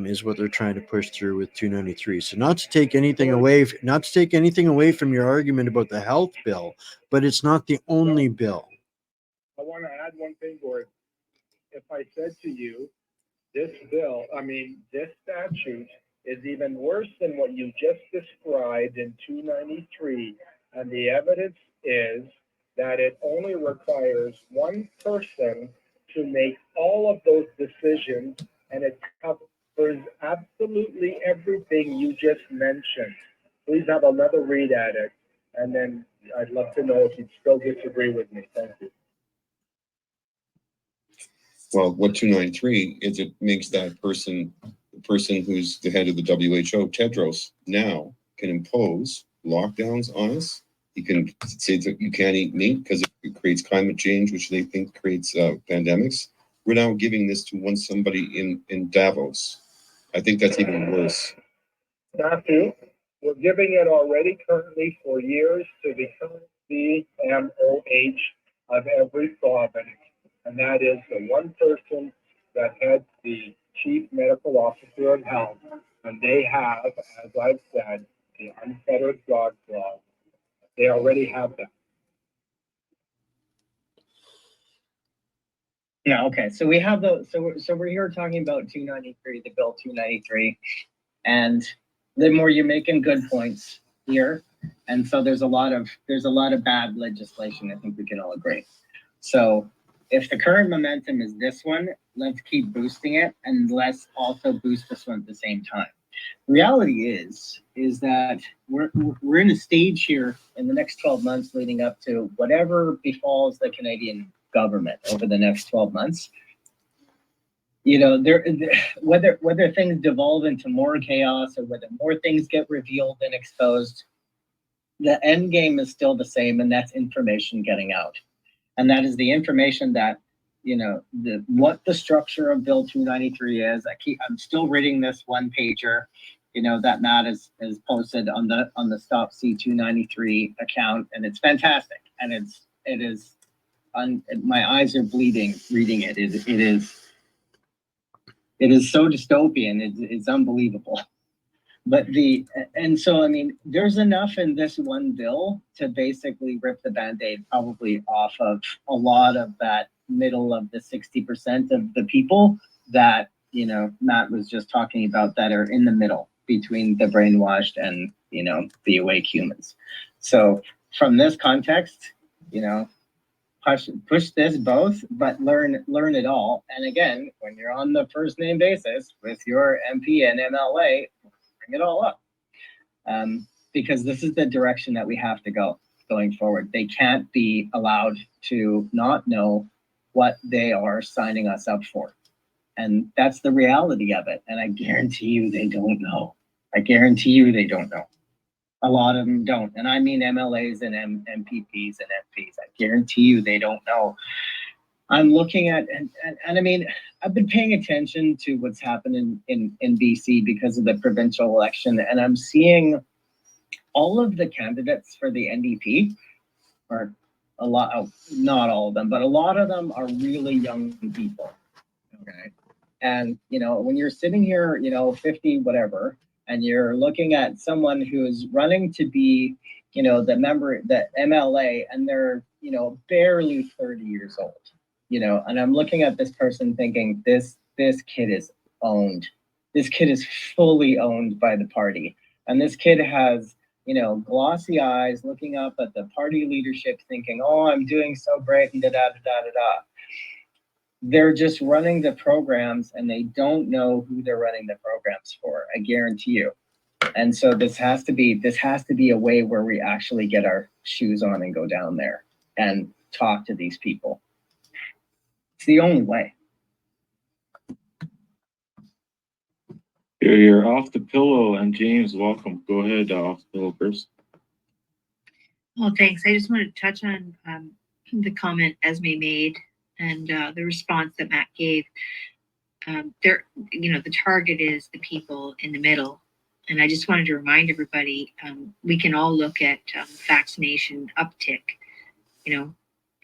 Is what they're trying to push through with 293. So not to take anything away from your argument about the health bill, but it's not the only bill. I want to add one thing, Gord. If I said to you, this statute is even worse than what you just described in 293, and the evidence is that it only requires one person to make all of those decisions, and it covers absolutely everything you just mentioned. Please have another read at it, and then I'd love to know if you'd still disagree with me. Thank you. Well, what 293 is, it makes that the person who's the head of the WHO, Tedros, now can impose lockdowns on us. He can say that you can't eat meat because it creates climate change, which they think creates pandemics. We're now giving this to somebody in Davos. I think that's even worse. Matthew, we're giving it already currently for years to the current CMOH of every province. And that is the one person that heads the Chief Medical Officer of Health. And they have, as I've said, the unfettered God clause. They already have that. Yeah, okay. So we have so we're here talking about 293, the bill 293. And the more you're making good points here. And so there's a lot of bad legislation, I think we can all agree. So if the current momentum is this one, let's keep boosting it and let's also boost this one at the same time. Reality is that we're in a stage here in the next 12 months leading up to whatever befalls the Canadian government over the next 12 months. You know, whether things devolve into more chaos or whether more things get revealed and exposed, the end game is still the same, and that's information getting out. And that is the information that, you know, what the structure of Bill 293 is. I'm still reading this one pager, you know, that Matt has posted on the Stop C293 account, and it's fantastic. And it is my eyes are bleeding reading it. It is so dystopian. It's unbelievable. But so I mean, there's enough in this one bill to basically rip the Band-Aid probably off of a lot of that middle of the 60% of the people that, you know, Matt was just talking about, that are in the middle between the brainwashed and, you know, the awake humans. So from this context, you know, push this both, but learn it all. And again, when you're on the first name basis with your MP and MLA, bring it all up, because this is the direction that we have to go going forward. They can't be allowed to not know what they are signing us up for, and that's the reality of it. And I guarantee you they don't know. I guarantee you they don't know. A lot of them don't, and I mean MLAs and MPPs and MPs. I guarantee you they don't know. I'm looking at, and I mean, I've been paying attention to what's happening in BC because of the provincial election, and I'm seeing all of the candidates for the NDP, or a lot of, not all of them, but a lot of them are really young people. Okay. And, you know, when you're sitting here, you know, 50, whatever, and you're looking at someone who's running to be, you know, the MLA, and they're, you know, barely 30 years old, you know, and I'm looking at this person thinking, this kid is owned. This kid is fully owned by the party. And this kid has, you know, glossy eyes looking up at the party leadership thinking, oh, I'm doing so great, and da-da-da-da-da-da. They're just running the programs, and they don't know who they're running the programs for. I guarantee you. And so this has to be a way where we actually get our shoes on and go down there and talk to these people. It's the only way. You're off the pillow, and James, welcome. Go ahead, off the pillow first. Well, thanks. I just wanted to touch on the comment Esme made and the response that Matt gave. There, you know, the target is the people in the middle. And I just wanted to remind everybody, we can all look at vaccination uptick, you know,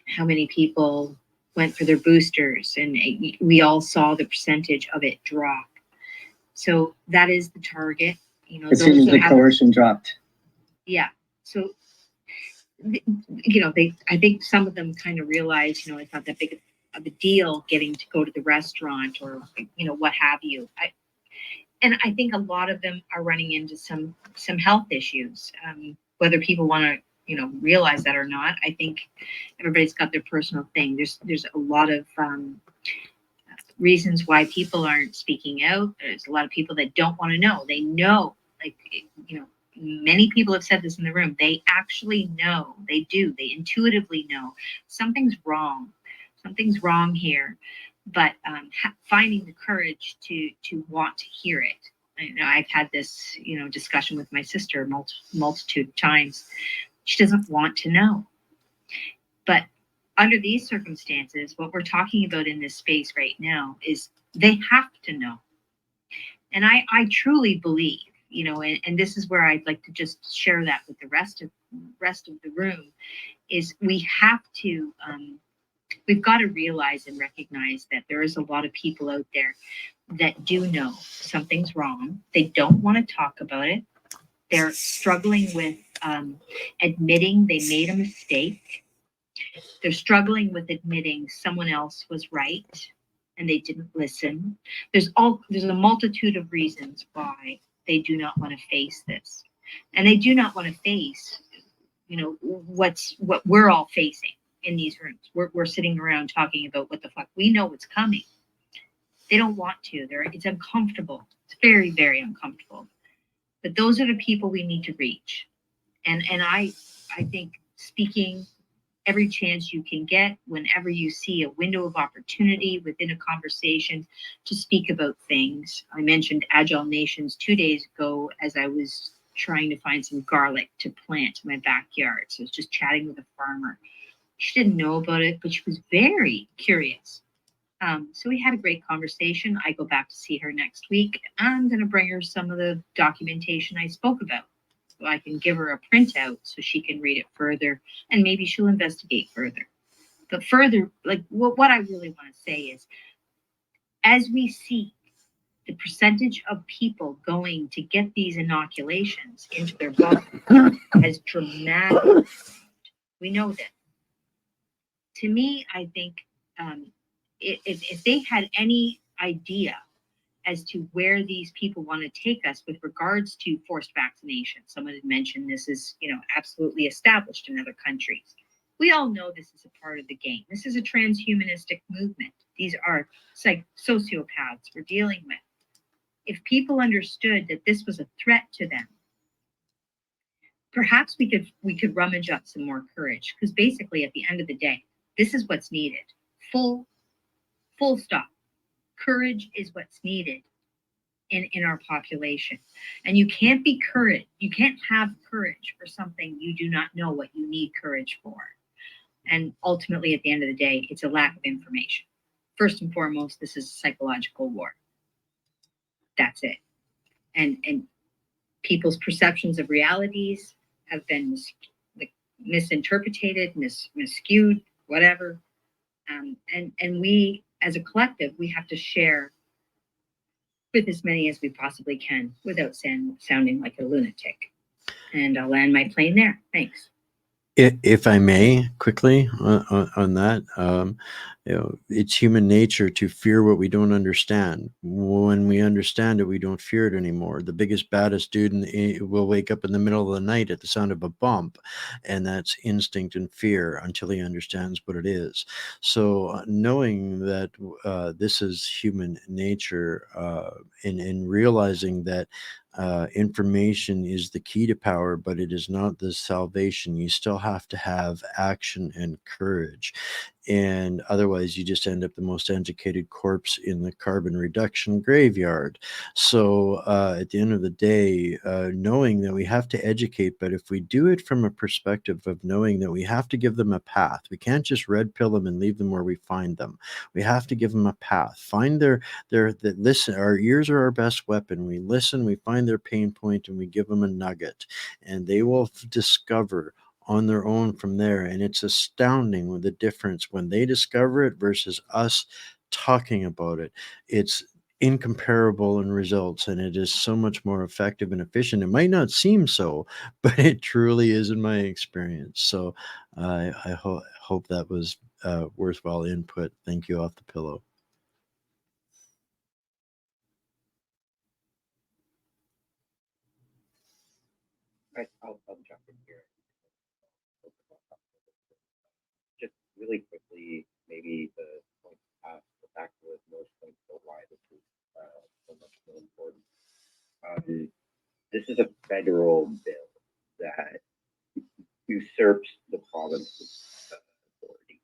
how many people went for their boosters, and we all saw the percentage of it drop. So that is the target. You know, as soon as the coercion dropped. Yeah. So, you know, I think some of them kind of realized, you know, it's not that big of a deal getting to go to the restaurant or, you know, what have you. And I think a lot of them are running into some health issues, whether people want to, you know, realize that or not. I think everybody's got their personal thing. There's a lot of reasons why people aren't speaking out. There's a lot of people that don't want to know. They know, like, you know, many people have said this in the room. They actually know. They do. They intuitively know something's wrong. Something's wrong here. But finding the courage to want to hear it. You know, I've had this, you know, discussion with my sister multitude of times. She doesn't want to know. But under these circumstances, what we're talking about in this space right now is they have to know. And I truly believe, you know, and this is where I'd like to just share that with the rest of the room, is we have to, we've got to realize and recognize that there is a lot of people out there that do know something's wrong. They don't want to talk about it. They're struggling with admitting they made a mistake. They're struggling with admitting someone else was right and they didn't listen. There's a multitude of reasons why they do not want to face this. And they do not want to face, you know, what we're all facing. in these rooms. We're sitting around talking about what the fuck. We know what's coming. They don't want to. It's uncomfortable. It's very, very uncomfortable. But those are the people we need to reach. And I think speaking every chance you can get, whenever you see a window of opportunity within a conversation to speak about things. I mentioned Agile Nations 2 days ago as I was trying to find some garlic to plant in my backyard. So I was just chatting with a farmer. She didn't know about it, but she was very curious. So we had a great conversation. I go back to see her next week. I'm going to bring her some of the documentation I spoke about. So I can give her a printout so she can read it further, and maybe she'll investigate further. But further, like what I really want to say is, as we see the percentage of people going to get these inoculations into their body has dramatically. We know that. To me, I think if they had any idea as to where these people want to take us with regards to forced vaccination, someone had mentioned this is, absolutely established in other countries. We all know this is a part of the game. This is a transhumanistic movement. These are sociopaths we're dealing with. If people understood that this was a threat to them, perhaps we could rummage up some more courage, because basically at the end of the day, this is what's needed. Full stop. Courage is what's needed in our population. And you can't have courage for something you do not know what you need courage for. And ultimately, at the end of the day, it's a lack of information. First and foremost, this is a psychological war. That's it. And people's perceptions of realities have been misinterpreted, miscued, whatever. And we, as a collective, we have to share with as many as we possibly can without sounding like a lunatic. And I'll land my plane there. Thanks. If I may, quickly on that, it's human nature to fear what we don't understand. When we understand it, we don't fear it anymore. The biggest, baddest dude will wake up in the middle of the night at the sound of a bump, and that's instinct and fear until he understands what it is. So knowing that this is human nature, and realizing that information is the key to power, but it is not the salvation. You still have to have action and courage. And otherwise, you just end up the most educated corpse in the carbon reduction graveyard. So at the end of the day, knowing that we have to educate, but if we do it from a perspective of knowing that we have to give them a path, we can't just red pill them and leave them where we find them. We have to give them a path. Find listen. Our ears are our best weapon. We listen, we find their pain point, and we give them a nugget, and they will discover on their own from there. And it's astounding with the difference when they discover it versus us talking about it. It's incomparable in results, and it is so much more effective and efficient. It might not seem so, but it truly is in my experience. So I hope that was worthwhile input. Thank you. Off the pillow. I'll jump in here. Just really quickly, maybe the point the fact that most points about why this is so much more important. This is a federal bill that usurps the province's authority.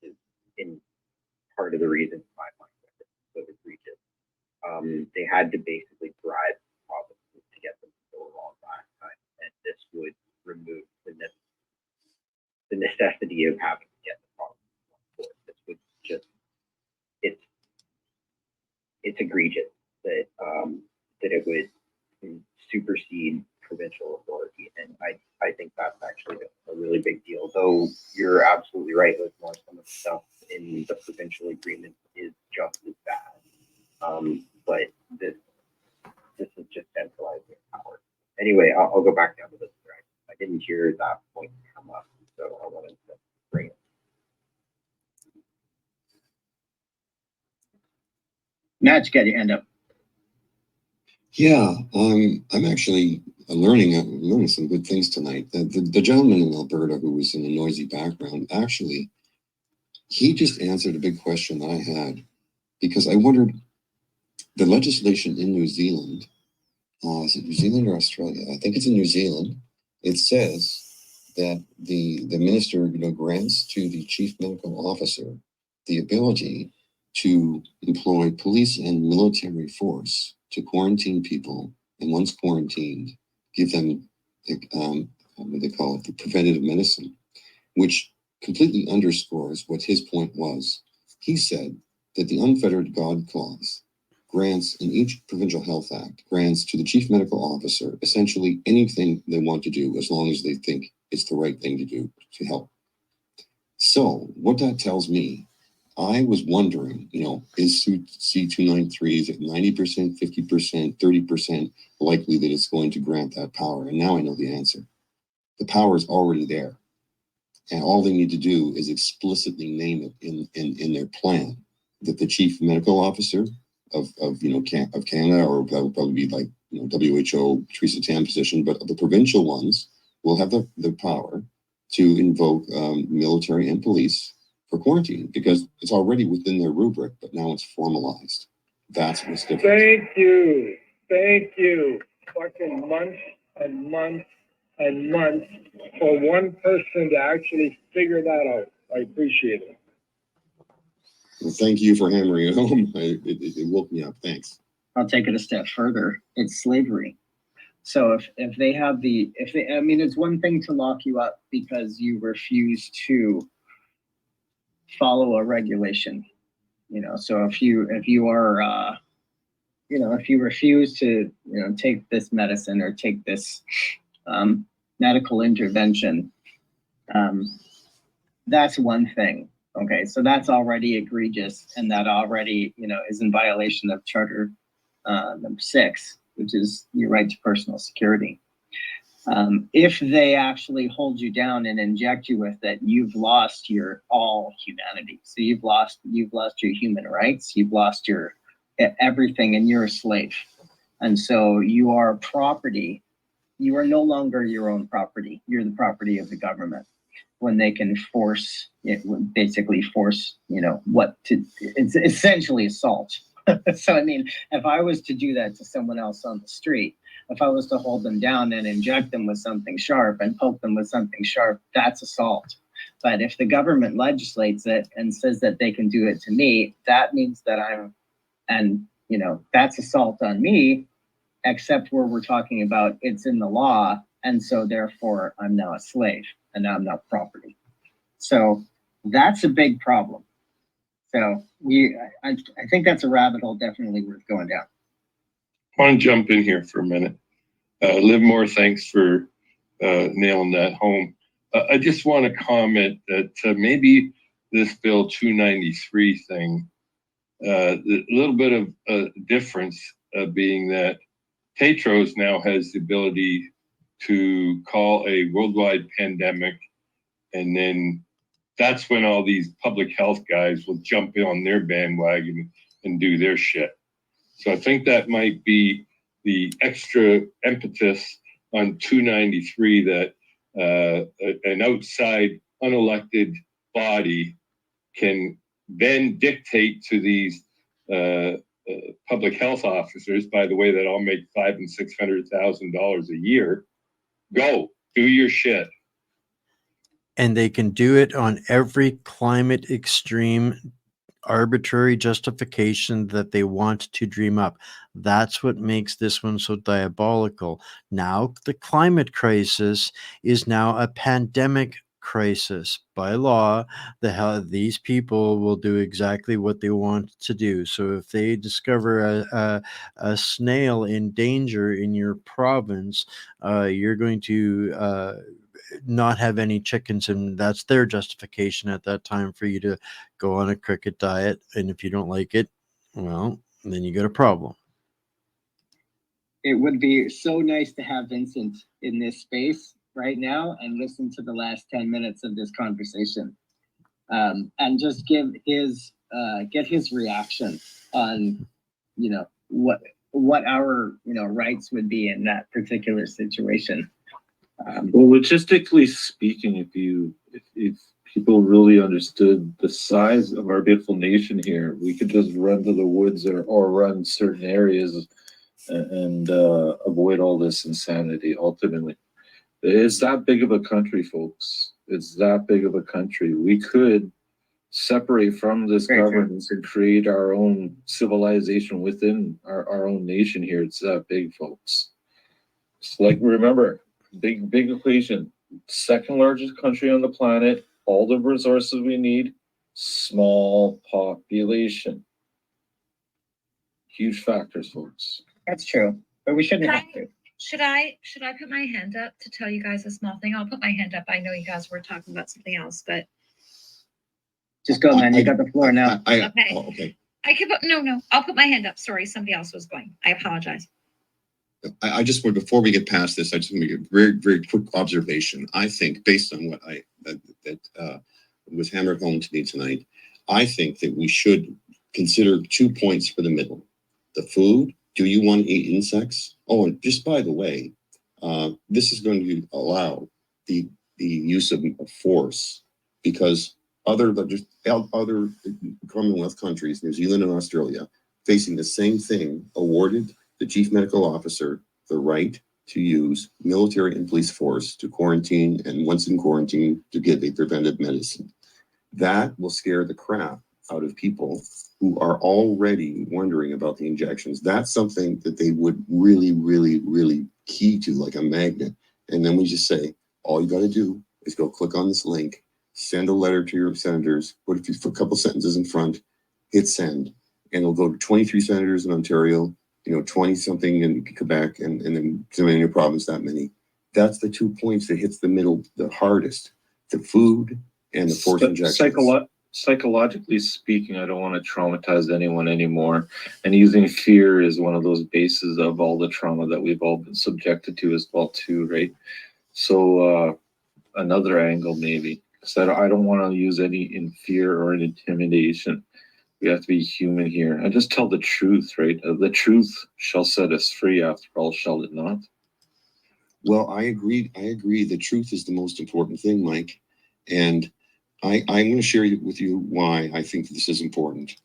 This is in part of the reason why my so egregious. They had to basically bribe provinces to get them to go along last time, and this would remove the necessity of having to get the provinces on board. This would just it's egregious that it would supersede provincial authority, and I think that's actually a really big deal. Though you're absolutely right, with more some of the stuff in the provincial agreement is just as bad. But this is just centralizing power. Anyway, I'll go back down to this. I didn't hear that point come up, so I wanted to bring it. Matt, you got your hand up. Yeah, I'm actually learning some good things tonight. The gentleman in Alberta who was in a noisy background, actually, he just answered a big question that I had, because I wondered, the legislation in New Zealand, is it New Zealand or Australia? I think it's in New Zealand. It says that the minister, grants to the chief medical officer the ability to employ police and military force to quarantine people, and once quarantined, give them what they call it, the preventative medicine, which completely underscores what his point was. He said that the unfettered God clause grants in each provincial health act, grants to the chief medical officer essentially anything they want to do as long as they think it's the right thing to do to help. So what that tells me, I was wondering, is C293, is it 90%, 50%, 30% likely that it's going to grant that power? And now I know the answer. The power is already there. And all they need to do is explicitly name it in their plan, that the chief medical officer of Canada, or that would probably be like WHO, Theresa Tam position, but the provincial ones will have the power to invoke military and police for quarantine, because it's already within their rubric, but now it's formalized. That's what's different. Thank you. Fucking months and months and months for one person to actually figure that out. I appreciate it. Well, thank you for hammering it home. It woke me up. Thanks. I'll take it a step further. It's slavery. So if they have it's one thing to lock you up because you refuse to follow a regulation, so if you refuse to, take this medicine or take this medical intervention, that's one thing. Okay, so that's already egregious, and that already, is in violation of Charter number 6, which is your right to personal security. If they actually hold you down and inject you with that, you've lost your all humanity. So you've lost your human rights, you've lost your everything, and you're a slave. And so you are property. You are no longer your own property. You're the property of the government. When they can basically force, it's essentially assault. So, if I was to do that to someone else on the street, if I was to hold them down and inject them with something sharp and poke them with something sharp, that's assault. But if the government legislates it and says that they can do it to me, that means that that's assault on me, except where we're talking about it's in the law. And so therefore I'm now a slave and now I'm not property. So that's a big problem. So I think that's a rabbit hole definitely worth going down. I want to jump in here for a minute. Livermore, thanks for nailing that home. I just want to comment that maybe this Bill 293 thing, a little bit of a difference being that Tetros now has the ability to call a worldwide pandemic, and then that's when all these public health guys will jump in on their bandwagon and do their shit. So I think that might be the extra impetus on 293 that an outside unelected body can then dictate to these public health officers, by the way, that all make $500,000 and $600,000 a year. Go do your shit. And they can do it on every climate extreme arbitrary justification that they want to dream up. That's what makes this one so diabolical. Now the climate crisis is now a pandemic crisis. By law, these people will do exactly what they want to do. So if they discover a snail in danger in your province, you're going to not have any chickens, and that's their justification at that time for you to go on a cricket diet. And if you don't like it, well, then you got a problem. It would be so nice to have Vincent in this space right now and listen to the last 10 minutes of this conversation, and just get his reaction on, what our, rights would be in that particular situation. Well, logistically speaking, if people really understood the size of our beautiful nation here, we could just run to the woods or run certain areas and avoid all this insanity. Ultimately, it's that big of a country, folks. It's that big of a country. We could separate from this governance and create our own civilization within our own nation here. It's that big, folks. It's like, remember, big equation. Second largest country on the planet, all the resources we need, small population. Huge factors, folks. That's true, but we shouldn't have to. Should I put my hand up to tell you guys a small thing? I'll put my hand up. I know you guys were talking about something else, but just go, man. You got the floor now. okay. Oh, okay. I could put no. I'll put my hand up. Sorry, somebody else was going. I apologize. I just want, before we get past this, I just want to make a very, very quick observation. I think, based on what was hammered home to me tonight, I think that we should consider 2 points for the middle. The food. Do you want to eat insects? Oh, and just by the way, this is going to allow the use of force, because other Commonwealth countries, New Zealand and Australia, facing the same thing, awarded the chief medical officer the right to use military and police force to quarantine, and once in quarantine, to give a preventive medicine. That will scare the crap out of people who are already wondering about the injections. That's something that they would really, really, really key to, like a magnet. And then we just say, all you got to do is go click on this link, send a letter to your senators, put a couple sentences in front, hit send, and it'll go to 23 senators in Ontario, 20 something in Quebec, and then in your province, that many. That's the 2 points that hits the middle the hardest: the food and the force injections. Psychologically speaking, I don't want to traumatize anyone anymore. And using fear is one of those bases of all the trauma that we've all been subjected to as well, too, right? So another angle maybe, because I don't want to use any in fear or in intimidation. We have to be human here and just tell the truth, right? The truth shall set us free, after all, shall it not? Well, I agree. The truth is the most important thing, Mike. And I'm going to share with you why I think this is important.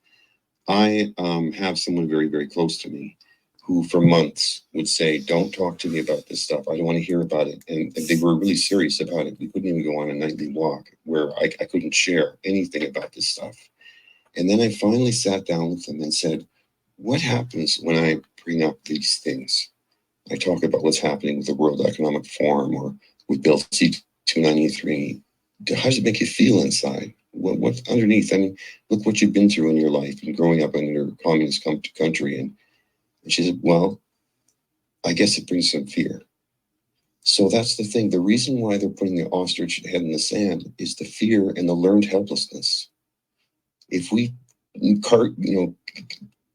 I have someone very, very close to me who for months would say, don't talk to me about this stuff. I don't want to hear about it. And they were really serious about it. We couldn't even go on a nightly walk where I couldn't share anything about this stuff. And then I finally sat down with them and said, what happens when I bring up these things? I talk about what's happening with the World Economic Forum or with Bill C-293. How does it make you feel inside? What's underneath? I mean, look what you've been through in your life and growing up in your communist country. And she said, well, I guess it brings some fear. So that's the thing. The reason why they're putting the ostrich head in the sand is the fear and the learned helplessness. If we,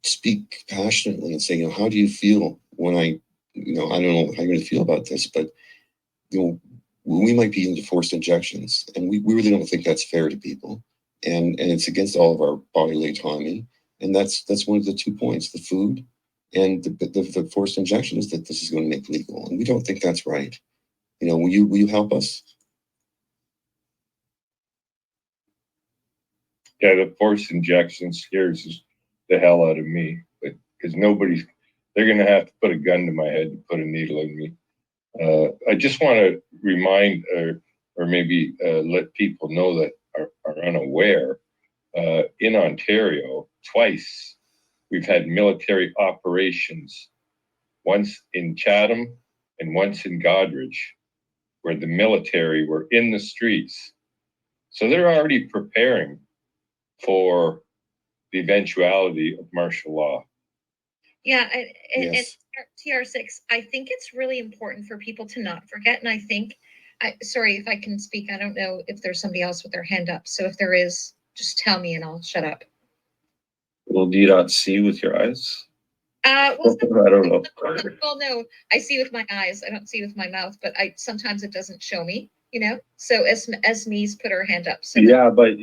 speak passionately and say, how do you feel when I don't know how you're going to feel about this, but, we might be into forced injections, and we really don't think that's fair to people. And it's against all of our bodily autonomy. And that's one of the 2 points, the food and the forced injections that this is going to make legal. And we don't think that's right. Will you help us? Yeah, the forced injection scares the hell out of me, but because they're going to have to put a gun to my head and put a needle in me. I just want to remind or maybe let people know that are unaware, in Ontario, twice we've had military operations, once in Chatham and once in Goderich, where the military were in the streets. So they're already preparing for the eventuality of martial law. Yeah, and Yes. TR6, I think it's really important for people to not forget. And I think, sorry if I can speak, I don't know if there's somebody else with their hand up. So if there is, just tell me and I'll shut up. Well, do you not see with your eyes? Well, I don't know. well, no, I see with my eyes. I don't see with my mouth, but sometimes it doesn't show me, So Esme's put her hand up. So Yeah, but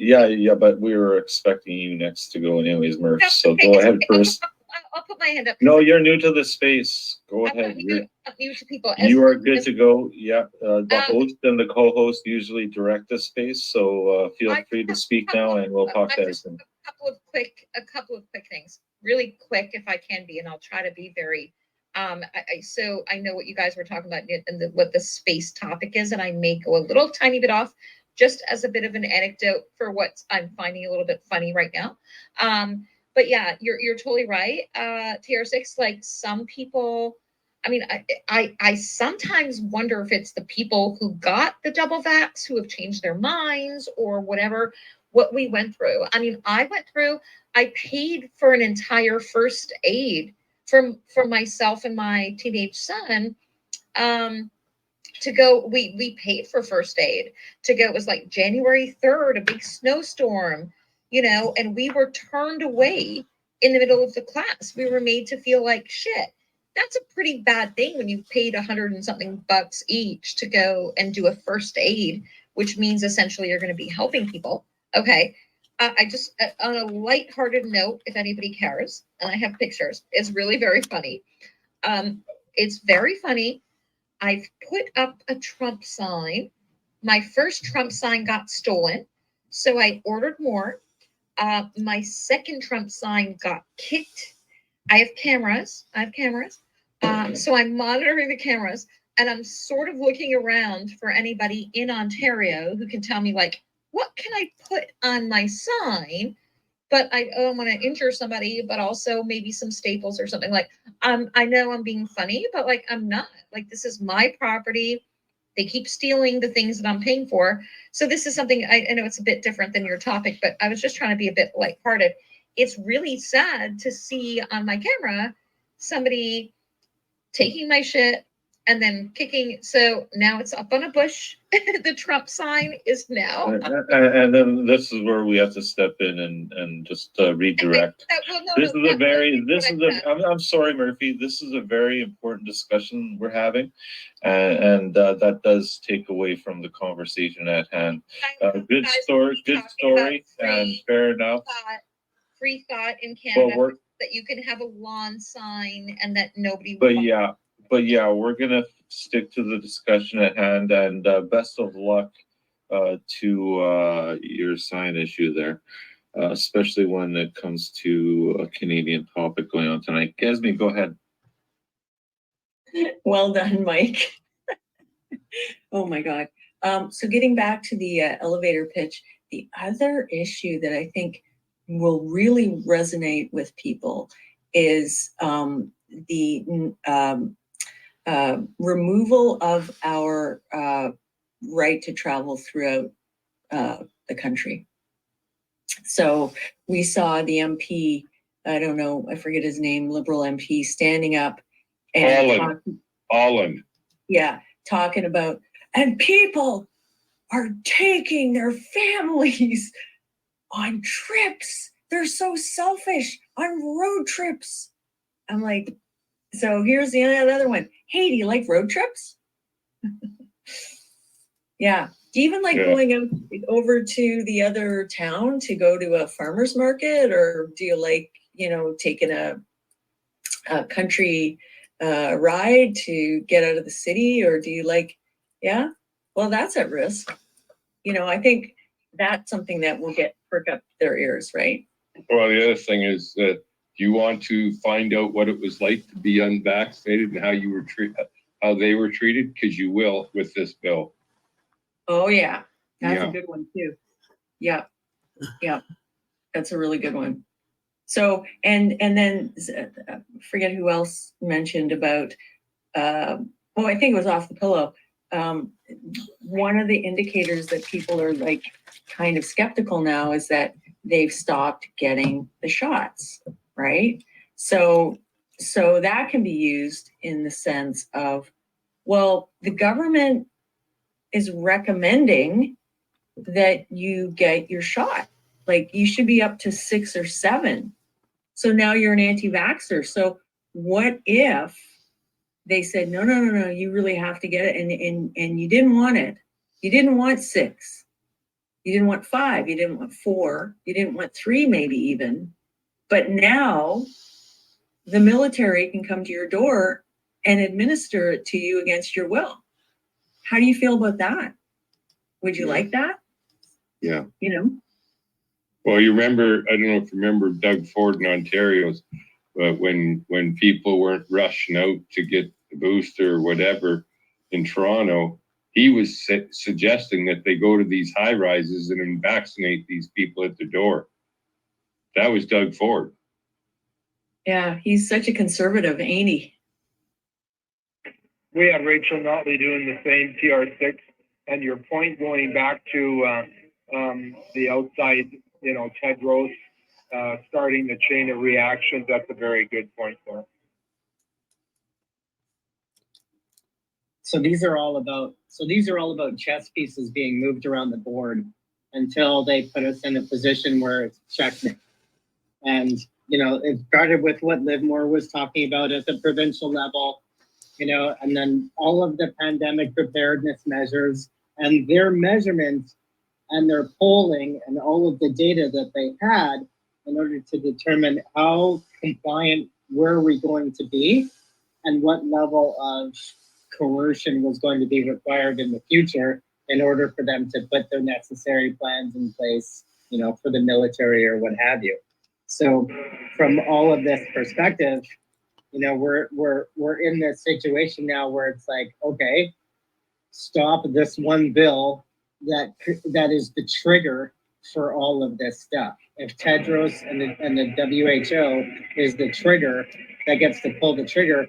we were expecting you next to go anyways, Murph. So go ahead first. I'll put my hand up. No, you're new to the space. Go I'm ahead. not new to people. As You are long good as- to go. Yeah, the host and the co-host usually direct the space, so feel free to speak now and we'll talk to everything. A couple of quick things, really quick if I can be, and I'll try to be very. So I know what you guys were talking about and what the space topic is, and I may go a little tiny bit off, just as a bit of an anecdote for what I'm finding a little bit funny right now. But yeah, you're totally right. TR6, like some people. I mean, I sometimes wonder if it's the people who got the double vax who have changed their minds or whatever, what we went through. I mean, I paid for an entire first aid for myself and my teenage son. To go, we paid for first aid to go. It was like January 3rd, a big snowstorm, and we were turned away in the middle of the class. We were made to feel like shit. That's a pretty bad thing when you paid $100 and something bucks each to go and do a first aid, which means essentially you're going to be helping people. Okay. I just, on a lighthearted note, if anybody cares, and I have pictures, it's really very funny. It's very funny. I've put up a Trump sign. My first Trump sign got stolen, so I ordered more. My second Trump sign got kicked. I have cameras. So I'm monitoring the cameras, and I'm sort of looking around for anybody in Ontario who can tell me, like, what can I put on my sign? But I don't want to injure somebody, but also maybe some staples or something. Like, I know I'm being funny, but like, I'm not. Like, this is my property. They keep stealing the things that I'm paying for. So this is something, I know it's a bit different than your topic, but I was just trying to be a bit lighthearted. It's really sad to see on my camera somebody taking my shit and then kicking. So now it's up on a bush. The Trump sign is now. And then this is where we have to step in and just redirect. I'm sorry, Murphy. This is a very important discussion we're having, and that does take away from the conversation at hand. Good story, and fair enough. Free thought in Canada that you can have a lawn sign and that nobody. But yeah, we're gonna stick to the discussion at hand, and best of luck to your sign issue there, especially when it comes to a Canadian topic going on tonight. Gesme, go ahead. Well done, Mike. Oh my God. So getting back to the elevator pitch, the other issue that I think will really resonate with people is the removal of our right to travel throughout the country. So we saw the MP, I don't know, I forget his name, Liberal MP, standing up and Holland. Yeah, talking about, and people are taking their families on trips. They're so selfish on road trips. I'm like, so here's the other one. Hey, do you like road trips? Yeah. Do you even like going out over to the other town to go to a farmer's market? Or do you like, taking a country ride to get out of the city? Or do you like, well, that's at risk. I think that's something that will perk up their ears, right? Well, the other thing is that you want to find out what it was like to be unvaccinated and how you were how they were treated, because you will with this bill. Oh yeah, that's a good one too. Yeah, that's a really good one. So and then forget who else mentioned about. I think it was Off the Pillow. One of the indicators that people are like kind of skeptical now is that they've stopped getting the shots, right? So that can be used in the sense of, well, the government is recommending that you get your shot. Like you should be up to 6 or 7. So now you're an anti-vaxxer. So what if they said, no, you really have to get it. And you didn't want it. You didn't want 6. You didn't want 5. You didn't want 4. You didn't want 3, maybe even. But now the military can come to your door and administer it to you against your will. How do you feel about that? Would you like that? Yeah. You know? Well, you remember, I don't know if you remember Doug Ford in Ontario, but when people weren't rushing out to get the booster or whatever in Toronto, he was suggesting that they go to these high rises and then vaccinate these people at the door. That was Doug Ford. Yeah, he's such a conservative, ain't he? We had Rachel Notley doing the same TR6, and your point going back to the outside, you know, Tedros starting the chain of reactions, that's a very good point there. So these are all about chess pieces being moved around the board until they put us in a position where it's checkmate. And you know, it started with what Livermore was talking about at the provincial level, you know, and then all of the pandemic preparedness measures and their measurements and their polling and all of the data that they had in order to determine how compliant were we going to be and what level of coercion was going to be required in the future in order for them to put their necessary plans in place, you know, for the military or what have you. So from all of this perspective, you know, we're in this situation now where it's like, okay, stop this one bill that is the trigger for all of this stuff. If Tedros and the WHO is the trigger that gets to pull the trigger,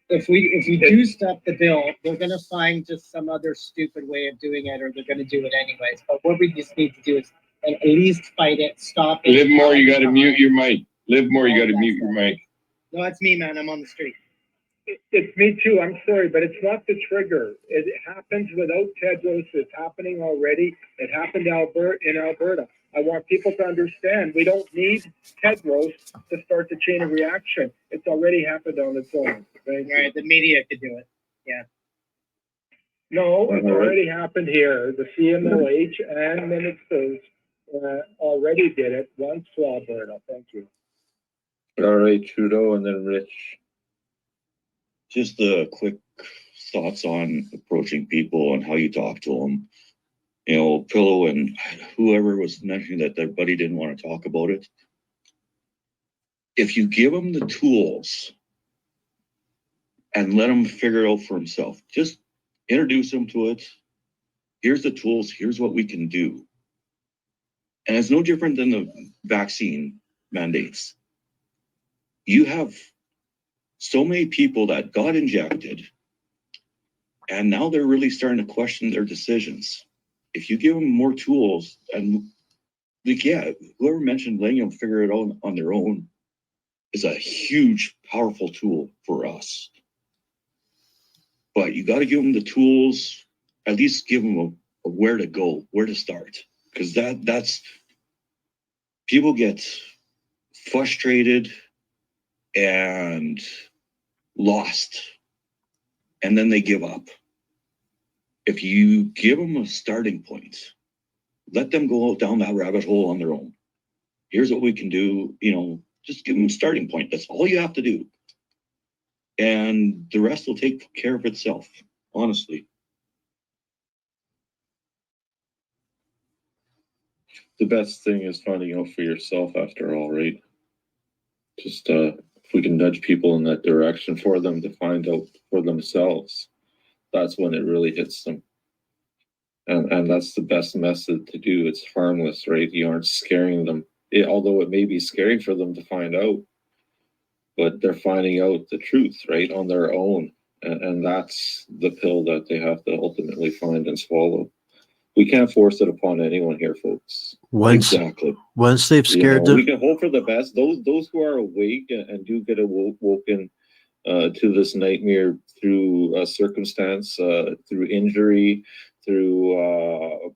if we do stop the bill, they're gonna find just some other stupid way of doing it, or they're gonna do it anyways. But what we just need to do is at least fight it, stop it. Livermore, you got to mute your mic. Livermore, you got to mute your mic. No, it's me, man. I'm on the street. It's me too. I'm sorry, but it's not the trigger. It happens without Tedros. It's happening already. It happened in Alberta. I want people to understand we don't need Tedros to start the chain of reaction. It's already happened on its own. Right, the media could do it. Yeah. No, it's already happened here. The CMOH and ministers already did it once to Alberta. Thank you. All right, Trudeau and then Rich. Just quick thoughts on approaching people and how you talk to them. You know, Pillow and whoever was mentioning that their buddy didn't want to talk about it. If you give them the tools and let him figure it out for himself. Just introduce him to it. Here's the tools. Here's what we can do. And it's no different than the vaccine mandates. You have so many people that got injected, and now they're really starting to question their decisions. If you give them more tools, and like, yeah, whoever mentioned letting them figure it out on their own is a huge, powerful tool for us. But you got to give them the tools, at least give them a where to go, where to start. Because that's, people get frustrated and lost, and then they give up. If you give them a starting point, let them go down that rabbit hole on their own. Here's what we can do, you know, just give them a starting point. That's all you have to do. And the rest will take care of itself, honestly. The best thing is finding out for yourself after all, right? Just if we can nudge people in that direction for them to find out for themselves, that's when it really hits them. And that's the best method to do. It's harmless, right? You aren't scaring them. Although it may be scary for them to find out, but they're finding out the truth, right, on their own. And that's the pill that they have to ultimately find and swallow. We can't force it upon anyone here, folks. Once they've scared them, we can hope for the best. Those who are awake and do get awoken to this nightmare through circumstance, through injury, through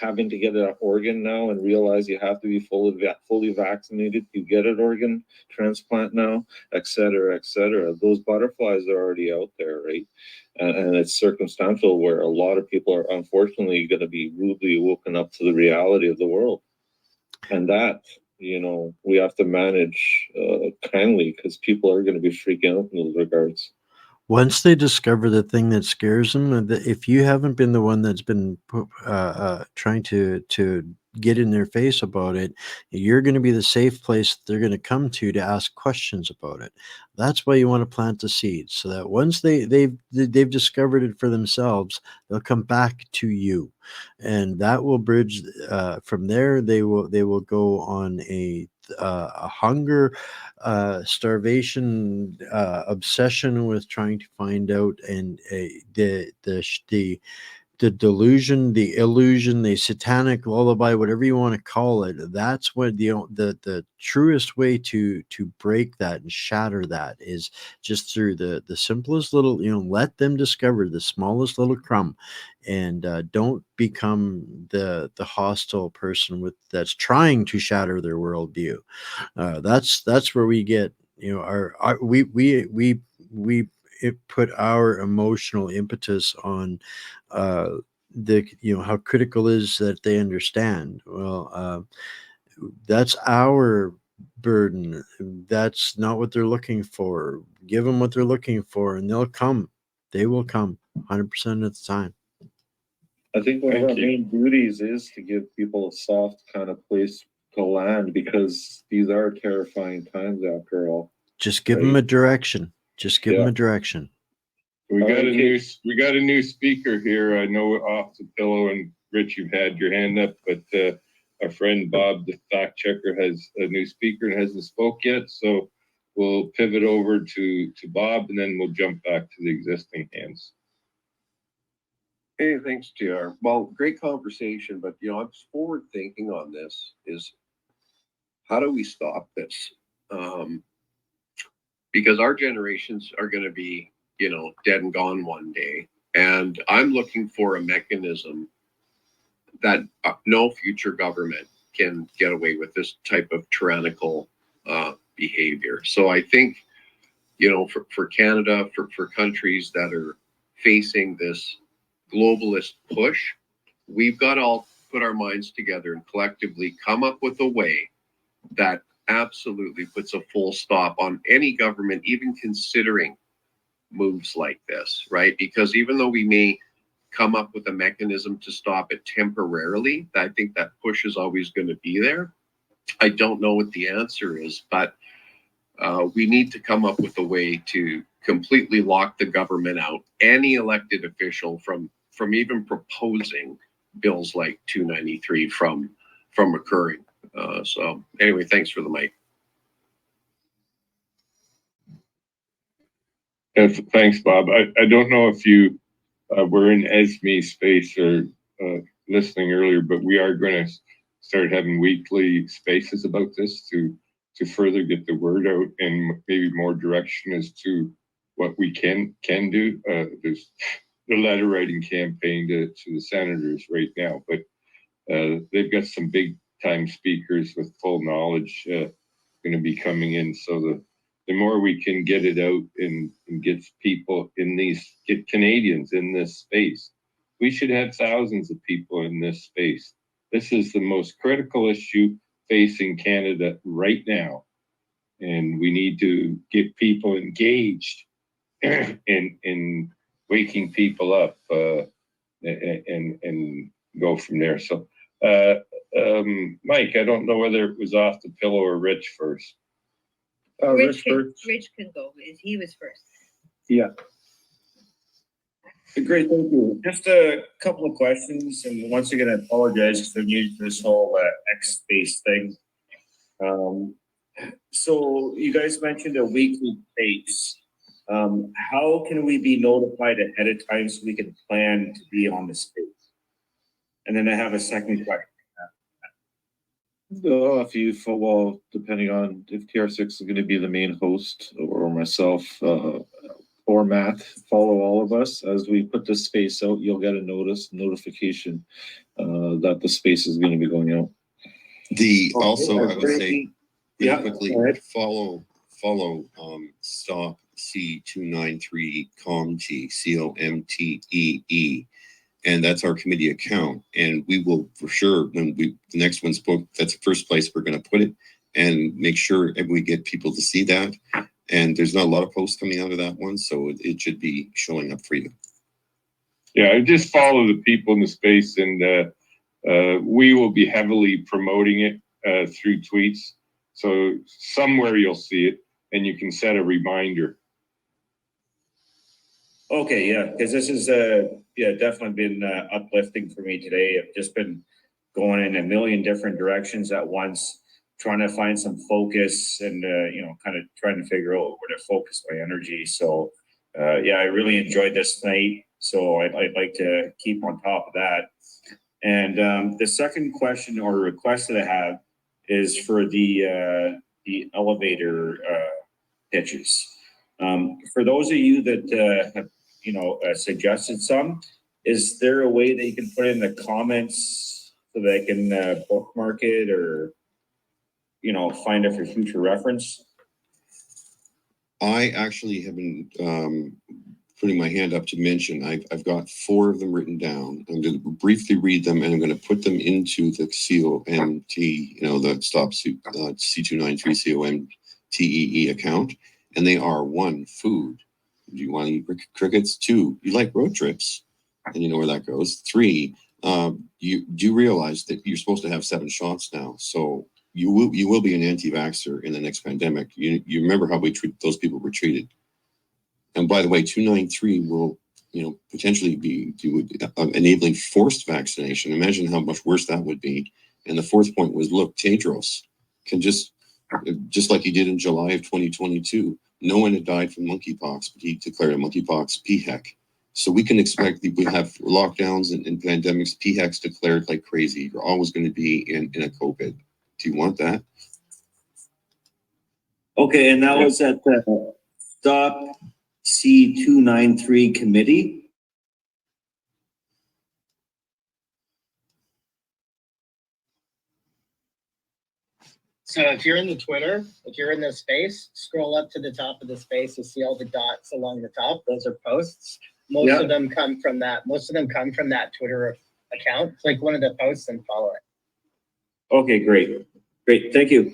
having to get an organ now and realize you have to be fully vaccinated to get an organ transplant now, et cetera, et cetera. Those butterflies are already out there, right? And it's circumstantial where a lot of people are unfortunately going to be rudely woken up to the reality of the world. And that we have to manage kindly because people are going to be freaking out in those regards. Once they discover the thing that scares them, if you haven't been the one that's been trying to get in their face about it, you're going to be the safe place that they're going to come to ask questions about it. That's why you want to plant the seeds, so that once they've discovered it for themselves, they'll come back to you, and that will bridge. From there, they will go on a hunger, starvation, obsession with trying to find out, and the delusion, the illusion, the satanic lullaby, whatever you want to call it. That's what the truest way to break that and shatter that is just through the simplest little, let them discover the smallest little crumb, and don't become the hostile person that's trying to shatter their worldview. That's where we get, our put our emotional impetus on how critical is that they understand. Well, that's our burden. That's not what they're looking for. Give them what they're looking for, and they'll come. They will come 100% of the time. I think one of our main duties is to give people a soft kind of place to land, because these are terrifying times after all. Just give them a direction. Just give them a direction. We got a new speaker here. I know off the pillow, and Rich, you've had your hand up, but our friend Bob, the fact checker, has a new speaker and hasn't spoke yet. So we'll pivot over to Bob, and then we'll jump back to the existing hands. Hey, thanks, JR. Well, great conversation, but I'm forward thinking on this is, how do we stop this? Because our generations are going to be, dead and gone one day. And I'm looking for a mechanism that no future government can get away with this type of tyrannical behavior. So I think, for Canada, for countries that are facing this globalist push, we've got to all put our minds together and collectively come up with a way that absolutely puts a full stop on any government even considering moves like this, right? Because even though we may come up with a mechanism to stop it temporarily, I think that push is always going to be there. I don't know what the answer is, but we need to come up with a way to completely lock the government out, any elected official from even proposing bills like 293 from occurring. So anyway, thanks for the mic. Thanks, Bob. I don't know if you were in Esme's space or listening earlier, but we are going to start having weekly spaces about this to further get the word out and maybe more direction as to what we can do. There's the letter writing campaign to the senators right now, but they've got some big time speakers with full knowledge going to be coming in. So the more we can get it out and get people get Canadians in this space, we should have thousands of people in this space. This is the most critical issue facing Canada right now. And we need to get people engaged in waking people up and go from there. So, Mike, I don't know whether it was off the pillow or Rich first. Rich can go. He was first. Yeah. Great, thank you. Just a couple of questions, and once again, I apologize because I'm new to this whole X space thing. So you guys mentioned a weekly pace. How can we be notified ahead of time so we can plan to be on the space? And then I have a second question. Well, depending on if TR6 is going to be the main host or myself or Matt, follow all of us as we put this space out. You'll get a notification that the space is going to be going out. Also, I would say quickly follow stop C293 COMTEE, COMTEE. And that's our committee account. And we will for sure, when the next one's booked, that's the first place we're going to put it and make sure we get people to see that. And there's not a lot of posts coming out of that one, so it should be showing up for you. Yeah, I just follow the people in the space, and we will be heavily promoting it through tweets. So somewhere you'll see it, and you can set a reminder. Okay, yeah, because this is definitely been uplifting for me today. I've just been going in a million different directions at once, trying to find some focus and kind of trying to figure out where to focus my energy. So I really enjoyed this night. So I'd like to keep on top of that. And the second question or request that I have is for the elevator pitches. For those of you that have suggested some, is there a way that you can put in the comments so that I can bookmark it or find it for future reference? I actually have been putting my hand up to mention, I've got 4 of them written down. I'm going to briefly read them, and I'm going to put them into the COMT, the stop C293 COMTEE account. And they are: 1, food. Do you want to eat crickets? 2, you like road trips, and you know where that goes. 3, you do realize that you're supposed to have 7 shots now. So you will be an anti-vaxxer in the next pandemic. You remember how those people were treated. And by the way, 293 will, potentially be enabling forced vaccination. Imagine how much worse that would be. And the 4th point was, look, Tedros can just like he did in July of 2022, no one had died from monkeypox, but he declared a monkeypox PHEC. So we can expect that we have lockdowns and pandemics, PHECs declared like crazy. You're always going to be in a COVID. Do you want that? Okay, and that was at the Stop C293 committee. So if you're in the Twitter, if you're in the space, scroll up to the top of the space, you see all the dots along the top. Those are posts. Most of them come from that. Most of them come from that Twitter account. Click one of the posts and follow it. Okay, great. Thank you.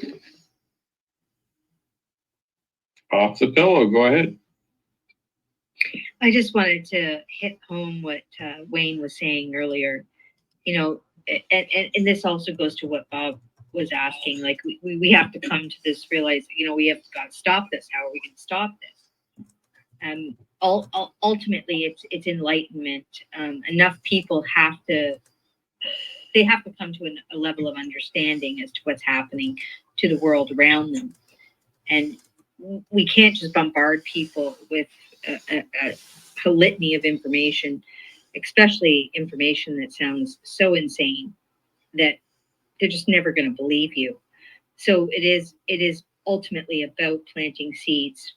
Off the pillow. Go ahead. I just wanted to hit home what Wayne was saying earlier. And this also goes to what Bob was asking. Like we have to come to this realize, we have got to stop this. How are we going to stop this? Ultimately, it's enlightenment. Enough people have to come to a level of understanding as to what's happening to the world around them, and we can't just bombard people with a litany of information, especially information that sounds so insane that they're just never going to believe you. So it is ultimately about planting seeds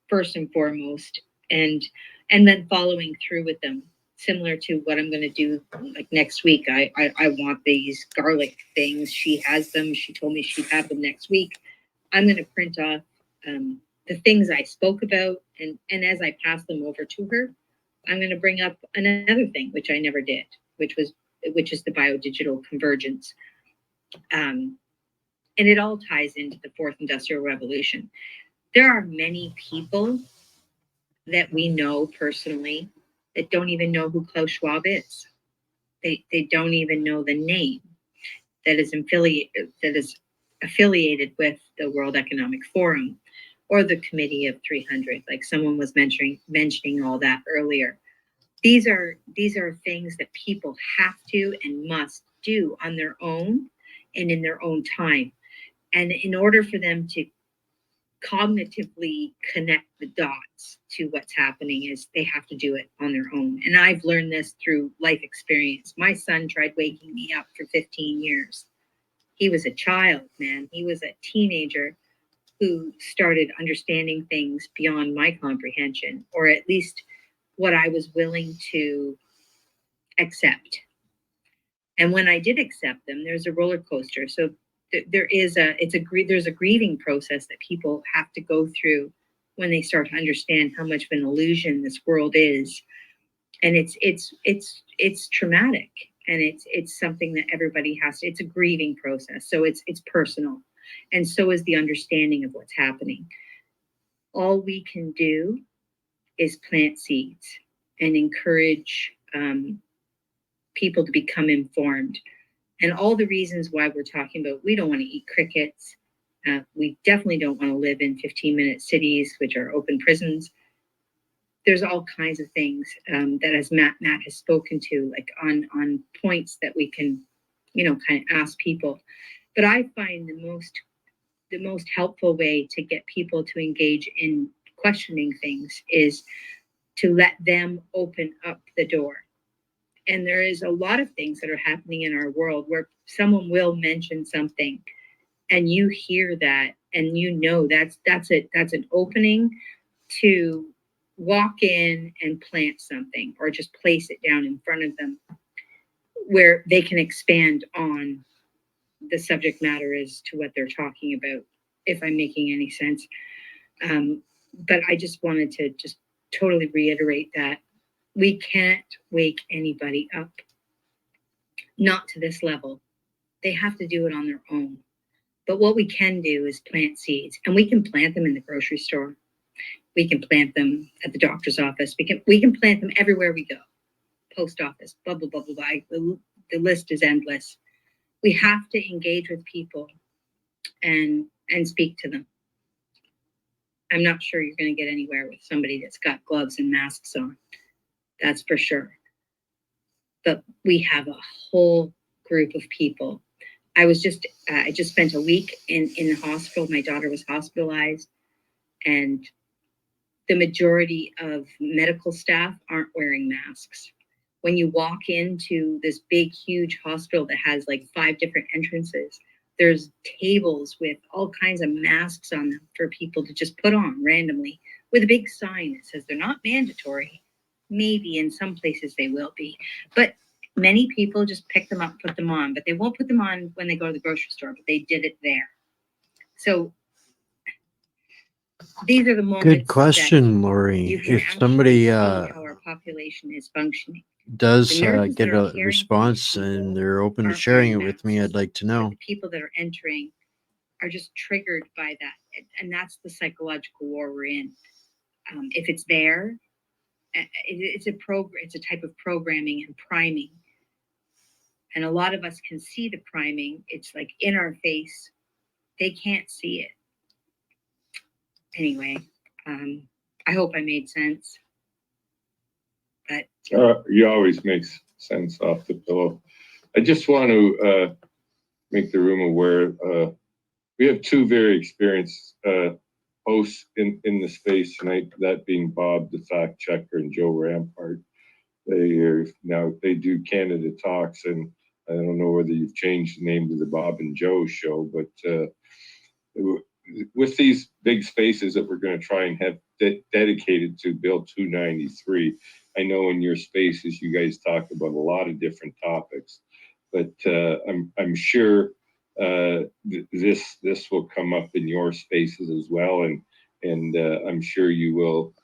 first and foremost, and then following through with them. Similar to what I'm going to do like next week. I want these garlic things. She has them. She told me she'd have them next week. I'm going to print off the things I spoke about, and as I pass them over to her, I'm going to bring up another thing which I never did, which is the biodigital convergence. And it all ties into the 4th Industrial Revolution. There are many people that we know personally that don't even know who Klaus Schwab is. They don't even know the name that is affiliated with the World Economic Forum or the Committee of 300. Like someone was mentioning all that earlier. These are things that people have to and must do on their own and in their own time. And in order for them to cognitively connect the dots to what's happening, is they have to do it on their own. And I've learned this through life experience. My son tried waking me up for 15 years. He was a child, man. He was a teenager who started understanding things beyond my comprehension, or at least what I was willing to accept. And when I did accept them, there's a roller coaster. So there's a grieving process that people have to go through when they start to understand how much of an illusion this world is. And it's traumatic, and it's something that everybody has to, it's a grieving process. So it's personal. And so is the understanding of what's happening. All we can do is plant seeds and encourage people to become informed. And all the reasons why we're talking about, we don't want to eat crickets. We definitely don't want to live in 15-minute cities, which are open prisons. There's all kinds of things that, as Matt has spoken to, like on points that we can, kind of ask people. But I find the most helpful way to get people to engage in questioning things is to let them open up the door. And there is a lot of things that are happening in our world where someone will mention something and you hear that, and that's an opening to walk in and plant something, or just place it down in front of them where they can expand on the subject matter as to what they're talking about, if I'm making any sense. But I just wanted to just totally reiterate that we can't wake anybody up, not to this level. They have to do it on their own. But what we can do is plant seeds, and we can plant them in the grocery store. We can plant them at the doctor's office. We can plant them everywhere we go. Post office, blah, blah, blah, blah, blah. The list is endless. We have to engage with people and speak to them. I'm not sure you're going to get anywhere with somebody that's got gloves and masks on. That's for sure. But we have a whole group of people. I just spent a week in the hospital. My daughter was hospitalized, and the majority of medical staff aren't wearing masks. When you walk into this big, huge hospital that has like 5 different entrances, there's tables with all kinds of masks on them for people to just put on randomly, with a big sign that says they're not mandatory. Maybe in some places they will be, but many people just pick them up, put them on, but they won't put them on when they go to the grocery store, but they did it there. So these are the moments. Good question, Lori. If somebody how our population is functioning. does get a response and they're open to sharing it with me, I'd like to know. The people that are entering are just triggered by that, and that's the psychological war we're in. If it's there, it's a type of programming and priming. And a lot of us can see the priming. It's like in our face. They can't see it. Anyway, I hope I made sense. But you always make sense off the pillow. I just want to make the room aware. We have 2 very experienced hosts in the space tonight, that being Bob, the fact checker, and Joe Rampart. They do Canada Talks, and I don't know whether you've changed the name to the Bob and Joe show, but with these big spaces that we're going to try and have dedicated to Bill 293, I know in your spaces you guys talk about a lot of different topics, but I'm sure this will come up in your spaces as well, and I'm sure you will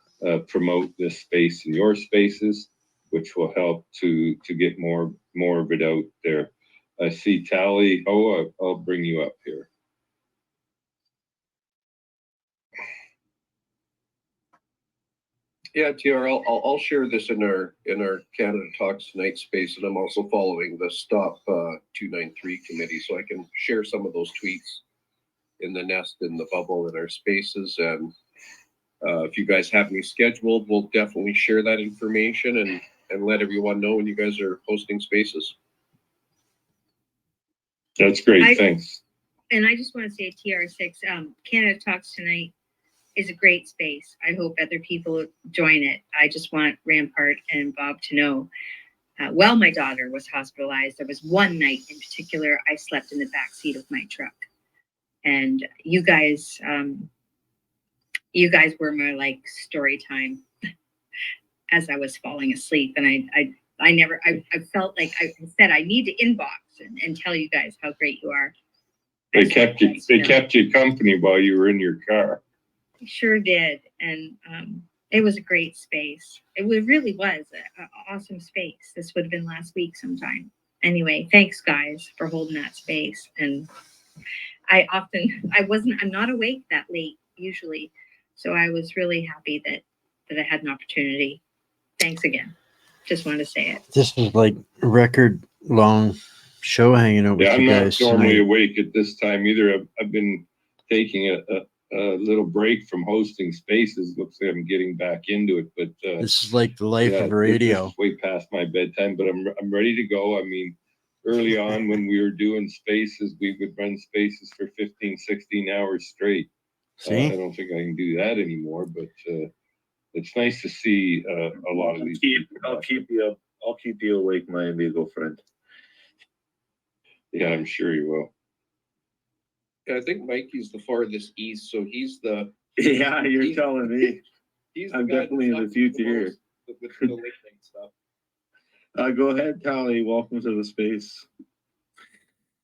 promote this space in your spaces, which will help to get more of it out there. I see Tally. I'll bring you up here. Yeah, TR, I'll share this in our Canada Talks Tonight space, and I'm also following the Stop 293 committee, so I can share some of those tweets in the nest, in the bubble, in our spaces. And if you guys have me scheduled, we'll definitely share that information and let everyone know when you guys are hosting spaces. That's great. Thanks. And I just want to say TR6, Canada Talks Tonight is a great space. I hope other people join it. I just want Rampart and Bob to know, while my daughter was hospitalized, there was one night in particular, I slept in the back seat of my truck. And you guys were my like story time as I was falling asleep. And I felt like I said, I need to inbox and tell you guys how great you are. They kept you company while you were in your car. Sure did. And It was a great space. Really was an awesome space. This would have been last week sometime. Anyway, thanks guys for holding that space. And I'm not awake that late usually. So I was really happy that I had an opportunity. Thanks again. Just wanted to say it. This is like a record long show hanging out with Yeah, I'm you not guys normally tonight. awake at this time either. I've been taking a little break from hosting spaces. Looks like I'm getting back into it, but This is like the life yeah, of radio. this is way past my bedtime. But I'm ready to go. I mean, early on when we were doing spaces, we would run spaces for 15, 16 hours straight. See? I don't think I can do that anymore, but it's nice to see a lot of these. I'll keep you awake, my amigo friend. Yeah, I'm sure you will. I think Mikey's the farthest east, so he's the. Yeah, you're telling me. He's I'm definitely in the future here. With the late night stuff. Go ahead, Tally. Welcome to the space.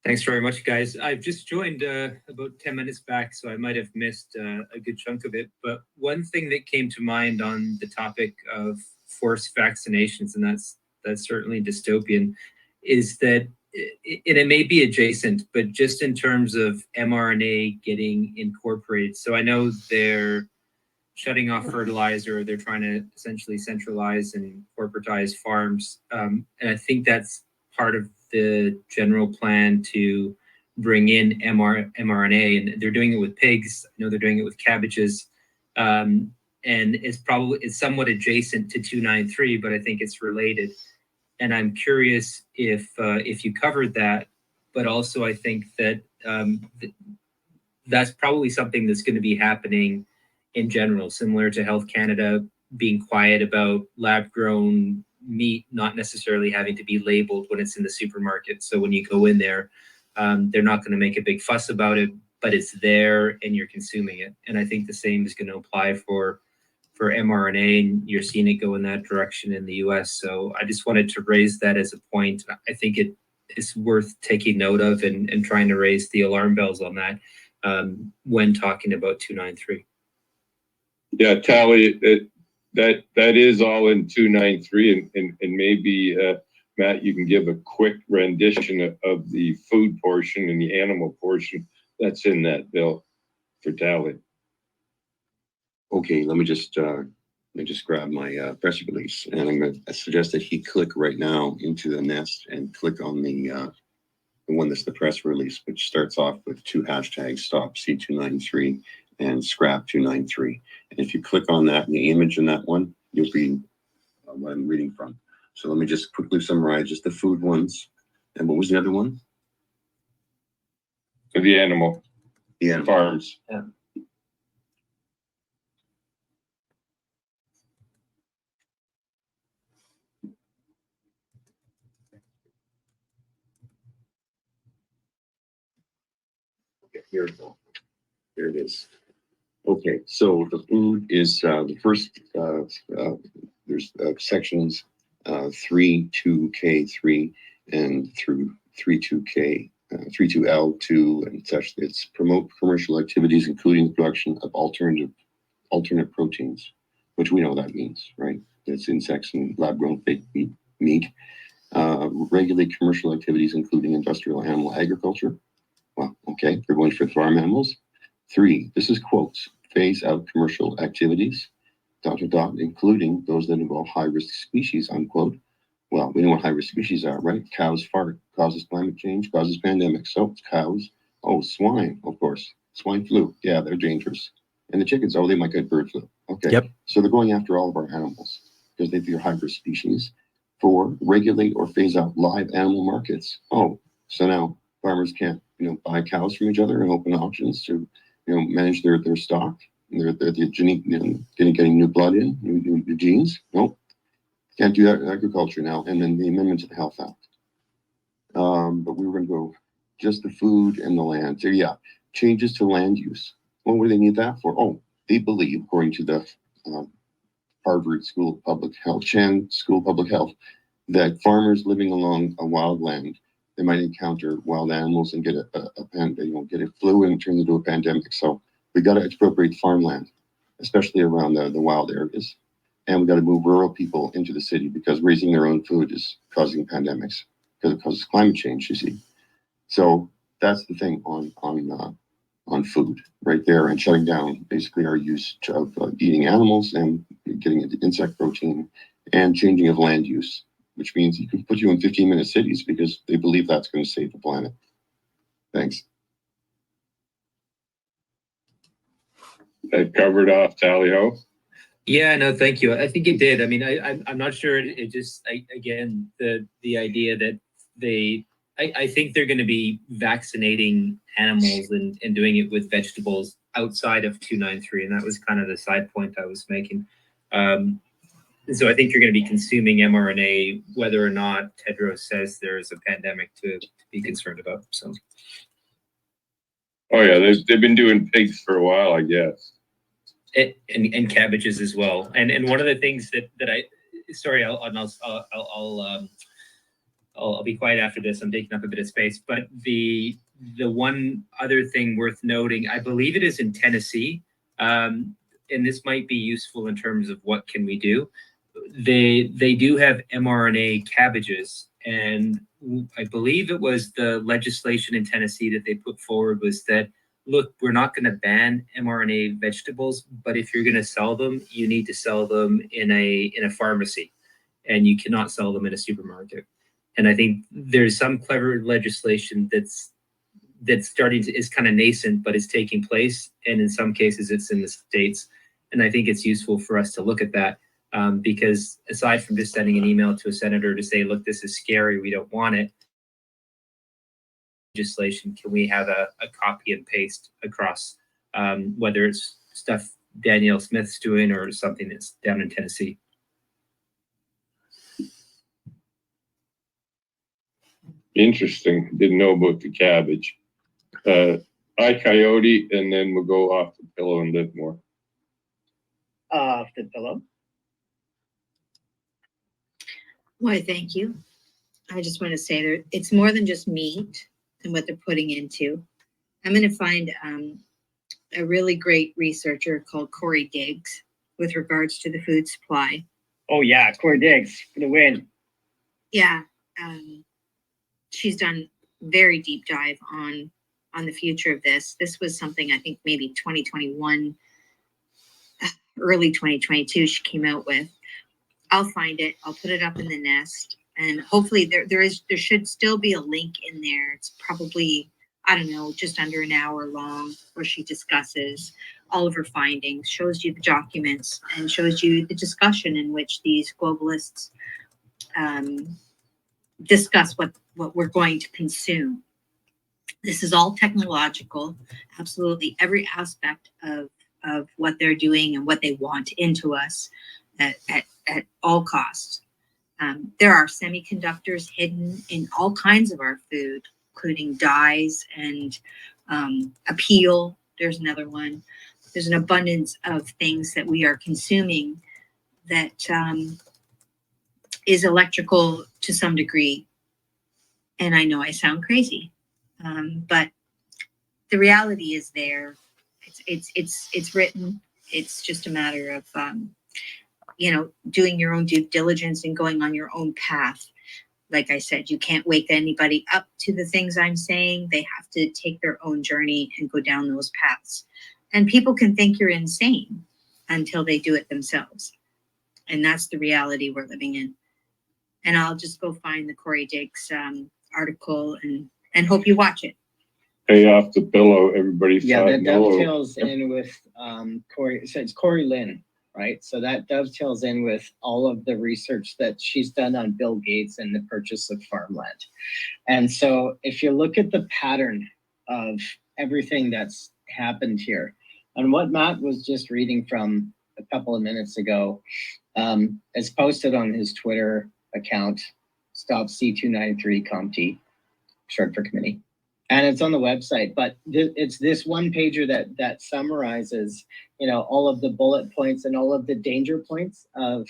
Thanks very much, guys. I've just joined about 10 minutes back, so I might have missed a good chunk of it. But one thing that came to mind on the topic of forced vaccinations, and that's certainly dystopian, is that, and it may be adjacent, but just in terms of mRNA getting incorporated. So I know they're shutting off fertilizer, they're trying to essentially centralize and corporatize farms. And I think that's part of the general plan to bring in mRNA, and they're doing it with pigs. I know they're doing it with cabbages. And it's somewhat adjacent to 293, but I think it's related. And I'm curious if you covered that, but also I think that that's probably something that's going to be happening in general, similar to Health Canada being quiet about lab-grown meat not necessarily having to be labeled when it's in the supermarket. So when you go in there, they're not going to make a big fuss about it, but it's there and you're consuming it. And I think the same is going to apply for mRNA, and you're seeing it go in that direction in the US. So I just wanted to raise that as a point. I think it is worth taking note of and trying to raise the alarm bells on that when talking about 293. Yeah, Tally, that is all in 293, and maybe Matt, you can give a quick rendition of the food portion and the animal portion that's in that bill for Tally. Okay, let me just grab my press release, and I'm going to suggest that he click right now into the nest and click on the one that's the press release, which starts off with 2 hashtags: stop C293 and scrap 293. And if you click on that and the image in that one, you'll be what I'm reading from. So let me just quickly summarize just the food ones. And what was the other one? The animal. The animal farms. Yeah. Okay, here we go. Here it is. Okay, so the food is the first, there's sections 32K3 and through 32K, 32L2 and such. It's promote commercial activities, including the production of alternate proteins, which we know that means, right? It's insects and lab-grown fake meat. Regulate commercial activities, including industrial animal agriculture. Well, okay, we're going for farm animals. 3, this is quotes, phase out commercial activities, ... including those that involve high-risk species, unquote. Well, we know what high-risk species are, right? Cows fart, causes climate change, causes pandemics. So cows, swine, of course. Swine flu, yeah, they're dangerous. And the chickens, they might get bird flu. Okay, yep. So they're going after all of our animals because they're high-risk species. 4, regulate or phase out live animal markets. So now farmers can't, buy cows from each other and open auctions to, manage their stock, their genetic, getting new blood in, new genes. Nope, can't do that in agriculture now. And then the amendment to the Health Act. But we were going to go just the food and the land. So yeah, changes to land use. What do they need that for? They believe, according to the Harvard School of Public Health, Chan School of Public Health, that farmers living along a wild land, they might encounter wild animals and get get a flu and turn into a pandemic. So we got to expropriate farmland. especially around the wild areas. And we got to move rural people into the city because raising their own food is causing pandemics because it causes climate change, you see. So that's the thing on food right there, and shutting down basically our use of eating animals and getting into insect protein and changing of land use, which means you can put you in 15-minute cities because they believe that's going to save the planet. Thanks. That covered off Tally-ho. Yeah, no, thank you. I think it did. I mean, I'm not sure. It just, again, the idea that I think they're going to be vaccinating animals and doing it with vegetables outside of 293, and that was kind of the side point I was making. So I think you're going to be consuming mRNA, whether or not Tedros says there is a pandemic to be concerned about. So. Oh yeah, they've been doing pigs for a while, I guess. And cabbages as well. And one of the things that I'll be quiet after this. I'm taking up a bit of space. But the one other thing worth noting, I believe it is in Tennessee, and this might be useful in terms of what can we do. They do have mRNA cabbages, and I believe it was the legislation in Tennessee that they put forward was that, look, we're not going to ban mRNA vegetables, but if you're going to sell them, you need to sell them in a pharmacy, and you cannot sell them in a supermarket. And I think there's some clever legislation that's starting to, is kind of nascent, but is taking place. And in some cases, it's in the States. And I think it's useful for us to look at that because aside from just sending an email to a senator to say, look, this is scary, we don't want it, legislation, can we have a copy and paste across, whether it's stuff Danielle Smith's doing or something that's down in Tennessee? Interesting. Didn't know about the cabbage. I Coyote, and then we'll go off the pillow and live more. Off the pillow. Why, thank you. I just want to say that it's more than just meat and what they're putting into. I'm going to find a really great researcher called Corey Diggs with regards to the food supply. Oh yeah, Corey Diggs for the win. Yeah, she's done very deep dive on the future of this. This was something I think maybe 2021, early 2022 she came out with. I'll find it. I'll put it up in the nest, and hopefully there should still be a link in there. It's probably, I don't know, just under an hour long, where she discusses all of her findings, shows you the documents, and shows you the discussion in which these globalists discuss what we're going to consume. This is all technological, absolutely every aspect of what they're doing and what they want into us at all costs. There are semiconductors hidden in all kinds of our food, including dyes and appeal. There's another one. There's an abundance of things that we are consuming that is electrical to some degree. And I know I sound crazy, but the reality is there. It's written. It's just a matter of doing your own due diligence and going on your own path. Like I said, you can't wake anybody up to the things I'm saying. They have to take their own journey and go down those paths. And people can think you're insane until they do it themselves. And that's the reality we're living in. And I'll just go find the Corey Diggs article and hope you watch it. Hey, off the pillow, everybody. Yeah, that dovetails in with Corey. So it's Corey Lynn, right? So that dovetails in with all of the research that she's done on Bill Gates and the purchase of farmland. And so if you look at the pattern of everything that's happened here, and what Matt was just reading from a couple of minutes ago, is posted on his Twitter account, Stop C293 ComT, short for committee. And it's on the website, but it's this one pager that summarizes, all of the bullet points and all of the danger points of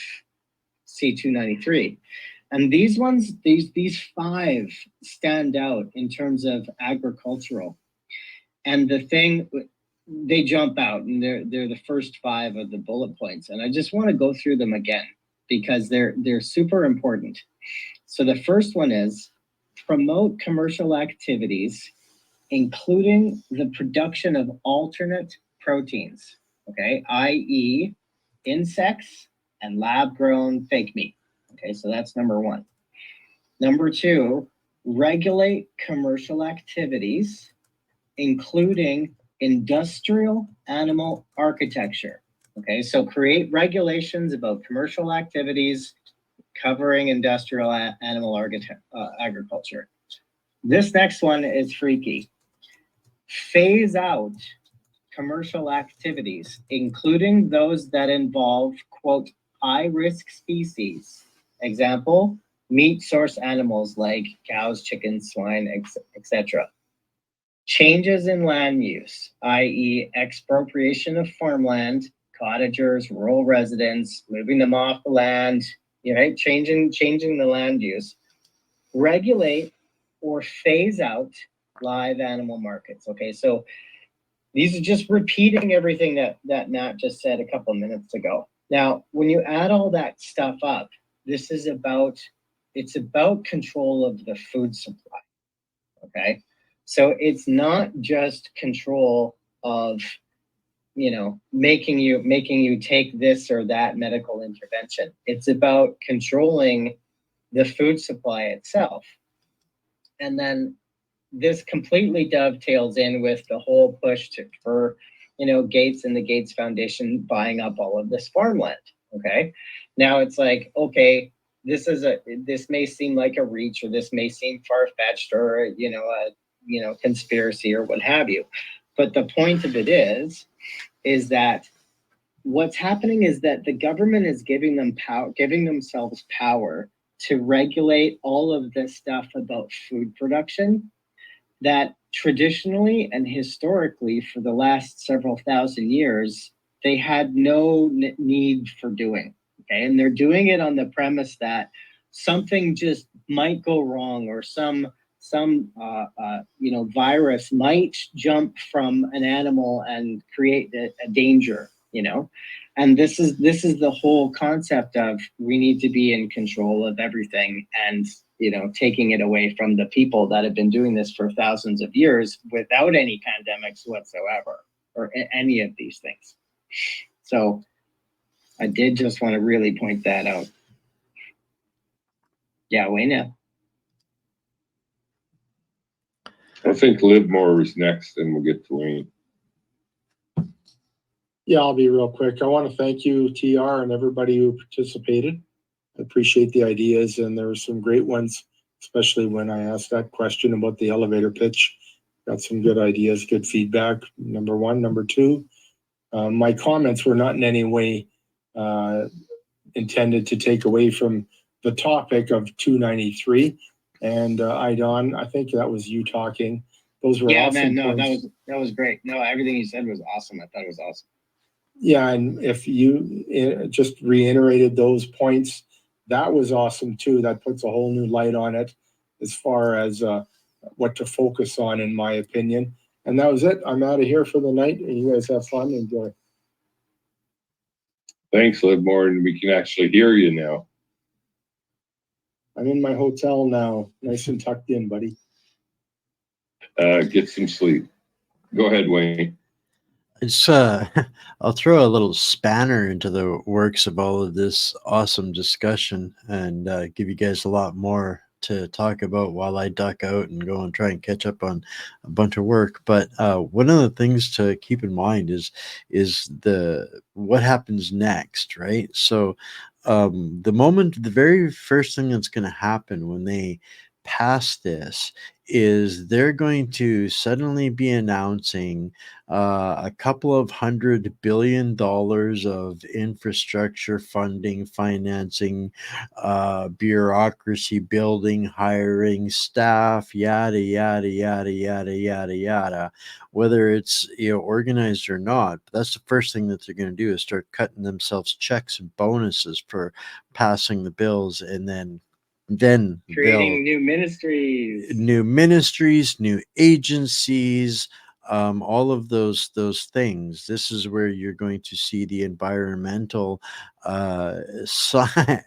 C293. And these ones, these 5 stand out in terms of agricultural. And the thing, they jump out, and they're the first 5 of the bullet points, and I just want to go through them again because they're super important. So the first one is promote commercial activities, including the production of alternate proteins, okay, i.e. insects and lab-grown fake meat. Okay, so that's number 1. Number 2, regulate commercial activities, including industrial animal architecture. Okay, so create regulations about commercial activities covering industrial animal agriculture. This next one is freaky. Phase out commercial activities, including those that involve, quote, high-risk species. Example, meat source animals like cows, chickens, swine, etc. Changes in land use, i.e. expropriation of farmland, cottagers, rural residents, moving them off the land, right? Changing the land use. Regulate or phase out live animal markets. Okay, so these are just repeating everything that Nat just said a couple of minutes ago. Now, when you add all that stuff up, it's about control of the food supply. Okay, so it's not just control of, making you take this or that medical intervention. It's about controlling the food supply itself. And then this completely dovetails in with the whole push for Gates and the Gates Foundation buying up all of this farmland. Okay, now it's like, okay, this may seem like a reach, or this may seem far-fetched, or a conspiracy, or what have you, but the point of it is that what's happening is that the government is giving themselves power to regulate all of this stuff about food production that traditionally and historically for the last several thousand years, they had no need for doing. Okay, and they're doing it on the premise that something just might go wrong, or some virus might jump from an animal and create a danger, and this is the whole concept of we need to be in control of everything, and taking it away from the people that have been doing this for thousands of years without any pandemics whatsoever, or any of these things. So I did just want to really point that out. Yeah, Wayne. I think Livermore is next, and we'll get to Wayne. Yeah, I'll be real quick. I want to thank you, TR, and everybody who participated. I appreciate the ideas, and there were some great ones, especially when I asked that question about the elevator pitch. Got some good ideas, good feedback, number 1. Number 2, my comments were not in any way intended to take away from the topic of 293. And Idon, I think that was you talking. Those were awesome. Yeah, man, no, that was great. No, everything you said was awesome. I thought it was awesome. Yeah, and if you just reiterated those points, that was awesome too. That puts a whole new light on it as far as what to focus on, in my opinion. And that was it. I'm out of here for the night, and you guys have fun. Enjoy. Thanks, Livermore, and we can actually hear you now. I'm in my hotel now, nice and tucked in, buddy. Get some sleep. Go ahead, Wayne. It's I'll throw a little spanner into the works of all of this awesome discussion, and give you guys a lot more to talk about while I duck out and go and try and catch up on a bunch of work. But one of the things to keep in mind is what happens next, right? So the very first thing that's going to happen when they pass this is they're going to suddenly be announcing a couple of $100 billion of infrastructure funding, financing, bureaucracy building, hiring staff, yada yada yada yada yada yada. Whether it's organized or not, but that's the first thing that they're going to do is start cutting themselves checks and bonuses for passing the bills, and then creating new ministries, new agencies, all of those things. This is where you're going to see the environmental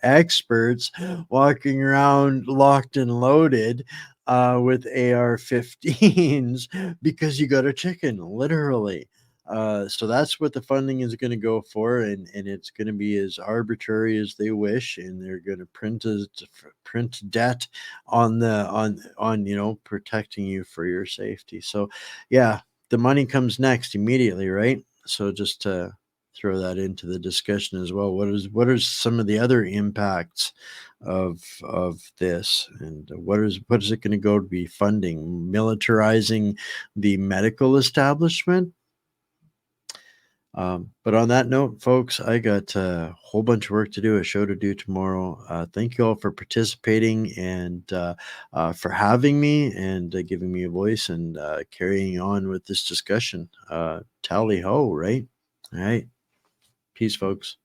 experts walking around locked and loaded with AR-15s because you got a chicken, literally. So that's what the funding is going to go for, and it's going to be as arbitrary as they wish, and they're going to print debt on the on protecting you for your safety. So, yeah, the money comes next immediately, right? So just to throw that into the discussion as well. What are some of the other impacts of this, and what is it going to go to be funding? Militarizing the medical establishment? But on that note, folks, I got a whole bunch of work to do, a show to do tomorrow. Thank you all for participating and for having me and giving me a voice and carrying on with this discussion. Tally ho, right? All right. Peace, folks.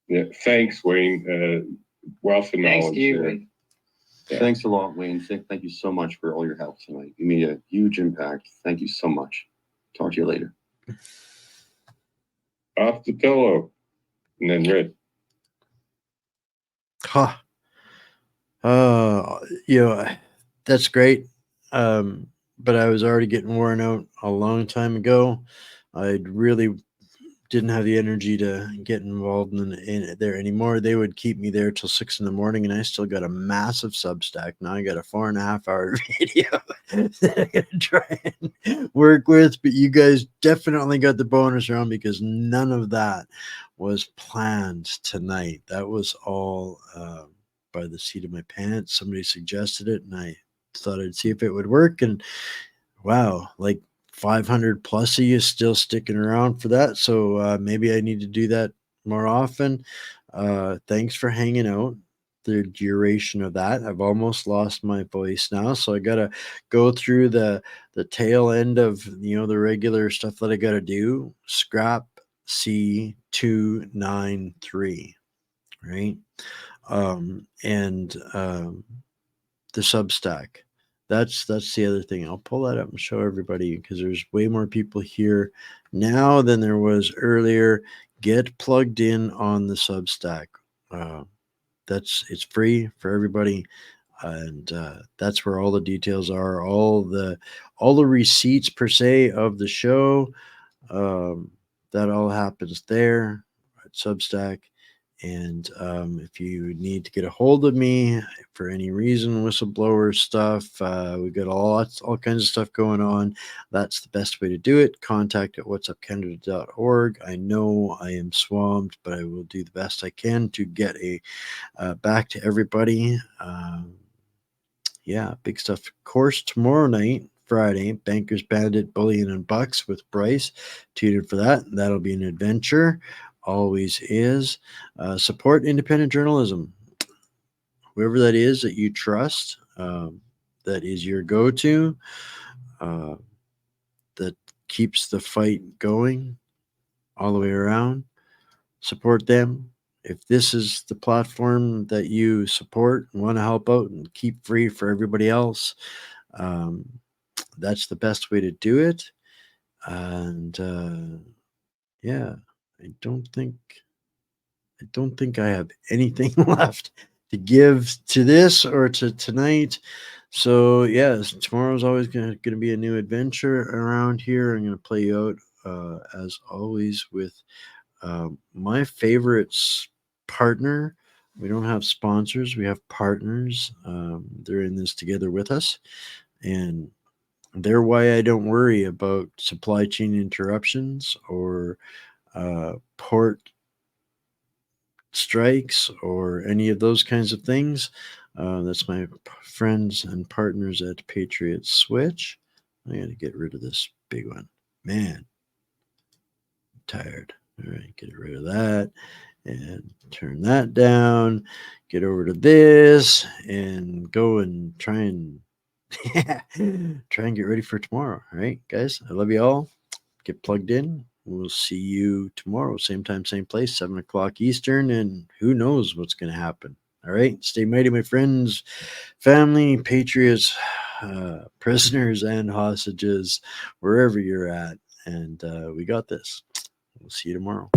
Yeah, thanks, Wayne. Wealth of Thanks knowledge to you, there. Wayne. Yeah. Thanks a lot, Wayne. Thank you so much for all your help tonight. You made a huge impact. Thank you so much. Talk to you later. Off the pillow, and then Red. Huh. That's great. But I was already getting worn out a long time ago. I really didn't have the energy to get involved in it there anymore. They would keep me there till 6 in the morning, and I still got a massive Substack. Now I got a 4.5 hour video that I gotta try and work with. But you guys definitely got the bonus round because none of that was planned tonight. That was all by the seat of my pants. Somebody suggested it, and I thought I'd see if it would work. And wow, like 500 plus of you still sticking around for that. So maybe I need to do that more often. Thanks for hanging out the duration of that. I've almost lost my voice now, so I gotta go through the tail end of the regular stuff that I gotta do. Scrap C293, right? And the Substack. That's the other thing. I'll pull that up and show everybody because there's way more people here now than there was earlier. Get plugged in on the Substack. It's free for everybody, and that's where all the details are. All the receipts per se of the show. That all happens there at Substack. And if you need to get a hold of me for any reason, whistleblower stuff, we got all kinds of stuff going on. That's the best way to do it. Contact at whatsupcanada.org. I know I am swamped, but I will do the best I can to get back to everybody. Yeah, big stuff. Of course, tomorrow night, Friday, Bankers Bandit, Bullion and Bucks with Bryce. Tune in for that. That'll be an adventure. Always is. Support independent journalism. Whoever that is that you trust, that is your go-to, that keeps the fight going all the way around. Support them. If this is the platform that you support and want to help out and keep free for everybody else, that's the best way to do it. And yeah, I don't think I have anything left to give to this or to tonight. So yes, tomorrow's always going to be a new adventure around here. I'm going to play you out as always with my favorite partner. We don't have sponsors, we have partners. They're in this together with us, and they're why I don't worry about supply chain interruptions or port strikes or any of those kinds of things. That's my friends and partners at Patriot Switch. I got to get rid of this big one. Man, I'm tired. All right, get rid of that and turn that down. Get over to this and go and try and get ready for tomorrow. All right, guys, I love you all. Get plugged in. We'll see you tomorrow, same time, same place, 7 o'clock Eastern, and who knows what's going to happen. All right, stay mighty, my friends, family, patriots. prisoners and hostages, wherever you're at. And we got this. We'll see you tomorrow.